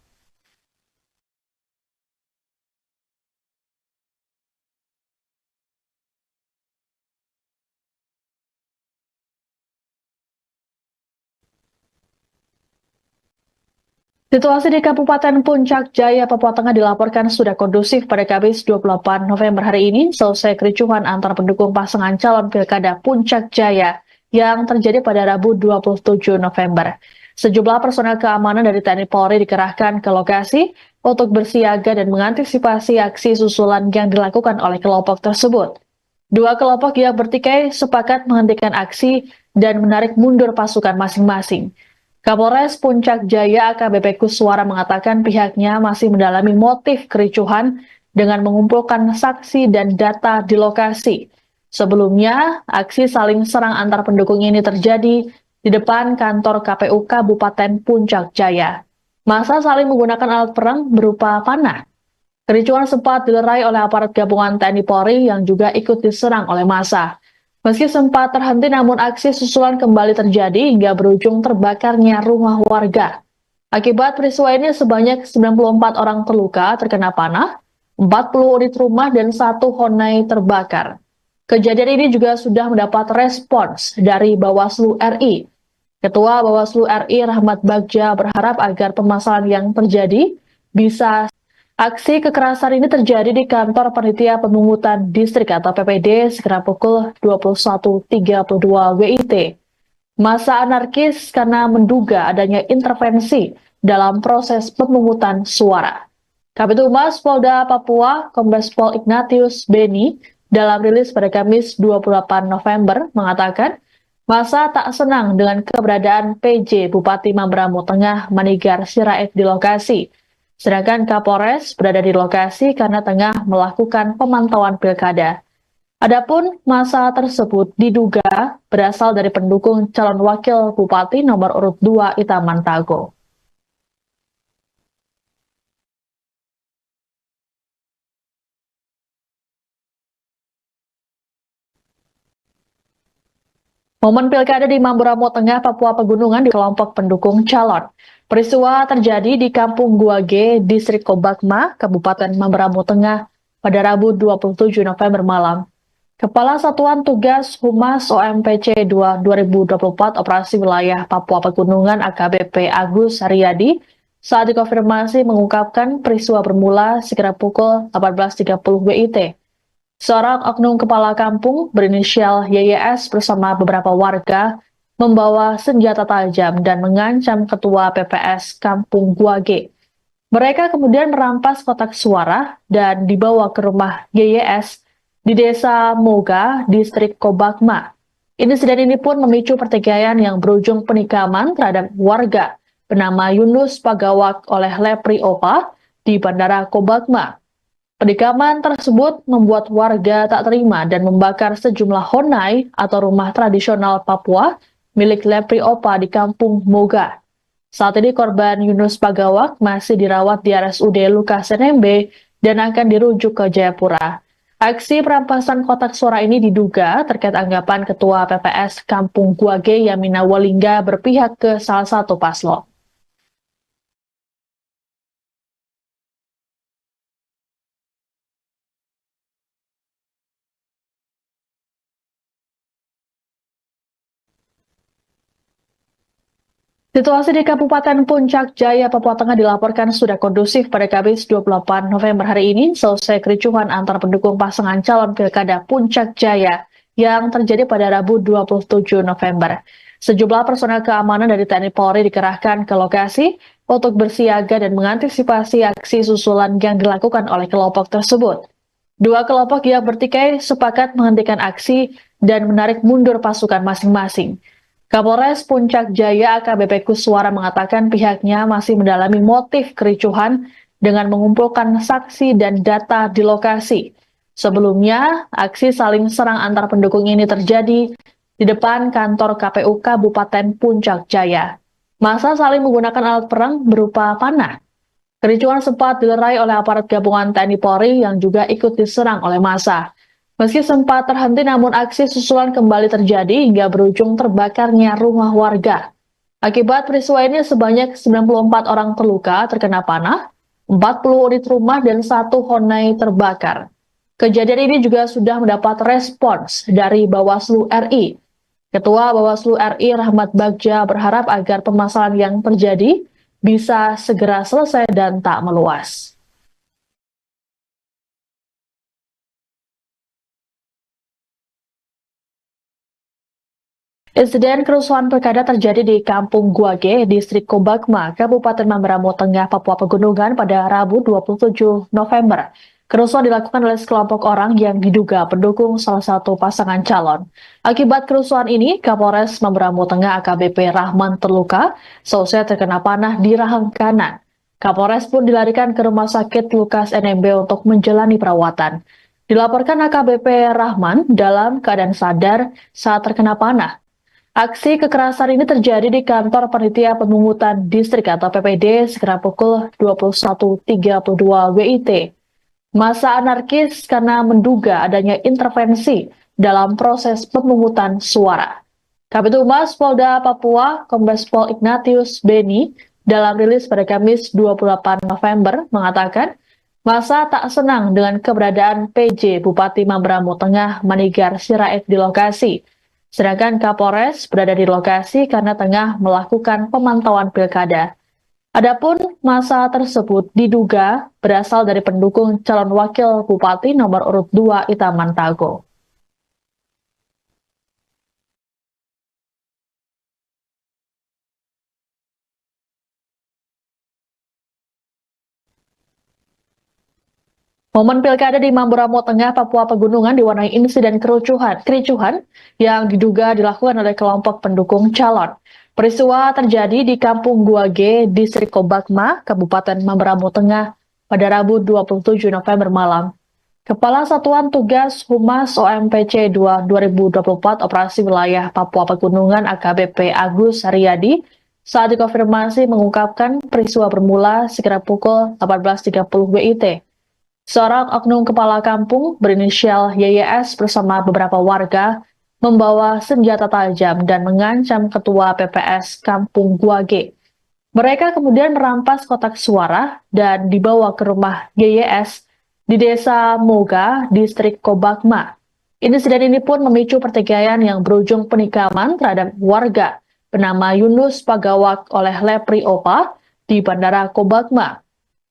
Situasi di Kabupaten Puncak Jaya, Papua Tengah dilaporkan sudah kondusif pada Kamis 28 November hari ini, selesai kericuhan antar pendukung pasangan calon Pilkada Puncak Jaya yang terjadi pada Rabu 27 November. Sejumlah personel keamanan dari TNI Polri dikerahkan ke lokasi untuk bersiaga dan mengantisipasi aksi susulan yang dilakukan oleh kelompok tersebut. Dua kelompok yang bertikai sepakat menghentikan aksi dan menarik mundur pasukan masing-masing. Kapolres Puncak Jaya AKBP Kuswara mengatakan pihaknya masih mendalami motif kericuhan dengan mengumpulkan saksi dan data di lokasi. Sebelumnya, aksi saling serang antar pendukung ini terjadi di depan kantor KPU Kabupaten Puncak Jaya. Massa saling menggunakan alat perang berupa panah. Kericuhan sempat dilerai oleh aparat gabungan TNI Polri yang juga ikut diserang oleh massa. Meski sempat terhenti, namun aksi susulan kembali terjadi hingga berujung terbakarnya rumah warga. Akibat peristiwa ini sebanyak 94 orang terluka terkena panah, 40 unit rumah dan 1 honai terbakar. Kejadian ini juga sudah mendapat respons dari Bawaslu RI. Ketua Bawaslu RI Rahmat Bagja berharap agar permasalahan yang terjadi bisa. Aksi kekerasan ini terjadi di kantor Panitia Pemungutan Distrik atau PPD sekitar pukul 21.32 WIT. Massa anarkis karena menduga adanya intervensi dalam proses pemungutan suara. Kabid Humas Polda Papua, Kombes Pol Ignatius Beni, dalam rilis pada Kamis 28 November mengatakan, massa tak senang dengan keberadaan PJ Bupati Mamberamo Tengah Manigar Sirait di lokasi. Sedangkan Kapolres berada di lokasi karena tengah melakukan pemantauan pilkada. Adapun massa tersebut diduga berasal dari pendukung calon wakil bupati nomor urut 2 Itaman Tago. Momen pilkada di Mamberamo Tengah, Papua Pegunungan di kelompok pendukung calon. Peristiwa terjadi di Kampung Guage, Distrik Kobakma, Kabupaten Mamberamo Tengah pada Rabu 27 November malam. Kepala Satuan Tugas Humas OMPC 2 2024 Operasi Wilayah Papua Pegunungan AKBP Agus Haryadi saat dikonfirmasi mengungkapkan peristiwa bermula sekitar pukul 18.30 WIT. Seorang oknum kepala kampung berinisial YYS bersama beberapa warga membawa senjata tajam dan mengancam ketua PPS Kampung Guage. Mereka kemudian merampas kotak suara dan dibawa ke rumah YYS di Desa Moga, Distrik Kobakma. Insiden ini pun memicu pertikaian yang berujung penikaman terhadap warga bernama Yunus Pagawak oleh Lepri Opa di Bandara Kobagma. Penikaman tersebut membuat warga tak terima dan membakar sejumlah honai atau rumah tradisional Papua milik Lepri Opa di Kampung Moga. Saat ini korban Yunus Pagawak masih dirawat di RSUD Lukas NMB dan akan dirujuk ke Jayapura. Aksi perampasan kotak suara ini diduga terkait anggapan Ketua PPS Kampung Guage Yamina Walingga berpihak ke salah satu paslon. Situasi di Kabupaten Puncak Jaya, Papua Tengah dilaporkan sudah kondusif pada Kamis 28 November hari ini selesai kericuhan antar pendukung pasangan calon Pilkada Puncak Jaya yang terjadi pada Rabu 27 November. Sejumlah personel keamanan dari TNI Polri dikerahkan ke lokasi untuk bersiaga dan mengantisipasi aksi susulan yang dilakukan oleh kelompok tersebut. Dua kelompok yang bertikai sepakat menghentikan aksi dan menarik mundur pasukan masing-masing. Kapolres Puncak Jaya AKBP Kuswara mengatakan pihaknya masih mendalami motif kericuhan dengan mengumpulkan saksi dan data di lokasi. Sebelumnya, aksi saling serang antar pendukung ini terjadi di depan kantor KPU Kabupaten Puncak Jaya. Massa saling menggunakan alat perang berupa panah. Kericuhan sempat dilerai oleh aparat gabungan TNI Polri yang juga ikut diserang oleh massa. Meski sempat terhenti, namun aksi susulan kembali terjadi hingga berujung terbakarnya rumah warga. Akibat peristiwa ini sebanyak 94 orang terluka terkena panah, 40 unit rumah dan 1 honai terbakar. Kejadian ini juga sudah mendapat respons dari Bawaslu RI. Ketua Bawaslu RI Rahmat Bagja berharap agar permasalahan yang terjadi bisa segera selesai dan tak meluas. Insiden kerusuhan pilkada terjadi di Kampung Guage, Distrik Kobagma, Kabupaten Mamberamo Tengah, Papua Pegunungan pada Rabu 27 November. Kerusuhan dilakukan oleh sekelompok orang yang diduga pendukung salah satu pasangan calon. Akibat kerusuhan ini, Kapolres Mamberamo Tengah AKBP Rahman terluka, selesai terkena panah di rahang kanan. Kapolres pun dilarikan ke Rumah Sakit Lukas NMB untuk menjalani perawatan. Dilaporkan AKBP Rahman dalam keadaan sadar saat terkena panah. Aksi kekerasan ini terjadi di kantor Panitia Pemungutan Distrik atau PPD sekitar pukul 21.32 WIT. Massa anarkis karena menduga adanya intervensi dalam proses pemungutan suara. Kabid Humas Polda Papua, Kombes Pol Ignatius Beni, dalam rilis pada Kamis 28 November mengatakan, massa tak senang dengan keberadaan PJ Bupati Mamberamo Tengah Manigar Sirait di lokasi. Sedangkan Kapolres berada di lokasi karena tengah melakukan pemantauan pilkada. Adapun massa tersebut diduga berasal dari pendukung calon wakil bupati nomor urut 2 Itaman Tago. Momen pilkada di Mamberamo Tengah, Papua Pegunungan diwarnai insiden kericuhan yang diduga dilakukan oleh kelompok pendukung calon. Peristiwa terjadi di Kampung Guage, Distrik Kobagma, Kabupaten Mamberamo Tengah pada Rabu 27 November malam. Kepala Satuan Tugas Humas OMPC 2024 Operasi Wilayah Papua Pegunungan AKBP Agus Haryadi saat dikonfirmasi mengungkapkan peristiwa bermula sekitar pukul 18.30 WIT. Seorang oknum kepala kampung berinisial YYS bersama beberapa warga membawa senjata tajam dan mengancam ketua PPS Kampung Guage. Mereka kemudian merampas kotak suara dan dibawa ke rumah YYS di Desa Moga, Distrik Kobagma. Insiden ini pun memicu pertikaian yang berujung penikaman terhadap warga bernama Yunus Pagawak oleh Lepri Opa di Bandara Kobagma.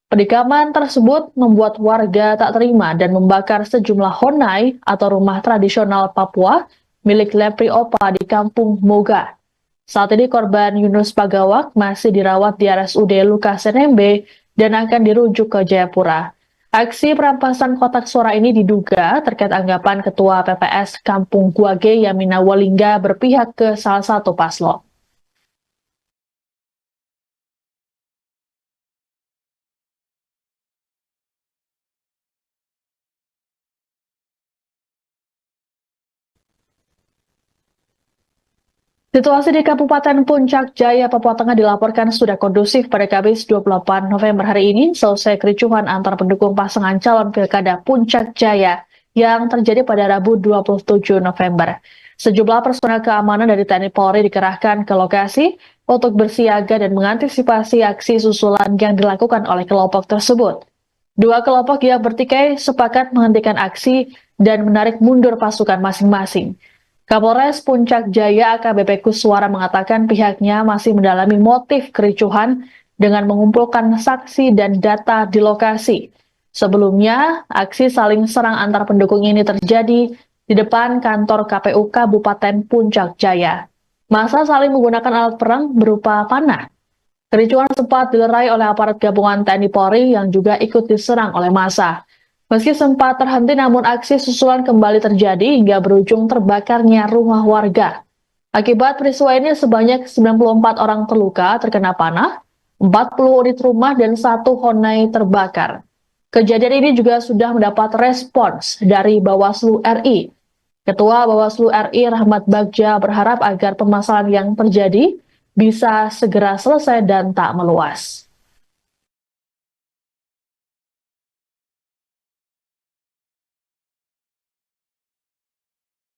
Penikaman tersebut membuat warga tak terima dan membakar sejumlah honai atau rumah tradisional Papua milik Lepri Opa di Kampung Moga. Saat ini korban Yunus Pagawak masih dirawat di RSUD Lukas NMB dan akan dirujuk ke Jayapura. Aksi perampasan kotak suara ini diduga terkait anggapan Ketua PPS Kampung Guage Yamina Walingga berpihak ke salah satu paslon. Situasi di Kabupaten Puncak Jaya, Papua Tengah dilaporkan sudah kondusif pada Kamis 28 November hari ini selesai kericuhan antar pendukung pasangan calon Pilkada Puncak Jaya yang terjadi pada Rabu 27 November. Sejumlah personel keamanan dari TNI Polri dikerahkan ke lokasi untuk bersiaga dan mengantisipasi aksi susulan yang dilakukan oleh kelompok tersebut. Dua kelompok yang bertikai sepakat menghentikan aksi dan menarik mundur pasukan masing-masing. Kapolres Puncak Jaya AKBP Kuswara mengatakan pihaknya masih mendalami motif kericuhan dengan mengumpulkan saksi dan data di lokasi. Sebelumnya, aksi saling serang antar pendukung ini terjadi di depan kantor KPU Kabupaten Puncak Jaya. Massa saling menggunakan alat perang berupa panah. Kericuhan sempat dilerai oleh aparat gabungan TNI Polri yang juga ikut diserang oleh massa. Meski sempat terhenti, namun aksi susulan kembali terjadi hingga berujung terbakarnya rumah warga. Akibat peristiwa ini sebanyak 94 orang terluka terkena panah, 40 unit rumah dan 1 Honai terbakar. Kejadian ini juga sudah mendapat respons dari Bawaslu RI. Ketua Bawaslu RI Rahmat Bagja berharap agar permasalahan yang terjadi bisa segera selesai dan tak meluas.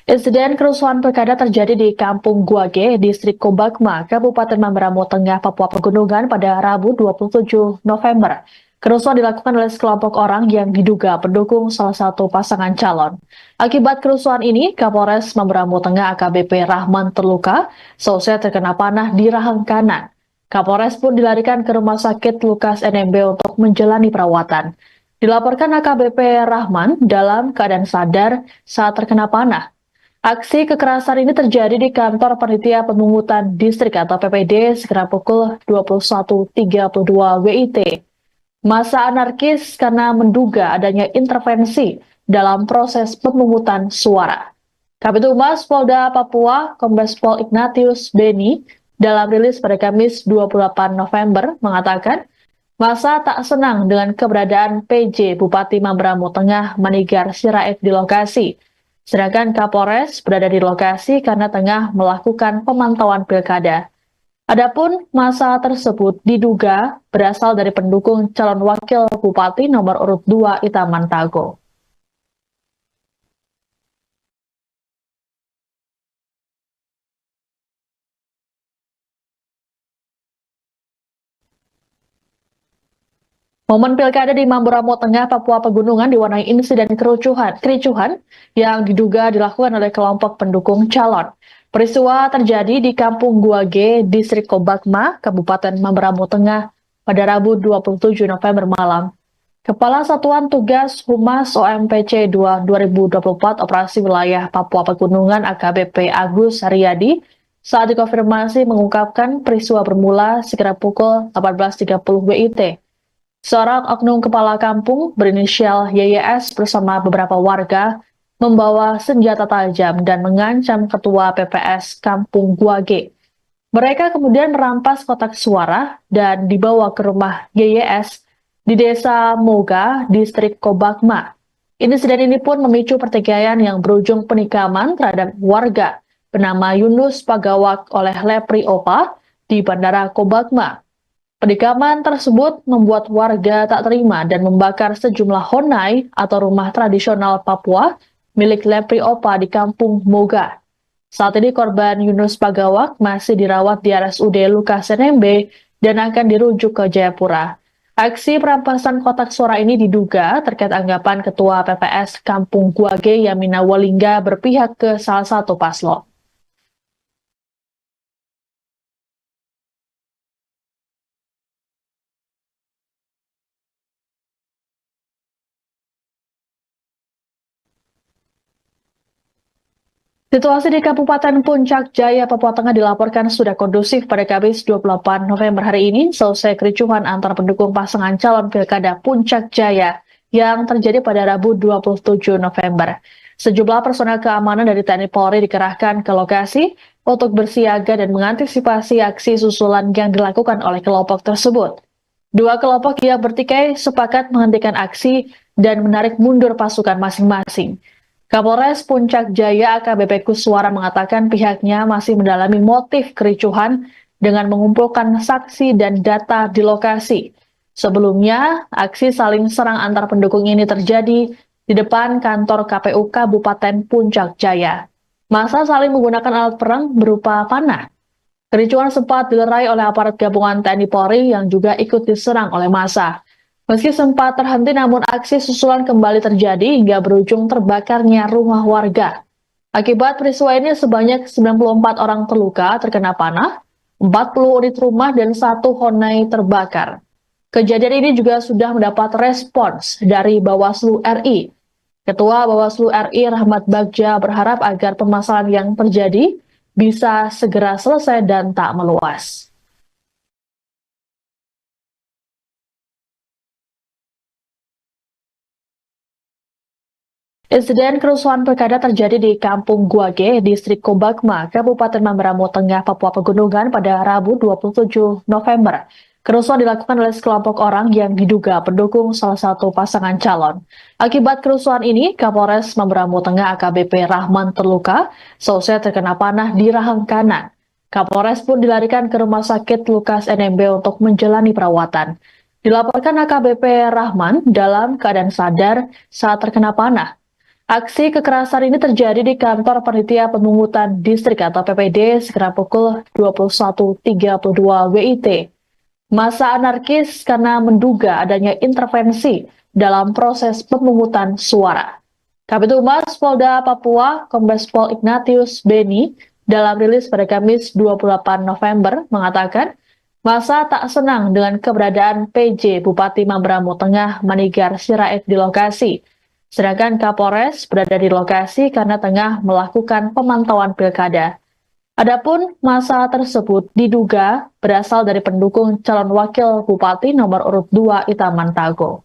Insiden kerusuhan pilkada terjadi di Kampung Guage, Distrik Kobakma, Kabupaten Mamberamo Tengah, Papua Pegunungan pada Rabu 27 November. Kerusuhan dilakukan oleh sekelompok orang yang diduga pendukung salah satu pasangan calon. Akibat kerusuhan ini, Kapolres Mamberamo Tengah AKBP Rahman terluka, selesai terkena panah di rahang kanan. Kapolres pun dilarikan ke Rumah Sakit Lukas NMB untuk menjalani perawatan. Dilaporkan AKBP Rahman dalam keadaan sadar saat terkena panah. Aksi kekerasan ini terjadi di kantor Panitia Pemungutan Distrik atau PPD sekitar pukul 21.32 WIT. Massa anarkis karena menduga adanya intervensi dalam proses pemungutan suara. Kabid Humas Polda Papua, Kombes Pol Ignatius Beni, dalam rilis pada Kamis 28 November mengatakan, massa tak senang dengan keberadaan PJ Bupati Mamberamo Tengah Manigar Sirait di lokasi. Sedangkan Kapolres berada di lokasi karena tengah melakukan pemantauan pilkada. Adapun massa tersebut diduga berasal dari pendukung calon wakil bupati nomor urut 2 Itaman Tago. Momen pilkada di Mamberamo Tengah, Papua Pegunungan diwarnai insiden kericuhan yang diduga dilakukan oleh kelompok pendukung calon. Peristiwa terjadi di Kampung Guage, Distrik Kobakma, Kabupaten Mamberamo Tengah pada Rabu 27 November malam. Kepala Satuan Tugas Humas OMPC 2024 Operasi Wilayah Papua Pegunungan AKBP Agus Haryadi saat dikonfirmasi mengungkapkan peristiwa bermula sekitar pukul 18.30 WIT. Seorang oknum kepala kampung berinisial YYS bersama beberapa warga membawa senjata tajam dan mengancam ketua PPS Kampung Guage. Mereka kemudian merampas kotak suara dan dibawa ke rumah YYS di Desa Moga, Distrik Kobakma. Insiden ini pun memicu pertikaian yang berujung penikaman terhadap warga bernama Yunus Pagawak oleh Lepri Opa di Bandara Kobakma. Penikaman tersebut membuat warga tak terima dan membakar sejumlah honai atau rumah tradisional Papua milik Lepri Opa di Kampung Moga. Saat ini korban Yunus Pagawak masih dirawat di RSUD Lukas NMB dan akan dirujuk ke Jayapura. Aksi perampasan kotak suara ini diduga terkait anggapan Ketua PPS Kampung Guage Yamina Walingga berpihak ke salah satu paslon. Situasi di Kabupaten Puncak Jaya, Papua Tengah dilaporkan sudah kondusif pada Kamis 28 November hari ini selesai kericuhan antar pendukung pasangan calon Pilkada Puncak Jaya yang terjadi pada Rabu 27 November. Sejumlah personel keamanan dari TNI Polri dikerahkan ke lokasi untuk bersiaga dan mengantisipasi aksi susulan yang dilakukan oleh kelompok tersebut. Dua kelompok yang bertikai sepakat menghentikan aksi dan menarik mundur pasukan masing-masing. Kapolres Puncak Jaya AKBP Kuswara mengatakan pihaknya masih mendalami motif kericuhan dengan mengumpulkan saksi dan data di lokasi. Sebelumnya, aksi saling serang antar pendukung ini terjadi di depan kantor KPU Kabupaten Puncak Jaya. Massa saling menggunakan alat perang berupa panah. Kericuhan sempat dilerai oleh aparat gabungan TNI Polri yang juga ikut diserang oleh massa. Meski sempat terhenti, namun aksi susulan kembali terjadi hingga berujung terbakarnya rumah warga. Akibat peristiwa ini sebanyak 94 orang terluka terkena panah, 40 unit rumah dan 1 honai terbakar. Kejadian ini juga sudah mendapat respons dari Bawaslu RI. Ketua Bawaslu RI Rahmat Bagja berharap agar permasalahan yang terjadi bisa segera selesai dan tak meluas. Insiden kerusuhan pilkada terjadi di Kampung Guage, Distrik Kobakma, Kabupaten Mamberamo Tengah, Papua Pegunungan pada Rabu 27 November. Kerusuhan dilakukan oleh sekelompok orang yang diduga pendukung salah satu pasangan calon. Akibat kerusuhan ini, Kapolres Mamberamo Tengah AKBP Rahman terluka, selesai terkena panah di rahang kanan. Kapolres pun dilarikan ke Rumah Sakit Lukas NMB untuk menjalani perawatan. Dilaporkan AKBP Rahman dalam keadaan sadar saat terkena panah. Aksi kekerasan ini terjadi di kantor Panitia Pemungutan Distrik atau PPD sekitar pukul 21.32 WIT. Massa anarkis karena menduga adanya intervensi dalam proses pemungutan suara. Kabid Humas Polda Papua, Kombes Pol Ignatius Beni, dalam rilis pada Kamis 28 November mengatakan, massa tak senang dengan keberadaan PJ Bupati Mamberamo Tengah Manigar Sirait di lokasi. Sedangkan Kapolres berada di lokasi karena tengah melakukan pemantauan pilkada. Adapun massa tersebut diduga berasal dari pendukung calon wakil bupati nomor urut 2 Itaman Tago.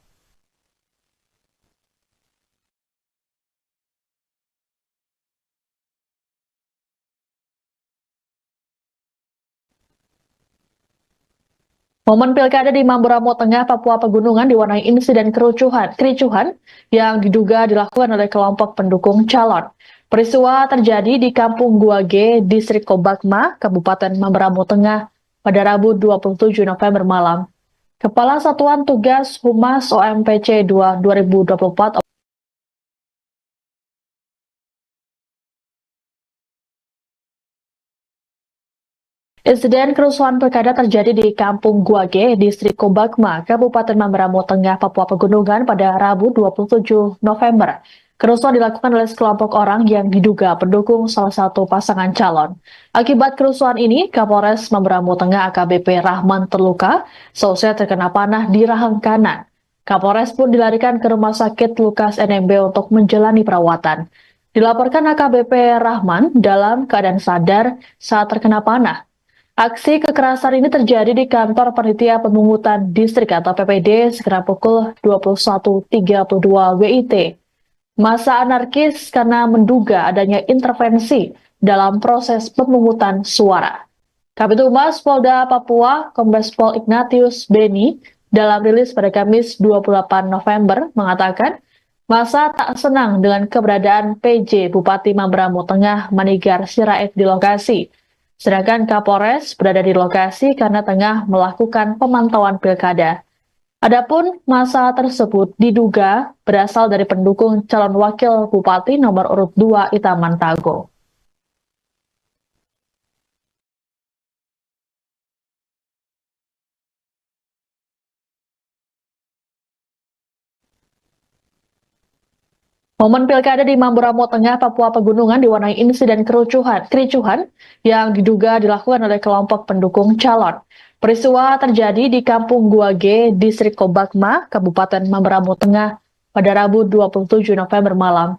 Momen pilkada di Mamberamo Tengah, Papua Pegunungan diwarnai insiden kericuhan yang diduga dilakukan oleh kelompok pendukung calon. Peristiwa terjadi di Kampung Guage, Distrik Kobakma, Kabupaten Mamberamo Tengah pada Rabu 27 November malam. Kepala Satuan Tugas Humas OMPC 2 2024 Insiden kerusuhan pilkada terjadi di Kampung Guage, Distrik Kobakma, Kabupaten Mamberamo Tengah, Papua Pegunungan pada Rabu 27 November. Kerusuhan dilakukan oleh sekelompok orang yang diduga pendukung salah satu pasangan calon. Akibat kerusuhan ini, Kapolres Mamberamo Tengah AKBP Rahman terluka, selesai terkena panah di rahang kanan. Kapolres pun dilarikan ke Rumah Sakit Lukas NMB untuk menjalani perawatan. Dilaporkan AKBP Rahman dalam keadaan sadar saat terkena panah. Aksi kekerasan ini terjadi di kantor Panitia Pemungutan Distrik atau PPD sekitar pukul 21.32 WIT. Massa anarkis karena menduga adanya intervensi dalam proses pemungutan suara. Kabid Humas Polda Papua, Kombes Pol Ignatius Beni, dalam rilis pada Kamis 28 November mengatakan, massa tak senang dengan keberadaan PJ Bupati Mamberamo Tengah Manigar Sirait di lokasi. Sedangkan Kapolres berada di lokasi karena tengah melakukan pemantauan pilkada. Adapun massa tersebut diduga berasal dari pendukung calon wakil bupati nomor urut 2 Itaman Tago. Momen pilkada di Mamberamo Tengah, Papua Pegunungan diwarnai insiden kericuhan yang diduga dilakukan oleh kelompok pendukung calon. Peristiwa terjadi di Kampung Guage, Distrik Kobakma, Kabupaten Mamberamo Tengah pada Rabu 27 November malam.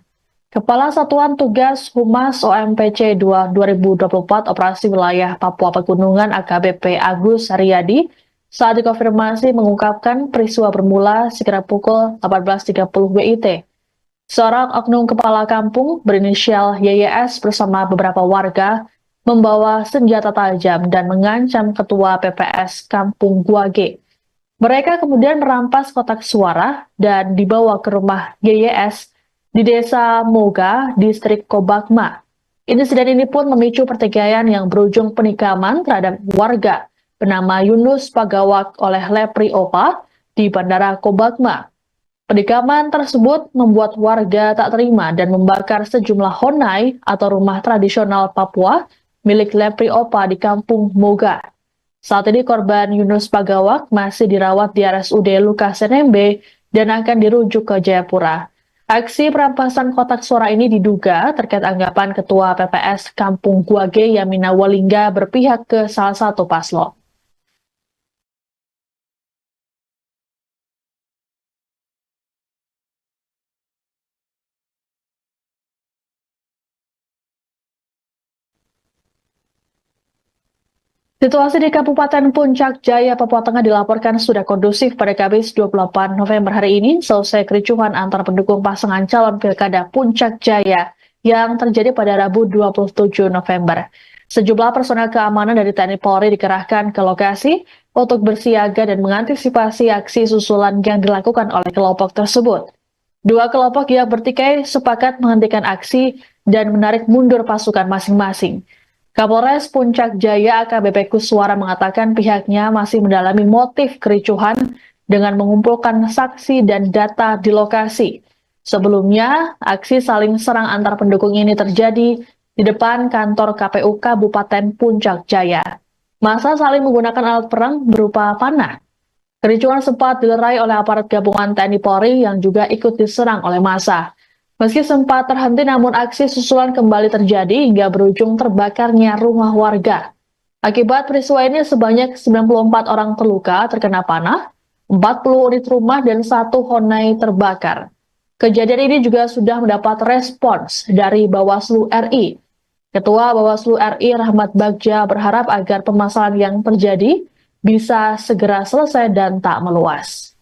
Kepala Satuan Tugas Humas OMPC 2 2024 Operasi Wilayah Papua Pegunungan AKBP Agus Haryadi saat dikonfirmasi mengungkapkan peristiwa bermula sekitar pukul 18.30 WIT. Seorang oknum kepala kampung berinisial YYS bersama beberapa warga membawa senjata tajam dan mengancam ketua PPS Kampung Guage. Mereka kemudian merampas kotak suara dan dibawa ke rumah YYS di Desa Moga, Distrik Kobakma. Insiden ini pun memicu pertikaian yang berujung penikaman terhadap warga bernama Yunus Pagawak oleh Lepri Opa di Bandara Kobakma. Penikaman tersebut membuat warga tak terima dan membakar sejumlah honai atau rumah tradisional Papua milik Lepri Opa di Kampung Moga. Saat ini korban Yunus Pagawak masih dirawat di RSUD Lukas NMB dan akan dirujuk ke Jayapura. Aksi perampasan kotak suara ini diduga terkait anggapan Ketua PPS Kampung Guage Yamina Walingga berpihak ke salah satu paslon. Situasi di Kabupaten Puncak Jaya, Papua Tengah dilaporkan sudah kondusif pada Kamis 28 November hari ini selesai kericuhan antar pendukung pasangan calon Pilkada Puncak Jaya yang terjadi pada Rabu 27 November. Sejumlah personel keamanan dari TNI Polri dikerahkan ke lokasi untuk bersiaga dan mengantisipasi aksi susulan yang dilakukan oleh kelompok tersebut. Dua kelompok yang bertikai sepakat menghentikan aksi dan menarik mundur pasukan masing-masing. Kapolres Puncak Jaya AKBP Kuswara mengatakan pihaknya masih mendalami motif kericuhan dengan mengumpulkan saksi dan data di lokasi. Sebelumnya, aksi saling serang antar pendukung ini terjadi di depan kantor KPU Kabupaten Puncak Jaya. Massa saling menggunakan alat perang berupa panah. Kericuhan sempat dilerai oleh aparat gabungan TNI Polri yang juga ikut diserang oleh massa. Meski sempat terhenti, namun aksi susulan kembali terjadi hingga berujung terbakarnya rumah warga. Akibat peristiwa ini sebanyak 94 orang terluka terkena panah, 40 unit rumah dan 1 honai terbakar. Kejadian ini juga sudah mendapat respons dari Bawaslu RI. Ketua Bawaslu RI Rahmat Bagja berharap agar permasalahan yang terjadi bisa segera selesai dan tak meluas.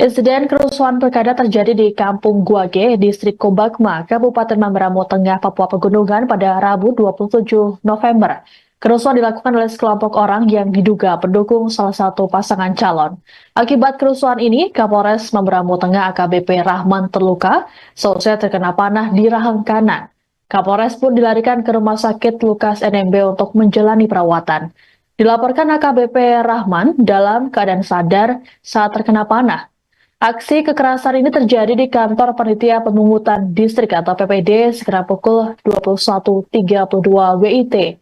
Insiden kerusuhan pilkada terjadi di Kampung Guage, Distrik Kobakma, Kabupaten Mamberamo Tengah, Papua Pegunungan pada Rabu 27 November. Kerusuhan dilakukan oleh sekelompok orang yang diduga pendukung salah satu pasangan calon. Akibat kerusuhan ini, Kapolres Mamberamo Tengah AKBP Rahman terluka, seusai terkena panah di rahang kanan. Kapolres pun dilarikan ke Rumah Sakit Lukas NMB untuk menjalani perawatan. Dilaporkan AKBP Rahman dalam keadaan sadar saat terkena panah. Aksi kekerasan ini terjadi di kantor Panitia Pemungutan Distrik atau PPD sekitar pukul 21.32 WIT.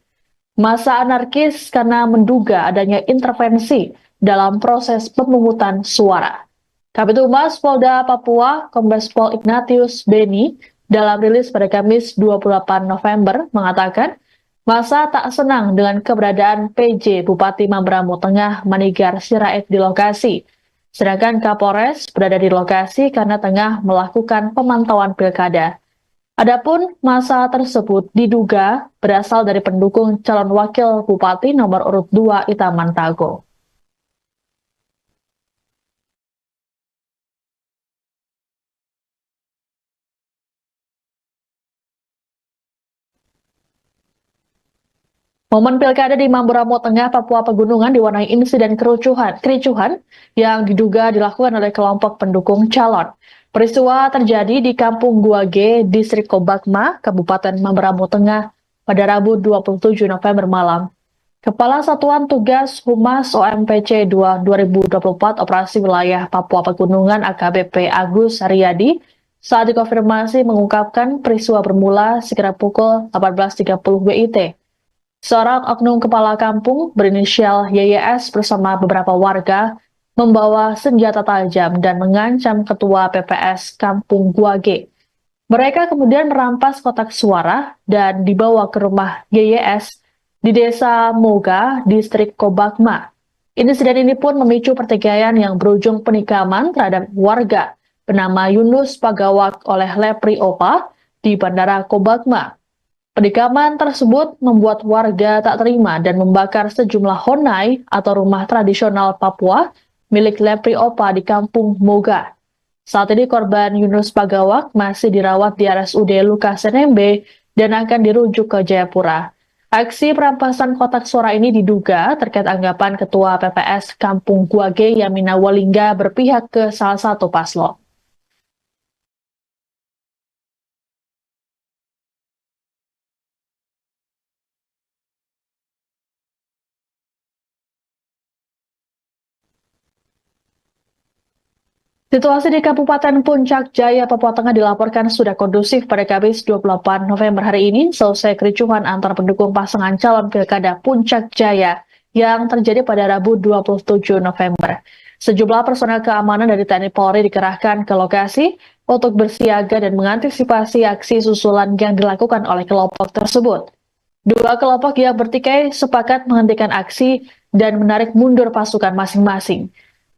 Massa anarkis karena menduga adanya intervensi dalam proses pemungutan suara. Kabid Humas Polda Papua, Kombes Pol Ignatius Beni, dalam rilis pada Kamis 28 November mengatakan, massa tak senang dengan keberadaan PJ Bupati Mamberamo Tengah Manigar Sirait di lokasi. Sedangkan Kapolres berada di lokasi karena tengah melakukan pemantauan pilkada. Adapun massa tersebut diduga berasal dari pendukung calon wakil bupati nomor urut 2 Itaman Tago. Momen pilkada di Mamberamo Tengah, Papua Pegunungan diwarnai insiden kericuhan yang diduga dilakukan oleh kelompok pendukung calon. Peristiwa terjadi di Kampung Guage, Distrik Kobakma, Kabupaten Mamberamo Tengah pada Rabu 27 November malam. Kepala Satuan Tugas Humas OMPC 2024 Operasi Wilayah Papua Pegunungan AKBP Agus Haryadi saat dikonfirmasi mengungkapkan peristiwa bermula sekitar pukul 18.30 WIT. Seorang oknum kepala kampung berinisial YYS bersama beberapa warga membawa senjata tajam dan mengancam ketua PPS Kampung Guage. Mereka kemudian merampas kotak suara dan dibawa ke rumah YYS di Desa Moga, Distrik Kobakma. Insiden ini pun memicu pertikaian yang berujung penikaman terhadap warga bernama Yunus Pagawak oleh Lepri Opa di Bandara Kobakma. Penikaman tersebut membuat warga tak terima dan membakar sejumlah honai atau rumah tradisional Papua milik Lepri Opa di Kampung Moga. Saat ini korban Yunus Pagawak masih dirawat di RSUD Lukas NMB dan akan dirujuk ke Jayapura. Aksi perampasan kotak suara ini diduga terkait anggapan Ketua PPS Kampung Guage Yamina Walingga berpihak ke salah satu paslon. Situasi di Kabupaten Puncak Jaya, Papua Tengah dilaporkan sudah kondusif pada Kamis 28 November hari ini, selesai kericuhan antar pendukung pasangan calon Pilkada Puncak Jaya yang terjadi pada Rabu 27 November. Sejumlah personel keamanan dari TNI Polri dikerahkan ke lokasi untuk bersiaga dan mengantisipasi aksi susulan yang dilakukan oleh kelompok tersebut. Dua kelompok yang bertikai sepakat menghentikan aksi dan menarik mundur pasukan masing-masing.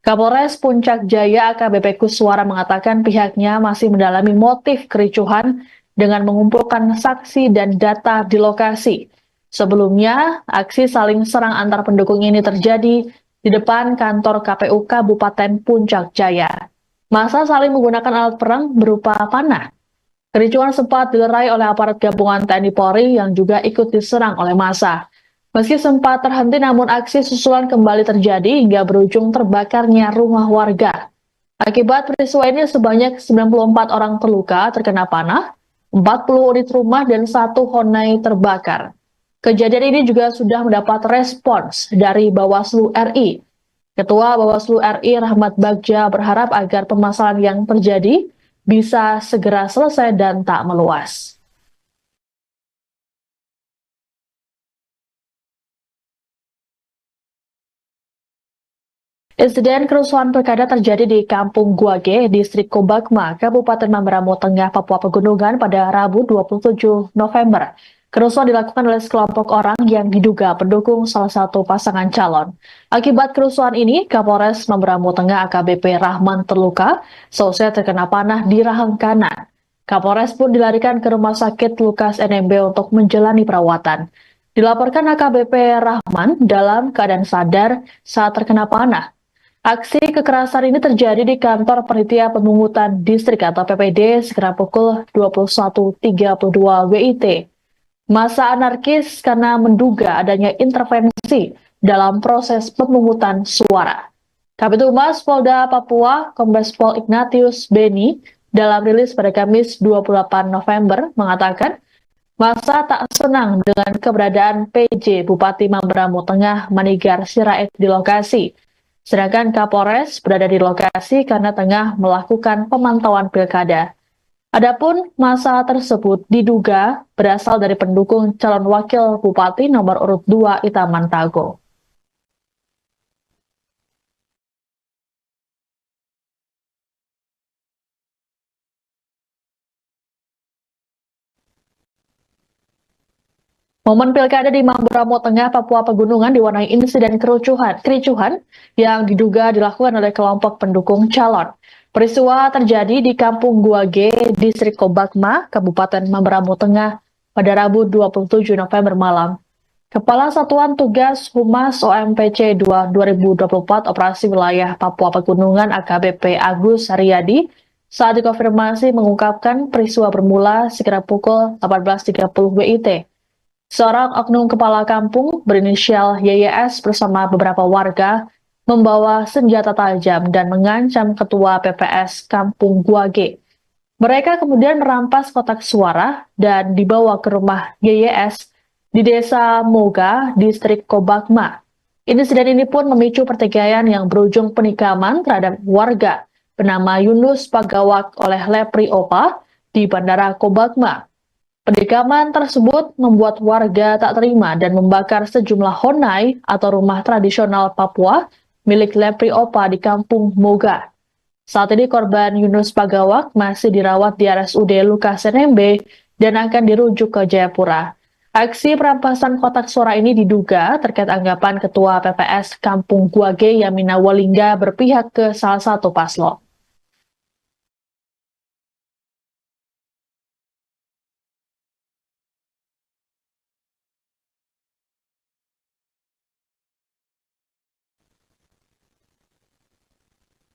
Kapolres Puncak Jaya AKBP Kuswara mengatakan pihaknya masih mendalami motif kericuhan dengan mengumpulkan saksi dan data di lokasi. Sebelumnya, aksi saling serang antar pendukung ini terjadi di depan kantor KPU Kabupaten Puncak Jaya. Massa saling menggunakan alat perang berupa panah. Kericuhan sempat dilerai oleh aparat gabungan TNI Polri yang juga ikut diserang oleh massa. Meski sempat terhenti, namun aksi susulan kembali terjadi hingga berujung terbakarnya rumah warga. Akibat peristiwa ini sebanyak 94 orang terluka terkena panah, 40 unit rumah dan 1 Honai terbakar. Kejadian ini juga sudah mendapat respons dari Bawaslu RI. Ketua Bawaslu RI Rahmat Bagja berharap agar permasalahan yang terjadi bisa segera selesai dan tak meluas. Insiden kerusuhan pilkada terjadi di Kampung Guage, Distrik Kobakma, Kabupaten Mamberamo Tengah, Papua Pegunungan pada Rabu 27 November. Kerusuhan dilakukan oleh sekelompok orang yang diduga pendukung salah satu pasangan calon. Akibat kerusuhan ini, Kapolres Mamberamo Tengah AKBP Rahman terluka, selesai terkena panah di rahang kanan. Kapolres pun dilarikan ke Rumah Sakit Lukas NMB untuk menjalani perawatan. Dilaporkan AKBP Rahman dalam keadaan sadar saat terkena panah. Aksi kekerasan ini terjadi di kantor Panitia Pemungutan Distrik atau PPD sekitar pukul 21.32 WIT. Massa anarkis karena menduga adanya intervensi dalam proses pemungutan suara. Kabid Humas Polda Papua, Kombes Pol Ignatius Beni, dalam rilis pada Kamis 28 November mengatakan massa tak senang dengan keberadaan PJ Bupati Mamberamo Tengah Manigar Sirait di lokasi. Sedangkan Kapolres berada di lokasi karena tengah melakukan pemantauan pilkada. Adapun massa tersebut diduga berasal dari pendukung calon wakil bupati nomor urut 2 Itaman Tago. Momen pilkada di Mamberamo Tengah, Papua Pegunungan diwarnai insiden kericuhan yang diduga dilakukan oleh kelompok pendukung calon. Peristiwa terjadi di Kampung Guage, Distrik Kobakma, Kabupaten Mamberamo Tengah pada Rabu 27 November malam. Kepala Satuan Tugas Humas OMPC 2 2024 Operasi Wilayah Papua Pegunungan AKBP Agus Haryadi saat dikonfirmasi mengungkapkan peristiwa bermula sekitar pukul 18.30 WIT. Seorang oknum kepala kampung berinisial YYS bersama beberapa warga membawa senjata tajam dan mengancam ketua PPS Kampung Guage. Mereka kemudian merampas kotak suara dan dibawa ke rumah YYS di Desa Moga, Distrik Kobakma. Insiden ini pun memicu pertikaian yang berujung penikaman terhadap warga bernama Yunus Pagawak oleh Lepri Opa di Bandara Kobakma. Penikaman tersebut membuat warga tak terima dan membakar sejumlah honai atau rumah tradisional Papua milik Lepri Opa di Kampung Moga. Saat ini korban Yunus Pagawak masih dirawat di RSUD Lukas NMB dan akan dirujuk ke Jayapura. Aksi perampasan kotak suara ini diduga terkait anggapan Ketua PPS Kampung Guage Yamina Walingga berpihak ke salah satu paslon.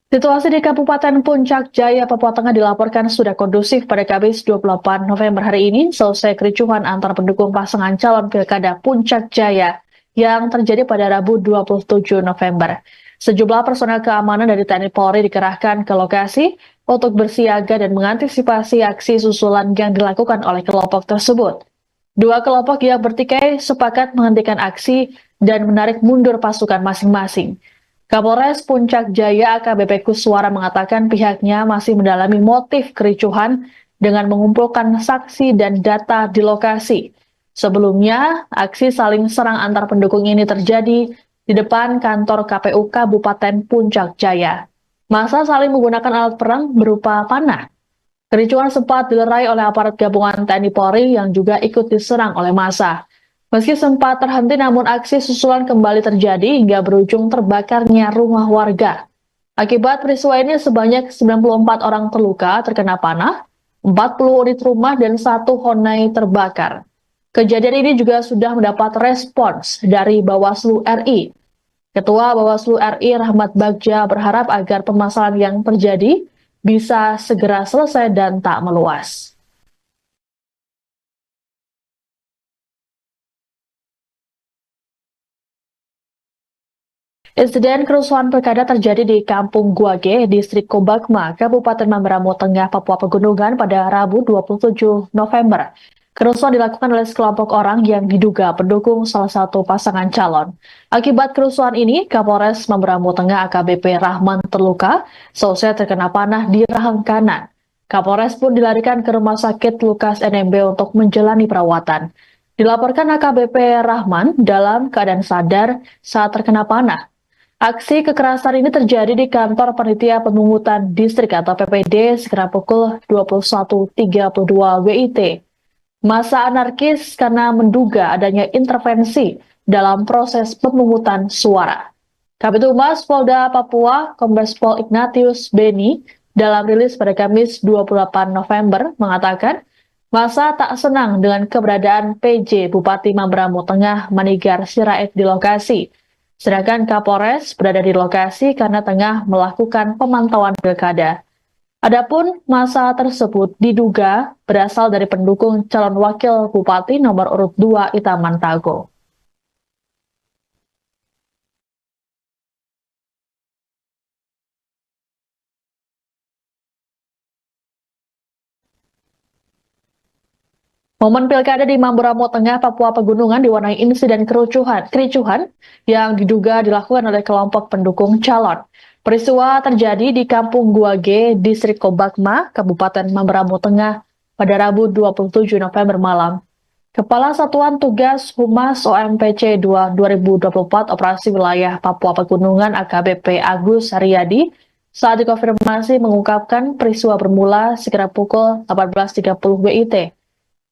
Situasi di Kabupaten Puncak Jaya, Papua Tengah dilaporkan sudah kondusif pada Kamis 28 November hari ini selesai kericuhan antar pendukung pasangan calon Pilkada Puncak Jaya yang terjadi pada Rabu 27 November. Sejumlah personel keamanan dari TNI Polri dikerahkan ke lokasi untuk bersiaga dan mengantisipasi aksi susulan yang dilakukan oleh kelompok tersebut. Dua kelompok yang bertikai sepakat menghentikan aksi dan menarik mundur pasukan masing-masing. Kapolres Puncak Jaya AKBP Kuswara mengatakan pihaknya masih mendalami motif kericuhan dengan mengumpulkan saksi dan data di lokasi. Sebelumnya, aksi saling serang antar pendukung ini terjadi di depan kantor KPU Kabupaten Puncak Jaya. Massa saling menggunakan alat perang berupa panah. Kericuhan sempat dilerai oleh aparat gabungan TNI Polri yang juga ikut diserang oleh massa. Meski sempat terhenti, namun aksi susulan kembali terjadi hingga berujung terbakarnya rumah warga. Akibat peristiwa ini sebanyak 94 orang terluka terkena panah, 40 unit rumah dan 1 honai terbakar. Kejadian ini juga sudah mendapat respons dari Bawaslu RI. Ketua Bawaslu RI Rahmat Bagja berharap agar permasalahan yang terjadi bisa segera selesai dan tak meluas. Insiden kerusuhan pilkada terjadi di Kampung Guage, Distrik Kobakma, Kabupaten Mamberamo Tengah, Papua Pegunungan pada Rabu 27 November. Kerusuhan dilakukan oleh sekelompok orang yang diduga pendukung salah satu pasangan calon. Akibat kerusuhan ini, Kapolres Mamberamo Tengah AKBP Rahman terluka, selesai terkena panah di rahang kanan. Kapolres pun dilarikan ke Rumah Sakit Lukas NMB untuk menjalani perawatan. Dilaporkan AKBP Rahman dalam keadaan sadar saat terkena panah. Aksi kekerasan ini terjadi di kantor Panitia Pemungutan Distrik atau PPD sekitar pukul 21.32 WIT. Massa anarkis karena menduga adanya intervensi dalam proses pemungutan suara. Kabid Humas Polda Papua, Kombes Pol Ignatius Beni, dalam rilis pada Kamis 28 November mengatakan, massa tak senang dengan keberadaan PJ Bupati Mamberamo Tengah Manigar Sirait di lokasi. Sedangkan Kapolres berada di lokasi karena tengah melakukan pemantauan pilkada. Adapun massa tersebut diduga berasal dari pendukung calon wakil bupati nomor urut 2 Itaman Tago. Momen pilkada di Mamberamo Tengah, Papua Pegunungan diwarnai insiden kericuhan yang diduga dilakukan oleh kelompok pendukung calon. Peristiwa terjadi di Kampung Guage, Distrik Kobakma, Kabupaten Mamberamo Tengah pada Rabu 27 November malam. Kepala Satuan Tugas Humas OMPC 2024 Operasi Wilayah Papua Pegunungan AKBP Agus Haryadi saat dikonfirmasi mengungkapkan peristiwa bermula sekitar pukul 18.30 WIT.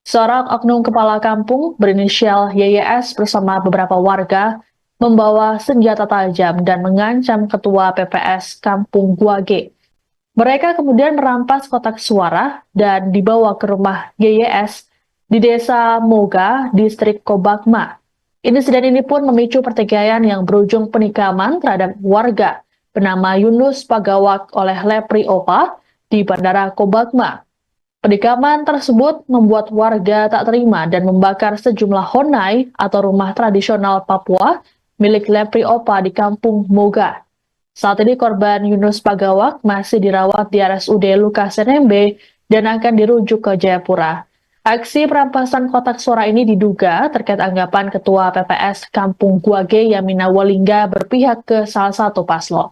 Seorang oknum kepala kampung berinisial YYS bersama beberapa warga membawa senjata tajam dan mengancam ketua PPS Kampung Guage. Mereka kemudian merampas kotak suara dan dibawa ke rumah YYS di Desa Moga, Distrik Kobakma. Insiden ini pun memicu pertikaian yang berujung penikaman terhadap warga bernama Yunus Pagawak oleh Lepri Opa di Bandara Kobakma. Penikaman tersebut membuat warga tak terima dan membakar sejumlah honai atau rumah tradisional Papua milik Lepri Opa di Kampung Moga. Saat ini korban Yunus Pagawak masih dirawat di RSUD Lukas NMB dan akan dirujuk ke Jayapura. Aksi perampasan kotak suara ini diduga terkait anggapan Ketua PPS Kampung Guage Yamina Walingga berpihak ke salah satu paslon.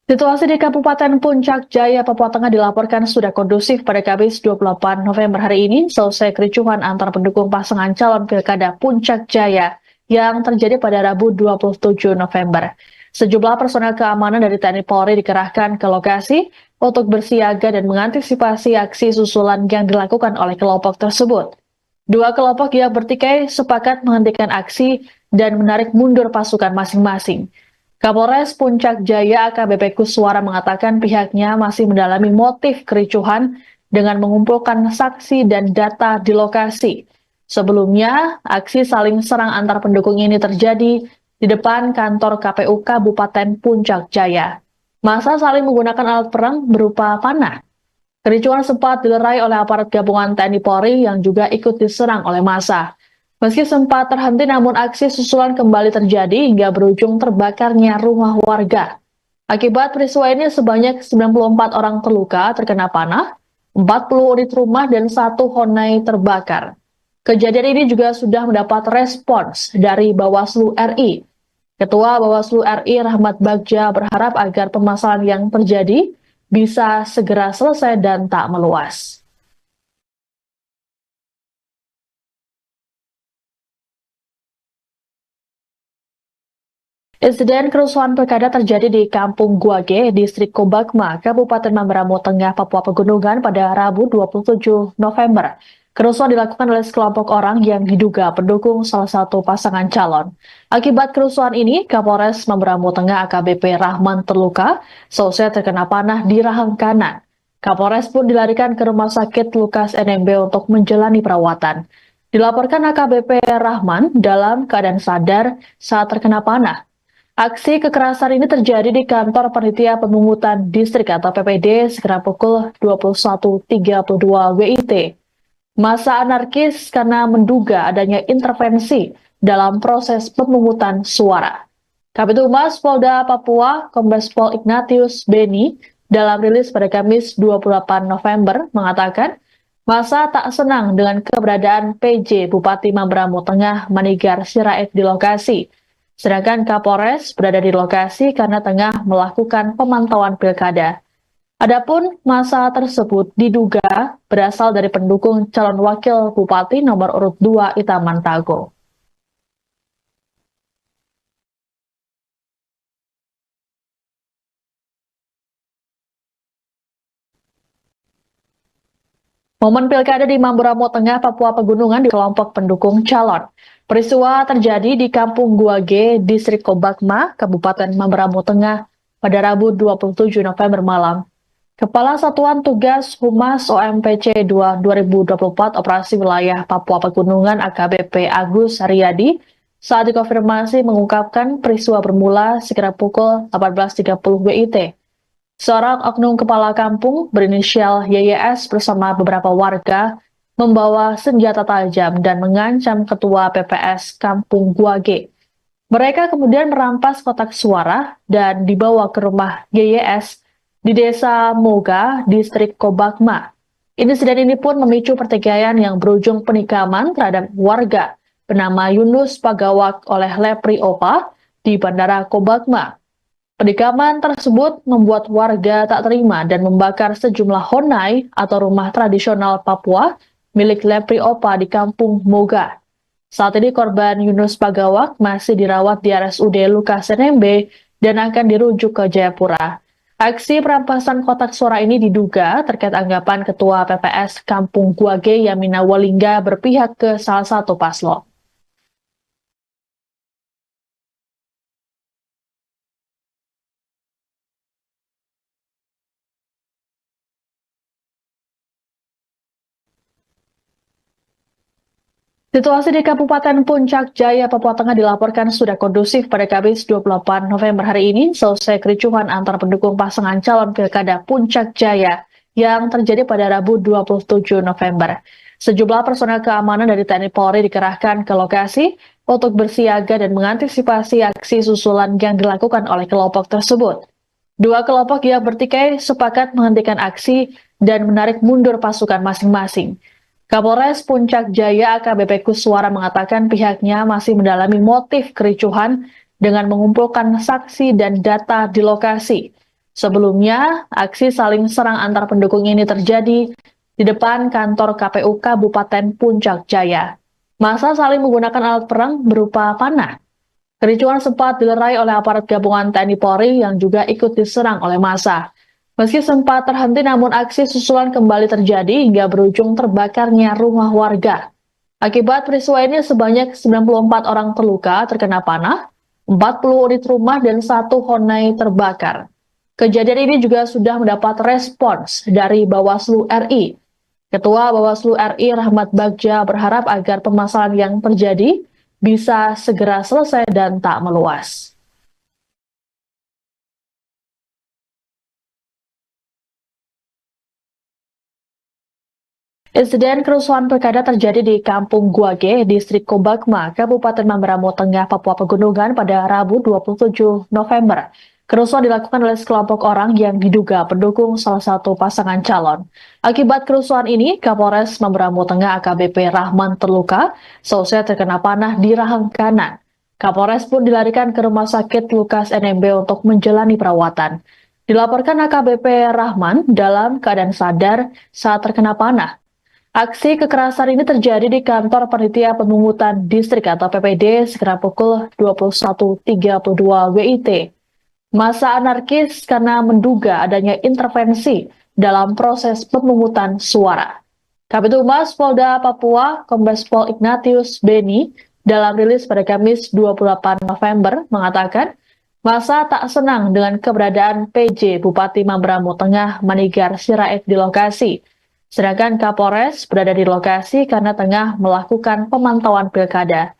Situasi di Kabupaten Puncak Jaya, Papua Tengah dilaporkan sudah kondusif pada Kamis 28 November hari ini selesai kericuhan antar pendukung pasangan calon Pilkada Puncak Jaya yang terjadi pada Rabu 27 November. Sejumlah personel keamanan dari TNI Polri dikerahkan ke lokasi untuk bersiaga dan mengantisipasi aksi susulan yang dilakukan oleh kelompok tersebut. Dua kelompok yang bertikai sepakat menghentikan aksi dan menarik mundur pasukan masing-masing. Kapolres Puncak Jaya AKBP Kuswara mengatakan pihaknya masih mendalami motif kericuhan dengan mengumpulkan saksi dan data di lokasi. Sebelumnya, aksi saling serang antar pendukung ini terjadi di depan kantor KPU Kabupaten Puncak Jaya. Massa saling menggunakan alat perang berupa panah. Kericuhan sempat dilerai oleh aparat gabungan TNI Polri yang juga ikut diserang oleh massa. Meski sempat terhenti, namun aksi susulan kembali terjadi hingga berujung terbakarnya rumah warga. Akibat peristiwa ini sebanyak 94 orang terluka terkena panah, 40 unit rumah dan 1 Honai terbakar. Kejadian ini juga sudah mendapat respons dari Bawaslu RI. Ketua Bawaslu RI Rahmat Bagja berharap agar permasalahan yang terjadi bisa segera selesai dan tak meluas. Insiden kerusuhan pilkada terjadi di Kampung Guage, Distrik Kobakma, Kabupaten Mamberamo Tengah, Papua Pegunungan pada Rabu 27 November. Kerusuhan dilakukan oleh sekelompok orang yang diduga pendukung salah satu pasangan calon. Akibat kerusuhan ini, Kapolres Mamberamo Tengah AKBP Rahman terluka, selesai terkena panah di rahang kanan. Kapolres pun dilarikan ke Rumah Sakit Lukas NMB untuk menjalani perawatan. Dilaporkan AKBP Rahman dalam keadaan sadar saat terkena panah. Aksi kekerasan ini terjadi di kantor Panitia Pemungutan Distrik atau PPD sekitar pukul 21.32 WIT. Massa anarkis karena menduga adanya intervensi dalam proses pemungutan suara. Kabid Humas Polda Papua, Kombes Pol Ignatius Beni, dalam rilis pada Kamis 28 November mengatakan, massa tak senang dengan keberadaan PJ Bupati Mamberamo Tengah Manigar Sirait di lokasi. Sedangkan Kapolres berada di lokasi karena tengah melakukan pemantauan pilkada. Adapun massa tersebut diduga berasal dari pendukung calon wakil bupati nomor urut 2 Itaman Tago. Momen pilkada di Mamberamo Tengah, Papua Pegunungan di kelompok pendukung calon. Peristiwa terjadi di Kampung Guage, Distrik Kobakma, Kabupaten Mamberamo Tengah pada Rabu 27 November malam. Kepala Satuan Tugas Humas OMPC 2024 Operasi Wilayah Papua Pegunungan AKBP Agus Haryadi saat dikonfirmasi mengungkapkan peristiwa bermula sekitar pukul 18.30 WIT. Seorang oknum kepala kampung berinisial YYS bersama beberapa warga membawa senjata tajam dan mengancam ketua PPS Kampung Guage. Mereka kemudian merampas kotak suara dan dibawa ke rumah YYS di Desa Moga, Distrik Kobakma. Insiden ini pun memicu pertikaian yang berujung penikaman terhadap warga bernama Yunus Pagawak oleh Lepri Opa di Bandara Kobakma. Penikaman tersebut membuat warga tak terima dan membakar sejumlah honai atau rumah tradisional Papua milik Lepri Opa di Kampung Moga. Saat ini korban Yunus Pagawak masih dirawat di RSUD Lukas NMB dan akan dirujuk ke Jayapura. Aksi perampasan kotak suara ini diduga terkait anggapan Ketua PPS Kampung Guage Yamina Walingga berpihak ke salah satu paslon. Situasi di Kabupaten Puncak Jaya, Papua Tengah dilaporkan sudah kondusif pada Kamis 28 November hari ini, selesai kericuhan antar pendukung pasangan calon Pilkada Puncak Jaya yang terjadi pada Rabu 27 November. Sejumlah personel keamanan dari TNI Polri dikerahkan ke lokasi untuk bersiaga dan mengantisipasi aksi susulan yang dilakukan oleh kelompok tersebut. Dua kelompok yang bertikai sepakat menghentikan aksi dan menarik mundur pasukan masing-masing. Kapolres Puncak Jaya AKBP Kuswara mengatakan pihaknya masih mendalami motif kericuhan dengan mengumpulkan saksi dan data di lokasi. Sebelumnya, aksi saling serang antar pendukung ini terjadi di depan kantor KPU Kabupaten Puncak Jaya. Massa saling menggunakan alat perang berupa panah. Kericuhan sempat dilerai oleh aparat gabungan TNI Polri yang juga ikut diserang oleh massa. Meski sempat terhenti, namun aksi susulan kembali terjadi hingga berujung terbakarnya rumah warga. Akibat peristiwa ini sebanyak 94 orang terluka terkena panah, 40 unit rumah dan 1 Honai terbakar. Kejadian ini juga sudah mendapat respons dari Bawaslu RI. Ketua Bawaslu RI Rahmat Bagja berharap agar permasalahan yang terjadi bisa segera selesai dan tak meluas. Insiden kerusuhan pilkada terjadi di Kampung Guage, Distrik Kobakma, Kabupaten Mamberamo Tengah, Papua Pegunungan pada Rabu 27 November. Kerusuhan dilakukan oleh sekelompok orang yang diduga pendukung salah satu pasangan calon. Akibat kerusuhan ini, Kapolres Mamberamo Tengah AKBP Rahman terluka, seusai terkena panah di rahang kanan. Kapolres pun dilarikan ke Rumah Sakit Lukas NMB untuk menjalani perawatan. Dilaporkan AKBP Rahman dalam keadaan sadar saat terkena panah. Aksi kekerasan ini terjadi di kantor Panitia Pemungutan Distrik atau PPD sekitar pukul 21.32 WIT. Massa anarkis karena menduga adanya intervensi dalam proses pemungutan suara. Kabid Humas Polda Papua, Kombes Pol Ignatius Beni, dalam rilis pada Kamis 28 November mengatakan, massa tak senang dengan keberadaan PJ Bupati Mamberamo Tengah Manigar Sirait di lokasi. Sedangkan Kapolres berada di lokasi karena tengah melakukan pemantauan pilkada.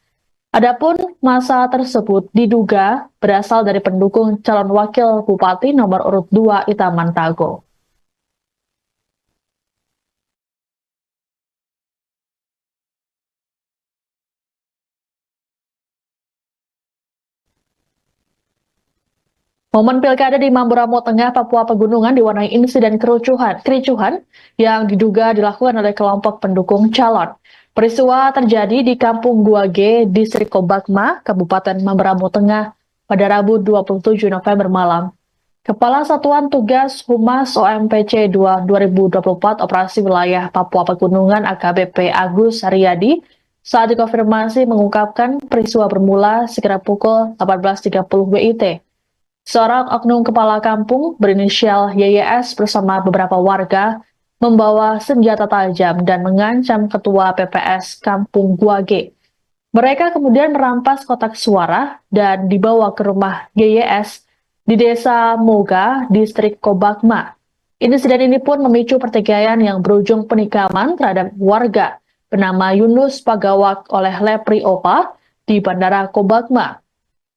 Adapun massa tersebut diduga berasal dari pendukung calon wakil bupati nomor urut 2 Itaman Tago. Momen pilkada di Mamberamo Tengah, Papua Pegunungan diwarnai insiden kericuhan yang diduga dilakukan oleh kelompok pendukung calon. Peristiwa terjadi di Kampung Guage, Distrik Kobakma, Kabupaten Mamberamo Tengah pada Rabu 27 November malam. Kepala Satuan Tugas Humas OMPC 2024 Operasi Wilayah Papua Pegunungan AKBP Agus Haryadi saat dikonfirmasi mengungkapkan peristiwa bermula sekitar pukul 18.30 WIT. Seorang oknum kepala kampung berinisial YYS bersama beberapa warga membawa senjata tajam dan mengancam ketua PPS Kampung Guage. Mereka kemudian merampas kotak suara dan dibawa ke rumah YYS di Desa Moga, Distrik Kobakma. Insiden ini pun memicu pertikaian yang berujung penikaman terhadap warga bernama Yunus Pagawak oleh Lepri Opa di Bandara Kobakma.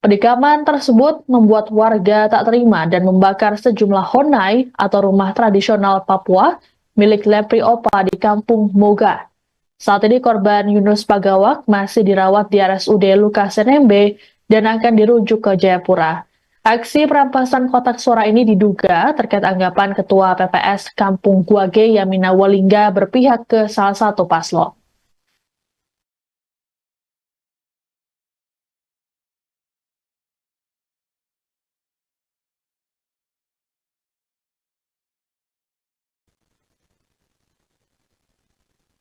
Penikaman tersebut membuat warga tak terima dan membakar sejumlah honai atau rumah tradisional Papua milik Lepri Opa di Kampung Moga. Saat ini korban Yunus Pagawak masih dirawat di RSUD Lukas NMB dan akan dirujuk ke Jayapura. Aksi perampasan kotak suara ini diduga terkait anggapan Ketua PPS Kampung Guage Yamina Walingga berpihak ke salah satu paslon.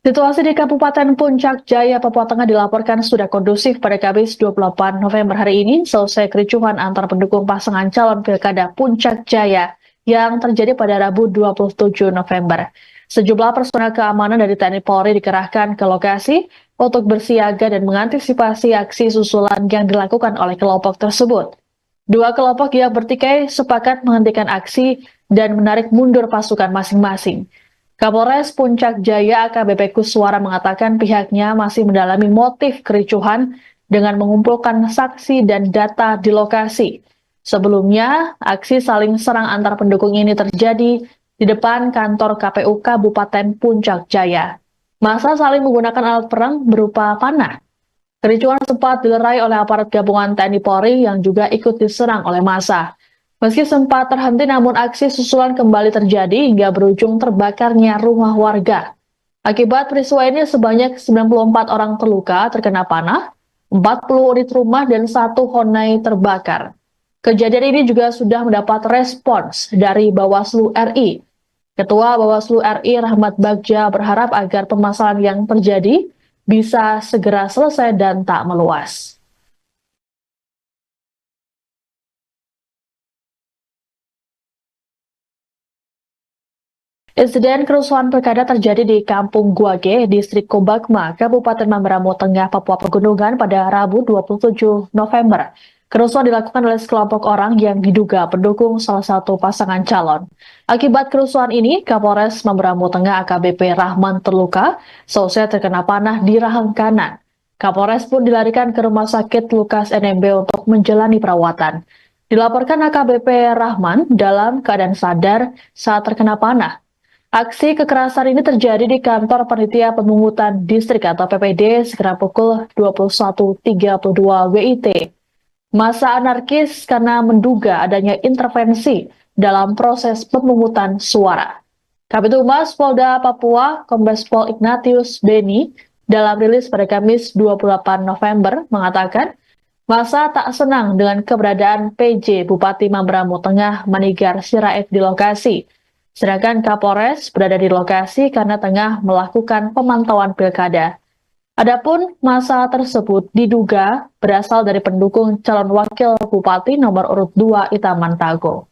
Situasi di Kabupaten Puncak Jaya, Papua Tengah dilaporkan sudah kondusif pada Kamis 28 November hari ini selesai kericuhan antar pendukung pasangan calon Pilkada Puncak Jaya yang terjadi pada Rabu 27 November. Sejumlah personel keamanan dari TNI Polri dikerahkan ke lokasi untuk bersiaga dan mengantisipasi aksi susulan yang dilakukan oleh kelompok tersebut. Dua kelompok yang bertikai sepakat menghentikan aksi dan menarik mundur pasukan masing-masing. Kapolres Puncak Jaya AKBP Kuswara mengatakan pihaknya masih mendalami motif kericuhan dengan mengumpulkan saksi dan data di lokasi. Sebelumnya, aksi saling serang antar pendukung ini terjadi di depan kantor KPU Kabupaten Puncak Jaya. Massa saling menggunakan alat perang berupa panah. Kericuhan sempat dilerai oleh aparat gabungan TNI Polri yang juga ikut diserang oleh massa. Meski sempat terhenti, namun aksi susulan kembali terjadi hingga berujung terbakarnya rumah warga. Akibat peristiwa ini sebanyak 94 orang terluka terkena panah, 40 unit rumah dan 1 Honai terbakar. Kejadian ini juga sudah mendapat respons dari Bawaslu RI. Ketua Bawaslu RI Rahmat Bagja berharap agar permasalahan yang terjadi bisa segera selesai dan tak meluas. Insiden kerusuhan pilkada terjadi di Kampung Guage, Distrik Kobakma, Kabupaten Mamberamo Tengah, Papua Pegunungan pada Rabu 27 November. Kerusuhan dilakukan oleh sekelompok orang yang diduga pendukung salah satu pasangan calon. Akibat kerusuhan ini, Kapolres Mamberamo Tengah AKBP Rahman terluka, seusai terkena panah di rahang kanan. Kapolres pun dilarikan ke Rumah Sakit Lukas NMB untuk menjalani perawatan. Dilaporkan AKBP Rahman dalam keadaan sadar saat terkena panah. Aksi kekerasan ini terjadi di kantor Panitia Pemungutan Distrik atau PPD sekira pukul 21.32 WIT. Massa anarkis karena menduga adanya intervensi dalam proses pemungutan suara. Kabid Humas Polda Papua, Kombes Pol Ignatius Beni, dalam rilis pada Kamis 28 November mengatakan, massa tak senang dengan keberadaan PJ Bupati Mamberamo Tengah Manigar Sirait di lokasi. Sedangkan Kapolres berada di lokasi karena tengah melakukan pemantauan pilkada. Adapun massa tersebut diduga berasal dari pendukung calon wakil bupati nomor urut 2 Itaman Tago.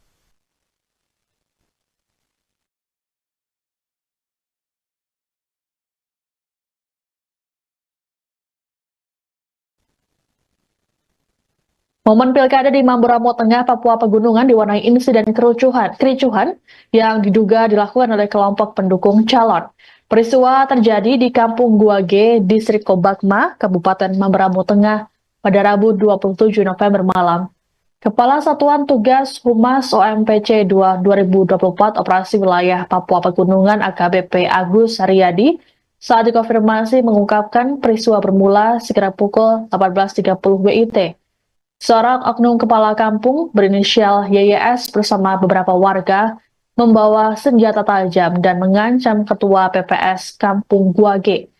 Momen pilkada di Mamberamo Tengah, Papua Pegunungan diwarnai insiden kericuhan yang diduga dilakukan oleh kelompok pendukung calon. Peristiwa terjadi di Kampung Guage, Distrik Kobakma, Kabupaten Mamberamo Tengah pada Rabu 27 November malam. Kepala Satuan Tugas Humas OMPC 2024 Operasi Wilayah Papua Pegunungan AKBP Agus Haryadi saat dikonfirmasi mengungkapkan peristiwa bermula sekira pukul 18.30 WIT. Seorang oknum kepala kampung berinisial YYS bersama beberapa warga membawa senjata tajam dan mengancam ketua PPS Kampung Guage.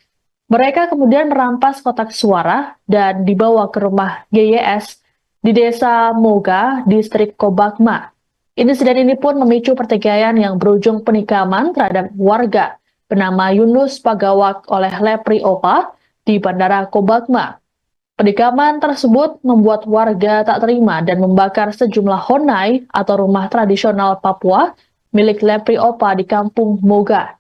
Mereka kemudian merampas kotak suara dan dibawa ke rumah YYS di Desa Moga, Distrik Kobakma. Insiden ini pun memicu pertikaian yang berujung penikaman terhadap warga bernama Yunus Pagawak oleh Lepri Opa di Bandara Kobakma. Penikaman tersebut membuat warga tak terima dan membakar sejumlah honai atau rumah tradisional Papua milik Lepri Opa di Kampung Moga.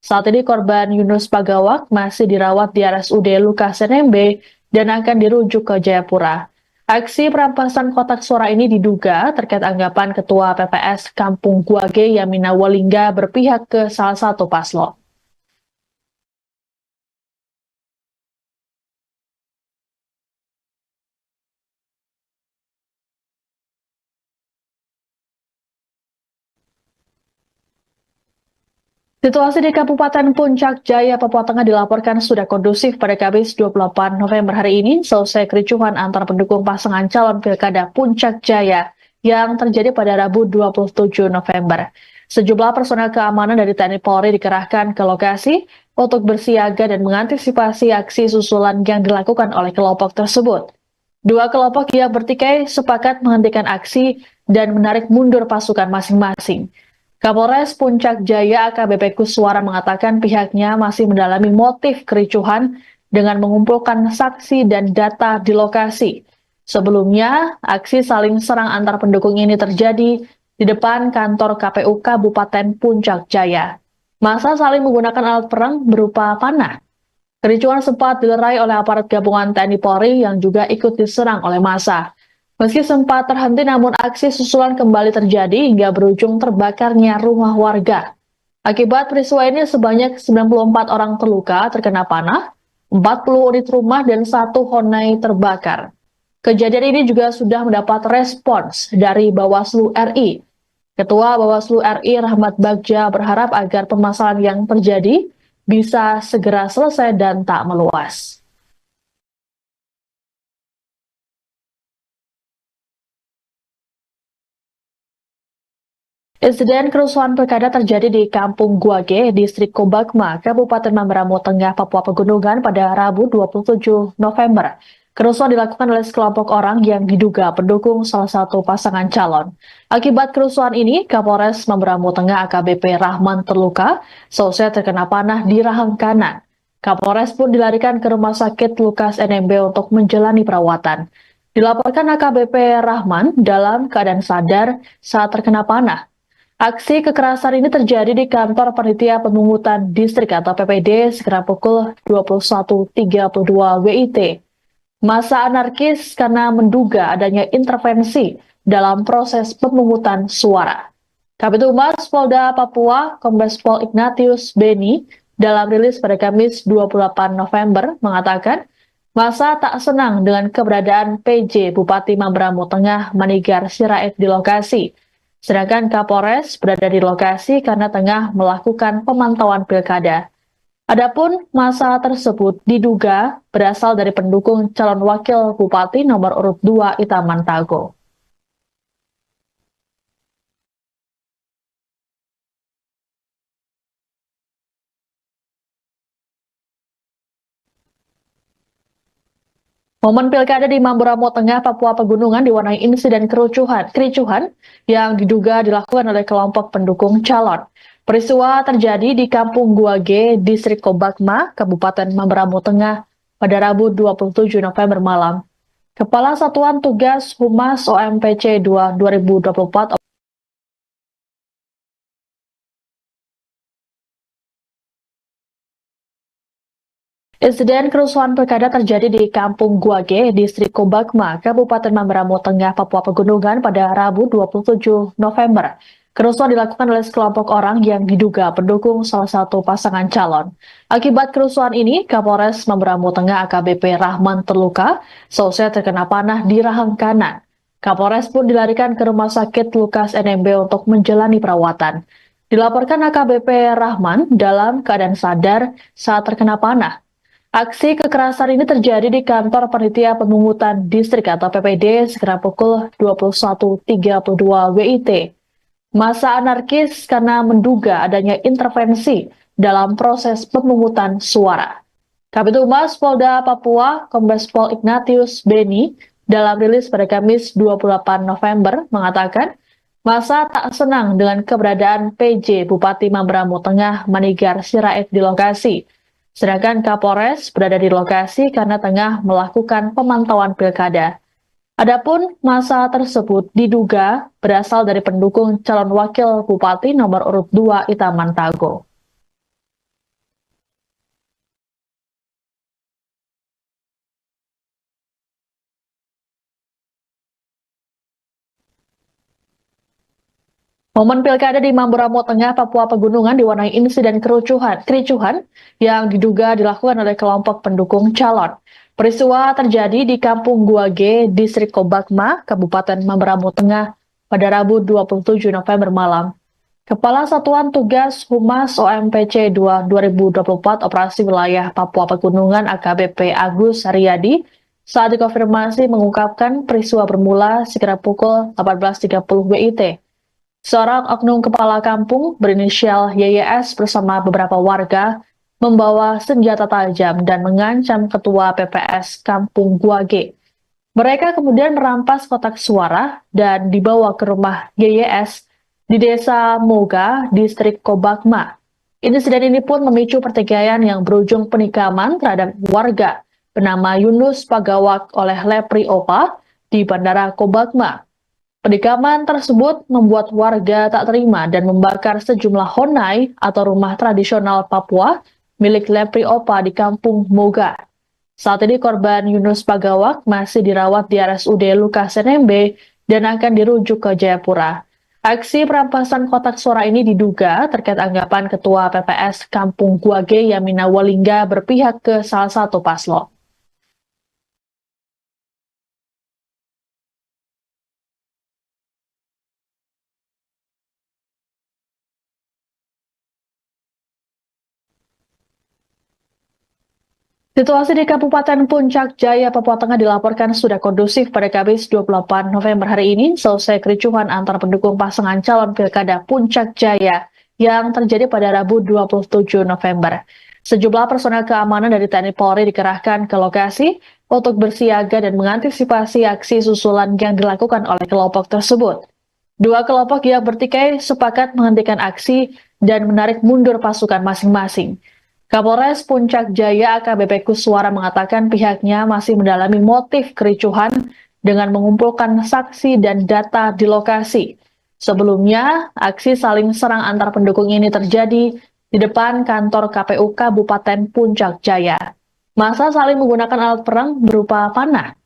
Saat ini korban Yunus Pagawak masih dirawat di RSUD Lukas NMB dan akan dirujuk ke Jayapura. Aksi perampasan kotak suara ini diduga terkait anggapan Ketua PPS Kampung Guage Yamina Walingga berpihak ke salah satu paslon. Situasi di Kabupaten Puncak Jaya, Papua Tengah dilaporkan sudah kondusif pada Kamis 28 November hari ini selesai kericuhan antar pendukung pasangan calon Pilkada Puncak Jaya yang terjadi pada Rabu 27 November. Sejumlah personel keamanan dari TNI Polri dikerahkan ke lokasi untuk bersiaga dan mengantisipasi aksi susulan yang dilakukan oleh kelompok tersebut. Dua kelompok yang bertikai sepakat menghentikan aksi dan menarik mundur pasukan masing-masing. Kapolres Puncak Jaya AKBP Kuswara mengatakan pihaknya masih mendalami motif kericuhan dengan mengumpulkan saksi dan data di lokasi. Sebelumnya, aksi saling serang antar pendukung ini terjadi di depan kantor KPU Kabupaten Puncak Jaya. Massa saling menggunakan alat perang berupa panah. Kericuhan sempat dilerai oleh aparat gabungan TNI Polri yang juga ikut diserang oleh massa. Meski sempat terhenti, namun aksi susulan kembali terjadi hingga berujung terbakarnya rumah warga. Akibat peristiwa ini sebanyak 94 orang terluka terkena panah, 40 unit rumah dan 1 honai terbakar. Kejadian ini juga sudah mendapat respons dari Bawaslu RI. Ketua Bawaslu RI Rahmat Bagja berharap agar permasalahan yang terjadi bisa segera selesai dan tak meluas. Insiden kerusuhan pilkada terjadi di Kampung Guage, Distrik Kobakma, Kabupaten Mamberamo Tengah, Papua Pegunungan pada Rabu 27 November. Kerusuhan dilakukan oleh sekelompok orang yang diduga pendukung salah satu pasangan calon. Akibat kerusuhan ini, Kapolres Mamberamo Tengah AKBP Rahman terluka, seusai terkena panah di rahang kanan. Kapolres pun dilarikan ke Rumah Sakit Lukas NMB untuk menjalani perawatan. Dilaporkan AKBP Rahman dalam keadaan sadar saat terkena panah. Aksi kekerasan ini terjadi di kantor Panitia Pemungutan Distrik atau PPD sekira pukul 21.32 WIT. Massa anarkis karena menduga adanya intervensi dalam proses pemungutan suara. Kabid Humas Polda Papua, Kombes Pol Ignatius Beni, dalam rilis pada Kamis 28 November mengatakan, massa tak senang dengan keberadaan PJ Bupati Mamberamo Tengah Manigar Sirait di lokasi. Sedangkan Kapolres berada di lokasi karena tengah melakukan pemantauan pilkada. Adapun massa tersebut diduga berasal dari pendukung calon wakil bupati nomor urut 2 Itaman Tago. Momen pilkada di Mamberamo Tengah, Papua Pegunungan diwarnai insiden kericuhan yang diduga dilakukan oleh kelompok pendukung calon. Peristiwa terjadi di Kampung Guage, Distrik Kobakma, Kabupaten Mamberamo Tengah pada Rabu 27 November malam. Kepala Satuan Tugas Humas OMPC 2 2024 Insiden kerusuhan pilkada terjadi di Kampung Guage, Distrik Kobakma, Kabupaten Mamberamo Tengah, Papua Pegunungan pada Rabu 27 November. Kerusuhan dilakukan oleh sekelompok orang yang diduga pendukung salah satu pasangan calon. Akibat kerusuhan ini, Kapolres Mamberamo Tengah AKBP Rahman terluka, selesai terkena panah di rahang kanan. Kapolres pun dilarikan ke Rumah Sakit Lukas NMB untuk menjalani perawatan. Dilaporkan AKBP Rahman dalam keadaan sadar saat terkena panah. Aksi kekerasan ini terjadi di kantor Panitia Pemungutan Distrik atau PPD sekitar pukul 21.32 WIT. Massa anarkis karena menduga adanya intervensi dalam proses pemungutan suara. Kabid Humas Polda Papua, Kombes Pol Ignatius Beni, dalam rilis pada Kamis 28 November mengatakan, massa tak senang dengan keberadaan PJ Bupati Mamberamo Tengah Manigar Sirait di lokasi. Sedangkan Kapolres berada di lokasi karena tengah melakukan pemantauan pilkada. Adapun massa tersebut diduga berasal dari pendukung calon wakil bupati nomor urut 2 Itaman Tago. Momen pilkada di Mamberamo Tengah, Papua Pegunungan diwarnai insiden kericuhan yang diduga dilakukan oleh kelompok pendukung calon. Peristiwa terjadi di Kampung Guage, Distrik Kobakma, Kabupaten Mamberamo Tengah pada Rabu 27 November malam. Kepala Satuan Tugas Humas OMPC 2 2024 Operasi Wilayah Papua Pegunungan AKBP Agus Haryadi saat dikonfirmasi mengungkapkan peristiwa bermula sekitar pukul 18.30 WIT. Seorang oknum kepala kampung berinisial YYS bersama beberapa warga membawa senjata tajam dan mengancam ketua PPS Kampung Guage. Mereka kemudian merampas kotak suara dan dibawa ke rumah YYS di Desa Moga, Distrik Kobakma. Insiden ini pun memicu pertikaian yang berujung penikaman terhadap warga bernama Yunus Pagawak oleh Lepri Opa di Bandara Kobakma. Penikaman tersebut membuat warga tak terima dan membakar sejumlah honai atau rumah tradisional Papua milik Lepri Opa di Kampung Moga. Saat ini korban Yunus Pagawak masih dirawat di RSUD Lukas NMB dan akan dirujuk ke Jayapura. Aksi perampasan kotak suara ini diduga terkait anggapan Ketua PPS Kampung Guage Yamina Walingga berpihak ke salah satu paslon. Situasi di Kabupaten Puncak Jaya, Papua Tengah dilaporkan sudah kondusif pada Kamis 28 November hari ini, selesai kericuhan antar pendukung pasangan calon Pilkada Puncak Jaya yang terjadi pada Rabu 27 November. Sejumlah personel keamanan dari TNI Polri dikerahkan ke lokasi untuk bersiaga dan mengantisipasi aksi susulan yang dilakukan oleh kelompok tersebut. Dua kelompok yang bertikai sepakat menghentikan aksi dan menarik mundur pasukan masing-masing. Kapolres Puncak Jaya AKBP Kuswara mengatakan pihaknya masih mendalami motif kericuhan dengan mengumpulkan saksi dan data di lokasi. Sebelumnya, aksi saling serang antar pendukung ini terjadi di depan kantor KPU Kabupaten Puncak Jaya. Massa saling menggunakan alat perang berupa panah.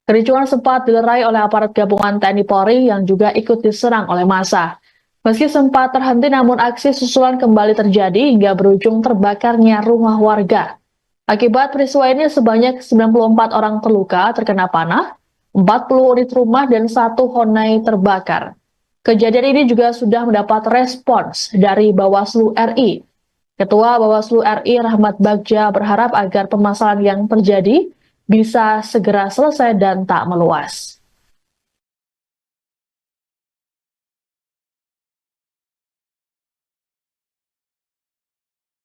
Kericuhan sempat dilerai oleh aparat gabungan TNI Polri yang juga ikut diserang oleh massa. Meski sempat terhenti, namun aksi susulan kembali terjadi hingga berujung terbakarnya rumah warga. Akibat peristiwa ini sebanyak 94 orang terluka terkena panah, 40 unit rumah dan 1 Honai terbakar. Kejadian ini juga sudah mendapat respons dari Bawaslu RI. Ketua Bawaslu RI Rahmat Bagja berharap agar permasalahan yang terjadi bisa segera selesai dan tak meluas.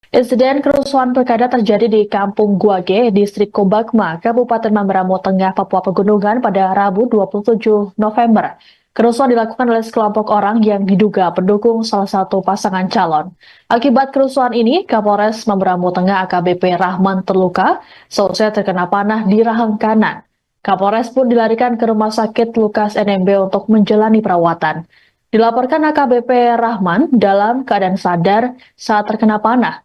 Insiden kerusuhan pilkada terjadi di Kampung Guage, Distrik Kobakma, Kabupaten Mamberamo Tengah, Papua Pegunungan pada Rabu 27 November. Kerusuhan dilakukan oleh sekelompok orang yang diduga pendukung salah satu pasangan calon. Akibat kerusuhan ini, Kapolres Mamberamo Tengah AKBP Rahman terluka, seusai terkena panah di rahang kanan. Kapolres pun dilarikan ke Rumah Sakit Lukas NMB untuk menjalani perawatan. Dilaporkan AKBP Rahman dalam keadaan sadar saat terkena panah.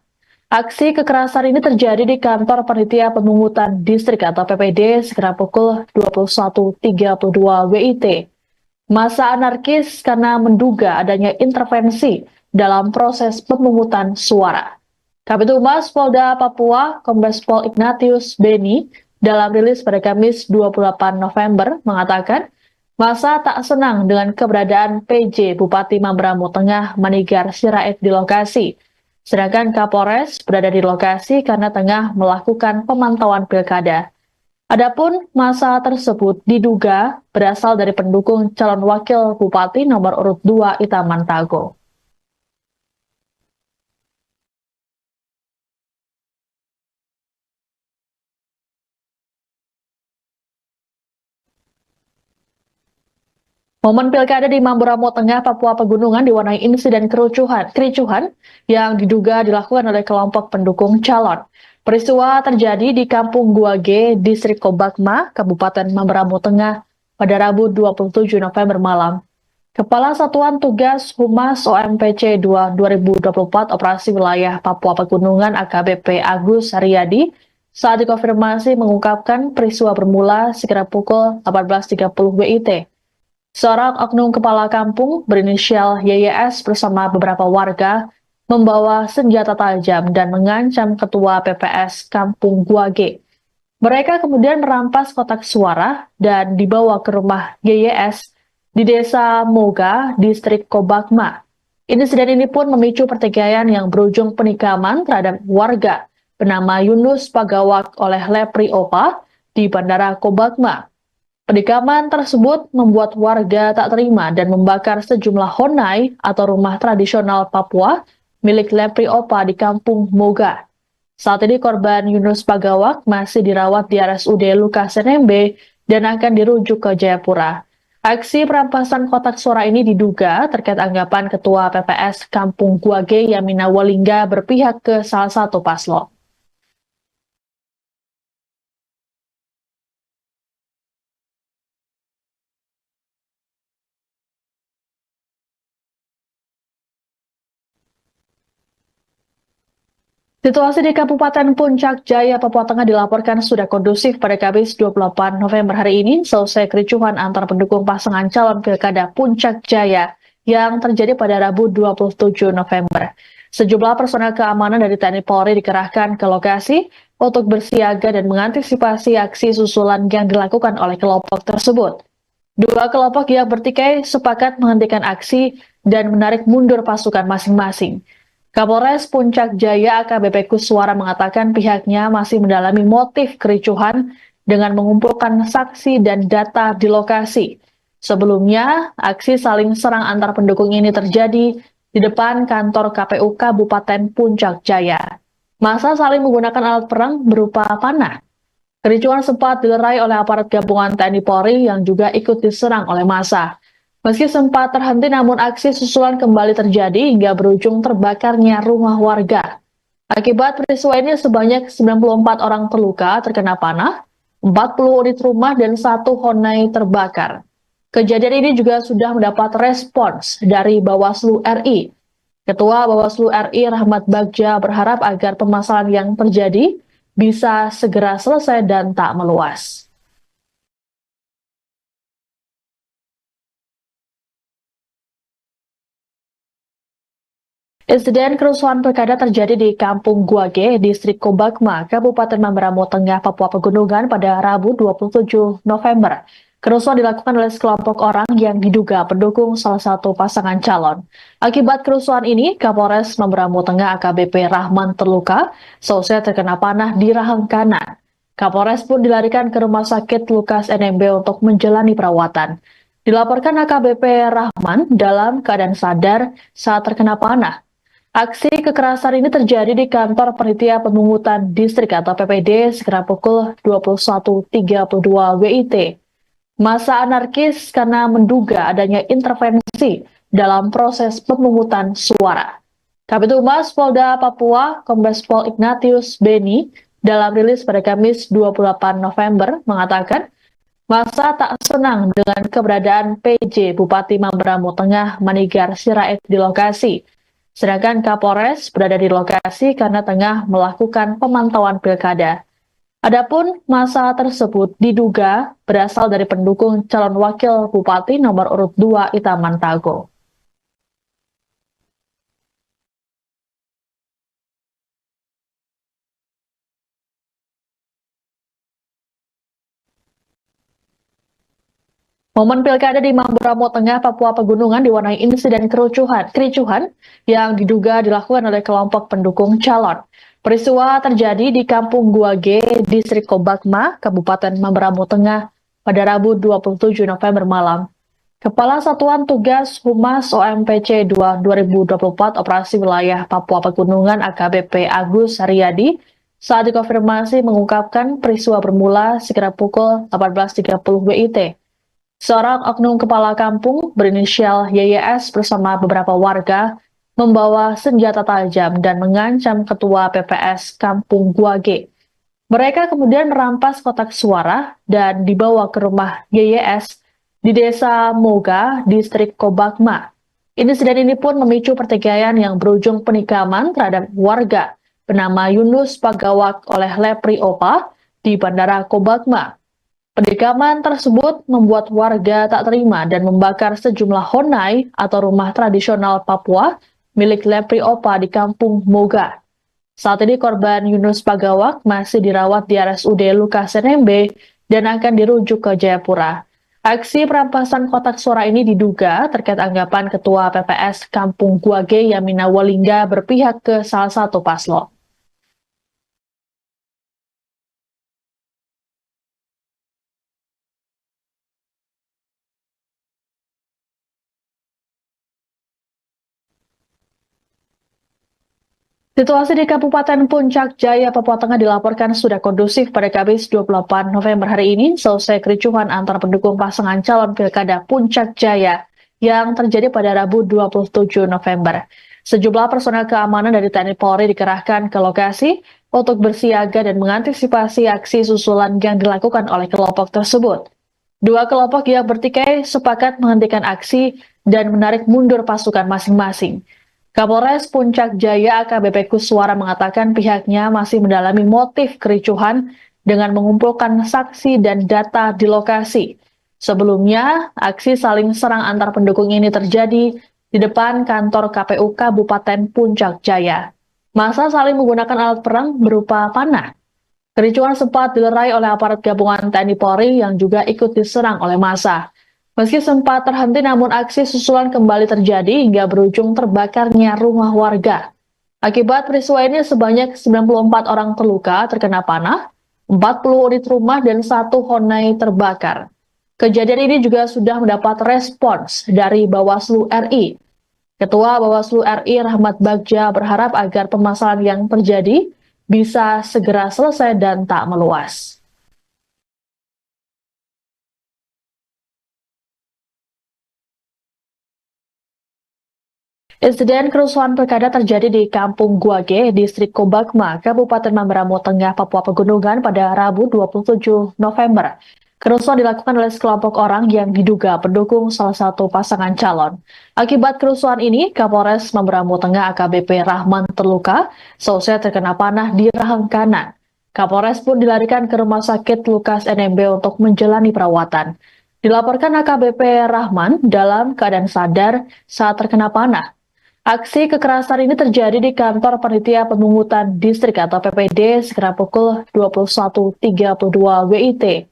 Aksi kekerasan ini terjadi di kantor Panitia Pemungutan Distrik atau PPD sekitar pukul 21.32 WIT. Massa anarkis karena menduga adanya intervensi dalam proses pemungutan suara. Kabid Humas Polda Papua, Kombes Pol Ignatius Beni, dalam rilis pada Kamis 28 November mengatakan, massa tak senang dengan keberadaan PJ Bupati Mamberamo Tengah Manigar Sirait di lokasi. Sedangkan Kapolres berada di lokasi karena tengah melakukan pemantauan pilkada. Adapun massa tersebut diduga berasal dari pendukung calon wakil bupati nomor urut 2 Itaman Tago. Momen pilkada di Mamberamo Tengah, Papua Pegunungan diwarnai insiden kericuhan yang diduga dilakukan oleh kelompok pendukung calon. Peristiwa terjadi di Kampung Guage, Distrik Kobakma, Kabupaten Mamberamo Tengah pada Rabu 27 November malam. Kepala Satuan Tugas Humas OMPC 2024 Operasi Wilayah Papua Pegunungan AKBP Agus Haryadi saat dikonfirmasi mengungkapkan peristiwa bermula sekitar pukul 18.30 WIT. Seorang oknum kepala kampung berinisial YYS bersama beberapa warga membawa senjata tajam dan mengancam ketua PPS Kampung Guage. Mereka kemudian merampas kotak suara dan dibawa ke rumah YYS di Desa Moga, Distrik Kobakma. Insiden ini pun memicu pertikaian yang berujung penikaman terhadap warga bernama Yunus Pagawak oleh Lepri Opa di Bandara Kobakma. Penikaman tersebut membuat warga tak terima dan membakar sejumlah honai atau rumah tradisional Papua milik Lepri Opa di Kampung Moga. Saat ini korban Yunus Pagawak masih dirawat di RSUD Lukas NMB dan akan dirujuk ke Jayapura. Aksi perampasan kotak suara ini diduga terkait anggapan Ketua PPS Kampung Guage Yamina Walingga berpihak ke salah satu paslon. Situasi di Kabupaten Puncak Jaya, Papua Tengah dilaporkan sudah kondusif pada Kamis 28 November hari ini selesai kericuhan antar pendukung pasangan calon pilkada Puncak Jaya yang terjadi pada Rabu 27 November. Sejumlah personel keamanan dari TNI Polri dikerahkan ke lokasi untuk bersiaga dan mengantisipasi aksi susulan yang dilakukan oleh kelompok tersebut. Dua kelompok yang bertikai sepakat menghentikan aksi dan menarik mundur pasukan masing-masing. Kapolres Puncak Jaya AKBP Kuswara mengatakan pihaknya masih mendalami motif kericuhan dengan mengumpulkan saksi dan data di lokasi. Sebelumnya, aksi saling serang antar pendukung ini terjadi di depan kantor KPU Kabupaten Puncak Jaya. Massa saling menggunakan alat perang berupa panah. Kericuhan sempat dilerai oleh aparat gabungan TNI Polri yang juga ikut diserang oleh massa. Meski sempat terhenti, namun aksi susulan kembali terjadi hingga berujung terbakarnya rumah warga. Akibat peristiwa ini sebanyak 94 orang terluka terkena panah, 40 unit rumah dan 1 Honai terbakar. Kejadian ini juga sudah mendapat respons dari Bawaslu RI. Ketua Bawaslu RI Rahmat Bagja berharap agar permasalahan yang terjadi bisa segera selesai dan tak meluas. Insiden kerusuhan pilkada terjadi di Kampung Guage, Distrik Kobakma, Kabupaten Mamberamo Tengah, Papua Pegunungan pada Rabu 27 November. Kerusuhan dilakukan oleh sekelompok orang yang diduga pendukung salah satu pasangan calon. Akibat kerusuhan ini, Kapolres Mamberamo Tengah AKBP Rahman terluka, seusai terkena panah di rahang kanan. Kapolres pun dilarikan ke Rumah Sakit Lukas NMB untuk menjalani perawatan. Dilaporkan AKBP Rahman dalam keadaan sadar saat terkena panah. Aksi kekerasan ini terjadi di kantor Panitia Pemungutan Distrik atau PPD sekitar pukul 21.32 WIT. Massa anarkis karena menduga adanya intervensi dalam proses pemungutan suara. Kabid Humas Polda Papua, Kombes Pol Ignatius Beni, dalam rilis pada Kamis 28 November mengatakan, massa tak senang dengan keberadaan PJ Bupati Mamberamo Tengah Manigar Sirait di lokasi. Sedangkan Kapolres berada di lokasi karena tengah melakukan pemantauan pilkada. Adapun massa tersebut diduga berasal dari pendukung calon wakil bupati nomor urut 2 Itaman Tago. Momen pilkada di Mamberamo Tengah, Papua Pegunungan diwarnai insiden kericuhan yang diduga dilakukan oleh kelompok pendukung calon. Peristiwa terjadi di Kampung Guage, Distrik Kobakma, Kabupaten Mamberamo Tengah pada Rabu 27 November malam. Kepala Satuan Tugas Humas OMPC 2 2024 Operasi Wilayah Papua Pegunungan AKBP Agus Haryadi saat dikonfirmasi mengungkapkan peristiwa bermula sekitar pukul 18.30 WIT. Seorang oknum kepala kampung berinisial YYS bersama beberapa warga membawa senjata tajam dan mengancam ketua PPS Kampung Guage. Mereka kemudian merampas kotak suara dan dibawa ke rumah YYS di Desa Moga, Distrik Kobakma. Insiden ini pun memicu pertikaian yang berujung penikaman terhadap warga bernama Yunus Pagawak oleh Lepri Opa di Bandara Kobakma. Penikaman tersebut membuat warga tak terima dan membakar sejumlah honai atau rumah tradisional Papua milik Lepri Opa di Kampung Moga. Saat ini korban Yunus Pagawak masih dirawat di RSUD Lukas NMB dan akan dirujuk ke Jayapura. Aksi perampasan kotak suara ini diduga terkait anggapan Ketua PPS Kampung Guage Yamina Walingga berpihak ke salah satu paslon. Situasi di Kabupaten Puncak Jaya, Papua Tengah dilaporkan sudah kondusif pada Kamis 28 November hari ini selesai kericuhan antar pendukung pasangan calon Pilkada Puncak Jaya yang terjadi pada Rabu 27 November. Sejumlah personel keamanan dari TNI Polri dikerahkan ke lokasi untuk bersiaga dan mengantisipasi aksi susulan yang dilakukan oleh kelompok tersebut. Dua kelompok yang bertikai sepakat menghentikan aksi dan menarik mundur pasukan masing-masing. Kapolres Puncak Jaya AKBP Kuswara mengatakan pihaknya masih mendalami motif kericuhan dengan mengumpulkan saksi dan data di lokasi. Sebelumnya, aksi saling serang antar pendukung ini terjadi di depan kantor KPU Kabupaten Puncak Jaya. Massa saling menggunakan alat perang berupa panah. Kericuhan sempat dilerai oleh aparat gabungan TNI Polri yang juga ikut diserang oleh massa. Meski sempat terhenti, namun aksi susulan kembali terjadi hingga berujung terbakarnya rumah warga. Akibat peristiwa ini sebanyak 94 orang terluka terkena panah, 40 unit rumah dan 1 honai terbakar. Kejadian ini juga sudah mendapat respons dari Bawaslu RI. Ketua Bawaslu RI Rahmat Bagja berharap agar permasalahan yang terjadi bisa segera selesai dan tak meluas. Insiden kerusuhan pilkada terjadi di Kampung Guage, Distrik Kobakma, Kabupaten Mamberamo Tengah, Papua Pegunungan pada Rabu 27 November. Kerusuhan dilakukan oleh sekelompok orang yang diduga pendukung salah satu pasangan calon. Akibat kerusuhan ini, Kapolres Mamberamo Tengah AKBP Rahman terluka, seusai terkena panah di rahang kanan. Kapolres pun dilarikan ke Rumah Sakit Lukas NMB untuk menjalani perawatan. Dilaporkan AKBP Rahman dalam keadaan sadar saat terkena panah. Aksi kekerasan ini terjadi di kantor Panitia Pemungutan Distrik atau PPD sekitar pukul 21.32 WIT.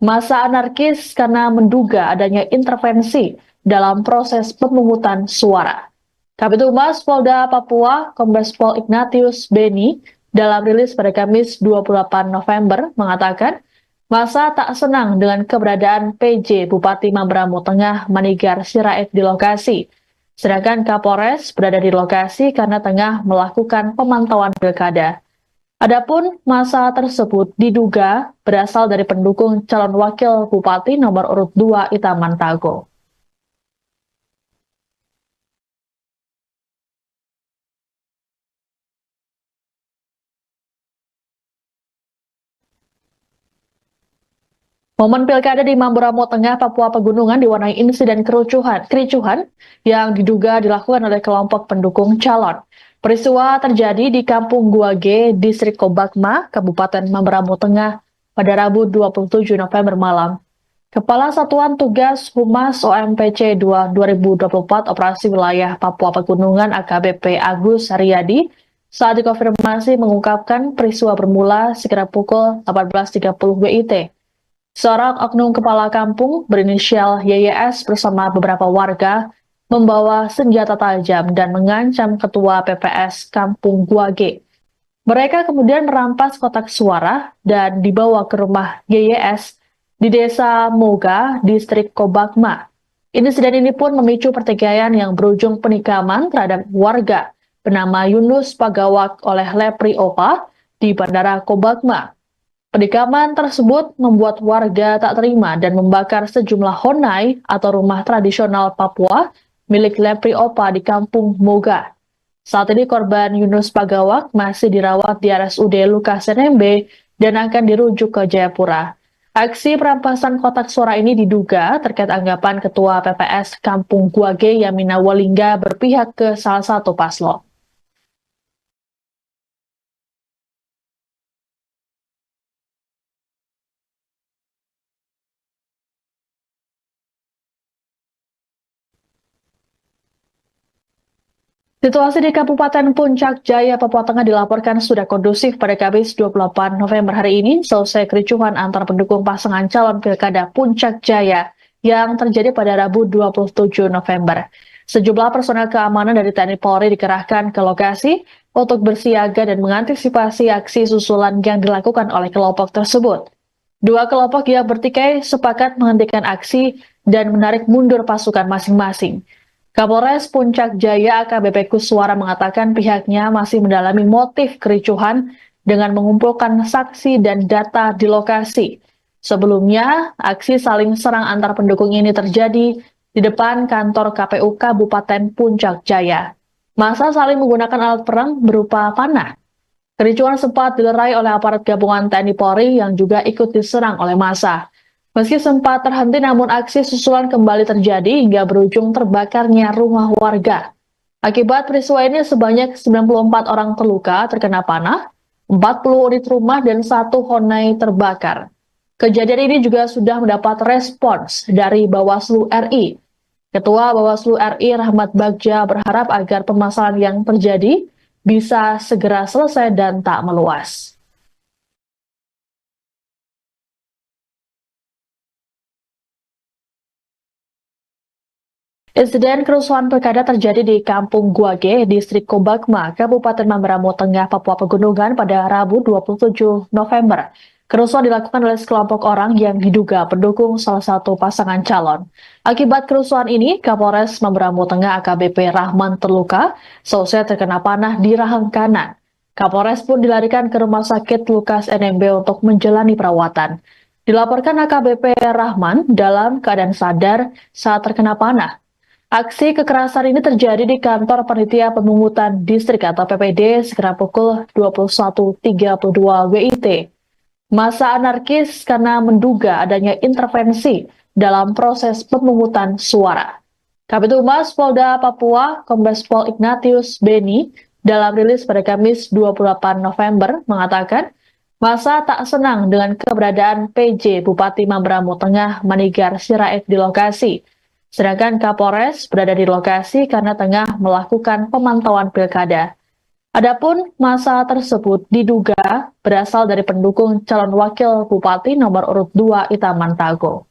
Massa anarkis karena menduga adanya intervensi dalam proses pemungutan suara. Kabid Humas Polda Papua, Kombes Pol Ignatius Beni, dalam rilis pada Kamis 28 November mengatakan, massa tak senang dengan keberadaan PJ Bupati Mamberamo Tengah Manigar Sirait di lokasi. Sedangkan Kapolres berada di lokasi karena tengah melakukan pemantauan pilkada. Adapun massa tersebut diduga berasal dari pendukung calon wakil bupati nomor urut 2 Itaman Tago. Momen pilkada di Mamberamo Tengah, Papua Pegunungan diwarnai insiden kericuhan yang diduga dilakukan oleh kelompok pendukung calon. Peristiwa terjadi di Kampung Guage, Distrik Kobakma, Kabupaten Mamberamo Tengah pada Rabu 27 November malam. Kepala Satuan Tugas Humas OMPC 2 2024 Operasi Wilayah Papua Pegunungan AKBP Agus Haryadi saat dikonfirmasi mengungkapkan peristiwa bermula sekitar pukul 18.30 WIT. Seorang oknum kepala kampung berinisial YYS bersama beberapa warga membawa senjata tajam dan mengancam ketua PPS Kampung Guage. Mereka kemudian merampas kotak suara dan dibawa ke rumah YYS di Desa Moga, Distrik Kobakma. Insiden ini pun memicu pertikaian yang berujung penikaman terhadap warga bernama Yunus Pagawak oleh Lepri Opa di Bandara Kobakma. Penikaman tersebut membuat warga tak terima dan membakar sejumlah honai atau rumah tradisional Papua milik Lepri Opa di Kampung Moga. Saat ini korban Yunus Pagawak masih dirawat di RSUD Lukas NMB dan akan dirujuk ke Jayapura. Aksi perampasan kotak suara ini diduga terkait anggapan Ketua PPS Kampung Guage Yamina Walingga berpihak ke salah satu paslon. Situasi di Kabupaten Puncak Jaya, Papua Tengah dilaporkan sudah kondusif pada Kamis 28 November hari ini, selesai kericuhan antar pendukung pasangan calon Pilkada Puncak Jaya yang terjadi pada Rabu 27 November. Sejumlah personel keamanan dari TNI Polri dikerahkan ke lokasi untuk bersiaga dan mengantisipasi aksi susulan yang dilakukan oleh kelompok tersebut. Dua kelompok yang bertikai sepakat menghentikan aksi dan menarik mundur pasukan masing-masing. Kapolres Puncak Jaya AKBP Kuswara mengatakan pihaknya masih mendalami motif kericuhan dengan mengumpulkan saksi dan data di lokasi. Sebelumnya, aksi saling serang antar pendukung ini terjadi di depan kantor KPU Kabupaten Puncak Jaya. Massa saling menggunakan alat perang berupa panah. Kericuhan sempat dilerai oleh aparat gabungan TNI Polri yang juga ikut diserang oleh massa. Meski sempat terhenti, namun aksi susulan kembali terjadi hingga berujung terbakarnya rumah warga. Akibat peristiwa ini sebanyak 94 orang terluka terkena panah, 40 unit rumah dan 1 honai terbakar. Kejadian ini juga sudah mendapat respons dari Bawaslu RI. Ketua Bawaslu RI Rahmat Bagja berharap agar permasalahan yang terjadi bisa segera selesai dan tak meluas. Insiden kerusuhan pilkada terjadi di Kampung Guage, Distrik Kobakma, Kabupaten Mamberamo Tengah, Papua Pegunungan pada Rabu 27 November. Kerusuhan dilakukan oleh sekelompok orang yang diduga pendukung salah satu pasangan calon. Akibat kerusuhan ini, Kapolres Mamberamo Tengah AKBP Rahman terluka, selesai terkena panah di rahang kanan. Kapolres pun dilarikan ke Rumah Sakit Lukas NMB untuk menjalani perawatan. Dilaporkan AKBP Rahman dalam keadaan sadar saat terkena panah. Aksi kekerasan ini terjadi di kantor Panitia Pemungutan Distrik atau PPD sekitar pukul 21.32 WIT. Massa anarkis karena menduga adanya intervensi dalam proses pemungutan suara. Kabid Humas Polda Papua, Kombes Pol Ignatius Beni, dalam rilis pada Kamis 28 November mengatakan, Masa tak senang dengan keberadaan PJ Bupati Mamberamo Tengah Manigar Sirait di lokasi. Sedangkan Kapolres berada di lokasi karena tengah melakukan pemantauan pilkada. Adapun masa tersebut diduga berasal dari pendukung calon wakil Bupati nomor urut 2 Itaman Tago.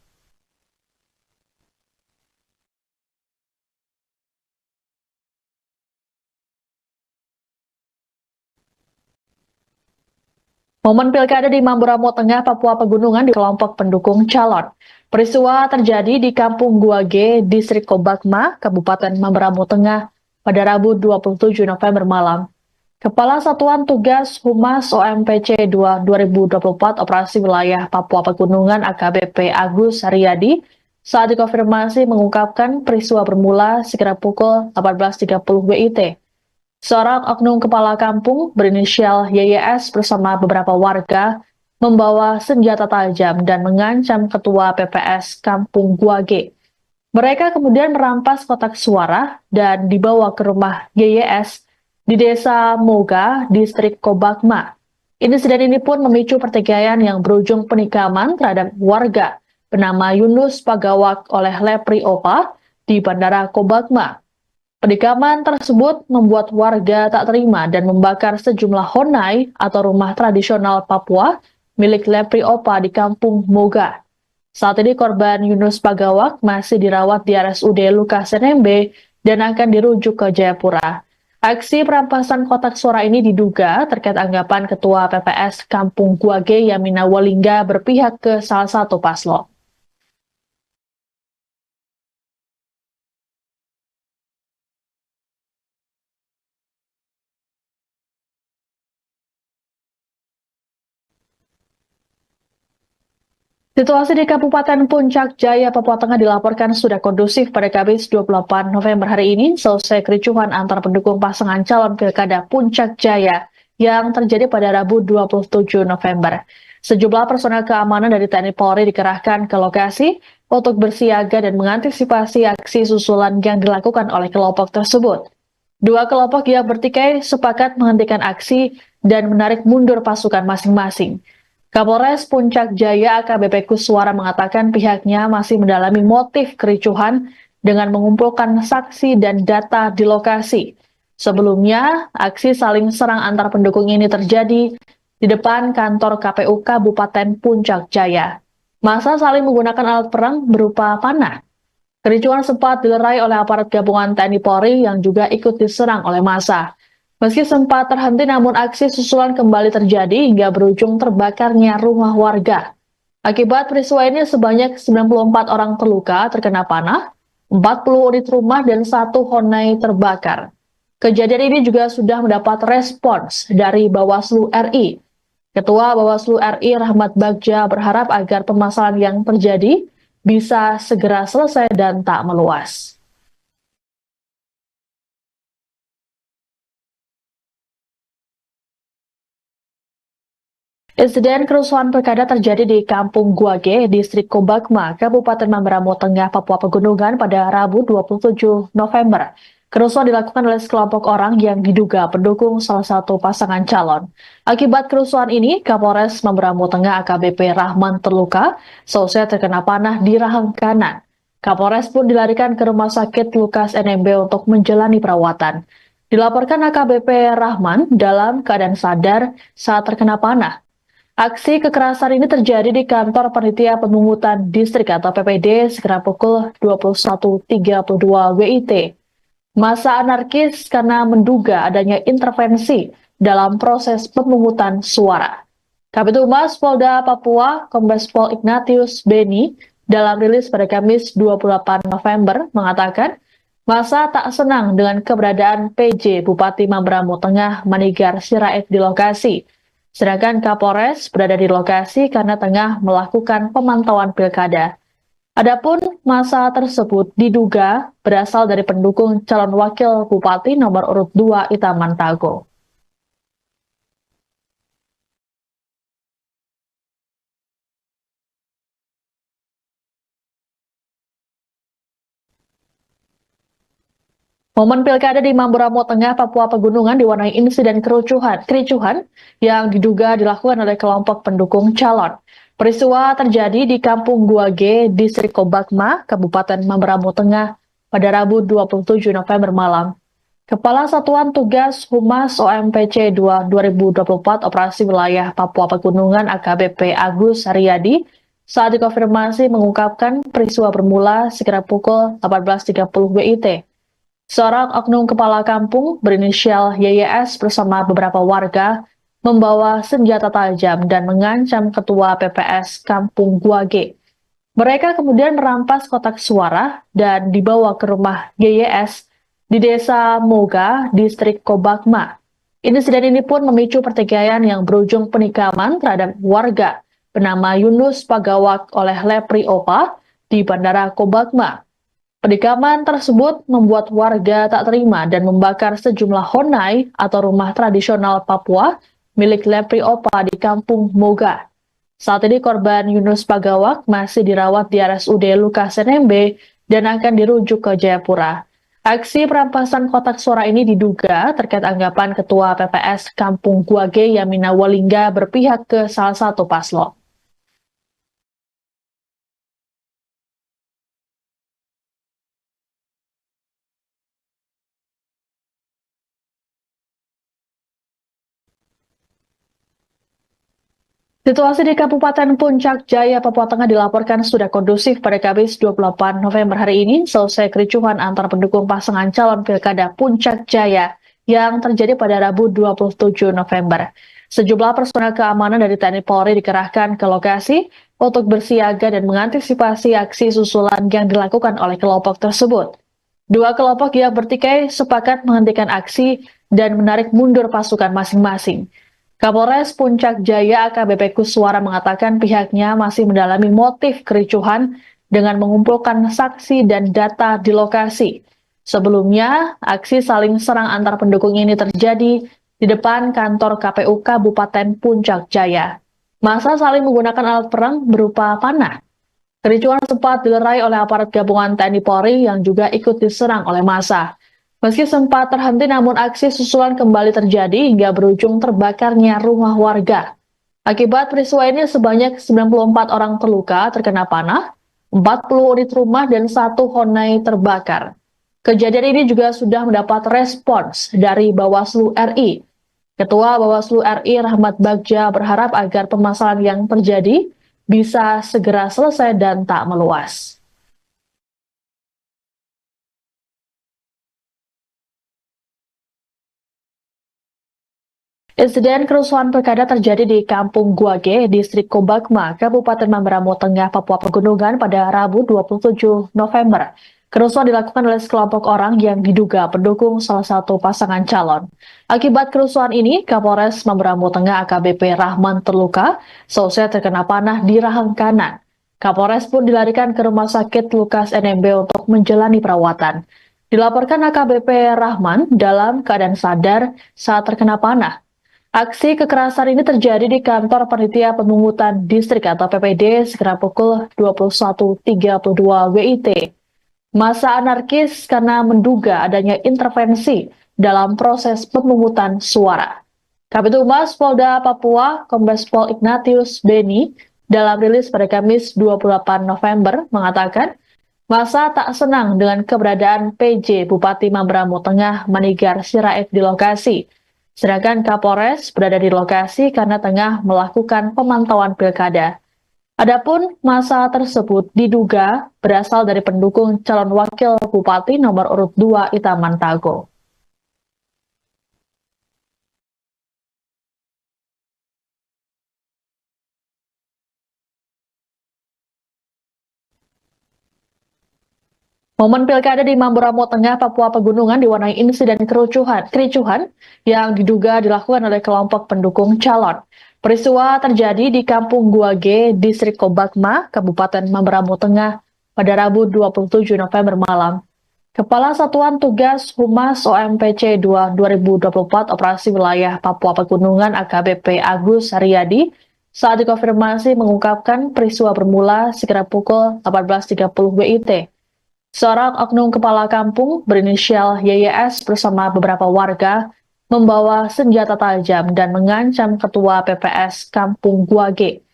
Momen pilkada di Mamberamo Tengah, Papua Pegunungan di kelompok pendukung calon. Peristiwa terjadi di Kampung Guage, Distrik Kobakma, Kabupaten Mamberamo Tengah pada Rabu 27 November malam. Kepala Satuan Tugas Humas OMPC 2 2024 Operasi Wilayah Papua Pegunungan AKBP Agus Haryadi saat dikonfirmasi mengungkapkan peristiwa bermula sekitar pukul 18.30 WIT. Seorang oknum kepala kampung berinisial YYS bersama beberapa warga membawa senjata tajam dan mengancam ketua PPS Kampung Guage. Mereka kemudian merampas kotak suara dan dibawa ke rumah YYS di Desa Moga, Distrik Kobakma. Insiden ini pun memicu pertikaian yang berujung penikaman terhadap warga bernama Yunus Pagawak oleh Lepri Opa di Bandara Kobakma. Penikaman tersebut membuat warga tak terima dan membakar sejumlah honai atau rumah tradisional Papua milik Lepri Opa di Kampung Moga. Saat ini korban Yunus Pagawak masih dirawat di RSUD Lukas NMB dan akan dirujuk ke Jayapura. Aksi perampasan kotak suara ini diduga terkait anggapan Ketua PPS Kampung Guage Yamina Walingga berpihak ke salah satu paslon. Situasi di Kabupaten Puncak Jaya, Papua Tengah dilaporkan sudah kondusif pada Kamis 28 November hari ini selesai kericuhan antar pendukung pasangan calon Pilkada Puncak Jaya yang terjadi pada Rabu 27 November. Sejumlah personel keamanan dari TNI Polri dikerahkan ke lokasi untuk bersiaga dan mengantisipasi aksi susulan yang dilakukan oleh kelompok tersebut. Dua kelompok yang bertikai sepakat menghentikan aksi dan menarik mundur pasukan masing-masing. Kapolres Puncak Jaya AKBP Kuswara mengatakan pihaknya masih mendalami motif kericuhan dengan mengumpulkan saksi dan data di lokasi. Sebelumnya, aksi saling serang antar pendukung ini terjadi di depan kantor KPU Kabupaten Puncak Jaya. Massa saling menggunakan alat perang berupa panah. Kericuhan sempat dilerai oleh aparat gabungan TNI Polri yang juga ikut diserang oleh massa. Meski sempat terhenti, namun aksi susulan kembali terjadi hingga berujung terbakarnya rumah warga. Akibat peristiwa ini sebanyak 94 orang terluka terkena panah, 40 unit rumah dan satu honai terbakar. Kejadian ini juga sudah mendapat respons dari Bawaslu RI. Ketua Bawaslu RI Rahmat Bagja berharap agar permasalahan yang terjadi bisa segera selesai dan tak meluas. Insiden kerusuhan pilkada terjadi di Kampung Guage, Distrik Kobakma, Kabupaten Mamberamo Tengah, Papua Pegunungan pada Rabu 27 November. Kerusuhan dilakukan oleh sekelompok orang yang diduga pendukung salah satu pasangan calon. Akibat kerusuhan ini, Kapolres Mamberamo Tengah AKBP Rahman terluka, selesai terkena panah di rahang kanan. Kapolres pun dilarikan ke Rumah Sakit Lukas NMB untuk menjalani perawatan. Dilaporkan AKBP Rahman dalam keadaan sadar saat terkena panah. Aksi kekerasan ini terjadi di kantor Panitia Pemungutan Distrik atau PPD sekitar pukul 21.32 WIT. Massa anarkis karena menduga adanya intervensi dalam proses pemungutan suara. Kabid Humas Polda Papua, Kombes Pol Ignatius Beni, dalam rilis pada Kamis 28 November mengatakan, massa tak senang dengan keberadaan PJ Bupati Mamberamo Tengah Manigar Sirait di lokasi. Sedangkan Kapolres berada di lokasi karena tengah melakukan pemantauan pilkada. Adapun massa tersebut diduga berasal dari pendukung calon wakil Bupati nomor urut 2 Itaman Tago. Momen pilkada di Mamberamo Tengah, Papua Pegunungan diwarnai insiden kericuhan yang diduga dilakukan oleh kelompok pendukung calon. Peristiwa terjadi di Kampung Guage, Distrik Kobakma, Kabupaten Mamberamo Tengah pada Rabu 27 November malam. Kepala Satuan Tugas Humas OMPC 2024 Operasi Wilayah Papua Pegunungan AKBP Agus Haryadi saat dikonfirmasi mengungkapkan peristiwa bermula sekitar pukul 18.30 WIT. Seorang oknum kepala kampung berinisial YYS bersama beberapa warga membawa senjata tajam dan mengancam ketua PPS Kampung Guage. Mereka kemudian merampas kotak suara dan dibawa ke rumah YYS di Desa Moga, Distrik Kobakma. Insiden ini pun memicu pertikaian yang berujung penikaman terhadap warga bernama Yunus Pagawak oleh Lepri Opa di Bandara Kobakma. Penikaman tersebut membuat warga tak terima dan membakar sejumlah honai atau rumah tradisional Papua milik Lepri Opa di Kampung Moga. Saat ini korban Yunus Pagawak masih dirawat di RSUD Lukas NMB dan akan dirujuk ke Jayapura. Aksi perampasan kotak suara ini diduga terkait anggapan Ketua PPS Kampung Guage Yamina Walingga berpihak ke salah satu paslon. Situasi di Kabupaten Puncak Jaya, Papua Tengah dilaporkan sudah kondusif pada Kamis 28 November hari ini selesai kericuhan antar pendukung pasangan calon Pilkada Puncak Jaya yang terjadi pada Rabu 27 November. Sejumlah personel keamanan dari TNI Polri dikerahkan ke lokasi untuk bersiaga dan mengantisipasi aksi susulan yang dilakukan oleh kelompok tersebut. Dua kelompok yang bertikai sepakat menghentikan aksi dan menarik mundur pasukan masing-masing. Kapolres Puncak Jaya AKBP Kuswara mengatakan pihaknya masih mendalami motif kericuhan dengan mengumpulkan saksi dan data di lokasi. Sebelumnya, aksi saling serang antar pendukung ini terjadi di depan kantor KPU Kabupaten Puncak Jaya. Massa saling menggunakan alat perang berupa panah. Kericuhan sempat dilerai oleh aparat gabungan TNI Polri yang juga ikut diserang oleh massa. Meski sempat terhenti, namun aksi susulan kembali terjadi hingga berujung terbakarnya rumah warga. Akibat peristiwa ini sebanyak 94 orang terluka terkena panah, 40 unit rumah dan 1 honai terbakar. Kejadian ini juga sudah mendapat respons dari Bawaslu RI. Ketua Bawaslu RI Rahmat Bagja berharap agar permasalahan yang terjadi bisa segera selesai dan tak meluas. Insiden kerusuhan pilkada terjadi di Kampung Guage, Distrik Kobakma, Kabupaten Mamberamo Tengah, Papua Pegunungan pada Rabu 27 November. Kerusuhan dilakukan oleh sekelompok orang yang diduga pendukung salah satu pasangan calon. Akibat kerusuhan ini, Kapolres Mamberamo Tengah AKBP Rahman terluka, selesai terkena panah di rahang kanan. Kapolres pun dilarikan ke Rumah Sakit Lukas NMB untuk menjalani perawatan. Dilaporkan AKBP Rahman dalam keadaan sadar saat terkena panah. Aksi kekerasan ini terjadi di kantor Panitia Pemungutan Distrik atau PPD sekitar pukul 21.32 WIT. Massa anarkis karena menduga adanya intervensi dalam proses pemungutan suara. Kabid Humas Polda Papua, Kombes Pol Ignatius Beni, dalam rilis pada Kamis 28 November mengatakan, massa tak senang dengan keberadaan PJ Bupati Mamberamo Tengah Manigar Sirait di lokasi. Sedangkan Kapolres berada di lokasi karena tengah melakukan pemantauan pilkada. Adapun massa tersebut diduga berasal dari pendukung calon wakil bupati nomor urut 2 Itaman Tago. Momen pilkada di Mamberamo Tengah, Papua Pegunungan diwarnai insiden kericuhan yang diduga dilakukan oleh kelompok pendukung calon. Peristiwa terjadi di Kampung Guage, Distrik Kobakma, Kabupaten Mamberamo Tengah pada Rabu 27 November malam. Kepala Satuan Tugas Humas OMPC 2024 Operasi Wilayah Papua Pegunungan AKBP Agus Haryadi saat dikonfirmasi mengungkapkan peristiwa bermula sekitar pukul 18.30 WIT. Seorang oknum kepala kampung berinisial YYS bersama beberapa warga membawa senjata tajam dan mengancam ketua PPS Kampung Guage.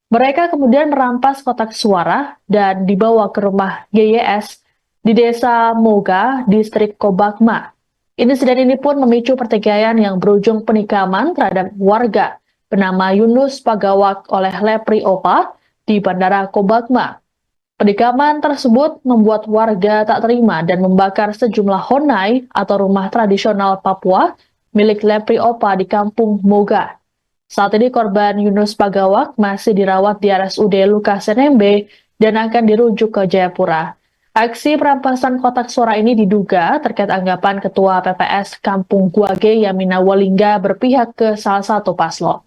Mereka kemudian merampas kotak suara dan dibawa ke rumah YYS di Desa Moga, Distrik Kobakma. Insiden ini pun memicu pertikaian yang berujung penikaman terhadap warga bernama Yunus Pagawak oleh Lepri Opa di Bandara Kobakma. Penikaman tersebut membuat warga tak terima dan membakar sejumlah honai atau rumah tradisional Papua milik Lepri Opa di Kampung Moga. Saat ini korban Yunus Pagawak masih dirawat di RSUD Lukas NMB dan akan dirujuk ke Jayapura. Aksi perampasan kotak suara ini diduga terkait anggapan Ketua PPS Kampung Guage Yamina Walingga berpihak ke salah satu paslon.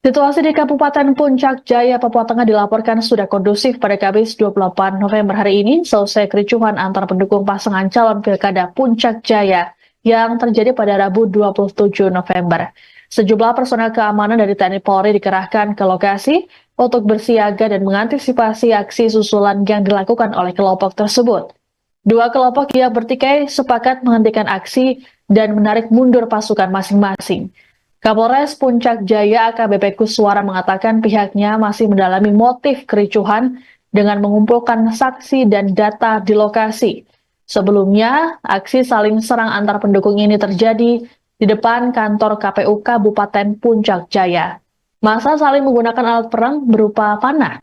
Situasi di Kabupaten Puncak Jaya, Papua Tengah dilaporkan sudah kondusif pada Kamis 28 November hari ini, selesai kericuhan antar pendukung pasangan calon Pilkada Puncak Jaya yang terjadi pada Rabu 27 November. Sejumlah personel keamanan dari TNI Polri dikerahkan ke lokasi untuk bersiaga dan mengantisipasi aksi susulan yang dilakukan oleh kelompok tersebut. Dua kelompok yang bertikai sepakat menghentikan aksi dan menarik mundur pasukan masing-masing. Kapolres Puncak Jaya AKBP Kuswara mengatakan pihaknya masih mendalami motif kericuhan dengan mengumpulkan saksi dan data di lokasi. Sebelumnya, aksi saling serang antar pendukung ini terjadi di depan kantor KPU Kabupaten Puncak Jaya. Massa saling menggunakan alat perang berupa panah.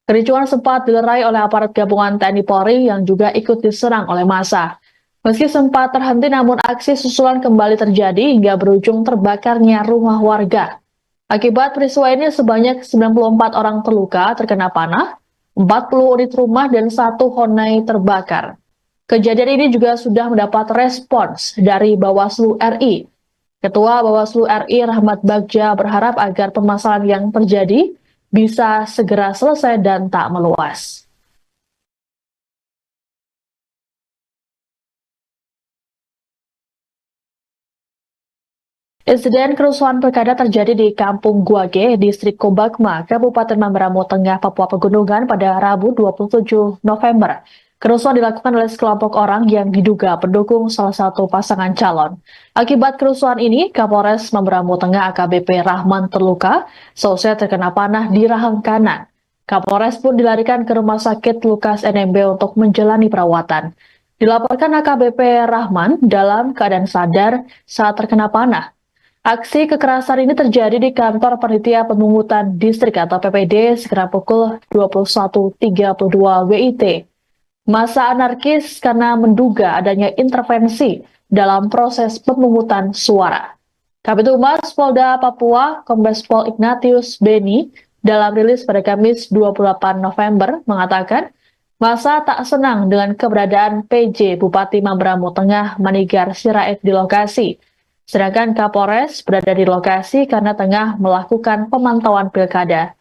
Kericuhan sempat dilerai oleh aparat gabungan TNI Polri yang juga ikut diserang oleh massa. Meski sempat terhenti, namun aksi susulan kembali terjadi hingga berujung terbakarnya rumah warga. Akibat peristiwa ini sebanyak 94 orang terluka terkena panah, 40 unit rumah dan 1 honai terbakar. Kejadian ini juga sudah mendapat respons dari Bawaslu RI. Ketua Bawaslu RI Rahmat Bagja berharap agar permasalahan yang terjadi bisa segera selesai dan tak meluas. Insiden kerusuhan pilkada terjadi di Kampung Guage, Distrik Kobakma, Kabupaten Mamberamo Tengah, Papua Pegunungan pada Rabu 27 November. Kerusuhan dilakukan oleh sekelompok orang yang diduga pendukung salah satu pasangan calon. Akibat kerusuhan ini, Kapolres Mamberamo Tengah AKBP Rahman terluka, selesai terkena panah di rahang kanan. Kapolres pun dilarikan ke Rumah Sakit Lukas NMB untuk menjalani perawatan. Dilaporkan AKBP Rahman dalam keadaan sadar saat terkena panah. Aksi kekerasan ini terjadi di kantor Panitia Pemungutan Distrik atau PPD sekitar pukul 21.32 WIT. Massa anarkis karena menduga adanya intervensi dalam proses pemungutan suara. Kabid Humas Polda Papua, Kombes Pol Ignatius Beni, dalam rilis pada Kamis 28 November mengatakan, massa tak senang dengan keberadaan PJ Bupati Mamberamo Tengah Manigar Sirait di lokasi. Sedangkan Kapolres berada di lokasi karena tengah melakukan pemantauan pilkada.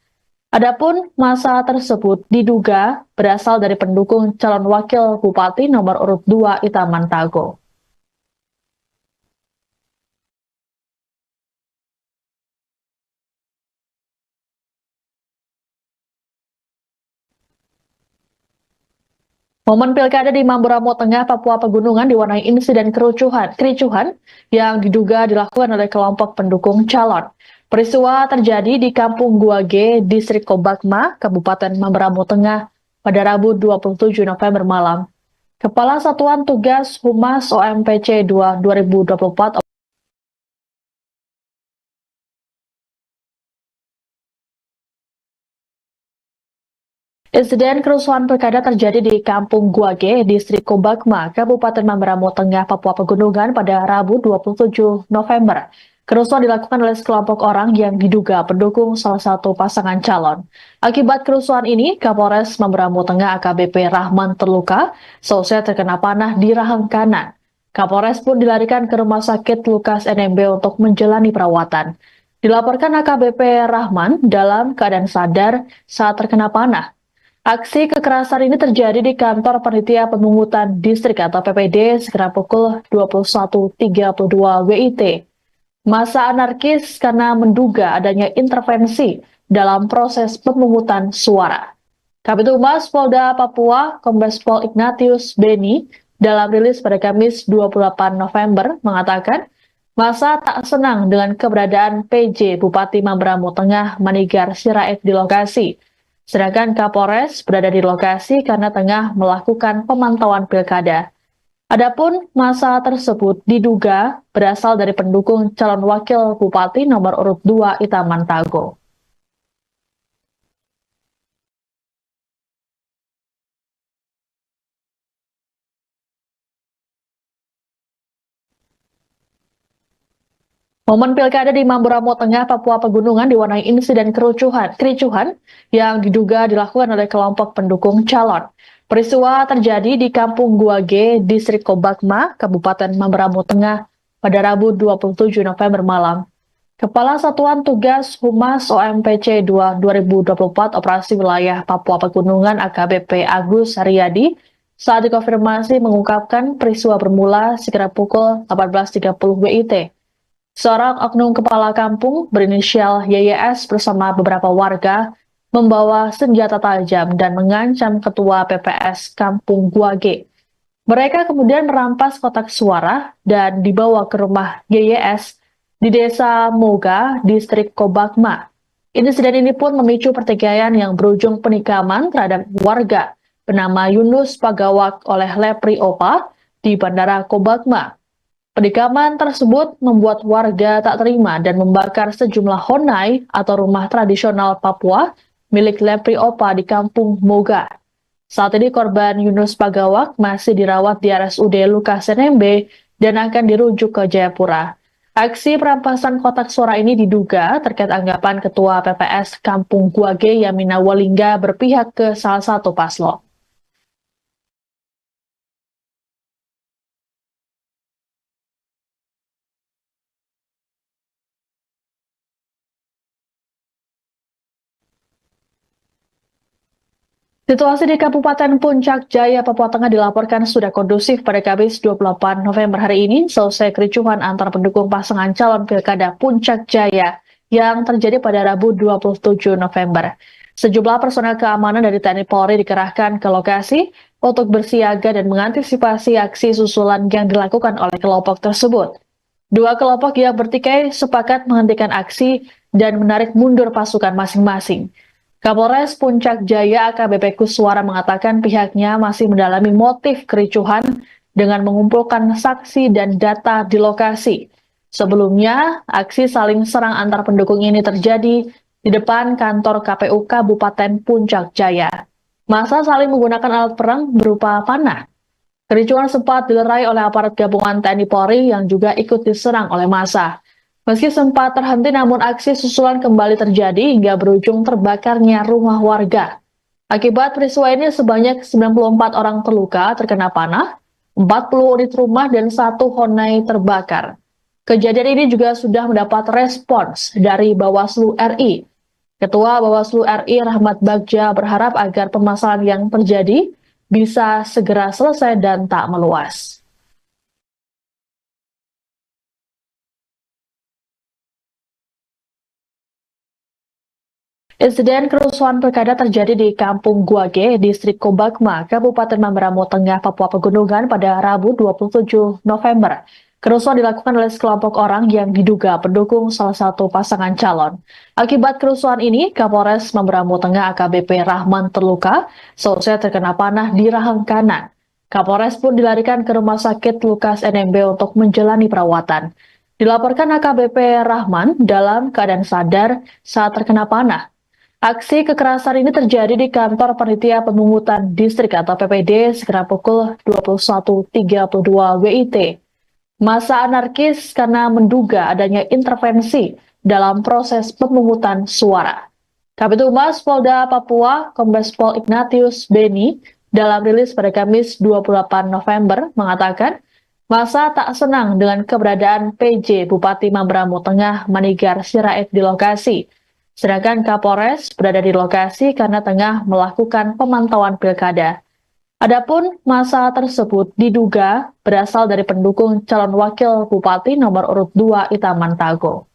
Adapun massa tersebut diduga berasal dari pendukung calon wakil bupati nomor urut 2 Itaman Tago. Momen pilkada di Mamberamo Tengah, Papua Pegunungan diwarnai insiden kericuhan yang diduga dilakukan oleh kelompok pendukung calon. Peristiwa terjadi di Kampung Guage, Distrik Kobakma, Kabupaten Mamberamo Tengah pada Rabu 27 November malam. Kepala Satuan Tugas Humas OMPC 2024 Insiden kerusuhan pilkada terjadi di Kampung Guage, Distrik Kobakma, Kabupaten Mamberamo Tengah, Papua Pegunungan pada Rabu 27 November. Kerusuhan dilakukan oleh sekelompok orang yang diduga pendukung salah satu pasangan calon. Akibat kerusuhan ini, Kapolres Mamberamo Tengah AKBP Rahman terluka, selesai terkena panah di rahang kanan. Kapolres pun dilarikan ke Rumah Sakit Lukas NMB untuk menjalani perawatan. Dilaporkan AKBP Rahman dalam keadaan sadar saat terkena panah. Aksi kekerasan ini terjadi di kantor Panitia Pemungutan Distrik atau PPD sekitar pukul 21.32 WIT. Massa anarkis karena menduga adanya intervensi dalam proses pemungutan suara. Kabid Humas Polda Papua, Kombes Pol Ignatius Beni, dalam rilis pada Kamis 28 November mengatakan, massa tak senang dengan keberadaan PJ Bupati Mamberamo Tengah Manigar Sirait di lokasi. Sedangkan Kapolres berada di lokasi karena tengah melakukan pemantauan pilkada. Adapun massa tersebut diduga berasal dari pendukung calon wakil bupati nomor urut 2 Itaman Tago. Momen pilkada di Mamberamo Tengah, Papua Pegunungan diwarnai insiden kericuhan yang diduga dilakukan oleh kelompok pendukung calon. Peristiwa terjadi di Kampung Guage, Distrik Kobakma, Kabupaten Mamberamo Tengah pada Rabu 27 November malam. Kepala Satuan Tugas Humas OMPC 2024 Operasi Wilayah Papua Pegunungan AKBP Agus Haryadi saat dikonfirmasi mengungkapkan peristiwa bermula sekitar pukul 18.30 WIT. Seorang oknum kepala kampung berinisial YYS bersama beberapa warga membawa senjata tajam dan mengancam ketua PPS Kampung Guage. Mereka kemudian merampas kotak suara dan dibawa ke rumah YYS di Desa Moga, Distrik Kobakma. Insiden ini pun memicu pertikaian yang berujung penikaman terhadap warga bernama Yunus Pagawak oleh Lepri Opa di Bandara Kobakma. Penikaman tersebut membuat warga tak terima dan membakar sejumlah honai atau rumah tradisional Papua milik Lepri Opa di Kampung Moga. Saat ini korban Yunus Pagawak masih dirawat di RSUD Lukas NMB dan akan dirujuk ke Jayapura. Aksi perampasan kotak suara ini diduga terkait anggapan Ketua PPS Kampung Guage Yamina Walingga berpihak ke salah satu paslon. Situasi di Kabupaten Puncak Jaya, Papua Tengah dilaporkan sudah kondusif pada Kamis 28 November hari ini selesai kericuhan antar pendukung pasangan calon Pilkada Puncak Jaya yang terjadi pada Rabu 27 November. Sejumlah personel keamanan dari TNI Polri dikerahkan ke lokasi untuk bersiaga dan mengantisipasi aksi susulan yang dilakukan oleh kelompok tersebut. Dua kelompok yang bertikai sepakat menghentikan aksi dan menarik mundur pasukan masing-masing. Kapolres Puncak Jaya AKBP Kuswara mengatakan pihaknya masih mendalami motif kericuhan dengan mengumpulkan saksi dan data di lokasi. Sebelumnya, aksi saling serang antar pendukung ini terjadi di depan kantor KPU Kabupaten Puncak Jaya. Massa saling menggunakan alat perang berupa panah. Kericuhan sempat dilerai oleh aparat gabungan TNI Polri yang juga ikut diserang oleh massa. Meski sempat terhenti, namun aksi susulan kembali terjadi hingga berujung terbakarnya rumah warga. Akibat peristiwa ini sebanyak 94 orang terluka terkena panah, 40 unit rumah dan 1 honai terbakar. Kejadian ini juga sudah mendapat respons dari Bawaslu RI. Ketua Bawaslu RI Rahmat Bagja berharap agar permasalahan yang terjadi bisa segera selesai dan tak meluas. Insiden kerusuhan pilkada terjadi di Kampung Guage, Distrik Kobakma, Kabupaten Mamberamo Tengah, Papua Pegunungan pada Rabu 27 November. Kerusuhan dilakukan oleh sekelompok orang yang diduga pendukung salah satu pasangan calon. Akibat kerusuhan ini, Kapolres Mamberamo Tengah AKBP Rahman terluka, seusai terkena panah di rahang kanan. Kapolres pun dilarikan ke Rumah Sakit Lukas NMB untuk menjalani perawatan. Dilaporkan AKBP Rahman dalam keadaan sadar saat terkena panah. Aksi kekerasan ini terjadi di kantor Panitia Pemungutan Distrik atau PPD sekitar pukul 21.32 WIT. Massa anarkis karena menduga adanya intervensi dalam proses pemungutan suara. Kabid Humas Polda Papua, Kombes Pol Ignatius Beni, dalam rilis pada Kamis 28 November mengatakan, massa tak senang dengan keberadaan PJ Bupati Mamberamo Tengah Manigar Sirait di lokasi. Sedangkan Kapolres berada di lokasi karena tengah melakukan pemantauan pilkada. Adapun massa tersebut diduga berasal dari pendukung calon wakil bupati nomor urut 2 Itaman Tago.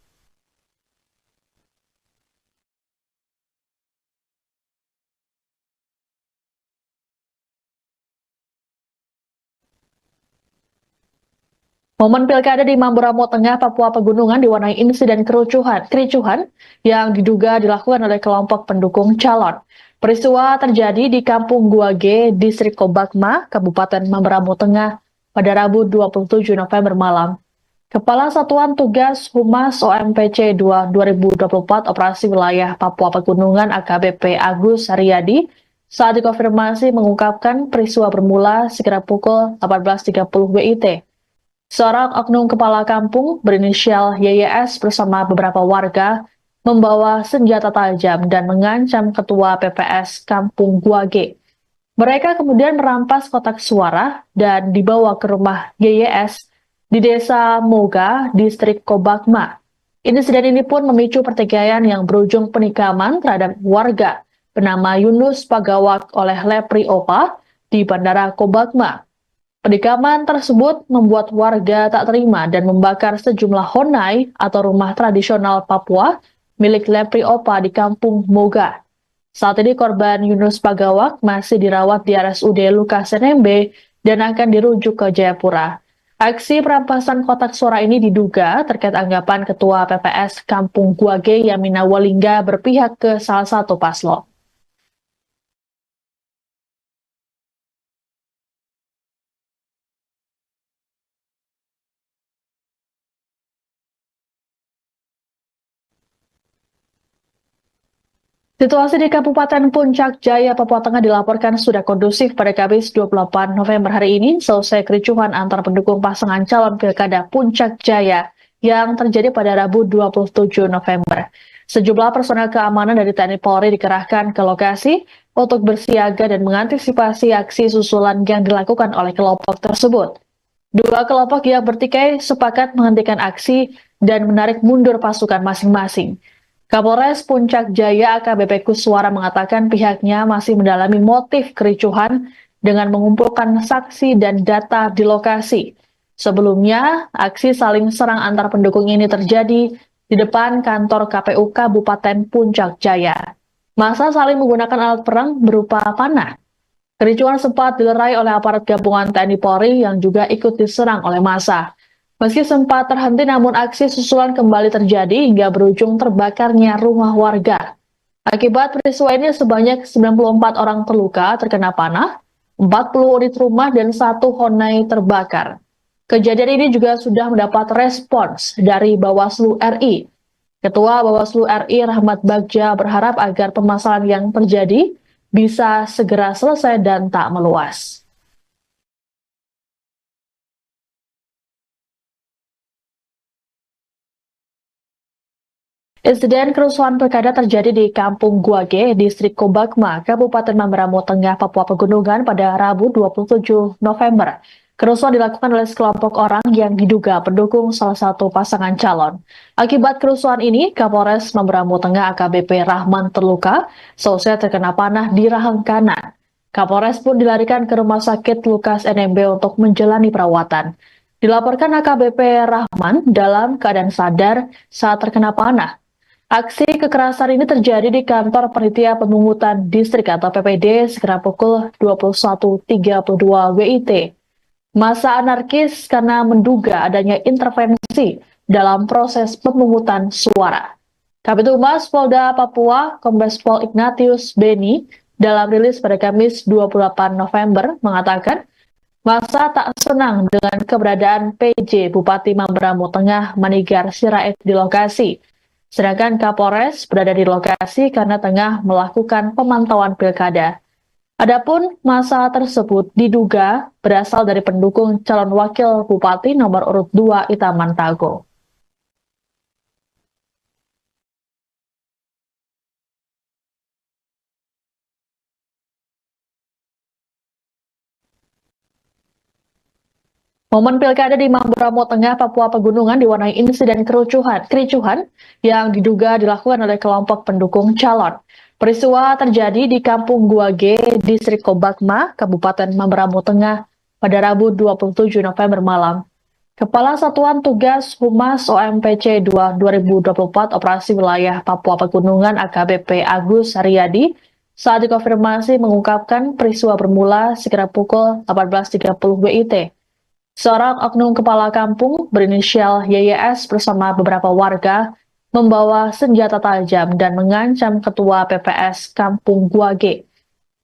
Momen pilkada di Mamberamo Tengah, Papua Pegunungan diwarnai insiden kericuhan yang diduga dilakukan oleh kelompok pendukung calon. Peristiwa terjadi di Kampung Guage, Distrik Kobakma, Kabupaten Mamberamo Tengah pada Rabu 27 November malam. Kepala Satuan Tugas Humas OMPC 2 2024 Operasi Wilayah Papua Pegunungan AKBP Agus Haryadi saat dikonfirmasi mengungkapkan peristiwa bermula sekitar pukul 18.30 WIT. Seorang oknum kepala kampung berinisial YYS bersama beberapa warga membawa senjata tajam dan mengancam ketua PPS Kampung Guage. Mereka kemudian merampas kotak suara dan dibawa ke rumah YYS di Desa Moga, Distrik Kobakma. Insiden ini pun memicu pertikaian yang berujung penikaman terhadap warga bernama Yunus Pagawak oleh Lepri Opa di Bandara Kobakma. Penikaman tersebut membuat warga tak terima dan membakar sejumlah honai atau rumah tradisional Papua milik Lepri Opa di Kampung Moga. Saat ini korban Yunus Pagawak masih dirawat di RSUD Lukas NMB dan akan dirujuk ke Jayapura. Aksi perampasan kotak suara ini diduga terkait anggapan Ketua PPS Kampung Guage Yamina Walingga berpihak ke salah satu paslon. Situasi di Kabupaten Puncak Jaya, Papua Tengah dilaporkan sudah kondusif pada Kamis 28 November hari ini, selesai kericuhan antar pendukung pasangan calon Pilkada Puncak Jaya yang terjadi pada Rabu 27 November. Sejumlah personel keamanan dari TNI Polri dikerahkan ke lokasi untuk bersiaga dan mengantisipasi aksi susulan yang dilakukan oleh kelompok tersebut. Dua kelompok yang bertikai sepakat menghentikan aksi dan menarik mundur pasukan masing-masing. Kapolres Puncak Jaya AKBP Kuswara mengatakan pihaknya masih mendalami motif kericuhan dengan mengumpulkan saksi dan data di lokasi. Sebelumnya, aksi saling serang antar pendukung ini terjadi di depan kantor KPU Kabupaten Puncak Jaya. Massa saling menggunakan alat perang berupa panah. Kericuhan sempat dilerai oleh aparat gabungan TNI Polri yang juga ikut diserang oleh massa. Meski sempat terhenti, namun aksi susulan kembali terjadi hingga berujung terbakarnya rumah warga. Akibat peristiwa ini sebanyak 94 orang terluka terkena panah, 40 unit rumah dan 1 honai terbakar. Kejadian ini juga sudah mendapat respons dari Bawaslu RI. Ketua Bawaslu RI Rahmat Bagja berharap agar permasalahan yang terjadi bisa segera selesai dan tak meluas. Insiden kerusuhan pilkada terjadi di Kampung Guage, Distrik Kobakma, Kabupaten Mamberamo Tengah, Papua Pegunungan pada Rabu 27 November. Kerusuhan dilakukan oleh sekelompok orang yang diduga pendukung salah satu pasangan calon. Akibat kerusuhan ini, Kapolres Mamberamo Tengah AKBP Rahman terluka, selesai terkena panah di rahang kanan. Kapolres pun dilarikan ke Rumah Sakit Lukas NMB untuk menjalani perawatan. Dilaporkan AKBP Rahman dalam keadaan sadar saat terkena panah. Aksi kekerasan ini terjadi di kantor Panitia Pemungutan Distrik atau PPD sekitar pukul 21.32 WIT. Massa anarkis karena menduga adanya intervensi dalam proses pemungutan suara. Kabid Humas Polda Papua, Kombes Pol Ignatius Beni, dalam rilis pada Kamis 28 November mengatakan, massa tak senang dengan keberadaan PJ Bupati Mamberamo Tengah Manigar Sirait di lokasi. Sedangkan Kapolres berada di lokasi karena tengah melakukan pemantauan pilkada. Adapun massa tersebut diduga berasal dari pendukung calon wakil bupati nomor urut 2 Itaman Tago. Momen pilkada di Mamberamo Tengah, Papua Pegunungan diwarnai insiden kericuhan yang diduga dilakukan oleh kelompok pendukung calon. Peristiwa terjadi di Kampung Guage, Distrik Kobakma, Kabupaten Mamberamo Tengah pada Rabu 27 November malam. Kepala Satuan Tugas Humas OMPC 2 2024 Operasi Wilayah Papua Pegunungan AKBP Agus Haryadi saat dikonfirmasi mengungkapkan peristiwa bermula sekitar pukul 18.30 WIT. Seorang oknum kepala kampung berinisial YYS bersama beberapa warga membawa senjata tajam dan mengancam ketua PPS Kampung Guage.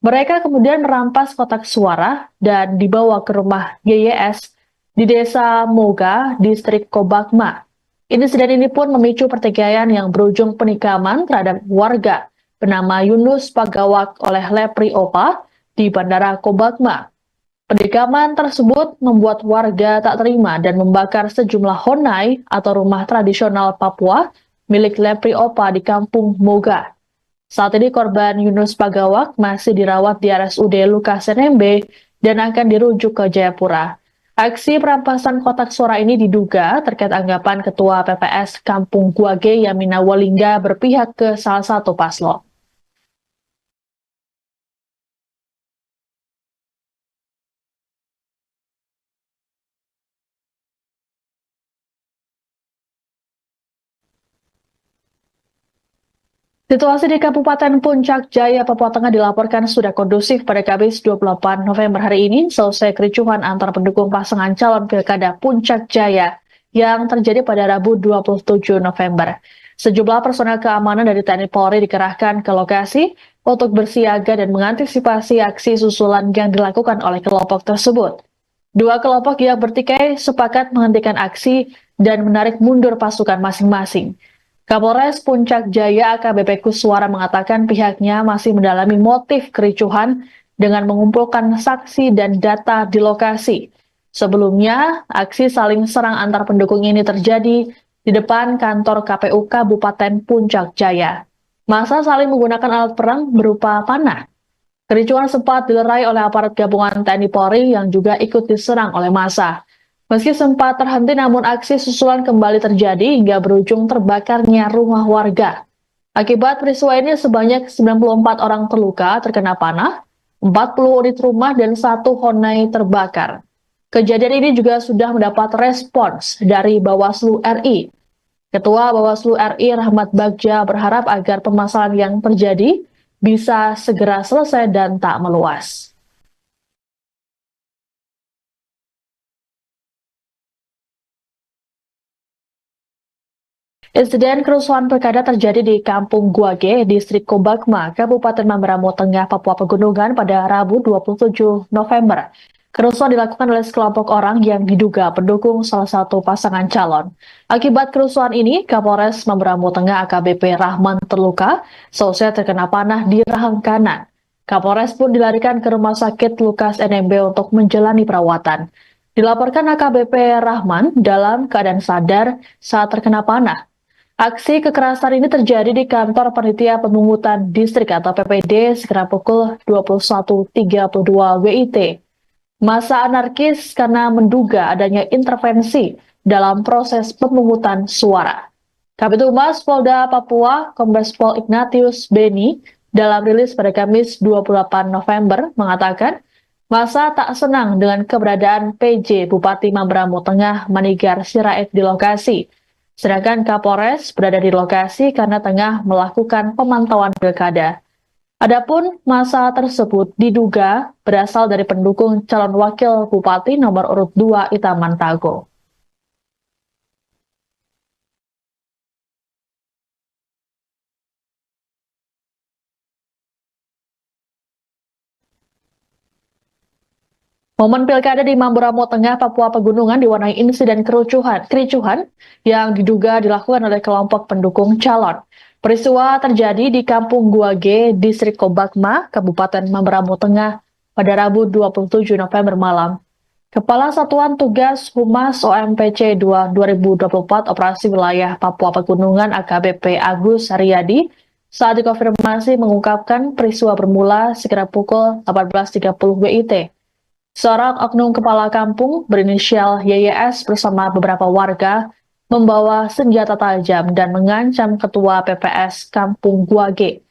Mereka kemudian merampas kotak suara dan dibawa ke rumah YYS di Desa Moga, Distrik Kobakma. Insiden ini pun memicu pertikaian yang berujung penikaman terhadap warga bernama Yunus Pagawak oleh Lepri Opa di Bandara Kobakma. Penikaman tersebut membuat warga tak terima dan membakar sejumlah honai atau rumah tradisional Papua milik Lepri Opa di Kampung Moga. Saat ini korban Yunus Pagawak masih dirawat di RSUD Lukas NMB dan akan dirujuk ke Jayapura. Aksi perampasan kotak suara ini diduga terkait anggapan Ketua PPS Kampung Guage Yamina Walingga berpihak ke salah satu paslon. Situasi di Kabupaten Puncak Jaya, Papua Tengah dilaporkan sudah kondusif pada Kamis 28 November hari ini, selesai kericuhan antar pendukung pasangan calon Pilkada Puncak Jaya yang terjadi pada Rabu 27 November. Sejumlah personel keamanan dari TNI Polri dikerahkan ke lokasi untuk bersiaga dan mengantisipasi aksi susulan yang dilakukan oleh kelompok tersebut. Dua kelompok yang bertikai sepakat menghentikan aksi dan menarik mundur pasukan masing-masing. Kapolres Puncak Jaya AKBP Kuswara mengatakan pihaknya masih mendalami motif kericuhan dengan mengumpulkan saksi dan data di lokasi. Sebelumnya, aksi saling serang antar pendukung ini terjadi di depan kantor KPU Kabupaten Puncak Jaya. Massa saling menggunakan alat perang berupa panah. Kericuhan sempat dilerai oleh aparat gabungan TNI Polri yang juga ikut diserang oleh massa. Meski sempat terhenti, namun aksi susulan kembali terjadi hingga berujung terbakarnya rumah warga. Akibat peristiwa ini sebanyak 94 orang terluka terkena panah, 40 unit rumah dan 1 honai terbakar. Kejadian ini juga sudah mendapat respons dari Bawaslu RI. Ketua Bawaslu RI Rahmat Bagja berharap agar permasalahan yang terjadi bisa segera selesai dan tak meluas. Insiden kerusuhan pilkada terjadi di Kampung Guage, Distrik Kobakma, Kabupaten Mamberamo Tengah, Papua Pegunungan pada Rabu 27 November. Kerusuhan dilakukan oleh sekelompok orang yang diduga pendukung salah satu pasangan calon. Akibat kerusuhan ini, Kapolres Mamberamo Tengah AKBP Rahman terluka, selesai terkena panah di rahang kanan. Kapolres pun dilarikan ke Rumah Sakit Lukas NMB untuk menjalani perawatan. Dilaporkan AKBP Rahman dalam keadaan sadar saat terkena panah. Aksi kekerasan ini terjadi di kantor Panitia Pemungutan Distrik atau PPD sekitar pukul 21.32 WIT. Massa anarkis karena menduga adanya intervensi dalam proses pemungutan suara. Kabid Humas Polda Papua, Kombes Pol Ignatius Beni, dalam rilis pada Kamis 28 November mengatakan, massa tak senang dengan keberadaan PJ Bupati Mamberamo Tengah Manigar Sirait di lokasi. Sedangkan Kapolres berada di lokasi karena tengah melakukan pemantauan pilkada. Adapun massa tersebut diduga berasal dari pendukung calon wakil bupati nomor urut 2 Itaman Tago. Momen pilkada di Mamberamo Tengah, Papua Pegunungan diwarnai insiden kericuhan yang diduga dilakukan oleh kelompok pendukung calon. Peristiwa terjadi di Kampung Guage, Distrik Kobakma, Kabupaten Mamberamo Tengah pada Rabu 27 November malam. Kepala Satuan Tugas Humas OMPC 2 2024 Operasi Wilayah Papua Pegunungan AKBP Agus Haryadi saat dikonfirmasi mengungkapkan peristiwa bermula sekitar pukul 18.30 WIT. Seorang oknum kepala kampung berinisial YYS bersama beberapa warga membawa senjata tajam dan mengancam ketua PPS Kampung Guage.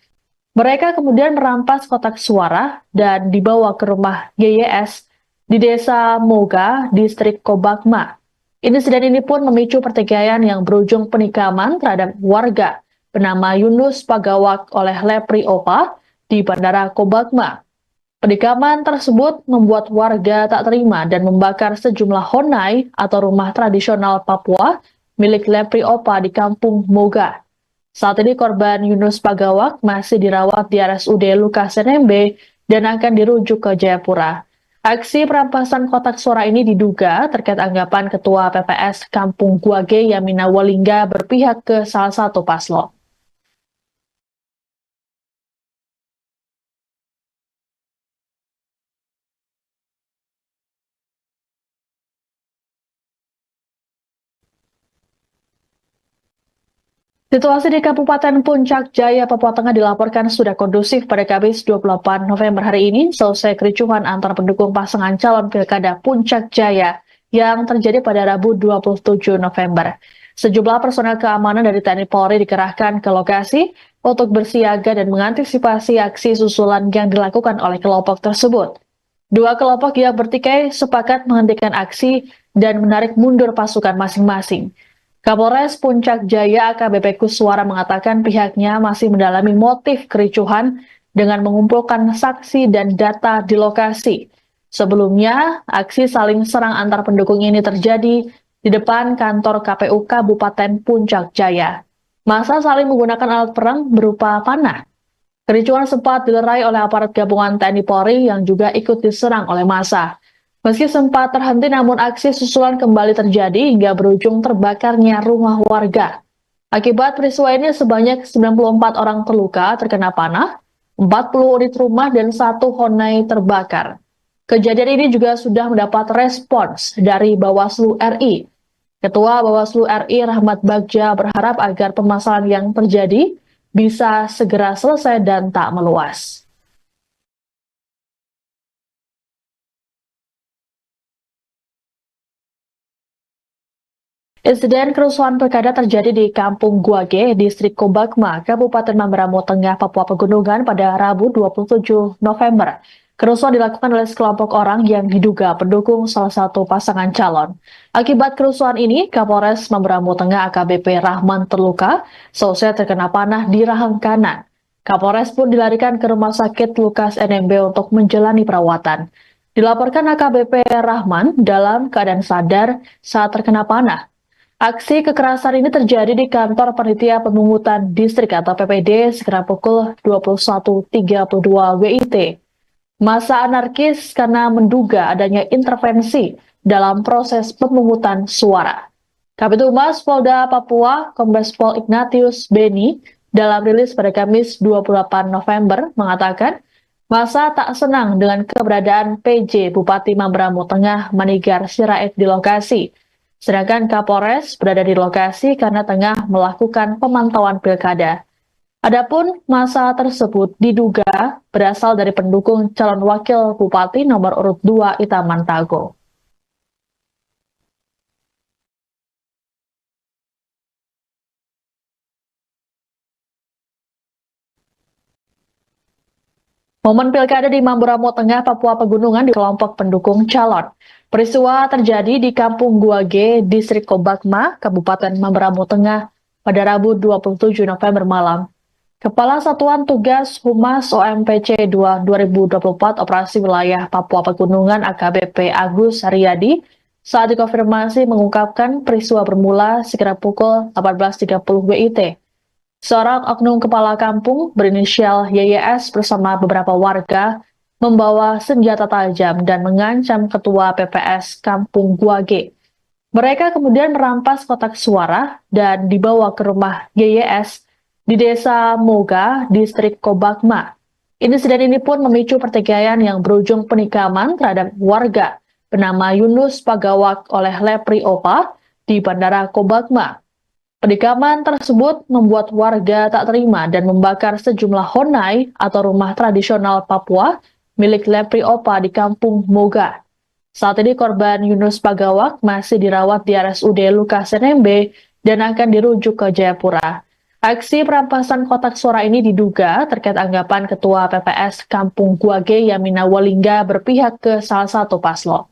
Mereka kemudian merampas kotak suara dan dibawa ke rumah YYS di Desa Moga, Distrik Kobakma. Insiden ini pun memicu pertikaian yang berujung penikaman terhadap warga bernama Yunus Pagawak oleh Lepri Opa di Bandara Kobakma. Penikaman tersebut membuat warga tak terima dan membakar sejumlah honai atau rumah tradisional Papua milik Lepri Opa di Kampung Moga. Saat ini korban Yunus Pagawak masih dirawat di RSUD Lukas NMB dan akan dirujuk ke Jayapura. Aksi perampasan kotak suara ini diduga terkait anggapan Ketua PPS Kampung Guage Yamina Walingga berpihak ke salah satu paslon. Situasi di Kabupaten Puncak Jaya, Papua Tengah dilaporkan sudah kondusif pada Kamis 28 November hari ini selesai kericuhan antar pendukung pasangan calon Pilkada Puncak Jaya yang terjadi pada Rabu 27 November. Sejumlah personel keamanan dari TNI Polri dikerahkan ke lokasi untuk bersiaga dan mengantisipasi aksi susulan yang dilakukan oleh kelompok tersebut. Dua kelompok yang bertikai sepakat menghentikan aksi dan menarik mundur pasukan masing-masing. Kapolres Puncak Jaya AKBP Kuswara mengatakan pihaknya masih mendalami motif kericuhan dengan mengumpulkan saksi dan data di lokasi. Sebelumnya, aksi saling serang antar pendukung ini terjadi di depan kantor KPU Kabupaten Puncak Jaya. Massa saling menggunakan alat perang berupa panah. Kericuhan sempat dilerai oleh aparat gabungan TNI Polri yang juga ikut diserang oleh massa. Meski sempat terhenti, namun aksi susulan kembali terjadi hingga berujung terbakarnya rumah warga. Akibat peristiwa ini sebanyak 94 orang terluka terkena panah, 40 unit rumah dan 1 honai terbakar. Kejadian ini juga sudah mendapat respons dari Bawaslu RI. Ketua Bawaslu RI Rahmat Bagja berharap agar permasalahan yang terjadi bisa segera selesai dan tak meluas. Insiden kerusuhan pilkada terjadi di Kampung Guage, Distrik Kobakma, Kabupaten Mamberamo Tengah, Papua Pegunungan pada Rabu 27 November. Kerusuhan dilakukan oleh sekelompok orang yang diduga pendukung salah satu pasangan calon. Akibat kerusuhan ini, Kapolres Mamberamo Tengah AKBP Rahman terluka, selesai terkena panah di rahang kanan. Kapolres pun dilarikan ke Rumah Sakit Lukas NMB untuk menjalani perawatan. Dilaporkan AKBP Rahman dalam keadaan sadar saat terkena panah. Aksi kekerasan ini terjadi di kantor Panitia Pemungutan Distrik atau PPD sekitar pukul 21.32 WIT. Massa anarkis karena menduga adanya intervensi dalam proses pemungutan suara. Kabid Humas Polda Papua, Kombes Pol Ignatius Beni, dalam rilis pada Kamis 28 November mengatakan, massa tak senang dengan keberadaan PJ Bupati Mamberamo Tengah Manigar Sirait di lokasi. Sedangkan Kapolres berada di lokasi karena tengah melakukan pemantauan pilkada. Adapun massa tersebut diduga berasal dari pendukung calon wakil bupati nomor urut 2 Itaman Tago. Momen pilkada di Mamberamo Tengah, Papua Pegunungan di kelompok pendukung calon. Peristiwa terjadi di Kampung Guage, Distrik Kobakma, Kabupaten Mamberamo Tengah pada Rabu 27 November malam. Kepala Satuan Tugas Humas OMPC 2024 Operasi Wilayah Papua Pegunungan AKBP Agus Haryadi saat dikonfirmasi mengungkapkan peristiwa bermula sekitar pukul 18.30 WIT. Seorang oknum kepala kampung berinisial YYS bersama beberapa warga membawa senjata tajam dan mengancam ketua PPS Kampung Guage. Mereka kemudian merampas kotak suara dan dibawa ke rumah YYS di Desa Moga, Distrik Kobakma. Insiden ini pun memicu pertikaian yang berujung penikaman terhadap warga bernama Yunus Pagawak oleh Lepri Opa di Bandara Kobakma. Penikaman tersebut membuat warga tak terima dan membakar sejumlah honai atau rumah tradisional Papua milik Lepri Opa di Kampung Moga. Saat ini korban Yunus Pagawak masih dirawat di RSUD Lukas NMB dan akan dirujuk ke Jayapura. Aksi perampasan kotak suara ini diduga terkait anggapan Ketua PPS Kampung Guage Yamina Walingga berpihak ke salah satu paslon.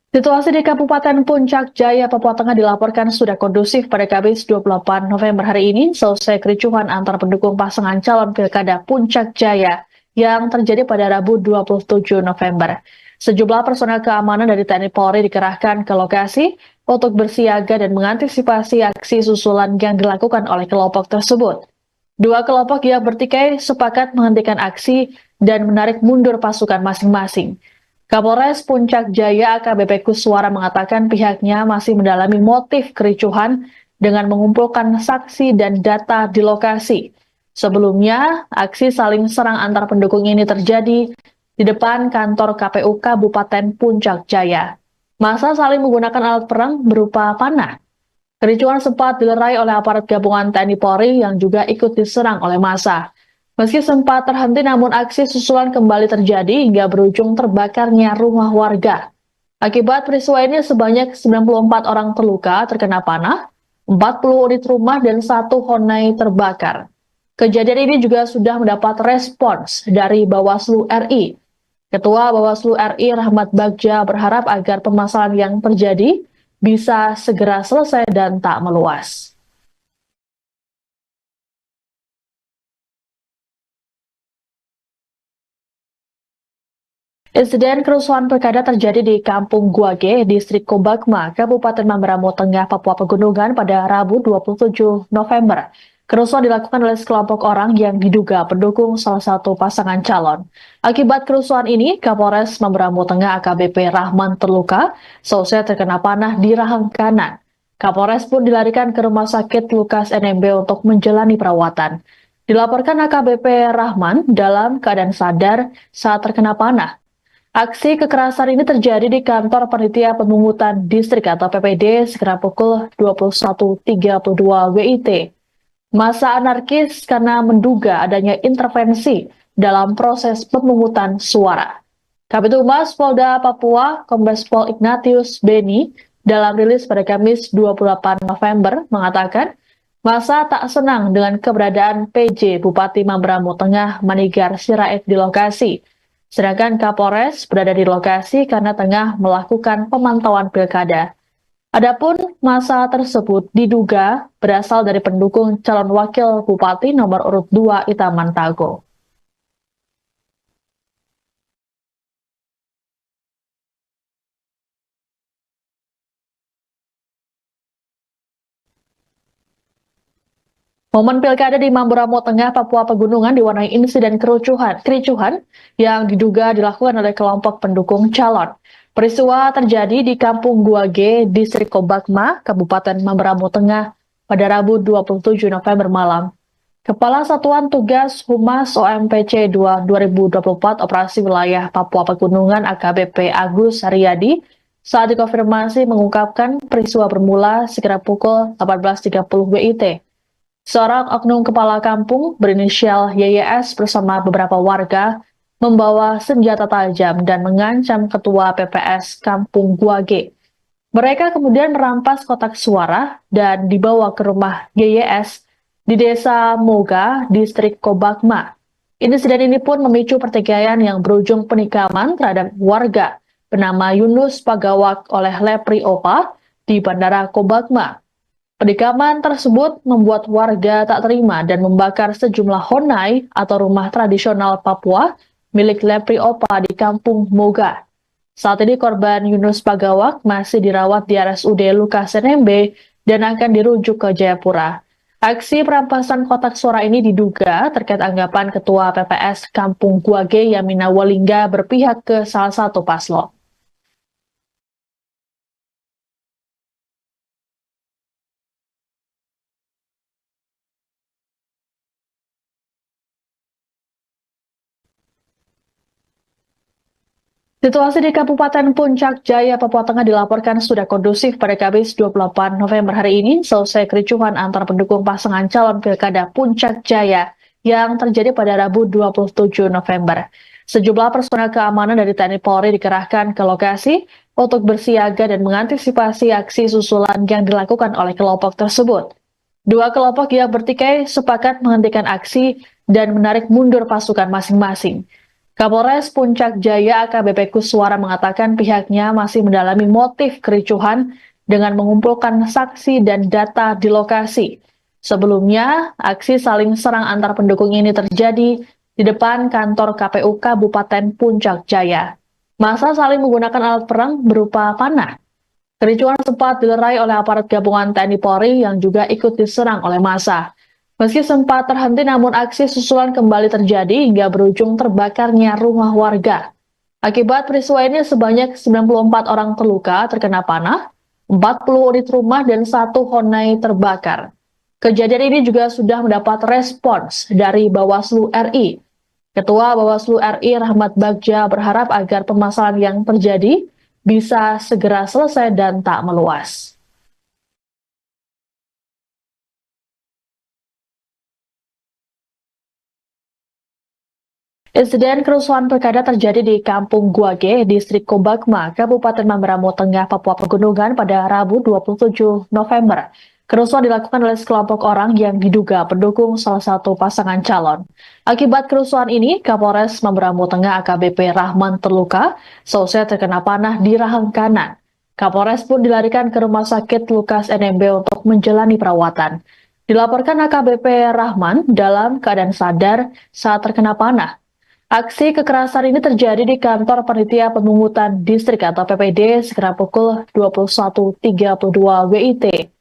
Situasi di Kabupaten Puncak Jaya, Papua Tengah dilaporkan sudah kondusif pada Kamis 28 November hari ini, selesai kericuhan antar pendukung pasangan calon Pilkada Puncak Jaya yang terjadi pada Rabu 27 November. Sejumlah personel keamanan dari TNI Polri dikerahkan ke lokasi untuk bersiaga dan mengantisipasi aksi susulan yang dilakukan oleh kelompok tersebut. Dua kelompok yang bertikai sepakat menghentikan aksi dan menarik mundur pasukan masing-masing. Kapolres Puncak Jaya AKBP Kuswara mengatakan pihaknya masih mendalami motif kericuhan dengan mengumpulkan saksi dan data di lokasi. Sebelumnya, aksi saling serang antar pendukung ini terjadi di depan kantor KPU Kabupaten Puncak Jaya. Massa saling menggunakan alat perang berupa panah. Kericuhan sempat dilerai oleh aparat gabungan TNI Polri yang juga ikut diserang oleh massa. Meski sempat terhenti, namun aksi susulan kembali terjadi hingga berujung terbakarnya rumah warga. Akibat peristiwa ini sebanyak 94 orang terluka terkena panah, 40 unit rumah dan 1 honai terbakar. Kejadian ini juga sudah mendapat respons dari Bawaslu RI. Ketua Bawaslu RI Rahmat Bagja berharap agar permasalahan yang terjadi bisa segera selesai dan tak meluas. Insiden kerusuhan pilkada terjadi di Kampung Guage, Distrik Kobakma, Kabupaten Mamberamo Tengah, Papua Pegunungan pada Rabu 27 November. Kerusuhan dilakukan oleh sekelompok orang yang diduga pendukung salah satu pasangan calon. Akibat kerusuhan ini, Kapolres Mamberamo Tengah AKBP Rahman terluka, selesai terkena panah di rahang kanan. Kapolres pun dilarikan ke Rumah Sakit Lukas NMB untuk menjalani perawatan. Dilaporkan AKBP Rahman dalam keadaan sadar saat terkena panah. Aksi kekerasan ini terjadi di kantor Panitia Pemungutan Distrik atau PPD sekitar pukul 21.32 WIT. Massa anarkis karena menduga adanya intervensi dalam proses pemungutan suara. Kabid Humas Polda Papua, Kombes Pol Ignatius Beni, dalam rilis pada Kamis 28 November mengatakan, massa tak senang dengan keberadaan PJ Bupati Mamberamo Tengah Manigar Sirait di lokasi. Sedangkan Kapolres berada di lokasi karena tengah melakukan pemantauan pilkada. Adapun massa tersebut diduga berasal dari pendukung calon wakil bupati nomor urut 2 Itaman Tago. Momen pilkada di Mamberamo Tengah, Papua Pegunungan diwarnai insiden kericuhan yang diduga dilakukan oleh kelompok pendukung calon. Peristiwa terjadi di Kampung Guage, Distrik Kobakma, Kabupaten Mamberamo Tengah pada Rabu 27 November malam. Kepala Satuan Tugas Humas OMPC 2 2024 Operasi Wilayah Papua Pegunungan AKBP Agus Haryadi saat dikonfirmasi mengungkapkan peristiwa bermula sekitar pukul 18.30 WIT. Seorang oknum kepala kampung berinisial YYS bersama beberapa warga membawa senjata tajam dan mengancam ketua PPS Kampung Guage. Mereka kemudian merampas kotak suara dan dibawa ke rumah YYS di Desa Moga, Distrik Kobakma. Insiden ini pun memicu pertikaian yang berujung penikaman terhadap warga bernama Yunus Pagawak oleh Lepri Opa di Bandara Kobakma. Penikaman tersebut membuat warga tak terima dan membakar sejumlah honai atau rumah tradisional Papua milik Lepri Opa di Kampung Moga. Saat ini korban Yunus Pagawak masih dirawat di RSUD Lukas NMB dan akan dirujuk ke Jayapura. Aksi perampasan kotak suara ini diduga terkait anggapan Ketua PPS Kampung Guage Yamina Walingga berpihak ke salah satu paslon. Situasi di Kabupaten Puncak Jaya, Papua Tengah dilaporkan sudah kondusif pada Kamis 28 November hari ini selesai kericuhan antar pendukung pasangan calon Pilkada Puncak Jaya yang terjadi pada Rabu 27 November. Sejumlah personel keamanan dari TNI Polri dikerahkan ke lokasi untuk bersiaga dan mengantisipasi aksi susulan yang dilakukan oleh kelompok tersebut. Dua kelompok yang bertikai sepakat menghentikan aksi dan menarik mundur pasukan masing-masing. Kapolres Puncak Jaya AKBP Kuswara mengatakan pihaknya masih mendalami motif kericuhan dengan mengumpulkan saksi dan data di lokasi. Sebelumnya, aksi saling serang antar pendukung ini terjadi di depan kantor KPU Kabupaten Puncak Jaya. Massa saling menggunakan alat perang berupa panah. Kericuhan sempat dilerai oleh aparat gabungan TNI Polri yang juga ikut diserang oleh massa. Meski sempat terhenti, namun aksi susulan kembali terjadi hingga berujung terbakarnya rumah warga. Akibat peristiwa ini sebanyak 94 orang terluka terkena panah, 40 unit rumah dan 1 honai terbakar. Kejadian ini juga sudah mendapat respons dari Bawaslu RI. Ketua Bawaslu RI Rahmat Bagja berharap agar permasalahan yang terjadi bisa segera selesai dan tak meluas. Insiden kerusuhan pilkada terjadi di Kampung Guage, Distrik Kobakma, Kabupaten Mamberamo Tengah, Papua Pegunungan pada Rabu 27 November. Kerusuhan dilakukan oleh sekelompok orang yang diduga pendukung salah satu pasangan calon. Akibat kerusuhan ini, Kapolres Mamberamo Tengah AKBP Rahman terluka, selesai terkena panah di rahang kanan. Kapolres pun dilarikan ke Rumah Sakit Lukas NMB untuk menjalani perawatan. Dilaporkan AKBP Rahman dalam keadaan sadar saat terkena panah. Aksi kekerasan ini terjadi di kantor Panitia Pemungutan Distrik atau PPD sekitar pukul 21.32 WIT.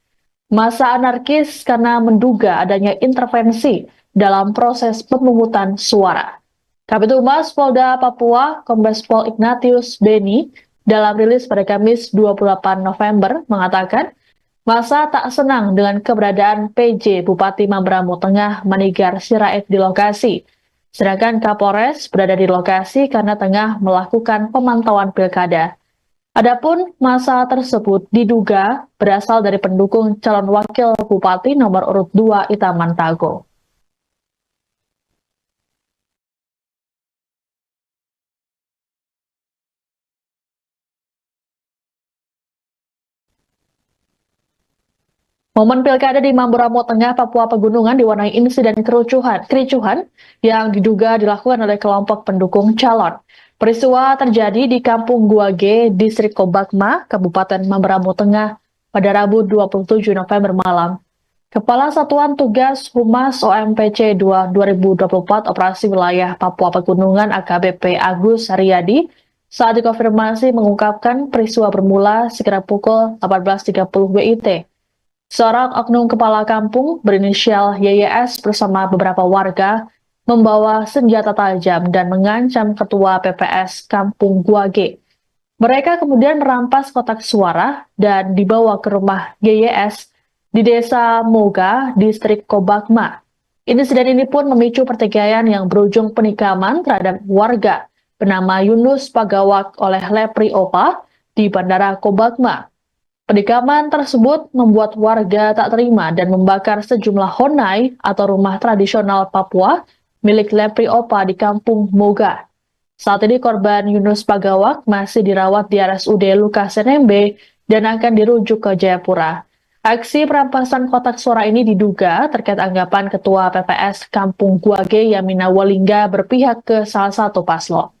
Massa anarkis karena menduga adanya intervensi dalam proses pemungutan suara. Kabid Humas Polda Papua, Kombes Pol Ignatius Beni, dalam rilis pada Kamis 28 November mengatakan, massa tak senang dengan keberadaan PJ Bupati Mamberamo Tengah Manigar Sirait di lokasi. Sedangkan Kapolres berada di lokasi karena tengah melakukan pemantauan pilkada. Adapun massa tersebut diduga berasal dari pendukung calon wakil bupati nomor urut 2 Itaman Tago. Momen pilkada di Mamberamo Tengah, Papua Pegunungan diwarnai insiden kericuhan yang diduga dilakukan oleh kelompok pendukung calon. Peristiwa terjadi di Kampung Guage, Distrik Kobakma, Kabupaten Mamberamo Tengah pada Rabu 27 November malam. Kepala Satuan Tugas Humas OMPC 2024 Operasi Wilayah Papua Pegunungan AKBP Agus Haryadi saat dikonfirmasi mengungkapkan peristiwa bermula sekitar pukul 18.30 WIT. Seorang oknum kepala kampung berinisial YYS bersama beberapa warga membawa senjata tajam dan mengancam ketua PPS Kampung Guage. Mereka kemudian merampas kotak suara dan dibawa ke rumah YYS di Desa Moga, Distrik Kobakma. Insiden ini pun memicu pertikaian yang berujung penikaman terhadap warga bernama Yunus Pagawak oleh Lepri Opa di Bandara Kobakma. Penikaman tersebut membuat warga tak terima dan membakar sejumlah honai atau rumah tradisional Papua milik Lepri Opa di Kampung Moga. Saat ini korban Yunus Pagawak masih dirawat di RSUD Lukas NMB dan akan dirujuk ke Jayapura. Aksi perampasan kotak suara ini diduga terkait anggapan Ketua PPS Kampung Guage Yamina Walingga berpihak ke salah satu paslon.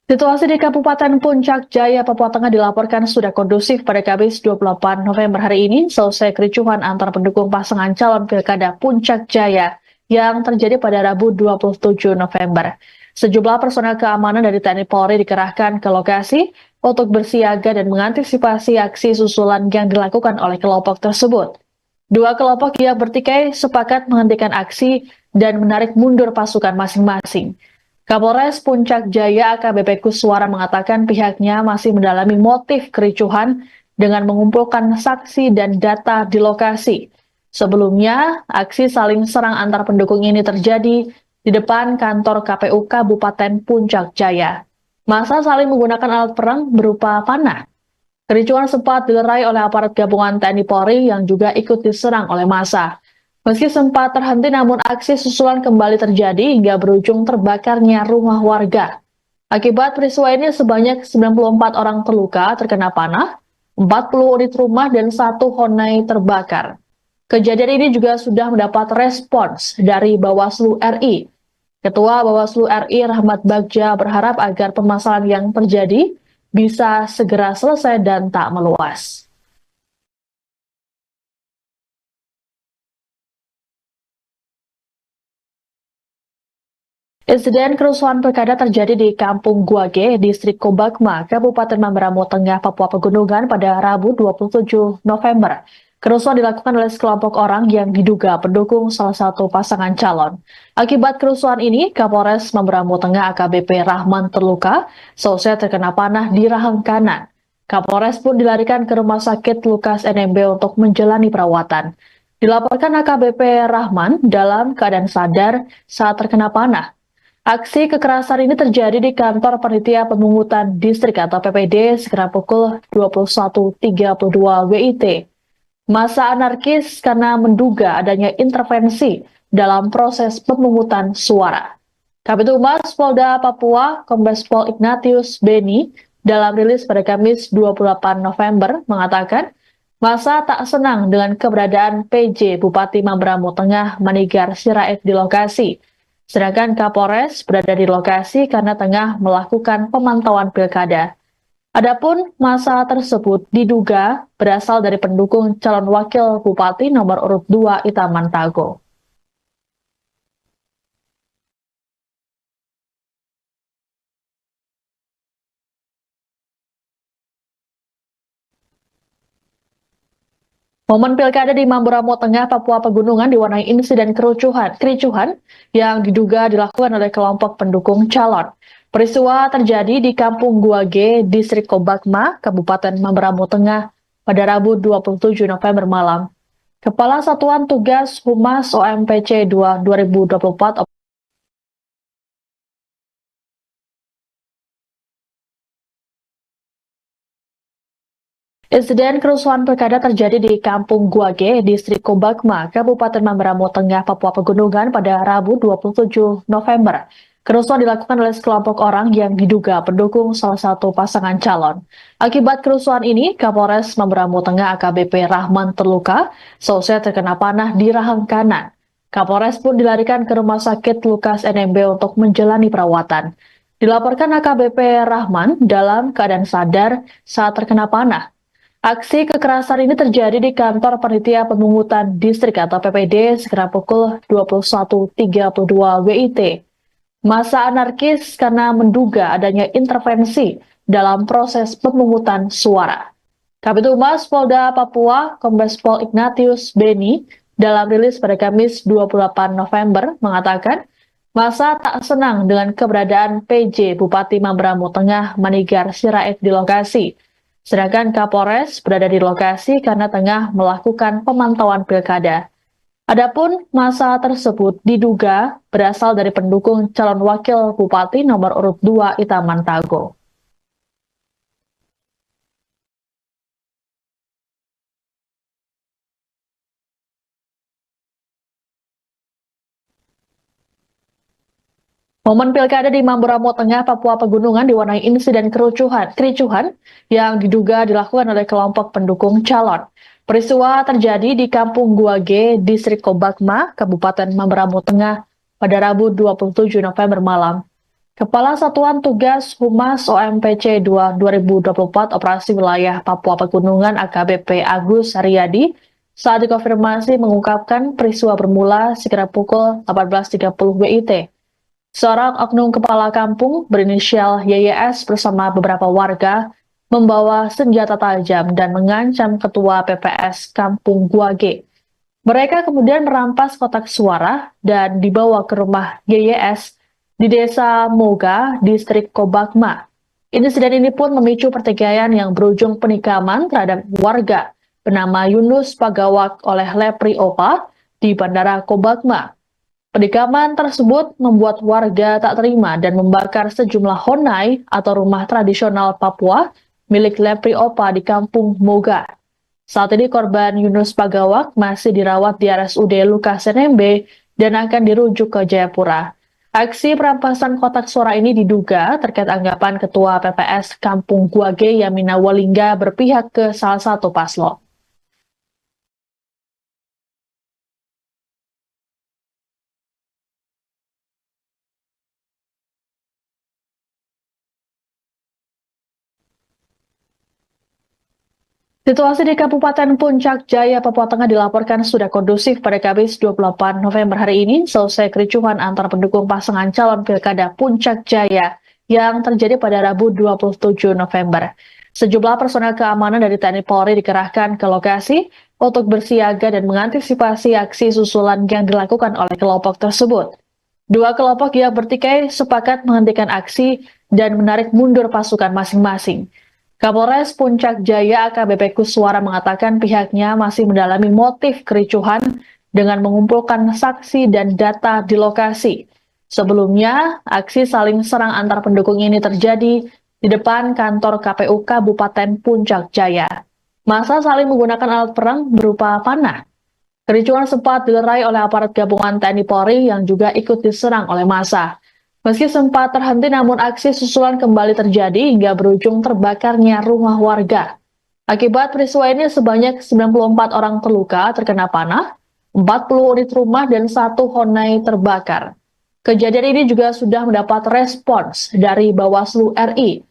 Situasi di Kabupaten Puncak Jaya, Papua Tengah dilaporkan sudah kondusif pada Kamis 28 November hari ini selesai kericuhan antar pendukung pasangan calon Pilkada Puncak Jaya yang terjadi pada Rabu 27 November. Sejumlah personel keamanan dari TNI Polri dikerahkan ke lokasi untuk bersiaga dan mengantisipasi aksi susulan yang dilakukan oleh kelompok tersebut. Dua kelompok yang bertikai sepakat menghentikan aksi dan menarik mundur pasukan masing-masing. Kapolres Puncak Jaya AKBP Kuswara mengatakan pihaknya masih mendalami motif kericuhan dengan mengumpulkan saksi dan data di lokasi. Sebelumnya, aksi saling serang antar pendukung ini terjadi di depan kantor KPU Kabupaten Puncak Jaya. Massa saling menggunakan alat perang berupa panah. Kericuhan sempat dilerai oleh aparat gabungan TNI Polri yang juga ikut diserang oleh massa. Meski sempat terhenti, namun aksi susulan kembali terjadi hingga berujung terbakarnya rumah warga. Akibat peristiwa ini sebanyak 94 orang terluka terkena panah, 40 unit rumah dan 1 honai terbakar. Kejadian ini juga sudah mendapat respons dari Bawaslu RI. Ketua Bawaslu RI Rahmat Bagja berharap agar permasalahan yang terjadi bisa segera selesai dan tak meluas. Insiden kerusuhan pilkada terjadi di Kampung Guage, Distrik Kobakma, Kabupaten Mamberamo Tengah, Papua Pegunungan pada Rabu 27 November. Kerusuhan dilakukan oleh sekelompok orang yang diduga pendukung salah satu pasangan calon. Akibat kerusuhan ini, Kapolres Mamberamo Tengah AKBP Rahman terluka, selesai terkena panah di rahang kanan. Kapolres pun dilarikan ke Rumah Sakit Lukas NMB untuk menjalani perawatan. Dilaporkan AKBP Rahman dalam keadaan sadar saat terkena panah. Aksi kekerasan ini terjadi di kantor Panitia Pemungutan Distrik atau PPD sekitar pukul 21.32 WIT. Massa anarkis karena menduga adanya intervensi dalam proses pemungutan suara. Kabid Humas Polda Papua, Kombes Pol Ignatius Beni, dalam rilis pada Kamis 28 November mengatakan, massa tak senang dengan keberadaan PJ Bupati Mamberamo Tengah Manigar Sirait di lokasi. Sedangkan Kapolres berada di lokasi karena tengah melakukan pemantauan pilkada. Adapun massa tersebut diduga berasal dari pendukung calon wakil bupati nomor urut 2 Itaman Tago. Momen pilkada di Mamberamo Tengah, Papua Pegunungan diwarnai insiden kericuhan yang diduga dilakukan oleh kelompok pendukung calon. Peristiwa terjadi di Kampung Guage, Distrik Kobakma, Kabupaten Mamberamo Tengah pada Rabu 27 November malam. Kepala Satuan Tugas Humas OMPC 2 2024 Insiden kerusuhan pilkada terjadi di Kampung Guage, Distrik Kobakma, Kabupaten Mamberamo Tengah, Papua Pegunungan pada Rabu 27 November. Kerusuhan dilakukan oleh sekelompok orang yang diduga pendukung salah satu pasangan calon. Akibat kerusuhan ini, Kapolres Mamberamo Tengah AKBP Rahman terluka, selesai terkena panah di rahang kanan. Kapolres pun dilarikan ke Rumah Sakit Lukas NMB untuk menjalani perawatan. Dilaporkan AKBP Rahman dalam keadaan sadar saat terkena panah. Aksi kekerasan ini terjadi di kantor Panitia Pemungutan Distrik atau PPD sekitar pukul 21.32 WIT. Massa anarkis karena menduga adanya intervensi dalam proses pemungutan suara. Kabid Humas Polda Papua, Kombes Pol Ignatius Beni, dalam rilis pada Kamis 28 November mengatakan, massa tak senang dengan keberadaan PJ Bupati Mamberamo Tengah Manigar Sirait di lokasi. Sedangkan Kapolres berada di lokasi karena tengah melakukan pemantauan pilkada. Adapun massa tersebut diduga berasal dari pendukung calon wakil bupati nomor urut 2 Itaman Tago. Momen pilkada di Mamberamo Tengah, Papua Pegunungan diwarnai insiden kericuhan yang diduga dilakukan oleh kelompok pendukung calon. Peristiwa terjadi di Kampung Guage, Distrik Kobakma, Kabupaten Mamberamo Tengah pada Rabu 27 November malam. Kepala Satuan Tugas Humas OMPC 2 2024 Operasi Wilayah Papua Pegunungan AKBP Agus Haryadi saat dikonfirmasi mengungkapkan peristiwa bermula sekitar pukul 18.30 WIT. Seorang oknum kepala kampung berinisial YYS bersama beberapa warga membawa senjata tajam dan mengancam ketua PPS Kampung Guage. Mereka kemudian merampas kotak suara dan dibawa ke rumah YYS di Desa Moga, Distrik Kobakma. Insiden ini pun memicu pertikaian yang berujung penikaman terhadap warga bernama Yunus Pagawak oleh Lepri Opa di Bandara Kobakma. Penikaman tersebut membuat warga tak terima dan membakar sejumlah honai atau rumah tradisional Papua milik Lepri Opa di Kampung Moga. Saat ini korban Yunus Pagawak masih dirawat di RSUD Lukas NMB dan akan dirujuk ke Jayapura. Aksi perampasan kotak suara ini diduga terkait anggapan Ketua PPS Kampung Guage Yamina Walingga berpihak ke salah satu paslon. Situasi di Kabupaten Puncak Jaya, Papua Tengah dilaporkan sudah kondusif pada Kamis 28 November hari ini selesai kericuhan antar pendukung pasangan calon Pilkada Puncak Jaya yang terjadi pada Rabu 27 November. Sejumlah personel keamanan dari TNI Polri dikerahkan ke lokasi untuk bersiaga dan mengantisipasi aksi susulan yang dilakukan oleh kelompok tersebut. Dua kelompok yang bertikai sepakat menghentikan aksi dan menarik mundur pasukan masing-masing. Kapolres Puncak Jaya AKBP Kuswara mengatakan pihaknya masih mendalami motif kericuhan dengan mengumpulkan saksi dan data di lokasi. Sebelumnya, aksi saling serang antar pendukung ini terjadi di depan kantor KPU Kabupaten Puncak Jaya. Massa saling menggunakan alat perang berupa panah. Kericuhan sempat dilerai oleh aparat gabungan TNI Polri yang juga ikut diserang oleh massa. Meski sempat terhenti, namun aksi susulan kembali terjadi hingga berujung terbakarnya rumah warga. Akibat peristiwa ini sebanyak 94 orang terluka terkena panah, 40 unit rumah dan 1 honai terbakar. Kejadian ini juga sudah mendapat respons dari Bawaslu RI.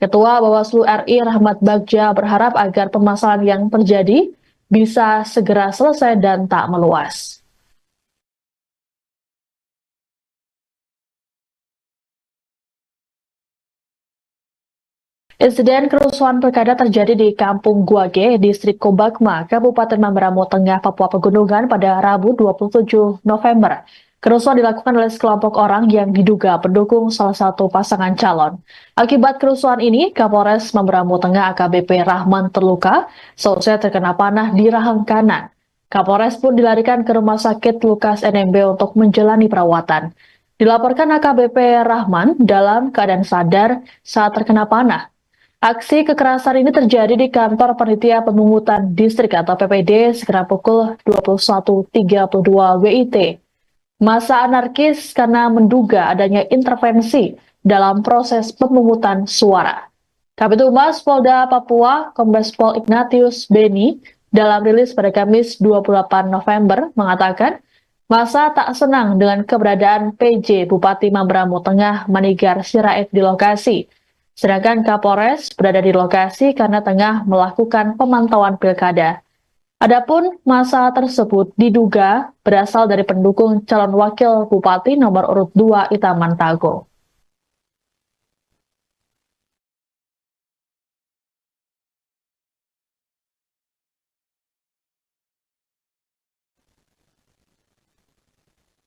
Ketua Bawaslu RI Rahmat Bagja berharap agar permasalahan yang terjadi bisa segera selesai dan tak meluas. Insiden kerusuhan pilkada terjadi di Kampung Guage, Distrik Kobakma, Kabupaten Mamberamo Tengah, Papua Pegunungan pada Rabu 27 November. Kerusuhan dilakukan oleh sekelompok orang yang diduga pendukung salah satu pasangan calon. Akibat kerusuhan ini, Kapolres Mamberamo Tengah AKBP Rahman terluka, seusai terkena panah di rahang kanan. Kapolres pun dilarikan ke Rumah Sakit Lukas NMB untuk menjalani perawatan. Dilaporkan AKBP Rahman dalam keadaan sadar saat terkena panah. Aksi kekerasan ini terjadi di kantor Panitia Pemungutan Distrik atau PPD sekitar pukul 21.32 WIT. Massa anarkis karena menduga adanya intervensi dalam proses pemungutan suara. Kabid Humas Polda Papua, Kombes Pol Ignatius Beni, dalam rilis pada Kamis 28 November mengatakan, massa tak senang dengan keberadaan PJ Bupati Mamberamo Tengah Manigar Sirait di lokasi. Sedangkan Kapolres berada di lokasi karena tengah melakukan pemantauan pilkada. Adapun massa tersebut diduga berasal dari pendukung calon wakil bupati nomor urut 2 Itaman Tago.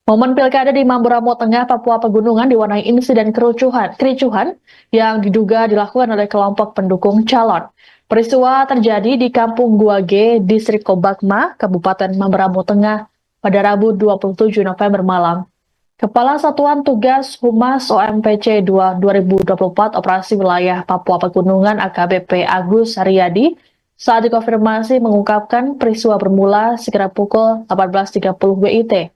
Momen pilkada di Mamberamo Tengah, Papua Pegunungan diwarnai insiden kericuhan yang diduga dilakukan oleh kelompok pendukung calon. Peristiwa terjadi di Kampung Guage, Distrik Kobakma, Kabupaten Mamberamo Tengah pada Rabu 27 November malam. Kepala Satuan Tugas Humas OMPC 2024 Operasi Wilayah Papua Pegunungan AKBP Agus Haryadi saat dikonfirmasi mengungkapkan peristiwa bermula sekitar pukul 18.30 WIT.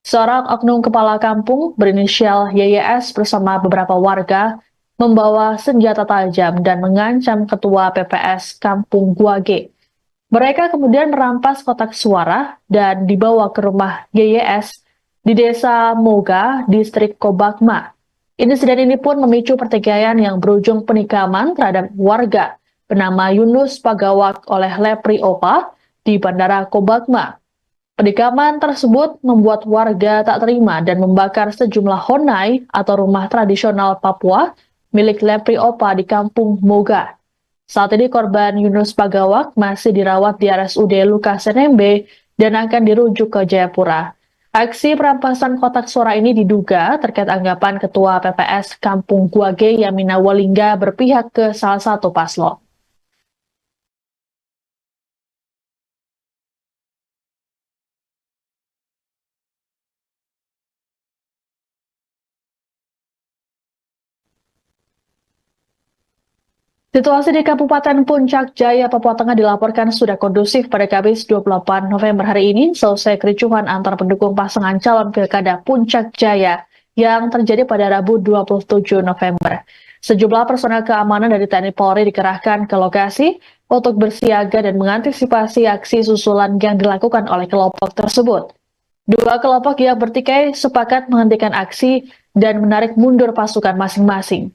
Seorang oknum kepala kampung berinisial YYS bersama beberapa warga membawa senjata tajam dan mengancam ketua PPS Kampung Guage. Mereka kemudian merampas kotak suara dan dibawa ke rumah YYS di Desa Moga, Distrik Kobakma. Insiden ini pun memicu pertikaian yang berujung penikaman terhadap warga bernama Yunus Pagawak oleh Lepri Opa di Bandara Kobakma. Penikaman tersebut membuat warga tak terima dan membakar sejumlah honai atau rumah tradisional Papua milik Lepri Opa di Kampung Moga. Saat ini korban Yunus Pagawak masih dirawat di RSUD Lukas NMB dan akan dirujuk ke Jayapura. Aksi perampasan kotak suara ini diduga terkait anggapan Ketua PPS Kampung Guage Yamina Walingga berpihak ke salah satu paslon. Situasi di Kabupaten Puncak Jaya, Papua Tengah dilaporkan sudah kondusif pada Kamis 28 November hari ini, selesai kericuhan antar pendukung pasangan calon Pilkada Puncak Jaya yang terjadi pada Rabu 27 November. Sejumlah personel keamanan dari TNI Polri dikerahkan ke lokasi untuk bersiaga dan mengantisipasi aksi susulan yang dilakukan oleh kelompok tersebut. Dua kelompok yang bertikai sepakat menghentikan aksi dan menarik mundur pasukan masing-masing.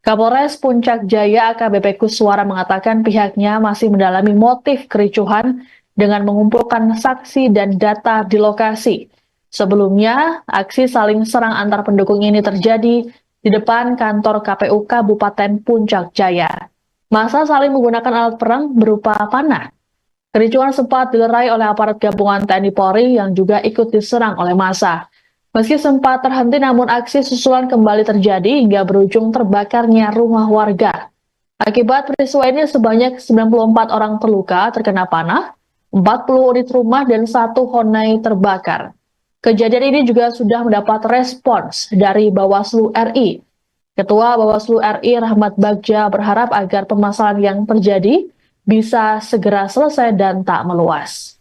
Kapolres Puncak Jaya AKBP Kuswara mengatakan pihaknya masih mendalami motif kericuhan dengan mengumpulkan saksi dan data di lokasi. Sebelumnya, aksi saling serang antar pendukung ini terjadi di depan kantor KPU Kabupaten Puncak Jaya. Massa saling menggunakan alat perang berupa panah. Kericuhan sempat dilerai oleh aparat gabungan TNI Polri yang juga ikut diserang oleh massa. Meski sempat terhenti, namun aksi susulan kembali terjadi hingga berujung terbakarnya rumah warga. Akibat peristiwa ini sebanyak 94 orang terluka terkena panah, 40 unit rumah dan 1 Honai terbakar. Kejadian ini juga sudah mendapat respons dari Bawaslu RI. Ketua Bawaslu RI Rahmat Bagja berharap agar permasalahan yang terjadi bisa segera selesai dan tak meluas.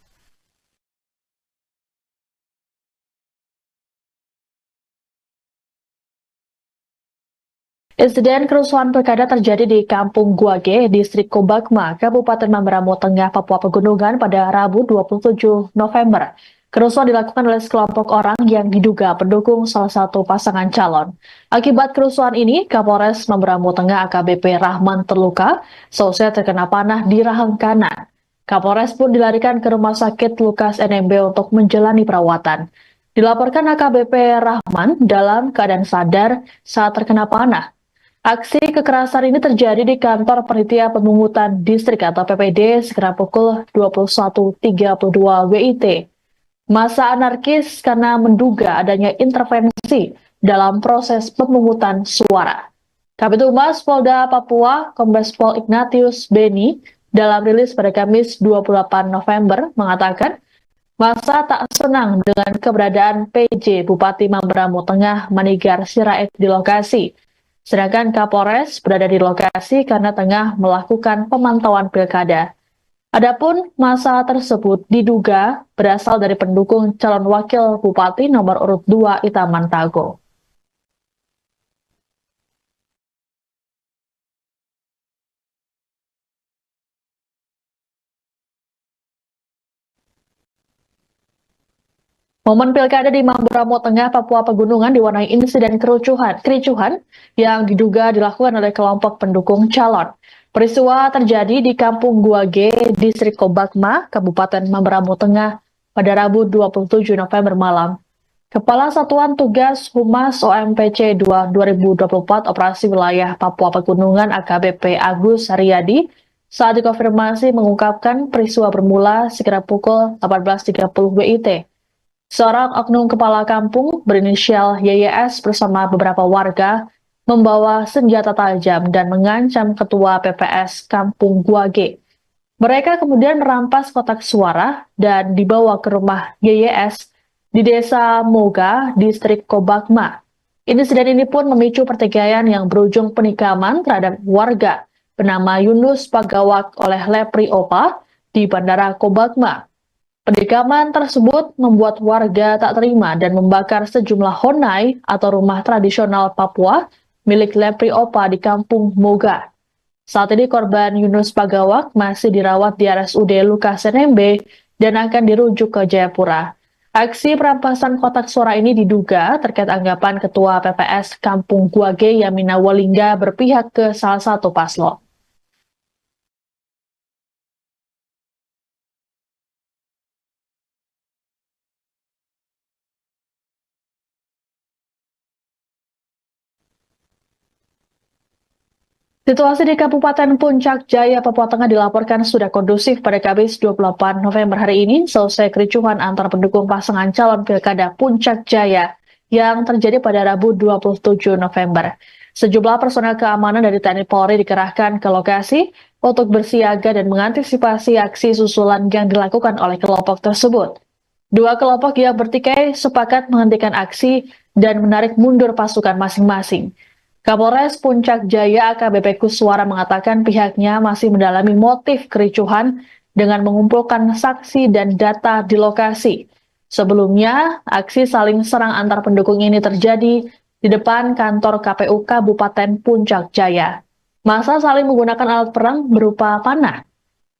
Insiden kerusuhan pilkada terjadi di Kampung Guage, Distrik Kobakma, Kabupaten Mamberamo Tengah, Papua Pegunungan pada Rabu 27 November. Kerusuhan dilakukan oleh sekelompok orang yang diduga pendukung salah satu pasangan calon. Akibat kerusuhan ini, Kapolres Mamberamo Tengah AKBP Rahman terluka, selesai terkena panah di rahang kanan. Kapolres pun dilarikan ke Rumah Sakit Lukas NMB untuk menjalani perawatan. Dilaporkan AKBP Rahman dalam keadaan sadar saat terkena panah. Aksi kekerasan ini terjadi di kantor Panitia Pemungutan Distrik atau PPD sekitar pukul 21.32 WIT. Massa anarkis karena menduga adanya intervensi dalam proses pemungutan suara. Kabid Humas Polda Papua, Kombes Pol Ignatius Beni, dalam rilis pada Kamis 28 November mengatakan massa tak senang dengan keberadaan PJ Bupati Mamberamo Tengah Manigar Sirait di lokasi. Sedangkan Kapolres berada di lokasi karena tengah melakukan pemantauan pilkada. Adapun massa tersebut diduga berasal dari pendukung calon wakil bupati nomor urut 2 Itaman Tago. Momen pilkada di Mamberamo Tengah, Papua Pegunungan diwarnai insiden kericuhan yang diduga dilakukan oleh kelompok pendukung calon. Peristiwa terjadi di Kampung Guage, Distrik Kobakma, Kabupaten Mamberamo Tengah pada Rabu 27 November malam. Kepala Satuan Tugas Humas OMPC 2 2024 Operasi Wilayah Papua Pegunungan AKBP Agus Haryadi saat dikonfirmasi mengungkapkan peristiwa bermula sekitar pukul 18.30 WIT. Seorang oknum kepala kampung berinisial YYS bersama beberapa warga membawa senjata tajam dan mengancam ketua PPS Kampung Guage. Mereka kemudian merampas kotak suara dan dibawa ke rumah YYS di Desa Moga, Distrik Kobakma. Insiden ini pun memicu pertikaian yang berujung penikaman terhadap warga bernama Yunus Pagawak oleh Lepri Opa di Bandara Kobakma. Penikaman tersebut membuat warga tak terima dan membakar sejumlah honai atau rumah tradisional Papua milik Lepri Opa di Kampung Moga. Saat ini korban Yunus Pagawak masih dirawat di RSUD Lukas NMB dan akan dirujuk ke Jayapura. Aksi perampasan kotak suara ini diduga terkait anggapan Ketua PPS Kampung Guage Yamina Walingga berpihak ke salah satu paslon. Situasi di Kabupaten Puncak Jaya, Papua Tengah dilaporkan sudah kondusif pada Kamis 28 November hari ini selesai kericuhan antar pendukung pasangan calon Pilkada Puncak Jaya yang terjadi pada Rabu 27 November. Sejumlah personel keamanan dari TNI Polri dikerahkan ke lokasi untuk bersiaga dan mengantisipasi aksi susulan yang dilakukan oleh kelompok tersebut. Dua kelompok yang bertikai sepakat menghentikan aksi dan menarik mundur pasukan masing-masing. Kapolres Puncak Jaya AKBP Kuswara mengatakan pihaknya masih mendalami motif kericuhan dengan mengumpulkan saksi dan data di lokasi. Sebelumnya, aksi saling serang antar pendukung ini terjadi di depan kantor KPU Kabupaten Puncak Jaya. Massa saling menggunakan alat perang berupa panah.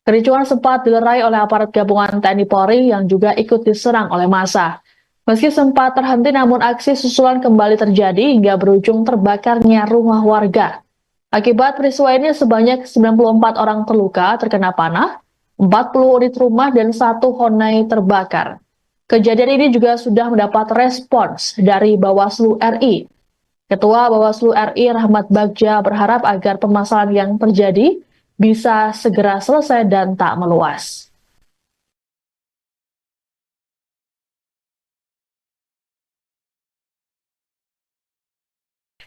Kericuhan sempat dilerai oleh aparat gabungan TNI Polri yang juga ikut diserang oleh massa. Meski sempat terhenti, namun aksi susulan kembali terjadi hingga berujung terbakarnya rumah warga. Akibat peristiwa ini sebanyak 94 orang terluka terkena panah, 40 unit rumah dan 1 honai terbakar. Kejadian ini juga sudah mendapat respons dari Bawaslu RI. Ketua Bawaslu RI Rahmat Bagja berharap agar permasalahan yang terjadi bisa segera selesai dan tak meluas.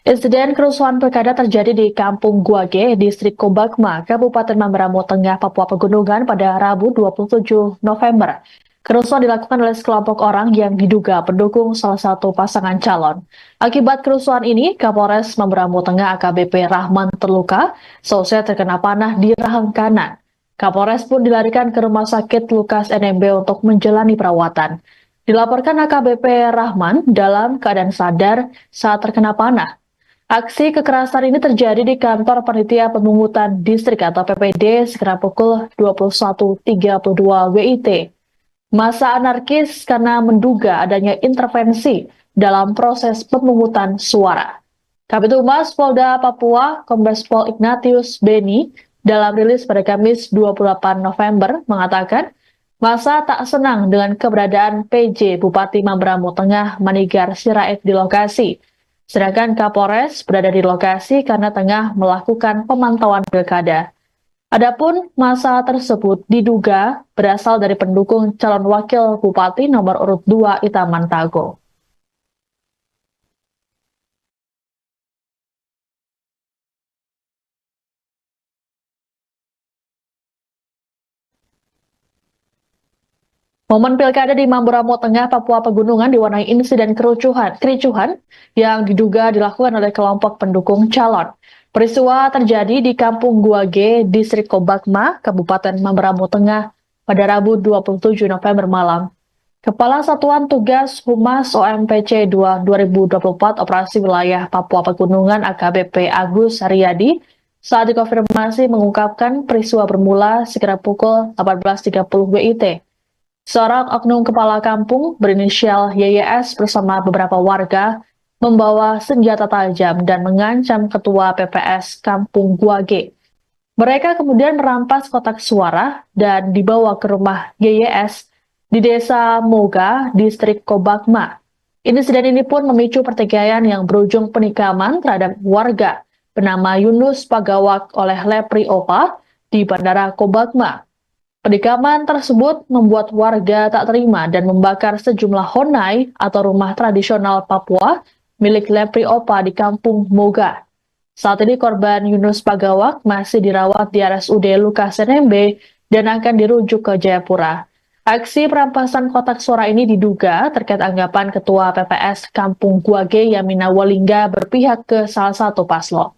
Insiden kerusuhan pilkada terjadi di Kampung Guage, Distrik Kobakma, Kabupaten Mamberamo Tengah, Papua Pegunungan pada Rabu 27 November. Kerusuhan dilakukan oleh sekelompok orang yang diduga pendukung salah satu pasangan calon. Akibat kerusuhan ini, Kapolres Mamberamo Tengah AKBP Rahman terluka, selesai terkena panah di rahang kanan. Kapolres pun dilarikan ke Rumah Sakit Lukas NMB untuk menjalani perawatan. Dilaporkan AKBP Rahman dalam keadaan sadar saat terkena panah. Aksi kekerasan ini terjadi di kantor Panitia Pemungutan Distrik atau PPD sekitar pukul 21.32 WIT. Massa anarkis karena menduga adanya intervensi dalam proses pemungutan suara. Kabid Humas Polda Papua, Kombes Pol Ignatius Beni, dalam rilis pada Kamis 28 November mengatakan, massa tak senang dengan keberadaan PJ Bupati Mamberamo Tengah Manigar Sirait di lokasi. Sedangkan Kapolres berada di lokasi karena tengah melakukan pemantauan pilkada. Adapun massa tersebut diduga berasal dari pendukung calon wakil bupati nomor urut 2 Itaman Tago. Momen pilkada di Mamberamo Tengah, Papua Pegunungan diwarnai insiden kericuhan yang diduga dilakukan oleh kelompok pendukung calon. Peristiwa terjadi di Kampung Guage, Distrik Kobakma, Kabupaten Mamberamo Tengah pada Rabu 27 November malam. Kepala Satuan Tugas Humas OMPC 2024 Operasi Wilayah Papua Pegunungan AKBP Agus Haryadi saat dikonfirmasi mengungkapkan peristiwa bermula sekitar pukul 18.30 WIT. Seorang oknum kepala kampung berinisial YYS bersama beberapa warga membawa senjata tajam dan mengancam ketua PPS Kampung Guage. Mereka kemudian merampas kotak suara dan dibawa ke rumah YYS di Desa Moga, Distrik Kobakma. Insiden ini pun memicu pertikaian yang berujung penikaman terhadap warga bernama Yunus Pagawak oleh Lepri Opa di Bandara Kobakma. Penikaman tersebut membuat warga tak terima dan membakar sejumlah honai atau rumah tradisional Papua milik Lepri Opa di Kampung Moga. Saat ini korban Yunus Pagawak masih dirawat di RSUD Lukas NMB dan akan dirujuk ke Jayapura. Aksi perampasan kotak suara ini diduga terkait anggapan Ketua PPS Kampung Guage Yamina Walingga berpihak ke salah satu paslon.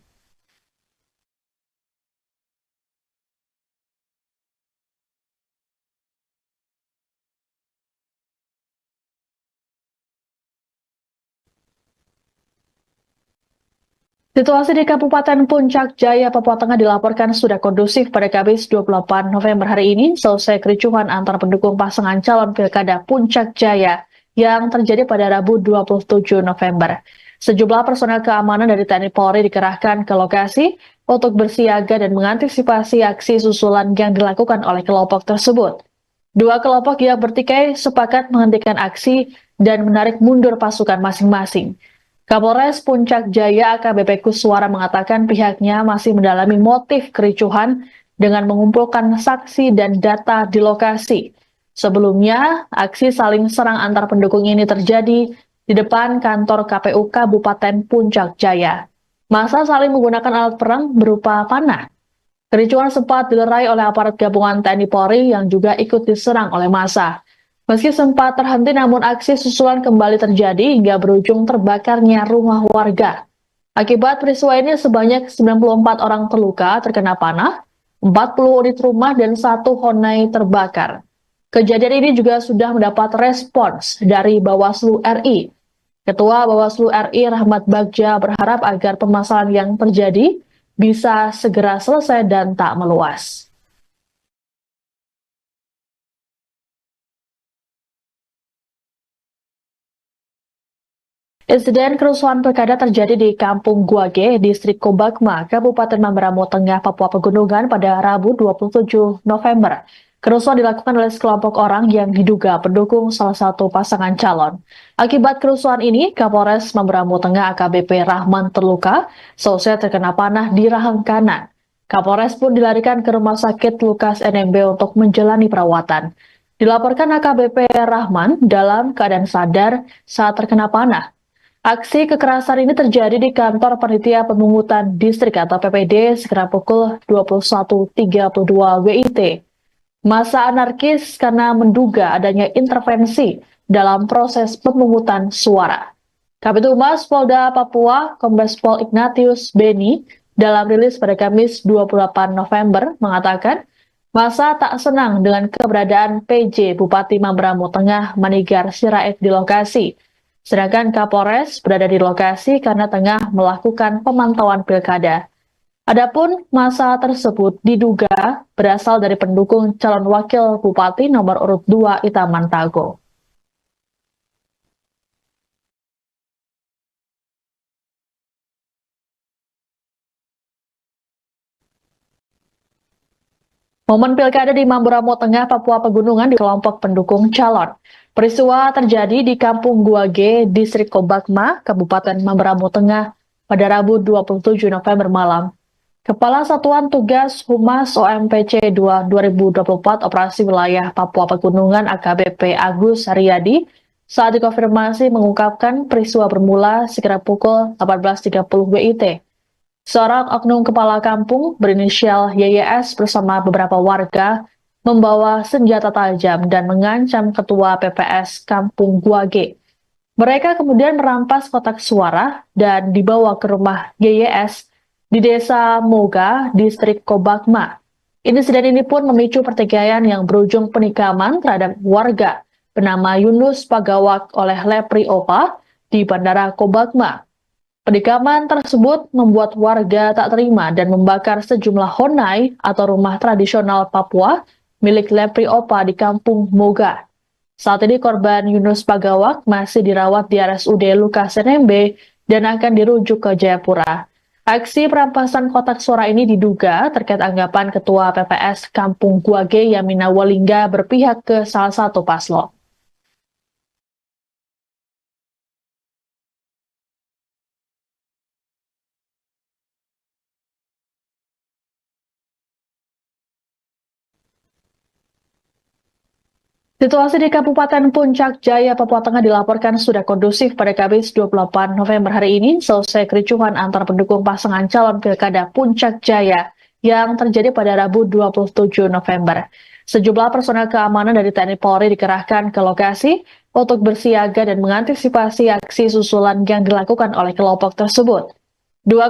Situasi di Kabupaten Puncak Jaya, Papua Tengah dilaporkan sudah kondusif pada Kamis 28 November hari ini selesai kericuhan antar pendukung pasangan calon Pilkada Puncak Jaya yang terjadi pada Rabu 27 November. Sejumlah personel keamanan dari TNI Polri dikerahkan ke lokasi untuk bersiaga dan mengantisipasi aksi susulan yang dilakukan oleh kelompok tersebut. Dua kelompok yang bertikai sepakat menghentikan aksi dan menarik mundur pasukan masing-masing. Kapolres Puncak Jaya AKBP Kuswara mengatakan pihaknya masih mendalami motif kericuhan dengan mengumpulkan saksi dan data di lokasi. Sebelumnya, aksi saling serang antar pendukung ini terjadi di depan kantor KPU Kabupaten Puncak Jaya. Massa saling menggunakan alat perang berupa panah. Kericuhan sempat dilerai oleh aparat gabungan TNI Polri yang juga ikut diserang oleh massa. Meski sempat terhenti, namun aksi susulan kembali terjadi hingga berujung terbakarnya rumah warga. Akibat peristiwa ini sebanyak 94 orang terluka terkena panah, 40 unit rumah dan 1 Honai terbakar. Kejadian ini juga sudah mendapat respons dari Bawaslu RI. Ketua Bawaslu RI Rahmat Bagja berharap agar permasalahan yang terjadi bisa segera selesai dan tak meluas. Insiden kerusuhan pilkada terjadi di Kampung Guage, Distrik Kobakma, Kabupaten Mamberamo Tengah, Papua Pegunungan pada Rabu 27 November. Kerusuhan dilakukan oleh sekelompok orang yang diduga pendukung salah satu pasangan calon. Akibat kerusuhan ini, Kapolres Mamberamo Tengah AKBP Rahman terluka, selesai terkena panah di rahang kanan. Kapolres pun dilarikan ke Rumah Sakit Lukas NMB untuk menjalani perawatan. Dilaporkan AKBP Rahman dalam keadaan sadar saat terkena panah. Aksi kekerasan ini terjadi di kantor Panitia Pemungutan Distrik atau PPD sekitar pukul 21.32 WIT. Massa anarkis karena menduga adanya intervensi dalam proses pemungutan suara. Kabid Humas Polda Papua, Kombes Pol Ignatius Beni, dalam rilis pada Kamis 28 November mengatakan, massa tak senang dengan keberadaan PJ Bupati Mamberamo Tengah Manigar Sirait di lokasi. Sedangkan Kapolres berada di lokasi karena tengah melakukan pemantauan pilkada. Adapun massa tersebut diduga berasal dari pendukung calon wakil bupati nomor urut 2 Itaman Tago. Momen pilkada di Mamberamo Tengah, Papua Pegunungan di kelompok pendukung calon. Peristiwa terjadi di Kampung Guage, Distrik Kobakma, Kabupaten Mamberamo Tengah pada Rabu 27 November malam. Kepala Satuan Tugas Humas OMPC 2024 Operasi Wilayah Papua Pegunungan AKBP Agus Haryadi saat dikonfirmasi mengungkapkan peristiwa bermula sekitar pukul 18.30 WIT. Seorang oknum kepala kampung berinisial YYS bersama beberapa warga membawa senjata tajam dan mengancam ketua PPS Kampung Guage. Mereka kemudian merampas kotak suara dan dibawa ke rumah YYS di Desa Moga, Distrik Kobakma. Insiden ini pun memicu pertikaian yang berujung penikaman terhadap warga bernama Yunus Pagawak oleh Lepri Opa di Bandara Kobakma. Penikaman tersebut membuat warga tak terima dan membakar sejumlah honai atau rumah tradisional Papua milik Lepri Opa di Kampung Moga. Saat ini korban Yunus Pagawak masih dirawat di RSUD Lukas NMB dan akan dirujuk ke Jayapura. Aksi perampasan kotak suara ini diduga terkait anggapan Ketua PPS Kampung Guage Yamina Walingga berpihak ke salah satu paslon. Situasi di Kabupaten Puncak Jaya, Papua Tengah dilaporkan sudah kondusif pada Kamis 28 November hari ini, selesai kericuhan antar pendukung pasangan calon Pilkada Puncak Jaya yang terjadi pada Rabu 27 November. Sejumlah personel keamanan dari TNI Polri dikerahkan ke lokasi untuk bersiaga dan mengantisipasi aksi susulan yang dilakukan oleh kelompok tersebut. Dua